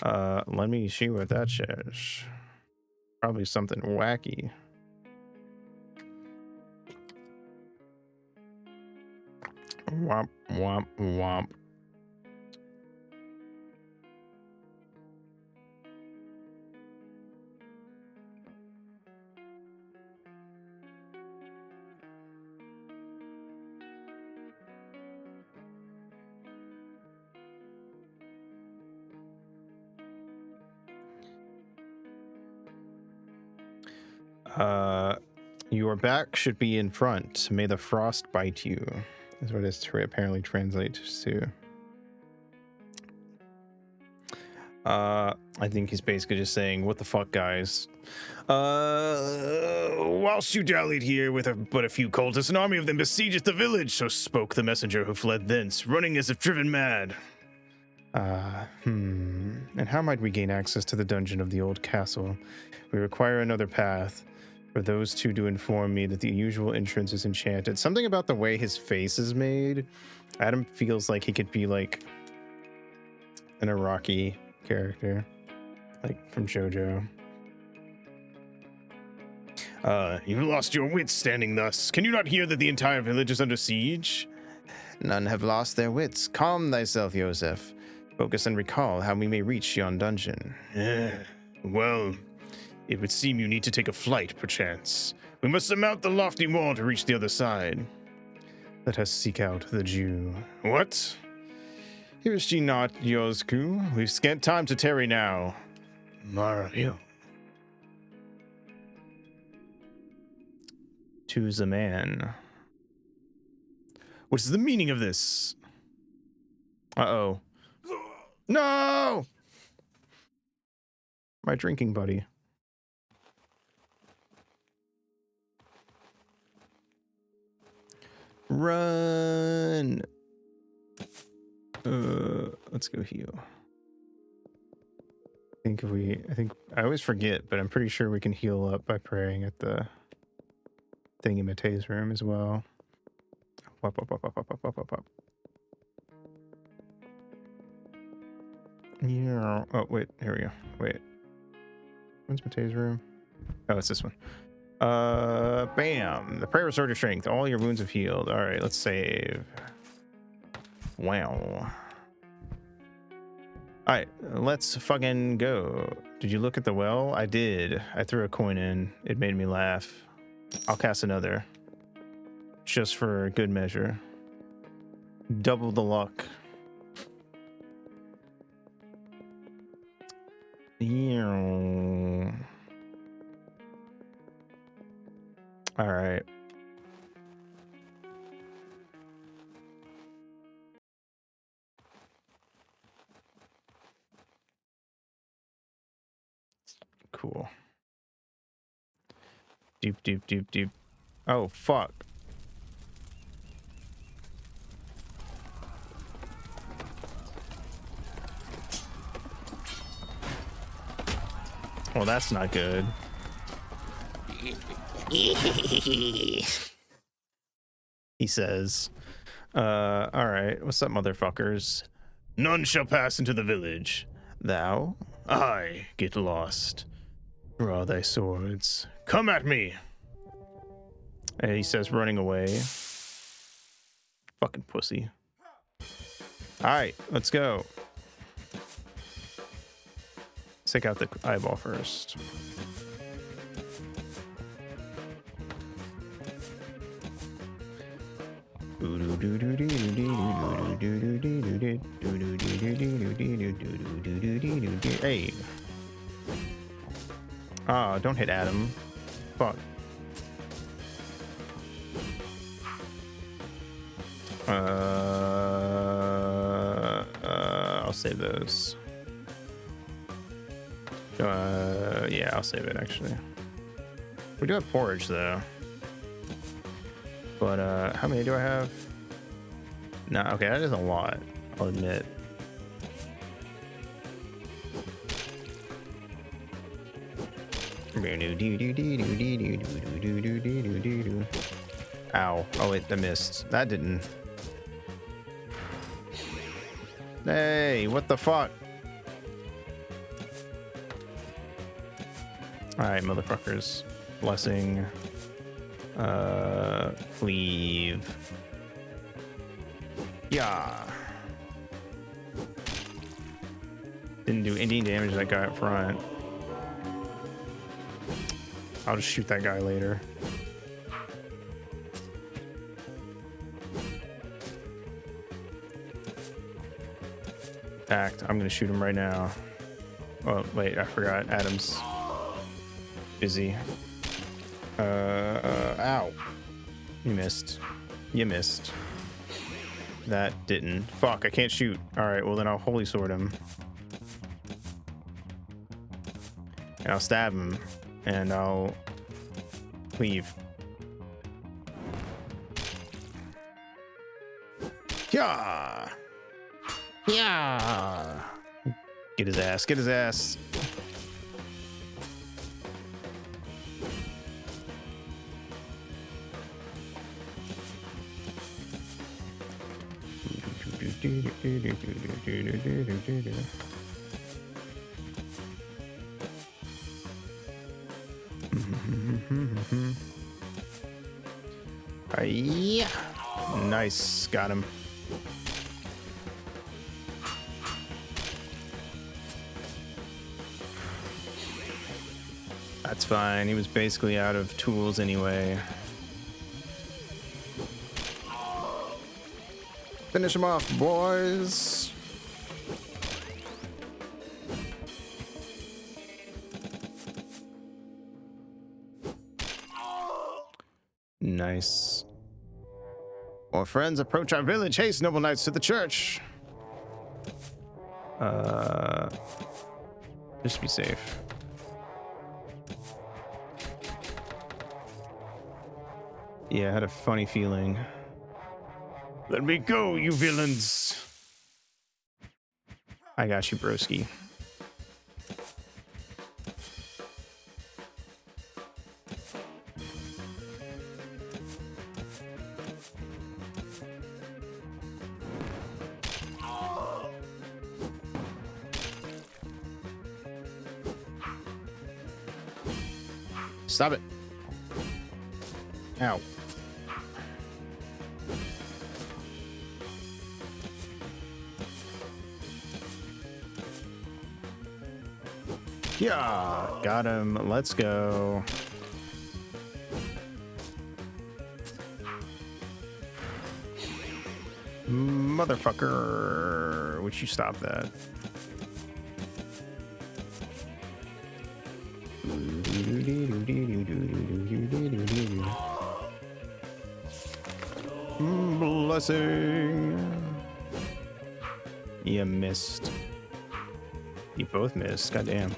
Let me see what that says. Probably something wacky. Womp, womp, womp. Your back should be in front. May the frost bite you, is what it apparently translates to. I think he's basically just saying, what the fuck, guys? Whilst you dallied here with but a few cultists, an army of them besiegeth the village, so spoke the messenger who fled thence, running as if driven mad. And how might we gain access to the dungeon of the old castle? We require another path. For those two to inform me that the usual entrance is enchanted. Something about the way his face is made. Adam feels like he could be like an Iraqi character, like from JoJo. You've lost your wits standing thus. Can you not hear that the entire village is under siege? None have lost their wits. Calm thyself, Joseph. Focus and recall how we may reach yon dungeon. Well, it would seem you need to take a flight, perchance. We must surmount the lofty wall to reach the other side. Let us seek out the Jew. What? Here is she not, Yozku. We've scant time to tarry now. Mario. To the man. What is the meaning of this? Uh-oh. No! My drinking buddy. Run. Let's go heal. I think I always forget, but I'm pretty sure we can heal up by praying at the thing in Mate's room as well. Up. Yeah. Oh, wait. Here we go. Wait. When's Mate's room? Oh, it's this one. Bam. The prayer restored your strength. All your wounds have healed. All right, let's save. Wow. All right, let's fucking go. Did you look at the well? I did. I threw a coin in. It made me laugh. I'll cast another. Just for good measure. Double the luck. Yeah. All right. Cool. Deep. Oh, fuck. Well, that's not good. He says, all right, what's up, motherfuckers? None shall pass into the village. Thou? I get lost. Draw thy swords. Come at me. And he says, running away. Fucking pussy. All right, let's go. Let's take out the eyeball first. Hey. Ah, don't hit Adam. Fuck. I'll save those. Yeah, I'll save it actually. We do have porridge though. But how many do I have? No, okay, that is a lot, I'll admit. Ow. Oh wait, I missed. That didn't. Hey, what the fuck? Alright, motherfuckers. Blessing. Cleave. Yeah. Didn't do any damage to that guy up front. I'll just shoot that guy later. Act. I'm gonna shoot him right now. Oh wait, I forgot. Adam's busy. Ow. You missed. You missed. That didn't. Fuck, I can't shoot. Alright, well then I'll holy sword him. And I'll stab him. And I'll leave. Yeah. Yeah. Get his ass. Get his ass. Yeah. Nice. Got him. That's fine. He was basically out of tools anyway. Finish him off, boys. Nice. More friends approach our village. Haste, noble knights, to the church. Just be safe. Yeah, I had a funny feeling. Let me go, you villains. I got you, broski. Stop it. Ow. Yeah, got him. Let's go. Motherfucker. Would you stop that? Blessing. You missed. You both missed. Goddamn.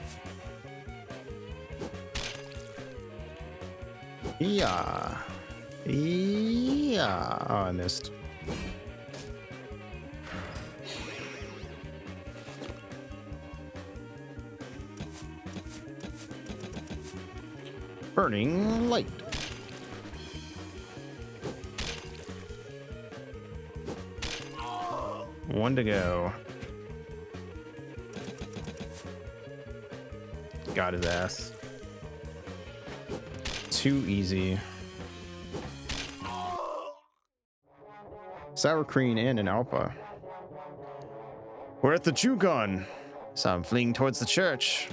Yeah. Yeah. Oh, I missed. Burning light. One to go. Got his ass. Too easy. Sour cream and an Alpa. We're at the Jugon. So I'm fleeing towards the church.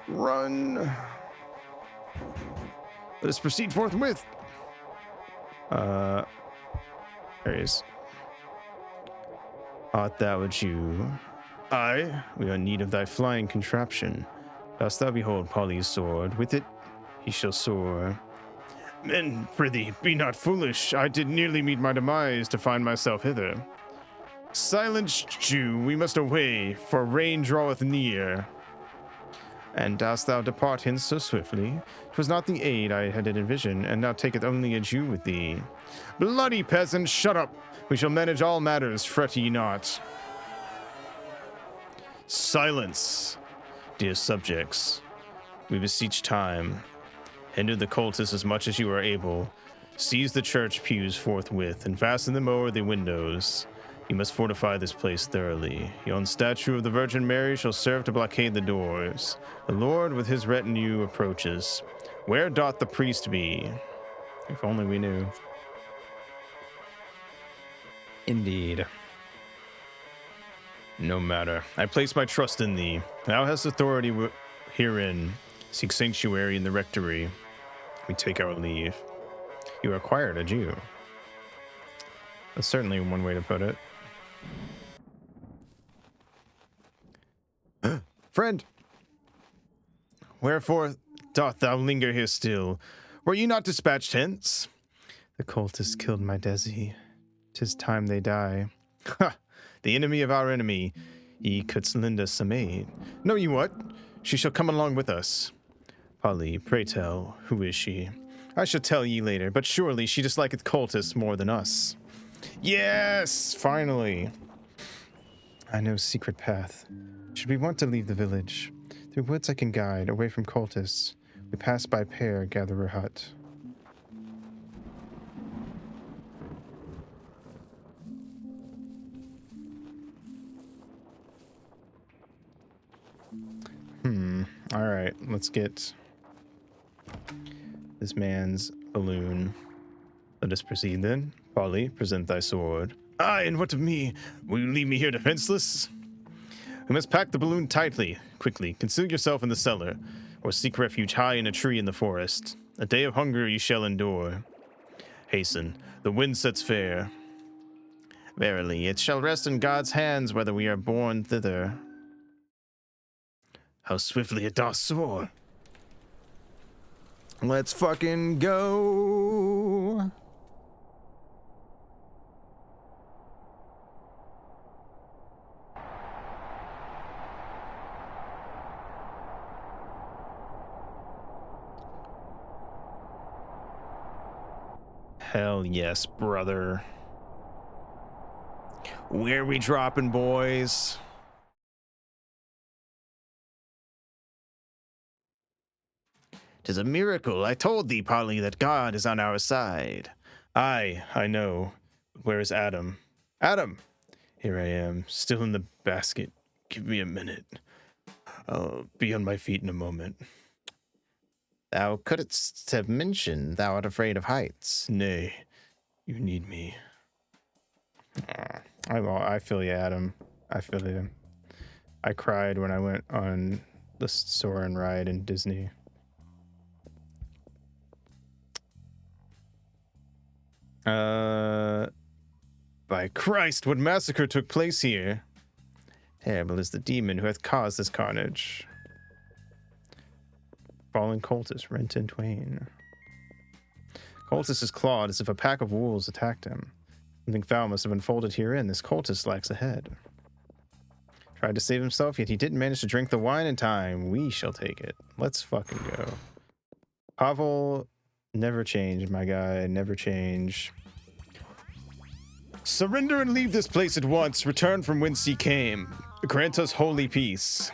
Run. Let us proceed forthwith. There he is. Art thou a Jew? Aye. We are in need of thy flying contraption. Dost thou behold Polly's sword? With it he shall soar. Men, prithee, be not foolish. I did nearly meet my demise to find myself hither. Silence, Jew, we must away, for rain draweth near. And dost thou depart hence so swiftly? 'Twas not the aid I had envisioned, and now taketh only a Jew with thee. Bloody peasant, shut up. We shall manage all matters, fret ye not. Silence, Dear subjects, we beseech time. Hinder the cultists as much as you are able. Seize the church pews forthwith, and fasten them o'er the windows. You must fortify this place thoroughly. Yon statue of the Virgin Mary shall serve to blockade the doors. The Lord with his retinue approaches. Where doth the priest be? If only we knew. Indeed. No matter. I place my trust in thee. Thou hast authority herein. Seek sanctuary in the rectory. We take our leave. You are acquired a Jew. That's certainly one way to put it. friend. Wherefore doth thou linger here still? Were ye not dispatched hence? The cultists killed my Desi. 'Tis time they die. Ha! The enemy of our enemy. Ye couldst lend us some aid. Know ye what? She shall come along with us. Polly, pray tell, who is she? I shall tell ye later, but surely she disliketh cultists more than us. Yes, finally. I know secret path. Should we want to leave the village, through woods I can guide, away from cultists. We pass by Pear Gatherer Hut. All right, let's get this man's balloon. Let us proceed then. Polly, present thy sword. Aye, and what of me? Will you leave me here defenseless? We must pack the balloon tightly. Quickly, conceal yourself in the cellar, or seek refuge high in a tree in the forest. A day of hunger you shall endure. Hasten, the wind sets fair. Verily, it shall rest in God's hands whether we are born thither. How swiftly it doth soar. Let's fucking go. Hell yes, brother. Where we dropping, boys? Tis a miracle. I told thee, Polly, that God is on our side. Aye, I know. Where is Adam? Adam! Here I am, still in the basket. Give me a minute. I'll be on my feet in a moment. Thou couldst have mentioned thou art afraid of heights. Nay, you need me. I feel you, Adam. I feel you. I cried when I went on the Soarin' ride in Disney. By Christ, what massacre took place here? Terrible is the demon who hath caused this carnage. Fallen cultist rent in twain. Cultist is clawed as if a pack of wolves attacked him. Something foul must have unfolded herein. This cultist lacks a head. Tried to save himself, yet he didn't manage to drink the wine in time. We shall take it. Let's fucking go. Pavel, never change, my guy. Never change. Surrender and leave this place at once. Return from whence ye came. Grant us holy peace.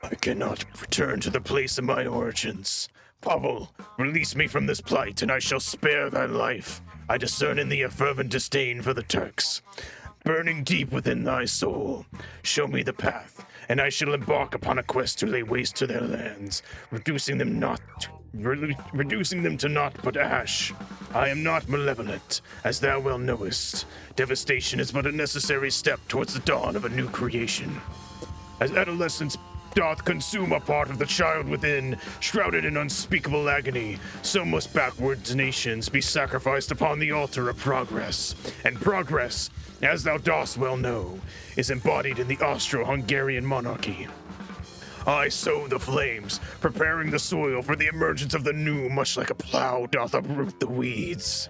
I cannot return to the place of my origins. Pavel, release me from this plight, and I shall spare thy life. I discern in thee a fervent disdain for the Turks. Burning deep within thy soul, show me the path, and I shall embark upon a quest to lay waste to their lands, reducing them to naught but ash. I am not malevolent, as thou well knowest. Devastation is but a necessary step towards the dawn of a new creation. As adolescence doth consume a part of the child within, shrouded in unspeakable agony, so must backwards nations be sacrificed upon the altar of progress. And progress, as thou dost well know, is embodied in the Austro-Hungarian monarchy. I sow the flames, preparing the soil for the emergence of the new, much like a plow doth uproot the weeds.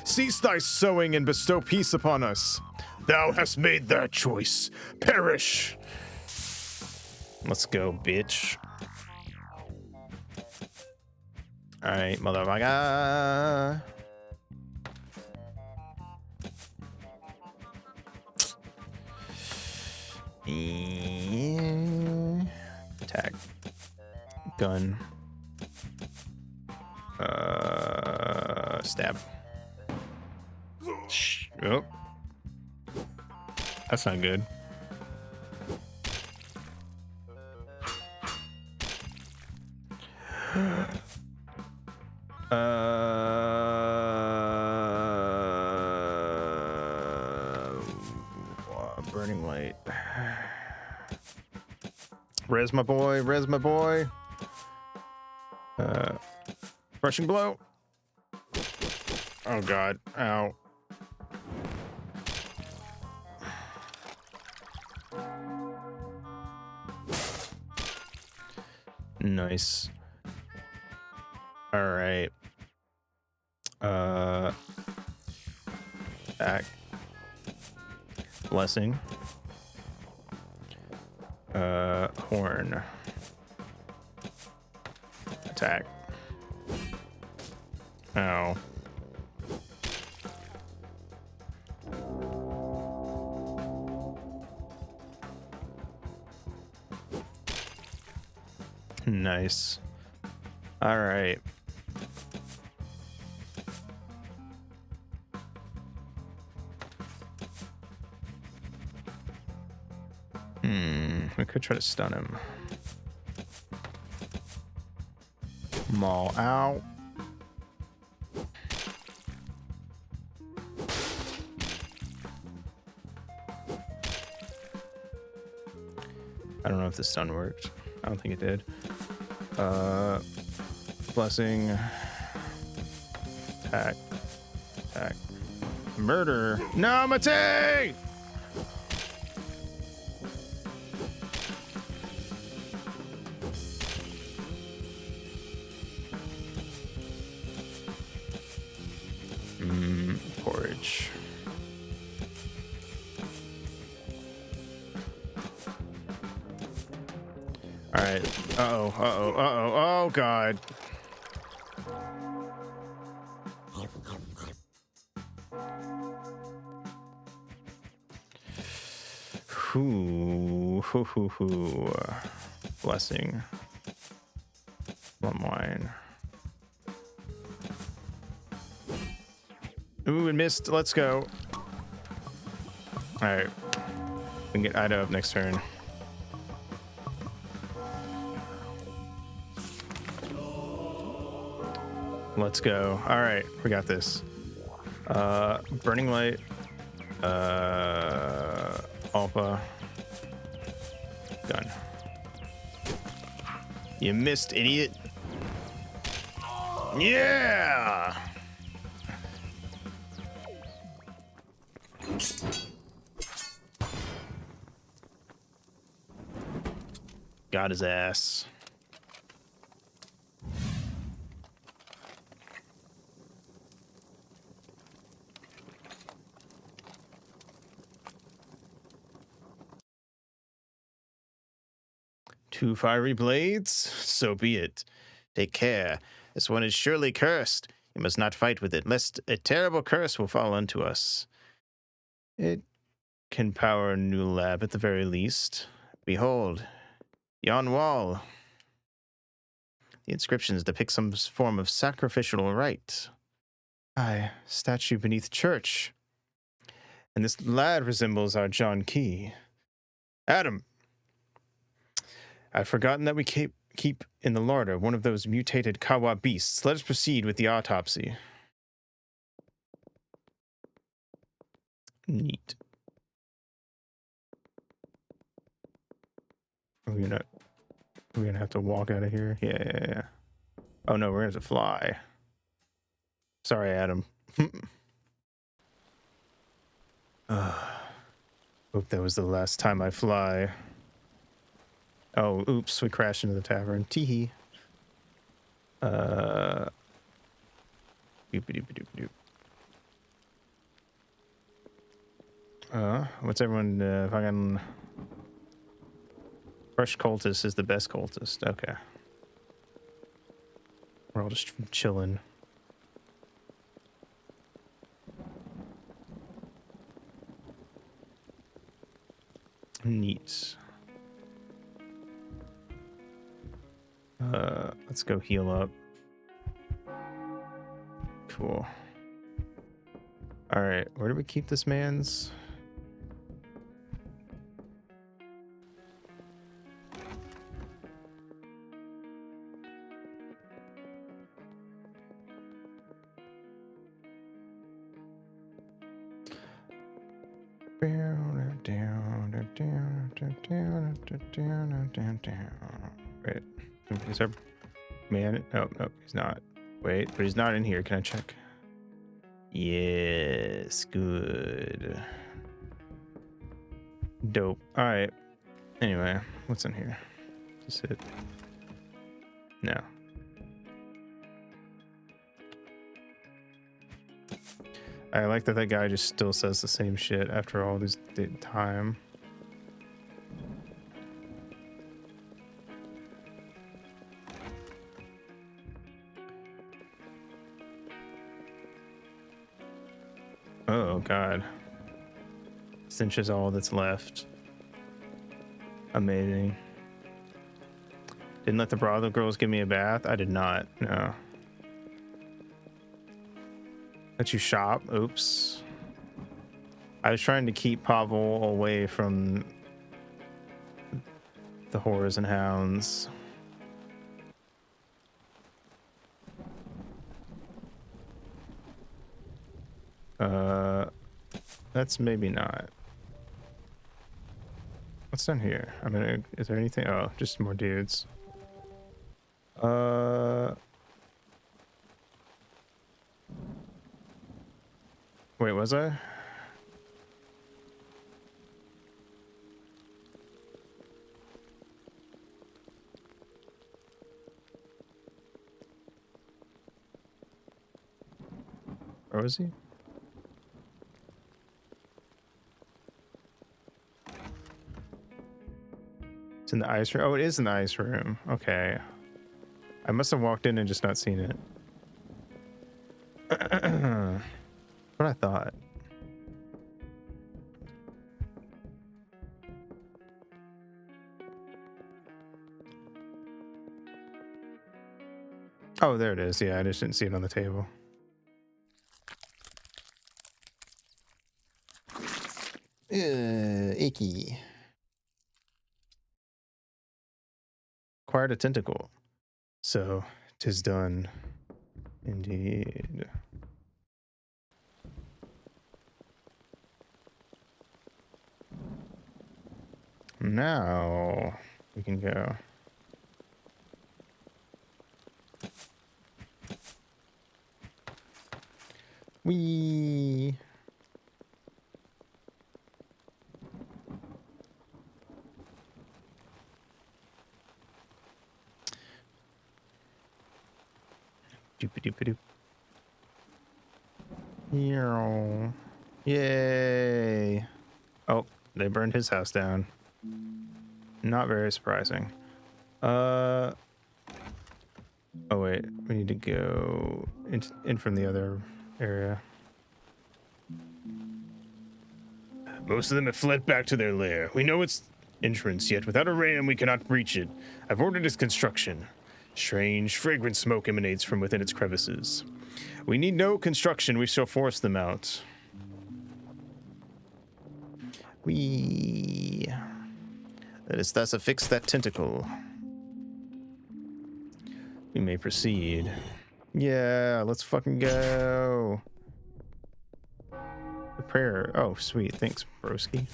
Cease thy sowing and bestow peace upon us. Thou hast made that choice. Perish! Let's go, bitch. Alright, motherfucker. Attack. Gun. Stab. Oh. That's not good. Burning light. Res my boy, res my boy. Crushing blow. Oh god, ow. Nice. All right. Back. Blessing. Horn. Attack. Ow. Nice. All right. We could try to stun him. Maul out. I don't know if the stun worked. I don't think it did. Blessing. Attack. Attack. Murder. No, Mate! Porridge. All right. Uh-oh. Uh-oh. Uh-oh. Oh, God. Hoo. Blessing. One wine. Ooh, it missed. Let's go. All right. We can get Ida up next turn. Let's go. All right, we got this. Burning light. Alpha. Gun. You missed, idiot. Yeah. Got his ass. Two fiery blades? So be it. Take care. This one is surely cursed. You must not fight with it, lest a terrible curse will fall unto us. It can power a new lab at the very least. Behold, yon wall. The inscriptions depict some form of sacrificial rite. Aye, statue beneath church. And this lad resembles our John Key. Adam, I've forgotten that we keep in the larder one of those mutated Kawa beasts. Let us proceed with the autopsy. Neat. We're gonna have to walk out of here. Yeah. Oh no, we're gonna have to fly. Sorry, Adam. Hope that was the last time I fly. Oh, oops, we crashed into the tavern. Teehee. Doop-a-doop-a-doop-a-doop. What's everyone fucking... Fresh cultist is the best cultist. Okay. We're all just chilling. Neat. Let's go heal up. Cool. All right, where do we keep this man's? Wait, is our man? Oh, no, he's not. Wait, but he's not in here. Can I check? Yes, good. Dope. All right. Anyway, what's in here? Is it? No. I like that guy just still says the same shit after all this time. Oh god. Cinch is all that's left. Amazing. Didn't let the brothel girls give me a bath? I did not. No. Let you shop? Oops. I was trying to keep Pavel away from the whores and hounds. That's maybe not. What's down here? I mean, is there anything? Oh, just more dudes. Wait, was I? Where was he? It's in the ice room. Oh, it is in the ice room. Okay. I must have walked in and just not seen it. What I thought. Oh, there it is. Yeah, I just didn't see it on the table. Icky. Acquired a tentacle. So, 'tis done. Indeed. Now, we can go. Wee. Doop-a-doop-a-doop. Meow. Yay. Oh, they burned his house down. Not very surprising. Oh wait, we need to go in from the other area. Most of them have fled back to their lair. We know its entrance, yet without a ram we cannot breach it. I've ordered its construction. Strange, fragrant smoke emanates from within its crevices. We need no construction, we shall force them out. Wee. Let us thus affix that tentacle. We may proceed. Yeah, let's fucking go. The prayer. Oh, sweet. Thanks, broski.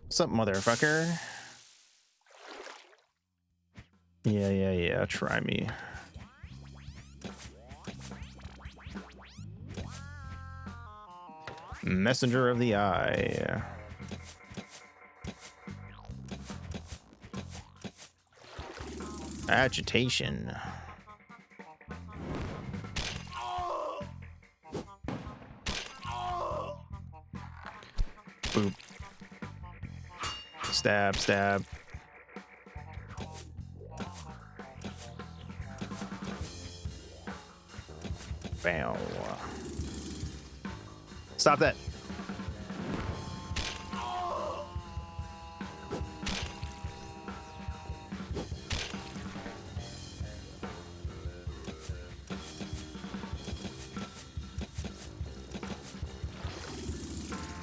What's up, motherfucker? Yeah. Try me. Messenger of the Eye. Agitation. Boop. Stab, stab. Bow. Stop that.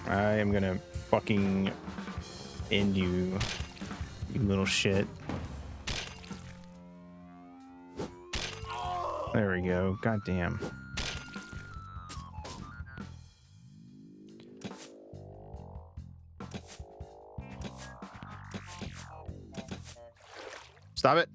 I am gonna fucking end you, you little shit. There we go. God damn. Stop it.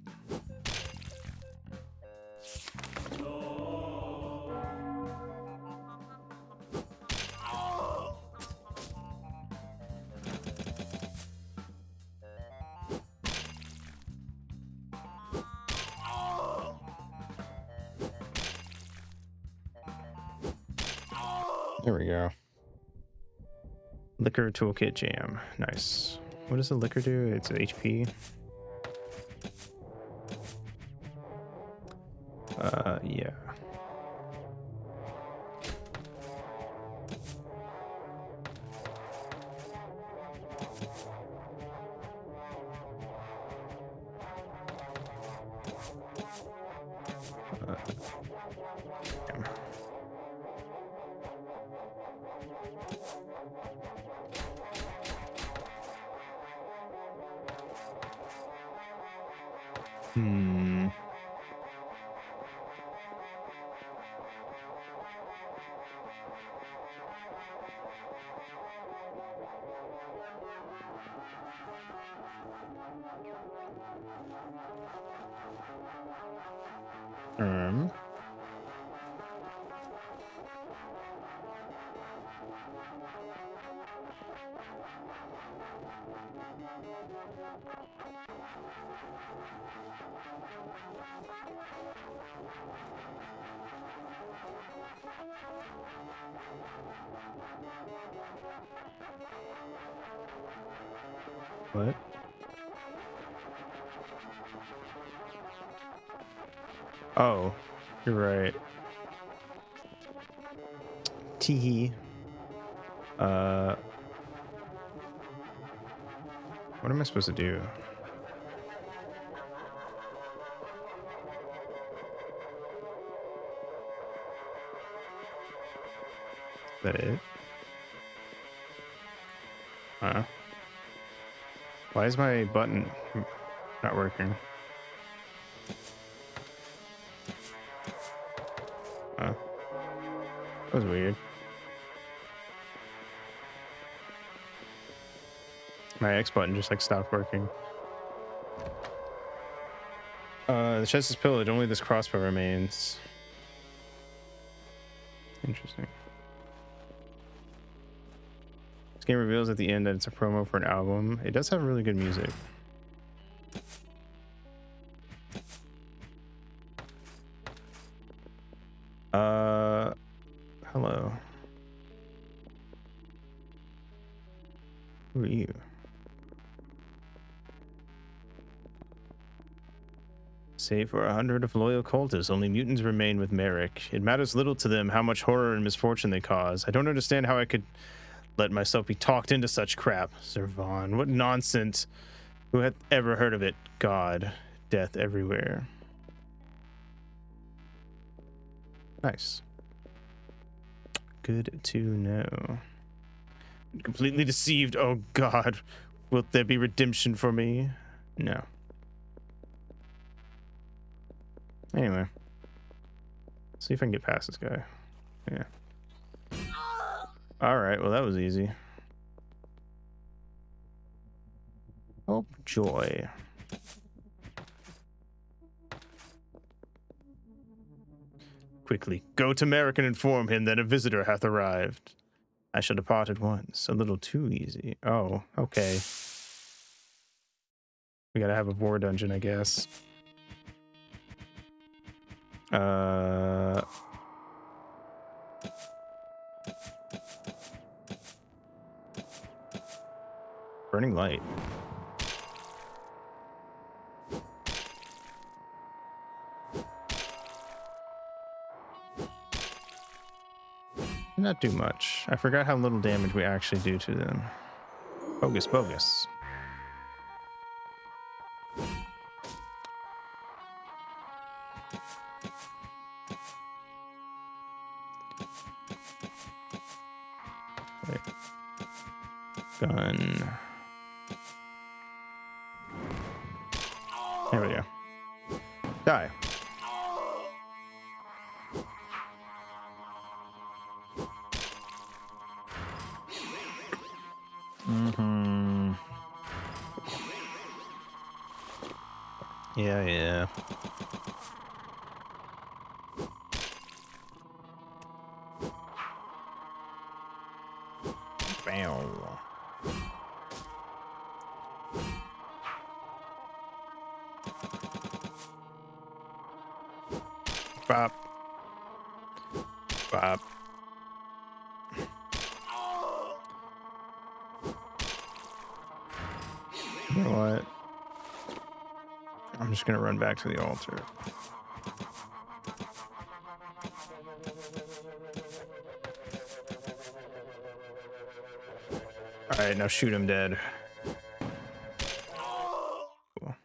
There we go. Liquor toolkit jam. Nice. What does the liquor do? It's HP. Yeah. Damn. Hmm. Um. What? Oh, you're right. Teehee. What am I supposed to do? that it? Why is my button not working? That was weird. My X button just like stopped working. The chest is pillaged. Only this crossbow remains. Interesting. This game reveals at the end that it's a promo for an album. It does have really good music. Hello. Who are you? Save for 100 of loyal cultists, only mutants remain with Merrick. It matters little to them how much horror and misfortune they cause. I don't understand how I could let myself be talked into such crap. Servan, what nonsense. Who had ever heard of it? God, death everywhere. Nice. Good to know. Completely deceived. Oh God. Will there be redemption for me? No. Anyway. See if I can get past this guy. Yeah. Alright, well that was easy. Hope joy. Quickly, go to Merrick and inform him that a visitor hath arrived. I shall depart at once. A little too easy. Oh, okay. We gotta have a war dungeon, I guess. Burning light. Not do much. I forgot how little damage we actually do to them. Bogus, bogus. Wait. Gun. There we go. Die. Mm-hmm. Yeah. Bam. Bop. Bop. You know what? I'm just gonna run back to the altar. Alright, now shoot him dead. Cool.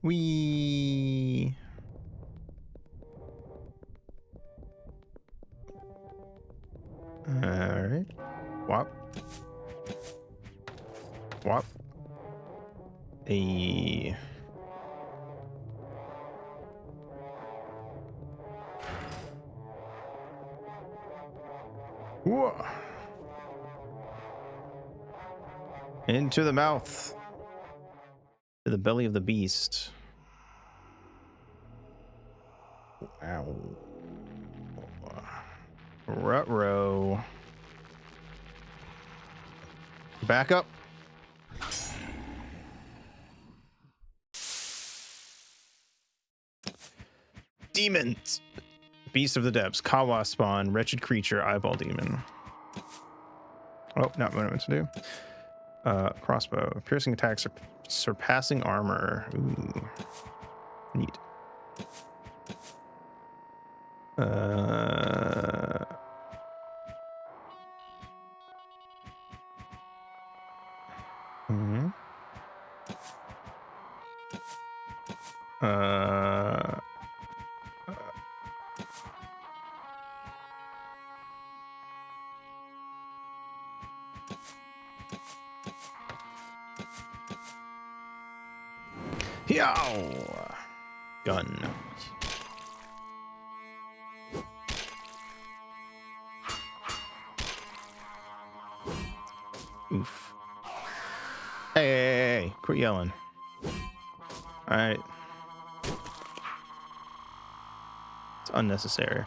Wee. Alright. Wop. Wop. A. Whoa. Into the mouth. To the belly of the beast. Wow. Ruh-roh. Back up. Demons. Beast of the depths. Kawa spawn. Wretched creature. Eyeball demon. Oh, not what I meant to do. Crossbow. Piercing attacks. Surpassing armor. Ooh. Neat. Yow! Gun. Oof. Hey, quit yelling. All right. It's unnecessary.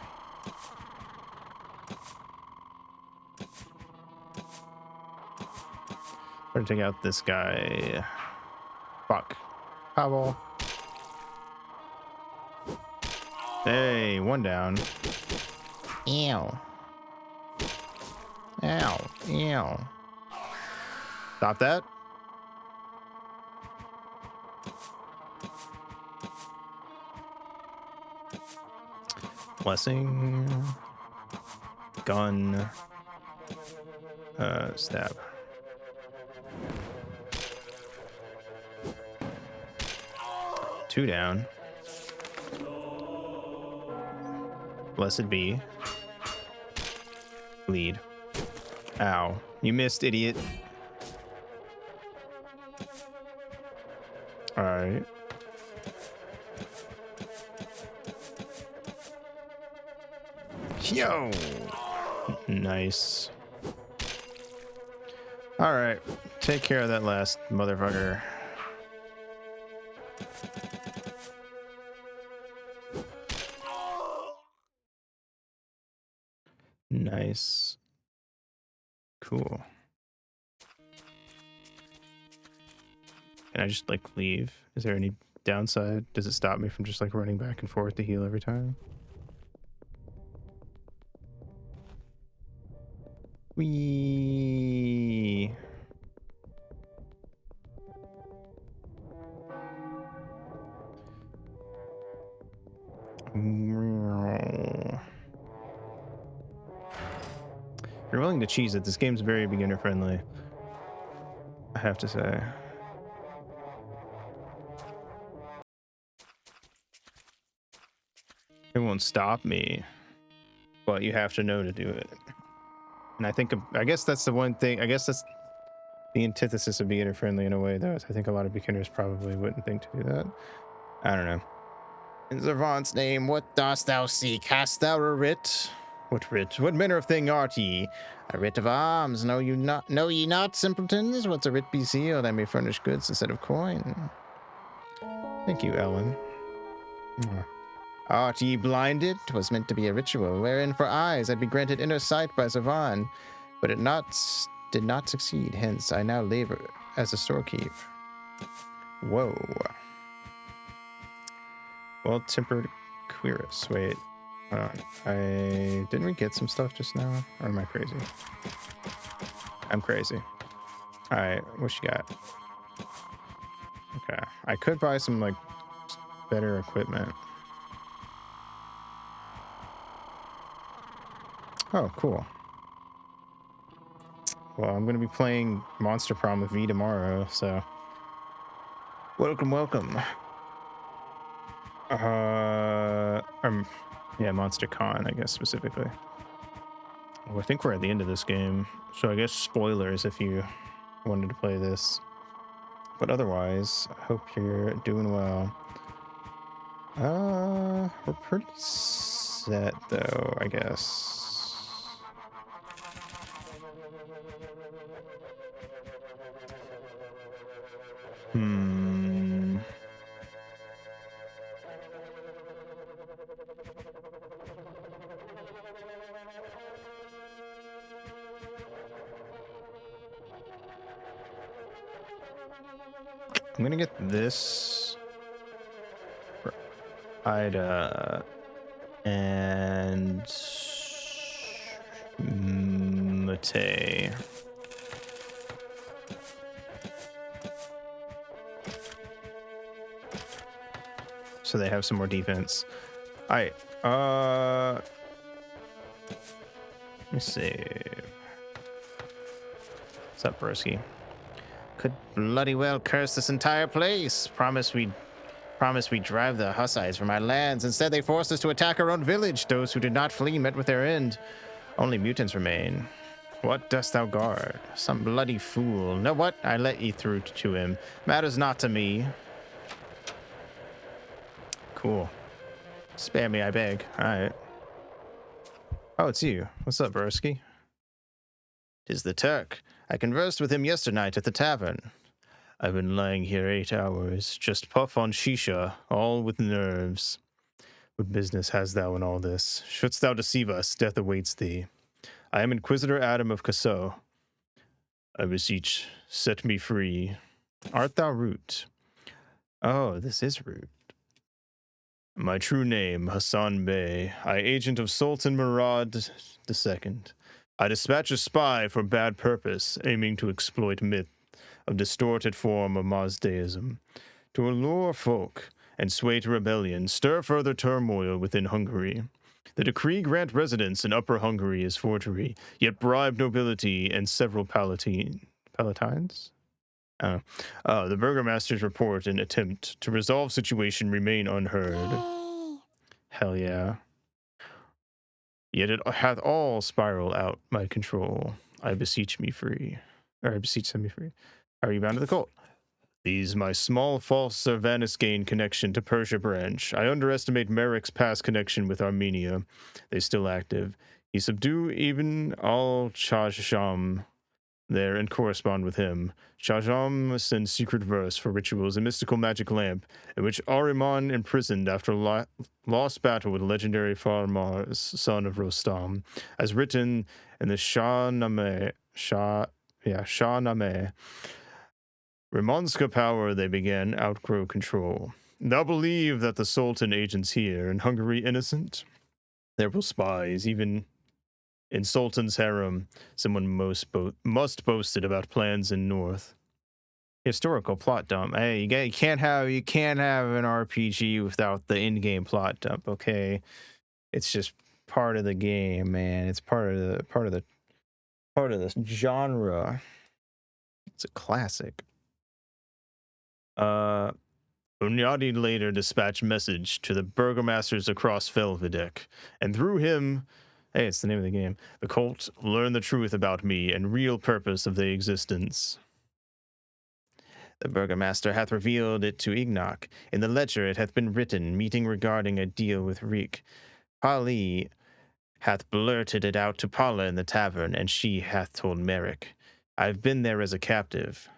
Trying to take out this guy. Fuck. Powerball. Hey, one down. Ew. Ow. Ew. Stop that. Blessing. Gun. Stab. Two down. Blessed be. Lead. Ow. You missed, idiot. Alright. Yo! Nice. Alright. Take care of that last motherfucker. Nice. Cool. Can I just like leave? Is there any downside? Does it stop me from just like running back and forth to heal every time? Wee. If you're willing to cheese it, this game's very beginner friendly, I have to say. It won't stop me, but you have to know to do it. And I guess that's the one thing, I guess that's the antithesis of beginner friendly in a way, though. I think a lot of beginners probably wouldn't think to do that. I don't know. In Zervant's name, what dost thou seek? Hast thou a writ? What writ? What manner of thing art ye? A writ of arms. Know ye not, simpletons? What's a writ be sealed? I may furnish goods instead of coin. Thank you, Ellen. Art ye blinded? 'Twas meant to be a ritual, wherein for eyes I'd be granted inner sight by Zavan, but it did not succeed. Hence, I now labor as a storekeep. Whoa. Well tempered Quirus. Wait. Didn't we get some stuff just now? Or am I crazy? I'm crazy. Alright, what you got? Okay. I could buy some like better equipment. Oh, cool. Well, I'm gonna be playing Monster Prom with V tomorrow, so welcome, welcome. Yeah, Monster Con, I guess, specifically. Well, I think we're at the end of this game, so I guess spoilers if you wanted to play this. But otherwise, I hope you're doing well. We're pretty set, though, I guess. I'm gonna get this for Ida and Mate. So they have some more defense. Alright, let me see. What's up, broski? Could bloody well curse this entire place. Promise we'd drive the Hussites from our lands. Instead, they forced us to attack our own village. Those who did not flee met with their end. Only mutants remain. What dost thou guard? Some bloody fool. Know what? I let ye through to him. Matters not to me. Cool. Spare me, I beg. Alright. Oh, it's you. What's up, broski? 'Tis the Turk. I conversed with him yesternight at the tavern. I've been lying here 8 hours, just puff on shisha, all with nerves. What business hast thou in all this? Shouldst thou deceive us, death awaits thee. I am Inquisitor Adam of Casso. I beseech, set me free. Art thou Root? Oh, this is Root. My true name, Hassan Bey. I agent of Sultan Murad II. I dispatch a spy for bad purpose, aiming to exploit myth of distorted form of Mazdaism, to allure folk and sway to rebellion, stir further turmoil within Hungary. The decree grant residence in Upper Hungary is forgery, yet bribe nobility and several palatines? The burgomaster's report and attempt to resolve situation remain unheard. Hell yeah. Yet it hath all spiral out my control. I beseech me free. Or I beseech set me free. Are you bound to the cult? These my small false Servanus gain connection to Persia branch. I underestimate Merrick's past connection with Armenia. They still active. He subdue even all Chajam there and correspond with him. Chajam sends secret verse for rituals and mystical magic lamp, in which Ahriman imprisoned after lost battle with legendary Farmars, son of Rostam, as written in the Shahnameh. Ramonska power they began outgrow control. Thou believe that the Sultan agents here in Hungary innocent? There were spies, even in Sultan's harem, someone must boasted about plans in North. Historical plot dump. Hey, you can't have an RPG without the in-game plot dump. Okay, it's just part of the game, man. It's part of the genre. It's a classic. Unyadi later dispatched message to the burgomasters across Felvidek, and through him, hey, it's the name of the game, the cult learned the truth about me and real purpose of their existence. The burgomaster hath revealed it to Enoch. In the ledger it hath been written, meeting regarding a deal with Reek. Pali hath blurted it out to Paula in the tavern, and she hath told Merrick. I've been there as a captive.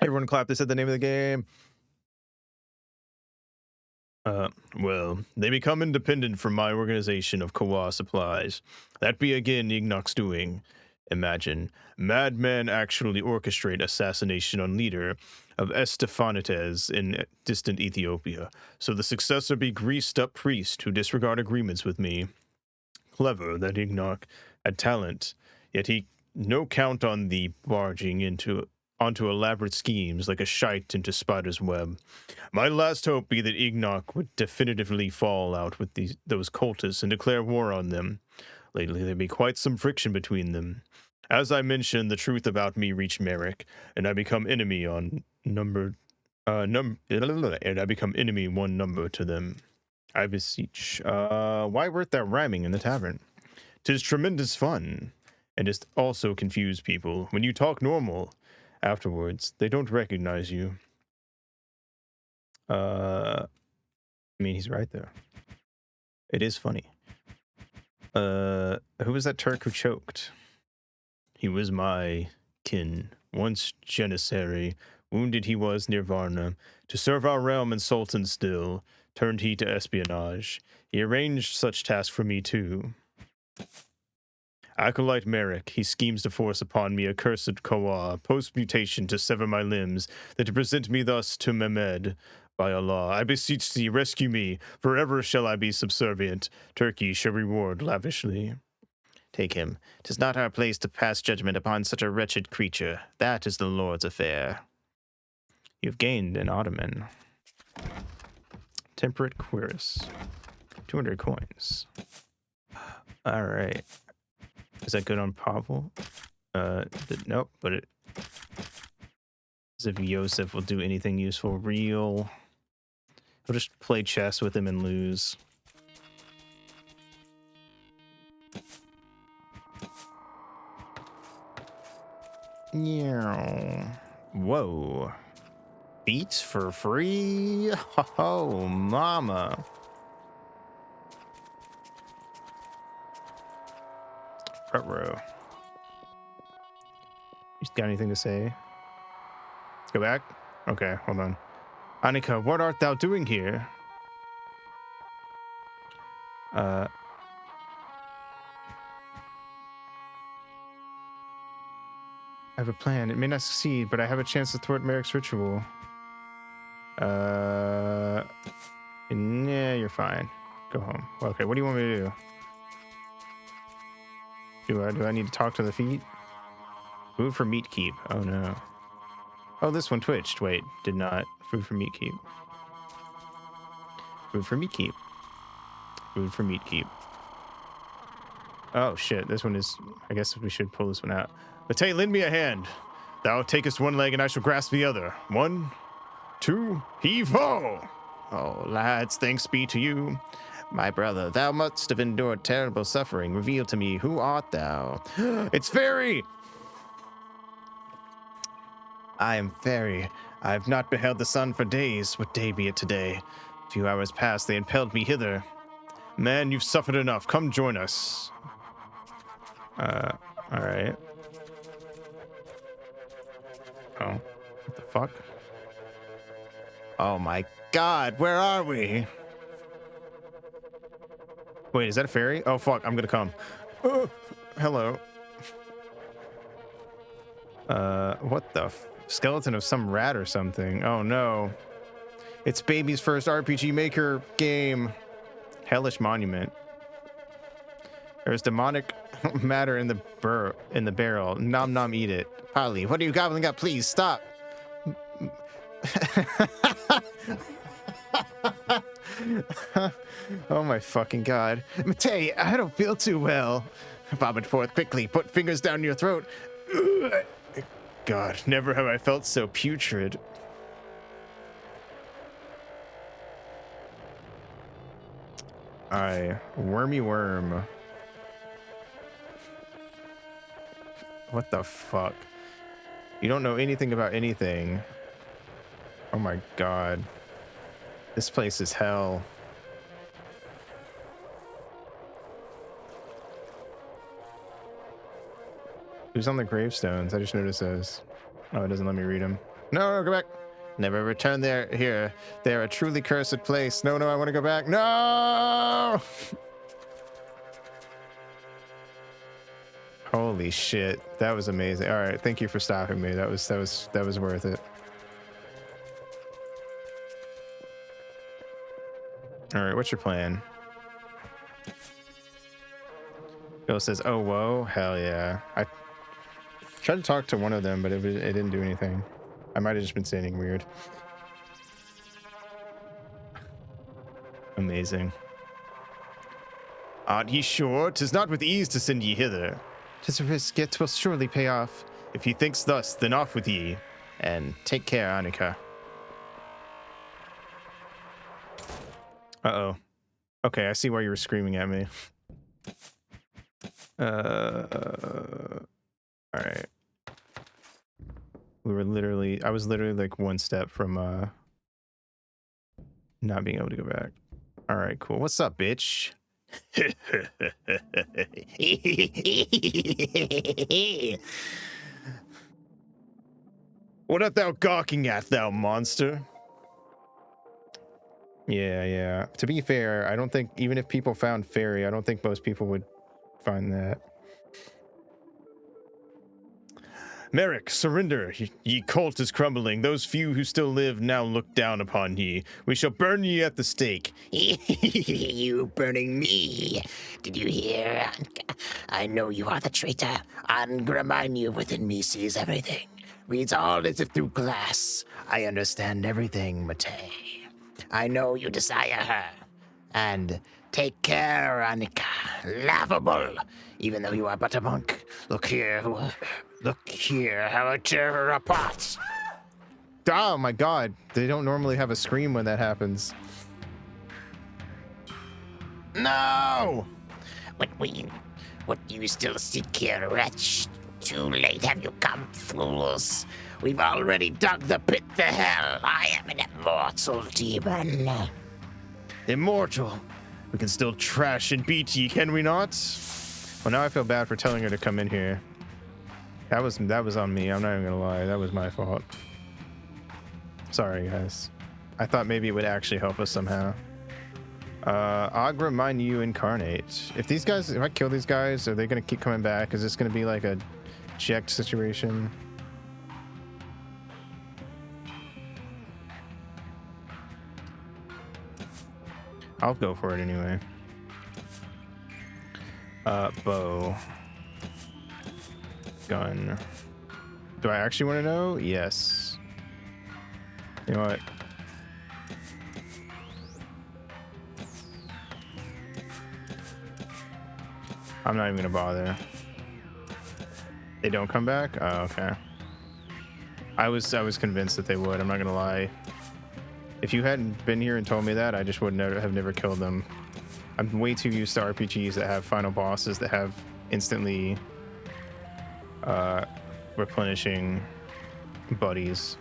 Everyone clap. They said the name of the game. Well, they become independent from my organization of Kawa supplies. That be again Enoch's doing. Imagine, madmen actually orchestrate assassination on leader of Estefanites in distant Ethiopia, so the successor be greased-up priest who disregard agreements with me. Clever that Enoch had talent, yet he no count on the barging onto elaborate schemes like a shite into spider's web. My last hope be that Enoch would definitively fall out with those cultists and declare war on them. Lately there be quite some friction between them. As I mentioned, the truth about me reached Merrick, and I become enemy on and I become enemy one number to them. I beseech. Why weren't there rhyming in the tavern? 'Tis tremendous fun, and it also confuse people. When you talk normal, afterwards, they don't recognize you. I mean, he's right there. It is funny. Who was that Turk who choked? He was my kin, once janissary. Wounded he was near Varna. To serve our realm and sultan still, turned he to espionage. He arranged such task for me too. Acolyte Merrick, he schemes to force upon me a cursed Kawa, post-mutation to sever my limbs, that to present me thus to Mehmed. By Allah, I beseech thee, rescue me, forever shall I be subservient. Turkey shall reward lavishly. Take him. 'Tis not our place to pass judgment upon such a wretched creature. That is the Lord's affair. You've gained an Ottoman. Temperate Quirus. 200 coins. All right. Is that good on Pavel? Nope, but it... As if Yosef will do anything useful. Real. He'll just play chess with him and lose. Yeah. Whoa. Beats for free? Oh, mama. Front row. You got anything to say? Let's go back. Okay, hold on. Annika, what art thou doing here? I have a plan. It may not succeed, but I have a chance to thwart Merrick's ritual. Yeah, you're fine. Go home. Okay, what do you want me to do? Do I need to talk to the feet? Food for meat keep. Oh no. Oh, this one twitched. Wait, did not. Food for meat keep. Food for meat keep. Food for meat keep. Oh shit, this one is... I guess we should pull this one out. Matei, lend me a hand. Thou takest one leg and I shall grasp the other. 1, 2, heave ho! Oh, lads, thanks be to you. My brother, thou must have endured terrible suffering. Reveal to me, who art thou? It's Fairy! I am Fairy. I have not beheld the sun for days. What day be it today? A few hours past, they impelled me hither. Man, you've suffered enough. Come join us. Alright. Oh, what the fuck? Oh my god, where are we? Wait, is that a fairy? Oh fuck, I'm gonna come. Oh, hello. What the skeleton of some rat or something? Oh no. It's baby's first RPG Maker game. Hellish monument. There's demonic matter in the barrel. Nom nom, eat it. Polly, what are you gobbling up? Please stop. Oh my fucking god. Matei, I don't feel too well. Vomit forth quickly. Put fingers down your throat. God, never have I felt so putrid. Wormy worm. What the fuck? You don't know anything about anything. Oh my god. This place is hell. Who's on the gravestones? I just noticed those. Oh, it doesn't let me read them. No, go back. Never return there. Here. They're a truly cursed place. No, I want to go back. No! Holy shit. That was amazing. All right, thank you for stopping me. That was worth it. All right, what's your plan? Bill says, "Oh, whoa, hell yeah." I tried to talk to one of them, but it didn't do anything. I might have just been standing weird. Amazing. Art ye sure? 'Tis not with ease to send ye hither. 'Tis a risk, yet will surely pay off. If ye thinks thus, then off with ye. And take care, Annika. Uh-oh. Okay, I see why you were screaming at me. Alright. I was literally like one step from not being able to go back. Alright, cool. What's up, bitch? What art thou gawking at, thou monster? Yeah. To be fair, I don't think, even if people found fairy, I don't think most people would find that. Merrick, surrender. Ye cult is crumbling. Those few who still live now look down upon ye. We shall burn ye at the stake. You burning me? Did you hear? I know you are the traitor. Angramanu within me sees everything. Reads all as if through glass. I understand everything, Matei. I know you desire her. And take care, Annika. Laughable. Even though you are but a monk. Look here, how I tear her apart. Oh my god, they don't normally have a scream when that happens. No! What do you still seek here, wretch? Too late have you come, fools. We've already dug the pit to hell. I am an immortal demon. Immortal. We can still trash and beat ye, can we not? Well, now I feel bad for telling her to come in here. That was on me. I'm not even gonna lie. That was my fault. Sorry, guys. I thought maybe it would actually help us somehow. Agra, mine you incarnate. If I kill these guys, are they gonna keep coming back? Is this gonna be like a checked situation? I'll go for it anyway. Bow. Gun. Do I actually want to know? Yes. You know what? I'm not even gonna bother. They don't come back? Oh, okay. I was convinced that they would. I'm not gonna lie. If you hadn't been here and told me that, I just would have never killed them. I'm way too used to RPGs that have final bosses that have instantly replenishing buddies.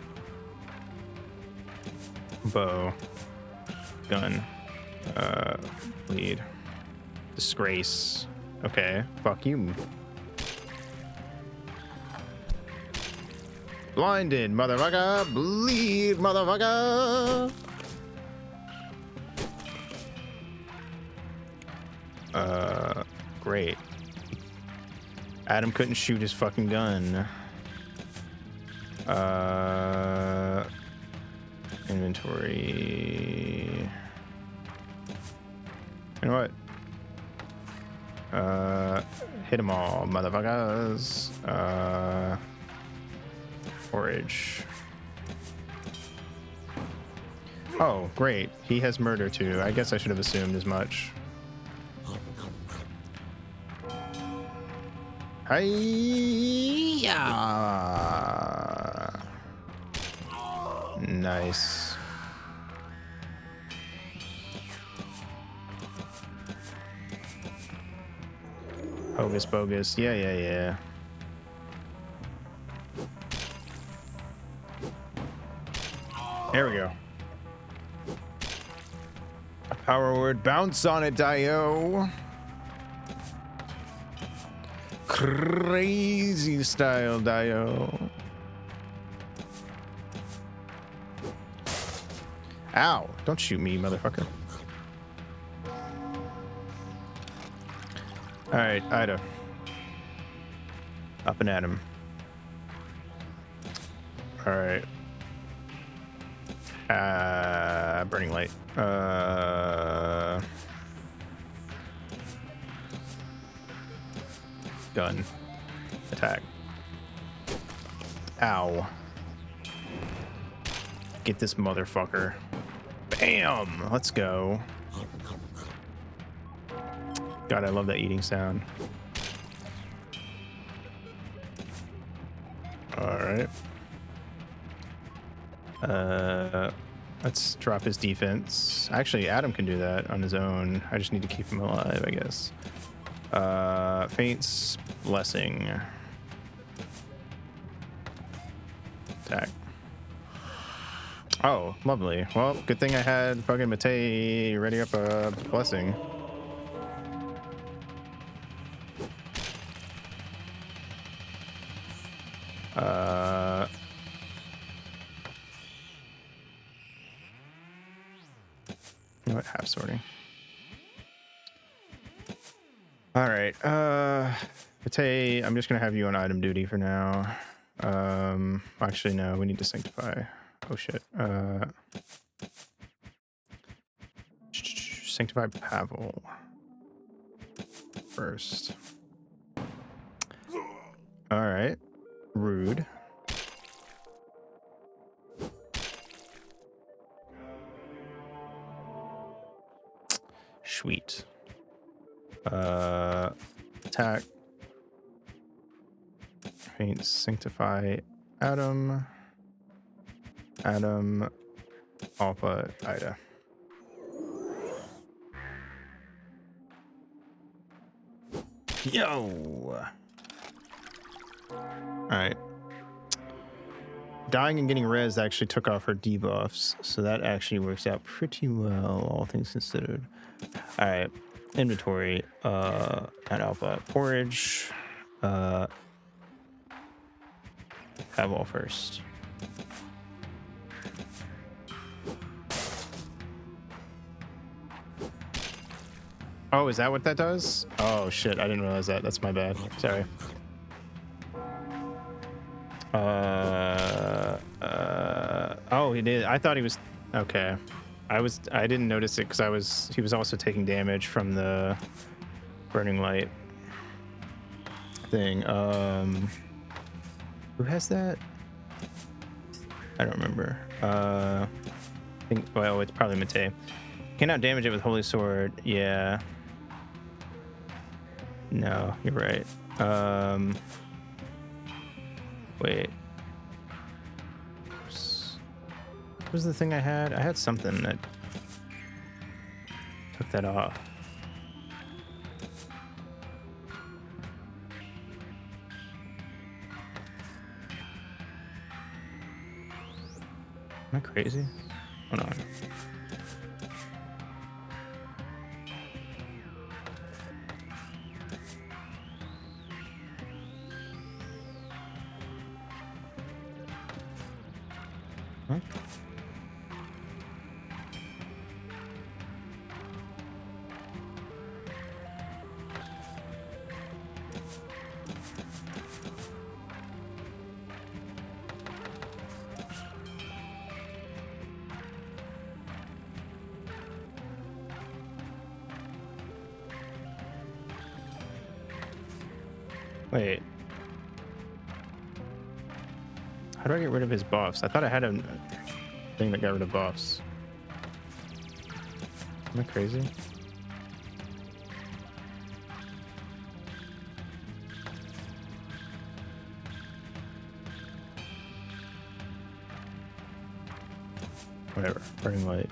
Bow. Gun. Lead. Disgrace. Okay, fuck you. Blinded, motherfucker! Bleed, motherfucker! Great. Adam couldn't shoot his fucking gun. Inventory. You know what? Hit them all, motherfuckers. Forage. Oh, great. He has murder too. I guess I should have assumed as much. Hiya! Nice. Hocus bogus. Yeah. There we go. Power word. Bounce on it, Dio. Crazy style, Dio. Ow. Don't shoot me, motherfucker. Alright, Ida. Up and at him. Alright. Burning light. Gun. Attack. Ow. Get this motherfucker. Bam! Let's go. God, I love that eating sound. Alright. Let's drop his defense. Actually, Adam can do that on his own. I just need to keep him alive, I guess. Faint's blessing. Attack. Oh, lovely. Well, good thing I had fucking Matei ready up a blessing. You know what? Half sorting. All right. Matei, I'm just gonna have you on item duty for now. Actually, no. We need to sanctify. Oh shit. Sanctify Pavel first. All right. Rude. Sweet. Attack. Paint. Sanctify Adam. Adam. Alpha. Ida. Yo. Alright. Dying and getting res actually took off her debuffs, so that actually works out pretty well, all things considered. Alright. Inventory. Not alpha. Porridge. Have all first. Oh, is that what that does? Oh shit, I didn't realize that. That's my bad. Sorry. Oh, he did. I thought he was okay. I didn't notice it because he was also taking damage from the burning light thing. Who has that? I don't remember. I think, well, it's probably Mate. Cannot damage it with Holy Sword. Yeah. No, you're right. Wait. What was the thing I had? I had something that took that off. Am I crazy? Hold on. Huh? Wait. How do I get rid of his buffs? I thought I had a thing that got rid of buffs. Am I crazy? Whatever. Burning light.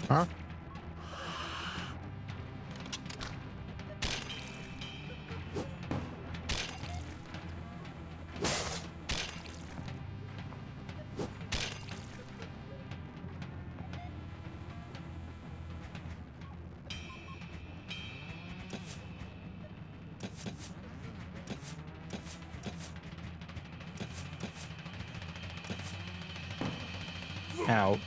Huh? Ow.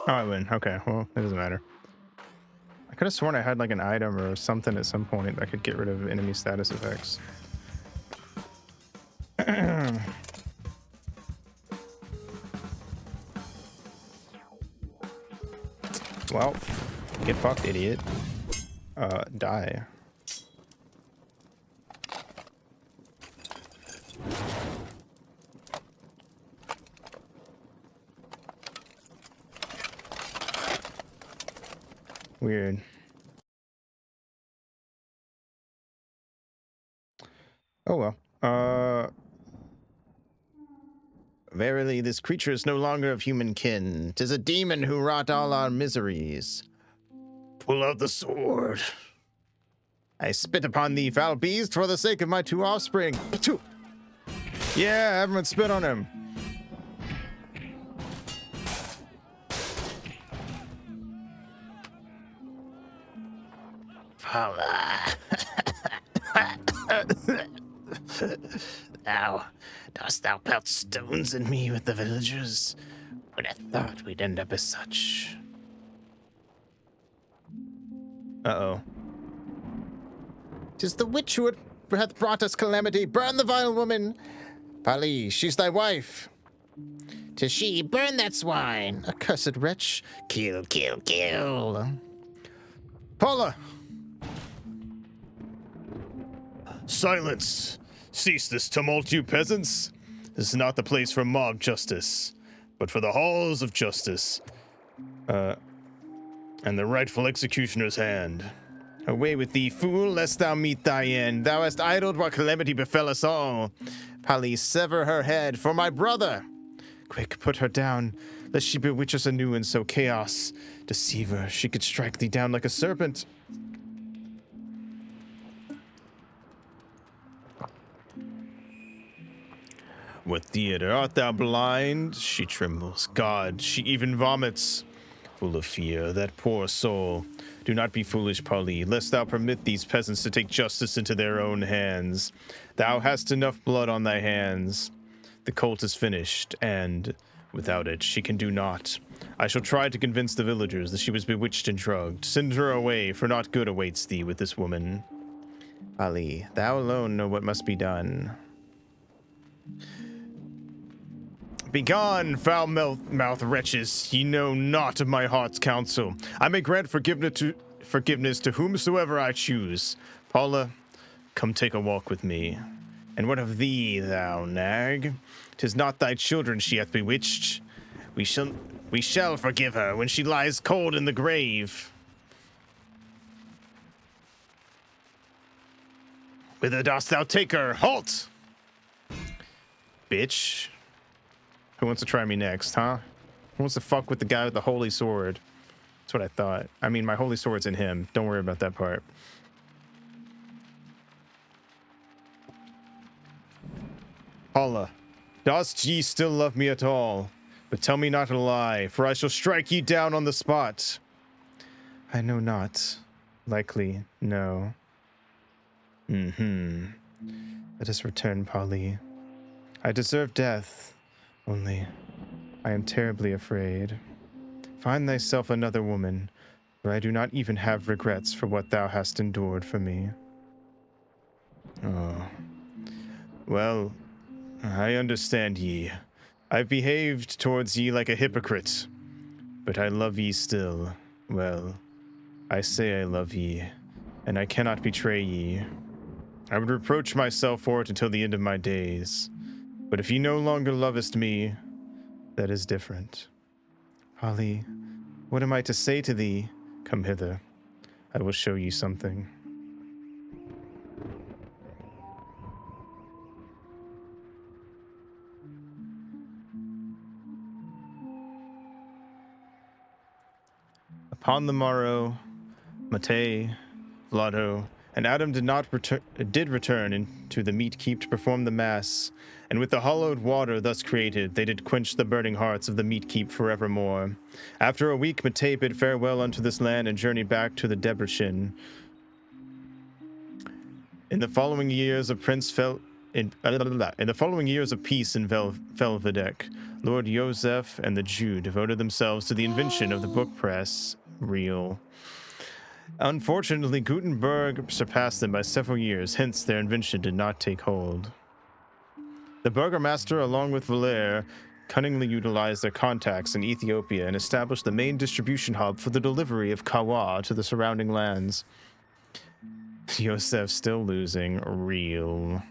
Oh, I win. Okay, well, it doesn't matter. I could have sworn I had like an item or something at some point that could get rid of enemy status effects. Well, get fucked, idiot. Die. Weird. Oh well. Verily, this creature is no longer of human kin. 'Tis a demon who wrought all our miseries. Pull out the sword. I spit upon thee, foul beast, for the sake of my two offspring. P'too! Yeah, everyone spit on him. Thou, dost thou pelt stones in me with the villagers? Would have thought we'd end up as such. Uh-oh. 'Tis the witch who hath brought us calamity. Burn the vile woman. Pali, she's thy wife. 'Tis she. Burn that swine. Accursed wretch. Kill, kill, kill. Paula! Silence! Cease this tumult, you peasants! This is not the place for mob justice, but for the halls of justice. And the rightful executioner's hand. Away with thee, fool, lest thou meet thy end. Thou hast idled what calamity befell us all. Pali, sever her head for my brother. Quick, put her down, lest she bewitch us anew and sow chaos. Deceiver, she could strike thee down like a serpent. What theater? Art thou blind? She trembles. God, she even vomits. Full of fear, that poor soul. Do not be foolish, Polly, lest thou permit these peasants to take justice into their own hands. Thou hast enough blood on thy hands. The cult is finished, and without it, she can do naught. I shall try to convince the villagers that she was bewitched and drugged. Send her away, for not good awaits thee with this woman. Pali, thou alone know what must be done. Begone, foul-mouthed wretches! Ye know naught of my heart's counsel. I may grant forgiveness to whomsoever I choose. Paula, come take a walk with me. And what of thee, thou nag? 'Tis not thy children she hath bewitched. We shall forgive her when she lies cold in the grave. Whither dost thou take her? Halt! Bitch. Who wants to try me next, huh? Who wants to fuck with the guy with the holy sword? That's what I thought. I mean, my holy sword's in him. Don't worry about that part. Paula, dost ye still love me at all? But tell me not a lie, for I shall strike ye down on the spot. I know not. Likely, no. Let us return, Polly. I deserve death. Only, I am terribly afraid. Find thyself another woman, for I do not even have regrets for what thou hast endured for me. Oh. Well, I understand ye. I've behaved towards ye like a hypocrite, but I love ye still. Well, I say I love ye, and I cannot betray ye. I would reproach myself for it until the end of my days. But if ye no longer lovest me, that is different. Polly, what am I to say to thee? Come hither. I will show you something. Upon the morrow, Matei, Vlado, and Adam did return into the meat keep to perform the mass, and with the hallowed water thus created, they did quench the burning hearts of the meat keep forevermore. After a week, Matei bid farewell unto this land and journeyed back to the Debrechin. In the following years, a prince in the following years of peace in Felvidek, Lord Joseph and the Jew devoted themselves to the invention of the book press reel. Unfortunately, Gutenberg surpassed them by several years, hence their invention did not take hold. The burgomaster, along with Valer, cunningly utilized their contacts in Ethiopia and established the main distribution hub for the delivery of kawa to the surrounding lands. Yosef still losing. Real.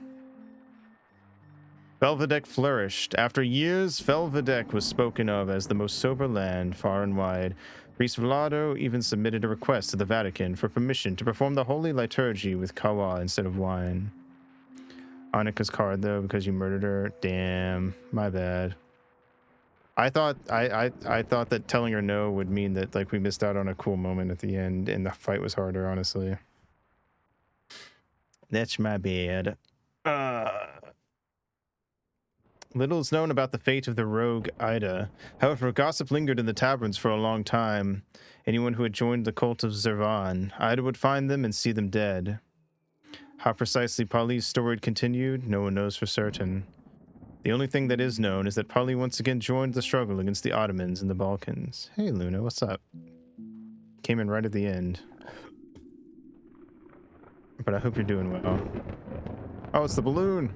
Felvidek flourished. After years, Felvidek was spoken of as the most sober land far and wide. Priest Vlado even submitted a request to the Vatican for permission to perform the holy liturgy with kawa instead of wine. Annika's card, though, because you murdered her. Damn, my bad. I thought I thought that telling her no would mean that like we missed out on a cool moment at the end and the fight was harder, honestly. That's my bad. Little is known about the fate of the rogue Ida. However, gossip lingered in the taverns for a long time. Anyone who had joined the cult of Zervan, Ida would find them and see them dead. How precisely Polly's story continued, no one knows for certain. The only thing that is known is that Polly once again joined the struggle against the Ottomans in the Balkans. Hey, Luna, what's up? Came in right at the end. But I hope you're doing well. Oh, it's the balloon!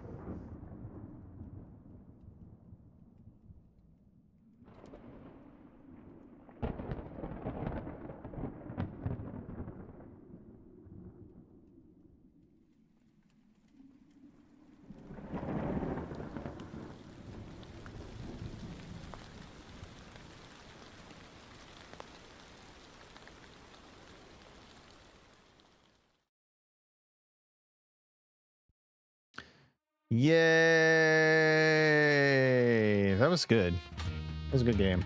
Yay! That was good. That was a good game.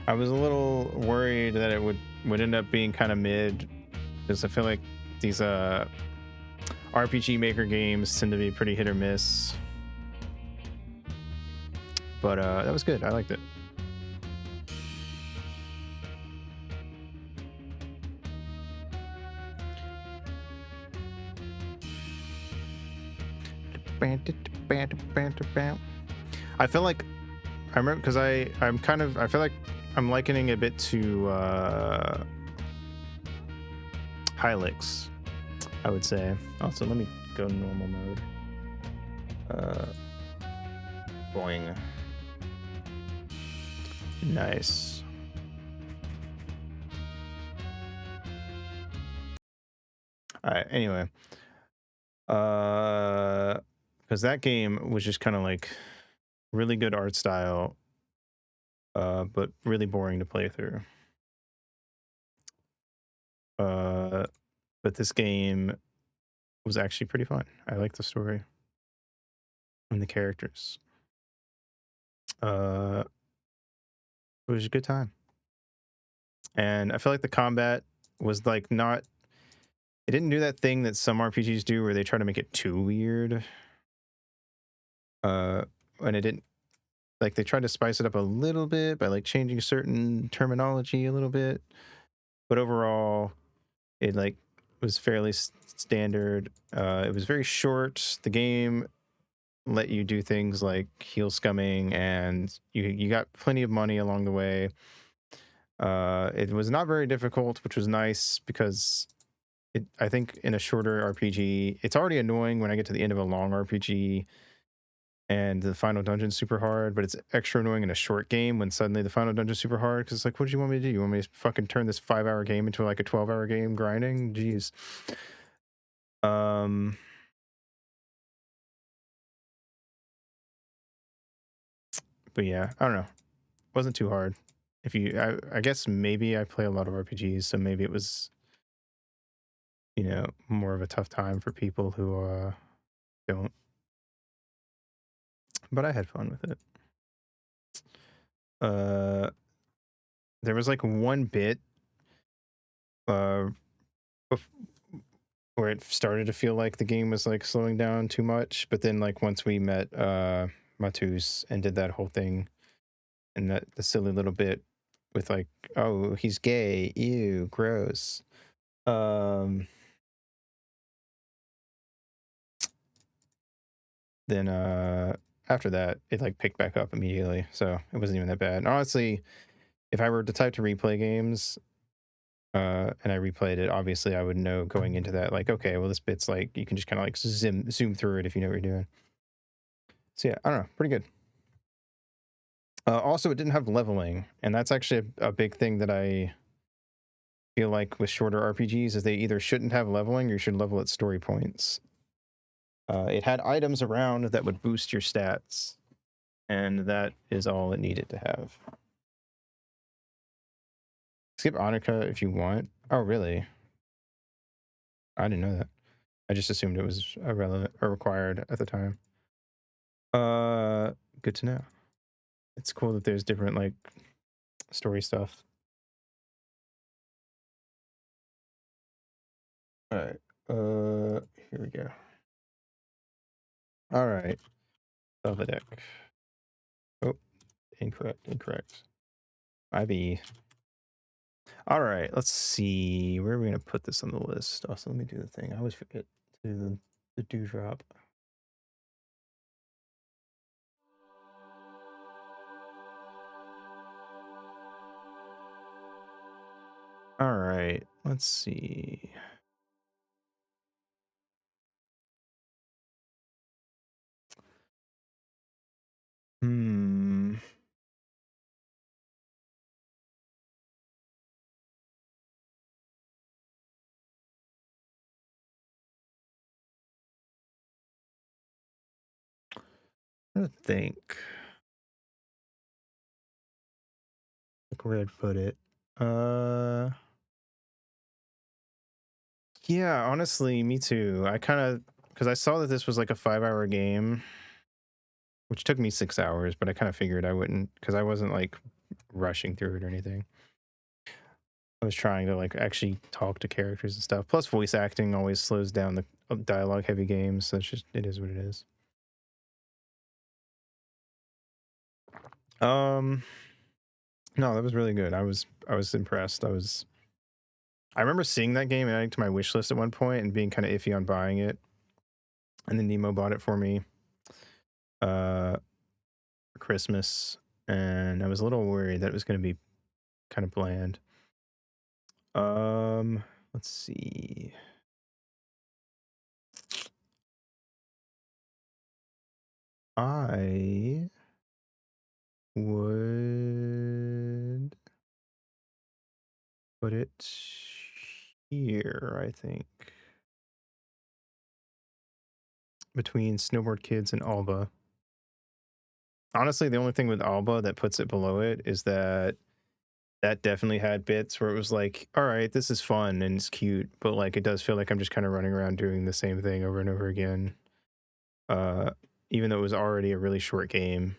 I was a little worried that it would end up being kind of mid, because I feel like these RPG Maker games tend to be pretty hit or miss. But that was good. I liked it. I feel like I remember because I feel like I'm likening a bit to Hylix, I would say. Also, let me go normal mode. Boing. Nice. All right. Anyway, because that game was just kind of like really good art style, but really boring to play through. But this game was actually pretty fun. I like the story and the characters. It was a good time. And I feel like the combat was like not, it didn't do that thing that some RPGs do where they try to make it too weird. And it didn't, like they tried to spice it up a little bit by like changing certain terminology a little bit. But overall, it like was fairly standard. It was very short. The game let you do things like heel scumming, and you got plenty of money along the way. It was not very difficult, which was nice because I think in a shorter RPG, it's already annoying when I get to the end of a long RPG and the final dungeon's super hard, but it's extra annoying in a short game when suddenly the final dungeon's super hard because it's like, what did you want me to do? You want me to fucking turn this 5-hour game into like a 12-hour game grinding? Jeez. But yeah, I don't know. It wasn't too hard. If you, I guess maybe I play a lot of RPGs, so maybe it was, you know, more of a tough time for people who don't. But I had fun with it. There was like one bit where it started to feel like the game was like slowing down too much, but then like once we met Matus and did that whole thing and the silly little bit with like, oh, he's gay, ew, gross. Then after that, it like picked back up immediately, so it wasn't even that bad. And honestly, if I were the type to replay games, and I replayed it, obviously I would know going into that, like, okay, well, this bit's like you can just kind of like zoom through it if you know what you're doing. So yeah, I don't know, pretty good. Also, it didn't have leveling, and that's actually a big thing that I feel like with shorter RPGs is they either shouldn't have leveling or you should level at story points. It had items around that would boost your stats, and that is all it needed to have. Skip Annika if you want. Oh, really? I didn't know that. I just assumed it was irrelevant or required at the time. Good to know. It's cool that there's different like story stuff. All right. Here we go. All right. Felvidek. Oh, incorrect. IB. All right, let's see. Where are we gonna put this on the list? Also, let me do the thing. I always forget to do the dewdrop. All right, let's see. Hmm. I think. Like where I'd put it. Yeah, honestly, me too. I kind of because I saw that this was like a 5-hour game, which took me 6 hours, but I kind of figured I wouldn't because I wasn't like rushing through it or anything. I was trying to like actually talk to characters and stuff. Plus, voice acting always slows down the dialogue heavy games. So it's just it is what it is. No, that was really good. I was impressed. I remember seeing that game and adding to my wish list at one point and being kind of iffy on buying it. And then Nemo bought it for me for Christmas, and I was a little worried that it was going to be kind of bland. Let's see. I would put it here, I think. Between Snowboard Kids and Alba. Honestly, the only thing with Alba that puts it below it is that definitely had bits where it was like, all right, this is fun and it's cute, but like it does feel like I'm just kind of running around doing the same thing over and over again. Even though it was already a really short game,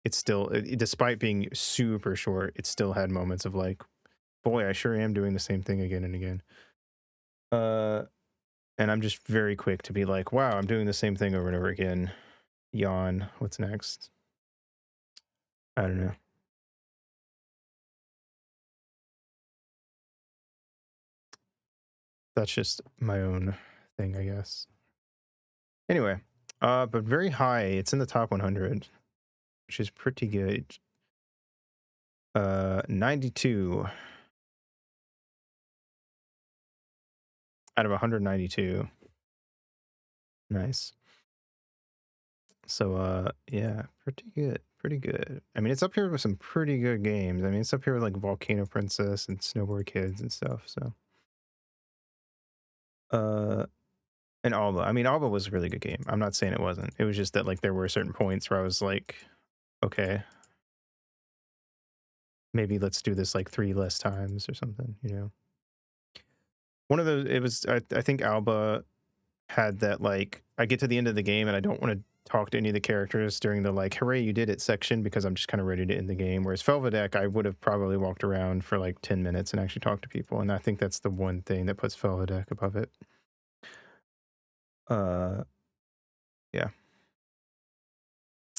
it's still, despite being super short, it still had moments of like, boy, I sure am doing the same thing again and again. And I'm just very quick to be like, wow, I'm doing the same thing over and over again. Yawn. What's next? I don't know. That's just my own thing, I guess. Anyway, but very high. It's in the top 100, which is pretty good. 92 out of 192. Nice. So, yeah, pretty good. Pretty good. I mean, it's up here with some pretty good games. I mean, it's up here with like Volcano Princess and Snowboard Kids and stuff. So, and Alba. I mean, Alba was a really good game. I'm not saying it wasn't. It was just that like there were certain points where I was like, okay, maybe let's do this like 3 less times or something, you know. One of those, it was, I think Alba had that like, I get to the end of the game and I don't want to talk to any of the characters during the like, hooray, you did it section because I'm just kind of ready to end the game. Whereas Felvidek, I would have probably walked around for like 10 minutes and actually talked to people. And I think that's the one thing that puts Felvidek above it. Yeah.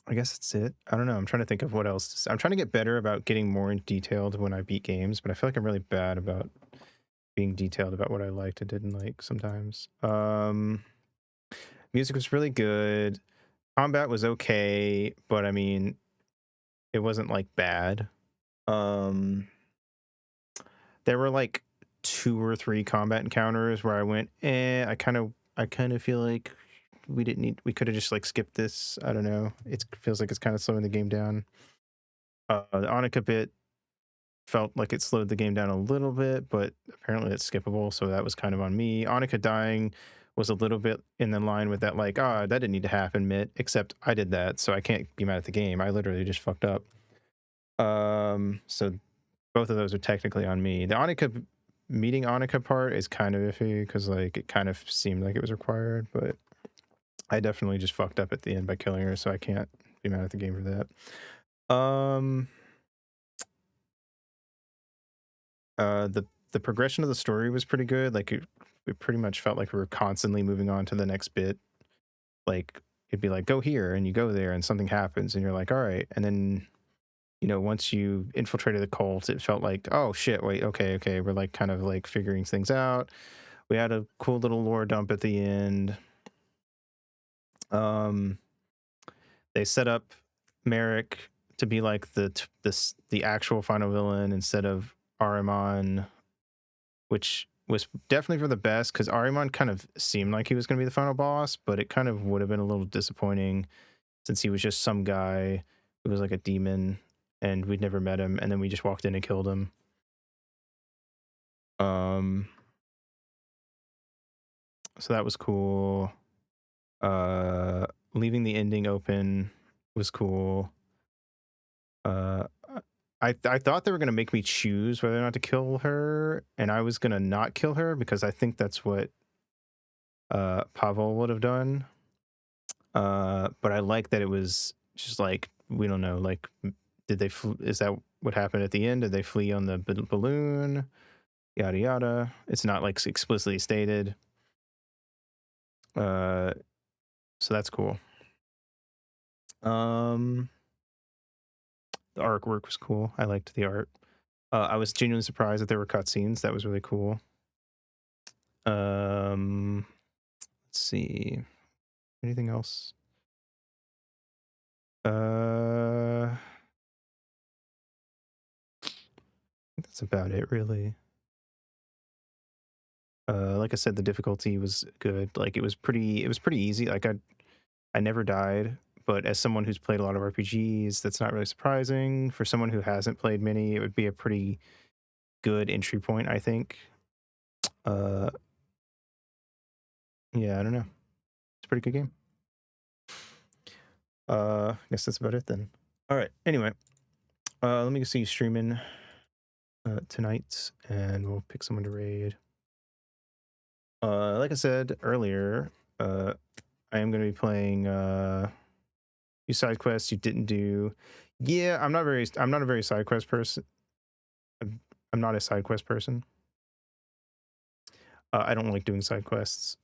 I guess that's it. I don't know. I'm trying to think of what else to say. I'm trying to get better about getting more in detailed when I beat games, but I feel like I'm really bad about being detailed about what I liked and didn't like sometimes. Music was really good. Combat was okay, but I mean, it wasn't like bad. There were like 2 or 3 combat encounters where I went, I kind of feel like we could have just like skipped this. I don't know. It feels like it's kind of slowing the game down. The Annika bit felt like it slowed the game down a little bit, but apparently it's skippable, so that was kind of on me. Annika dying was a little bit in the line with that, like, that didn't need to happen, except I did that, so I can't be mad at the game. I literally just fucked up. So both of those are technically on me. The meeting Annika part is kind of iffy because like it kind of seemed like it was required, but I definitely just fucked up at the end by killing her, so I can't be mad at the game for that. The progression of the story was pretty good. Like it pretty much felt like we were constantly moving on to the next bit. Like it'd be like, go here, and you go there, and something happens, and you're like, all right. And then, once you infiltrated the cult, it felt like, oh shit, wait, okay, we're like kind of like figuring things out. We had a cool little lore dump at the end. They set up Merrick to be like the actual final villain instead of Ahriman, which was definitely for the best because Ahriman kind of seemed like he was going to be the final boss, but it kind of would have been a little disappointing since he was just some guy who was like a demon and we'd never met him, and then we just walked in and killed him. So that was cool. Leaving the ending open was cool. I thought they were gonna make me choose whether or not to kill her, and I was gonna not kill her because I think that's what Pavel would have done. But I like that it was just like, we don't know, like, did they? Is that what happened at the end? Did they flee on the balloon? Yada yada. It's not like explicitly stated. So that's cool. The artwork was cool. I liked the art. I was genuinely surprised that there were cutscenes. That was really cool. Let's see. Anything else? I think that's about it, really. Like I said, the difficulty was good. Like it was pretty easy. Like I never died, but as someone who's played a lot of RPGs, that's not really surprising. For someone who hasn't played many, it would be a pretty good entry point, I think. Yeah, I don't know. It's a pretty good game. I guess that's about it then. All right. Anyway, let me see you streaming tonight, and we'll pick someone to raid. Like I said earlier, I am going to be playing you side quests you didn't do. Yeah, I'm not a very side quest person. I'm not a side quest person. I don't like doing side quests.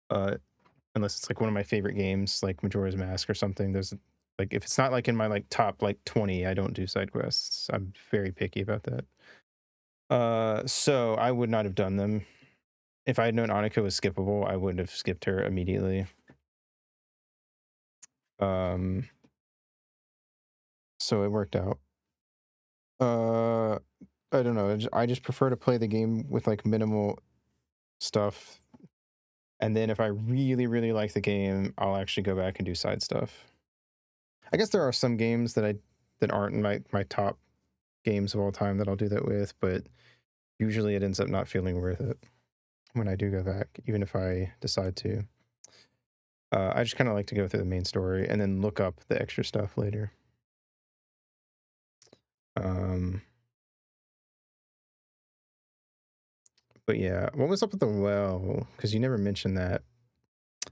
Unless it's like one of my favorite games, like Majora's Mask or something. There's like, if it's not like in my like top like 20, I don't do side quests. I'm very picky about that. So I would not have done them. If I had known Annika was skippable, I would have skipped her immediately. So it worked out. I don't know. I just prefer to play the game with like minimal stuff. And then if I really, really like the game, I'll actually go back and do side stuff. I guess there are some games that aren't in my top games of all time that I'll do that with, but usually it ends up not feeling worth it when I do go back, even if I decide to. I just kind of like to go through the main story and then look up the extra stuff later. But yeah, what was up with the well? Because you never mentioned that.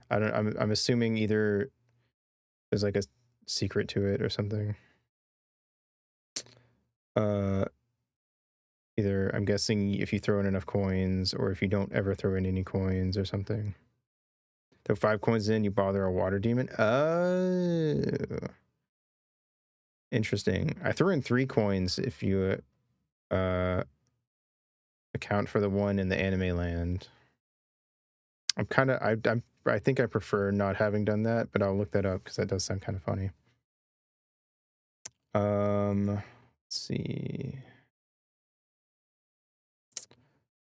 I'm assuming either there's like a secret to it or something. Either I'm guessing if you throw in enough coins, or if you don't ever throw in any coins or something. Throw 5 coins in, you bother a water demon. Oh, interesting. I threw in 3 coins if you account for the one in the anime land. I think I prefer not having done that, but I'll look that up because that does sound kind of funny. Let's see.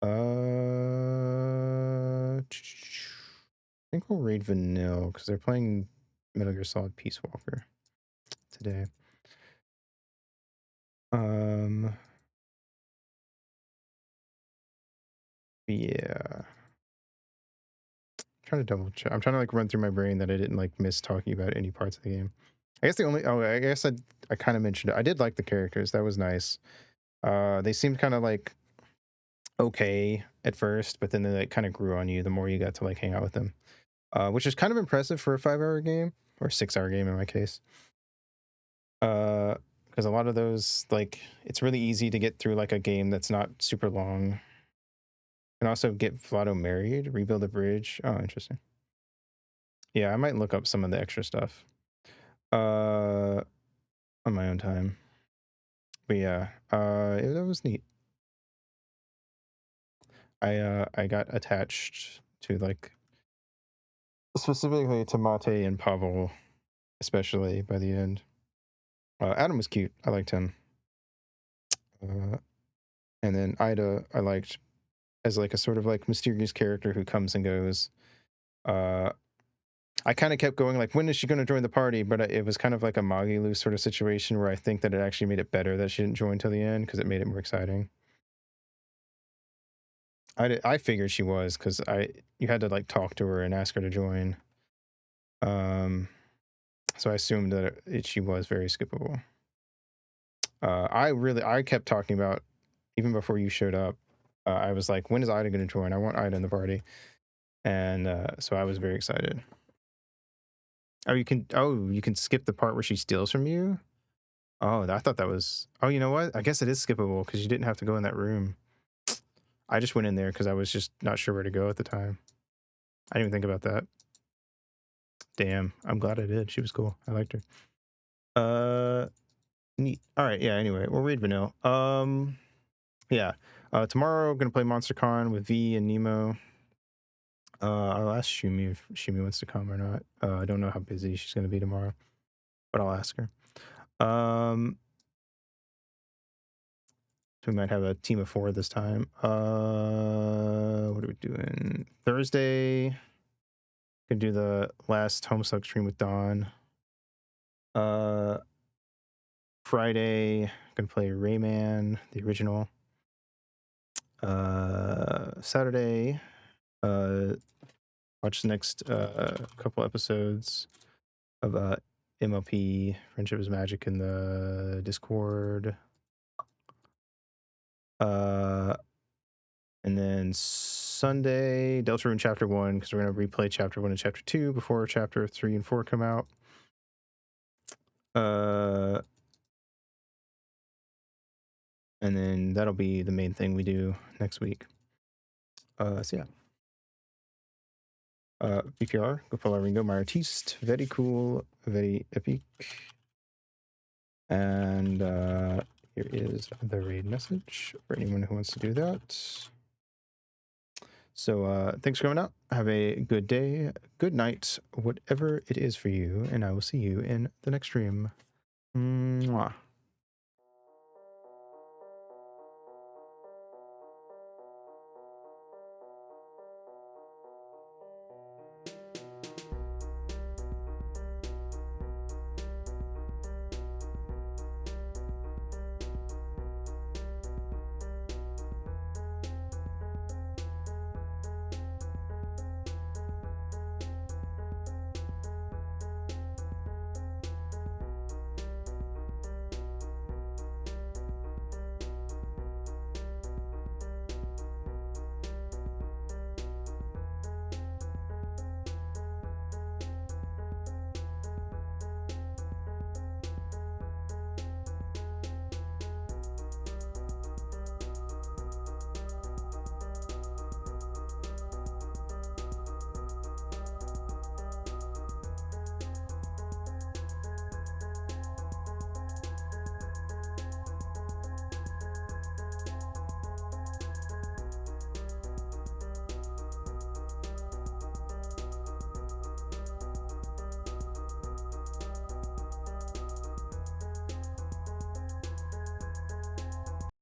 I think we'll read Vanilla because they're playing Metal Gear Solid Peace Walker today. Yeah. Trying to double check. I'm trying to like run through my brain that I didn't like miss talking about any parts of the game. I guess I kind of mentioned it. I did like the characters. That was nice. They seemed kind of like okay at first, but then they like kind of grew on you the more you got to like hang out with them. Which is kind of impressive for a 5-hour game or 6-hour game in my case. Because a lot of those, like, it's really easy to get through like a game that's not super long. And also get Vlado married, rebuild a bridge. Oh, interesting. Yeah, I might look up some of the extra stuff on my own time. But yeah, that was neat. I got attached to like specifically to Mate and Pavel, especially by the end. Adam was cute. I liked him. And then Ida, I liked as like a sort of like mysterious character who comes and goes. I kind of kept going like, when is she going to join the party? But it was kind of like a Magilu sort of situation where I think that it actually made it better that she didn't join till the end because it made it more exciting. I figured she was because you had to like talk to her and ask her to join. So I assumed that she was very skippable. I kept talking about even before you showed up. I was like, when is Ida going to join? I want Ida in the party, and so I was very excited. Oh, you can skip the part where she steals from you. Oh, I thought that was. Oh, you know what? I guess it is skippable because you didn't have to go in that room. I just went in there because I was just not sure where to go at the time. I didn't even think about that. Damn, I'm glad I did. She was cool. I liked her. Neat. All right. Yeah. Anyway, we'll read Vanilla. Yeah. Tomorrow I'm gonna play MonsterCon with V and Nemo. I'll ask Shumi if Shumi wants to come or not. I don't know how busy she's gonna be tomorrow, but I'll ask her. So we might have a team of 4 this time. What are we doing? Thursday, gonna do the last Homestuck stream with Dawn. Friday, gonna play Rayman, the original. Saturday, watch the next couple episodes of MLP Friendship is Magic in the Discord. And then Sunday, Deltarune Chapter 1, because we're going to replay Chapter 1 and Chapter 2 before Chapter 3 and 4 come out. And then that'll be the main thing we do next week. So yeah. BPR, go follow Ringo, my artiste. Very cool, very epic. And here is the raid message for anyone who wants to do that. So thanks for coming out. Have a good day, good night, whatever it is for you, and I will see you in the next stream. Mwah.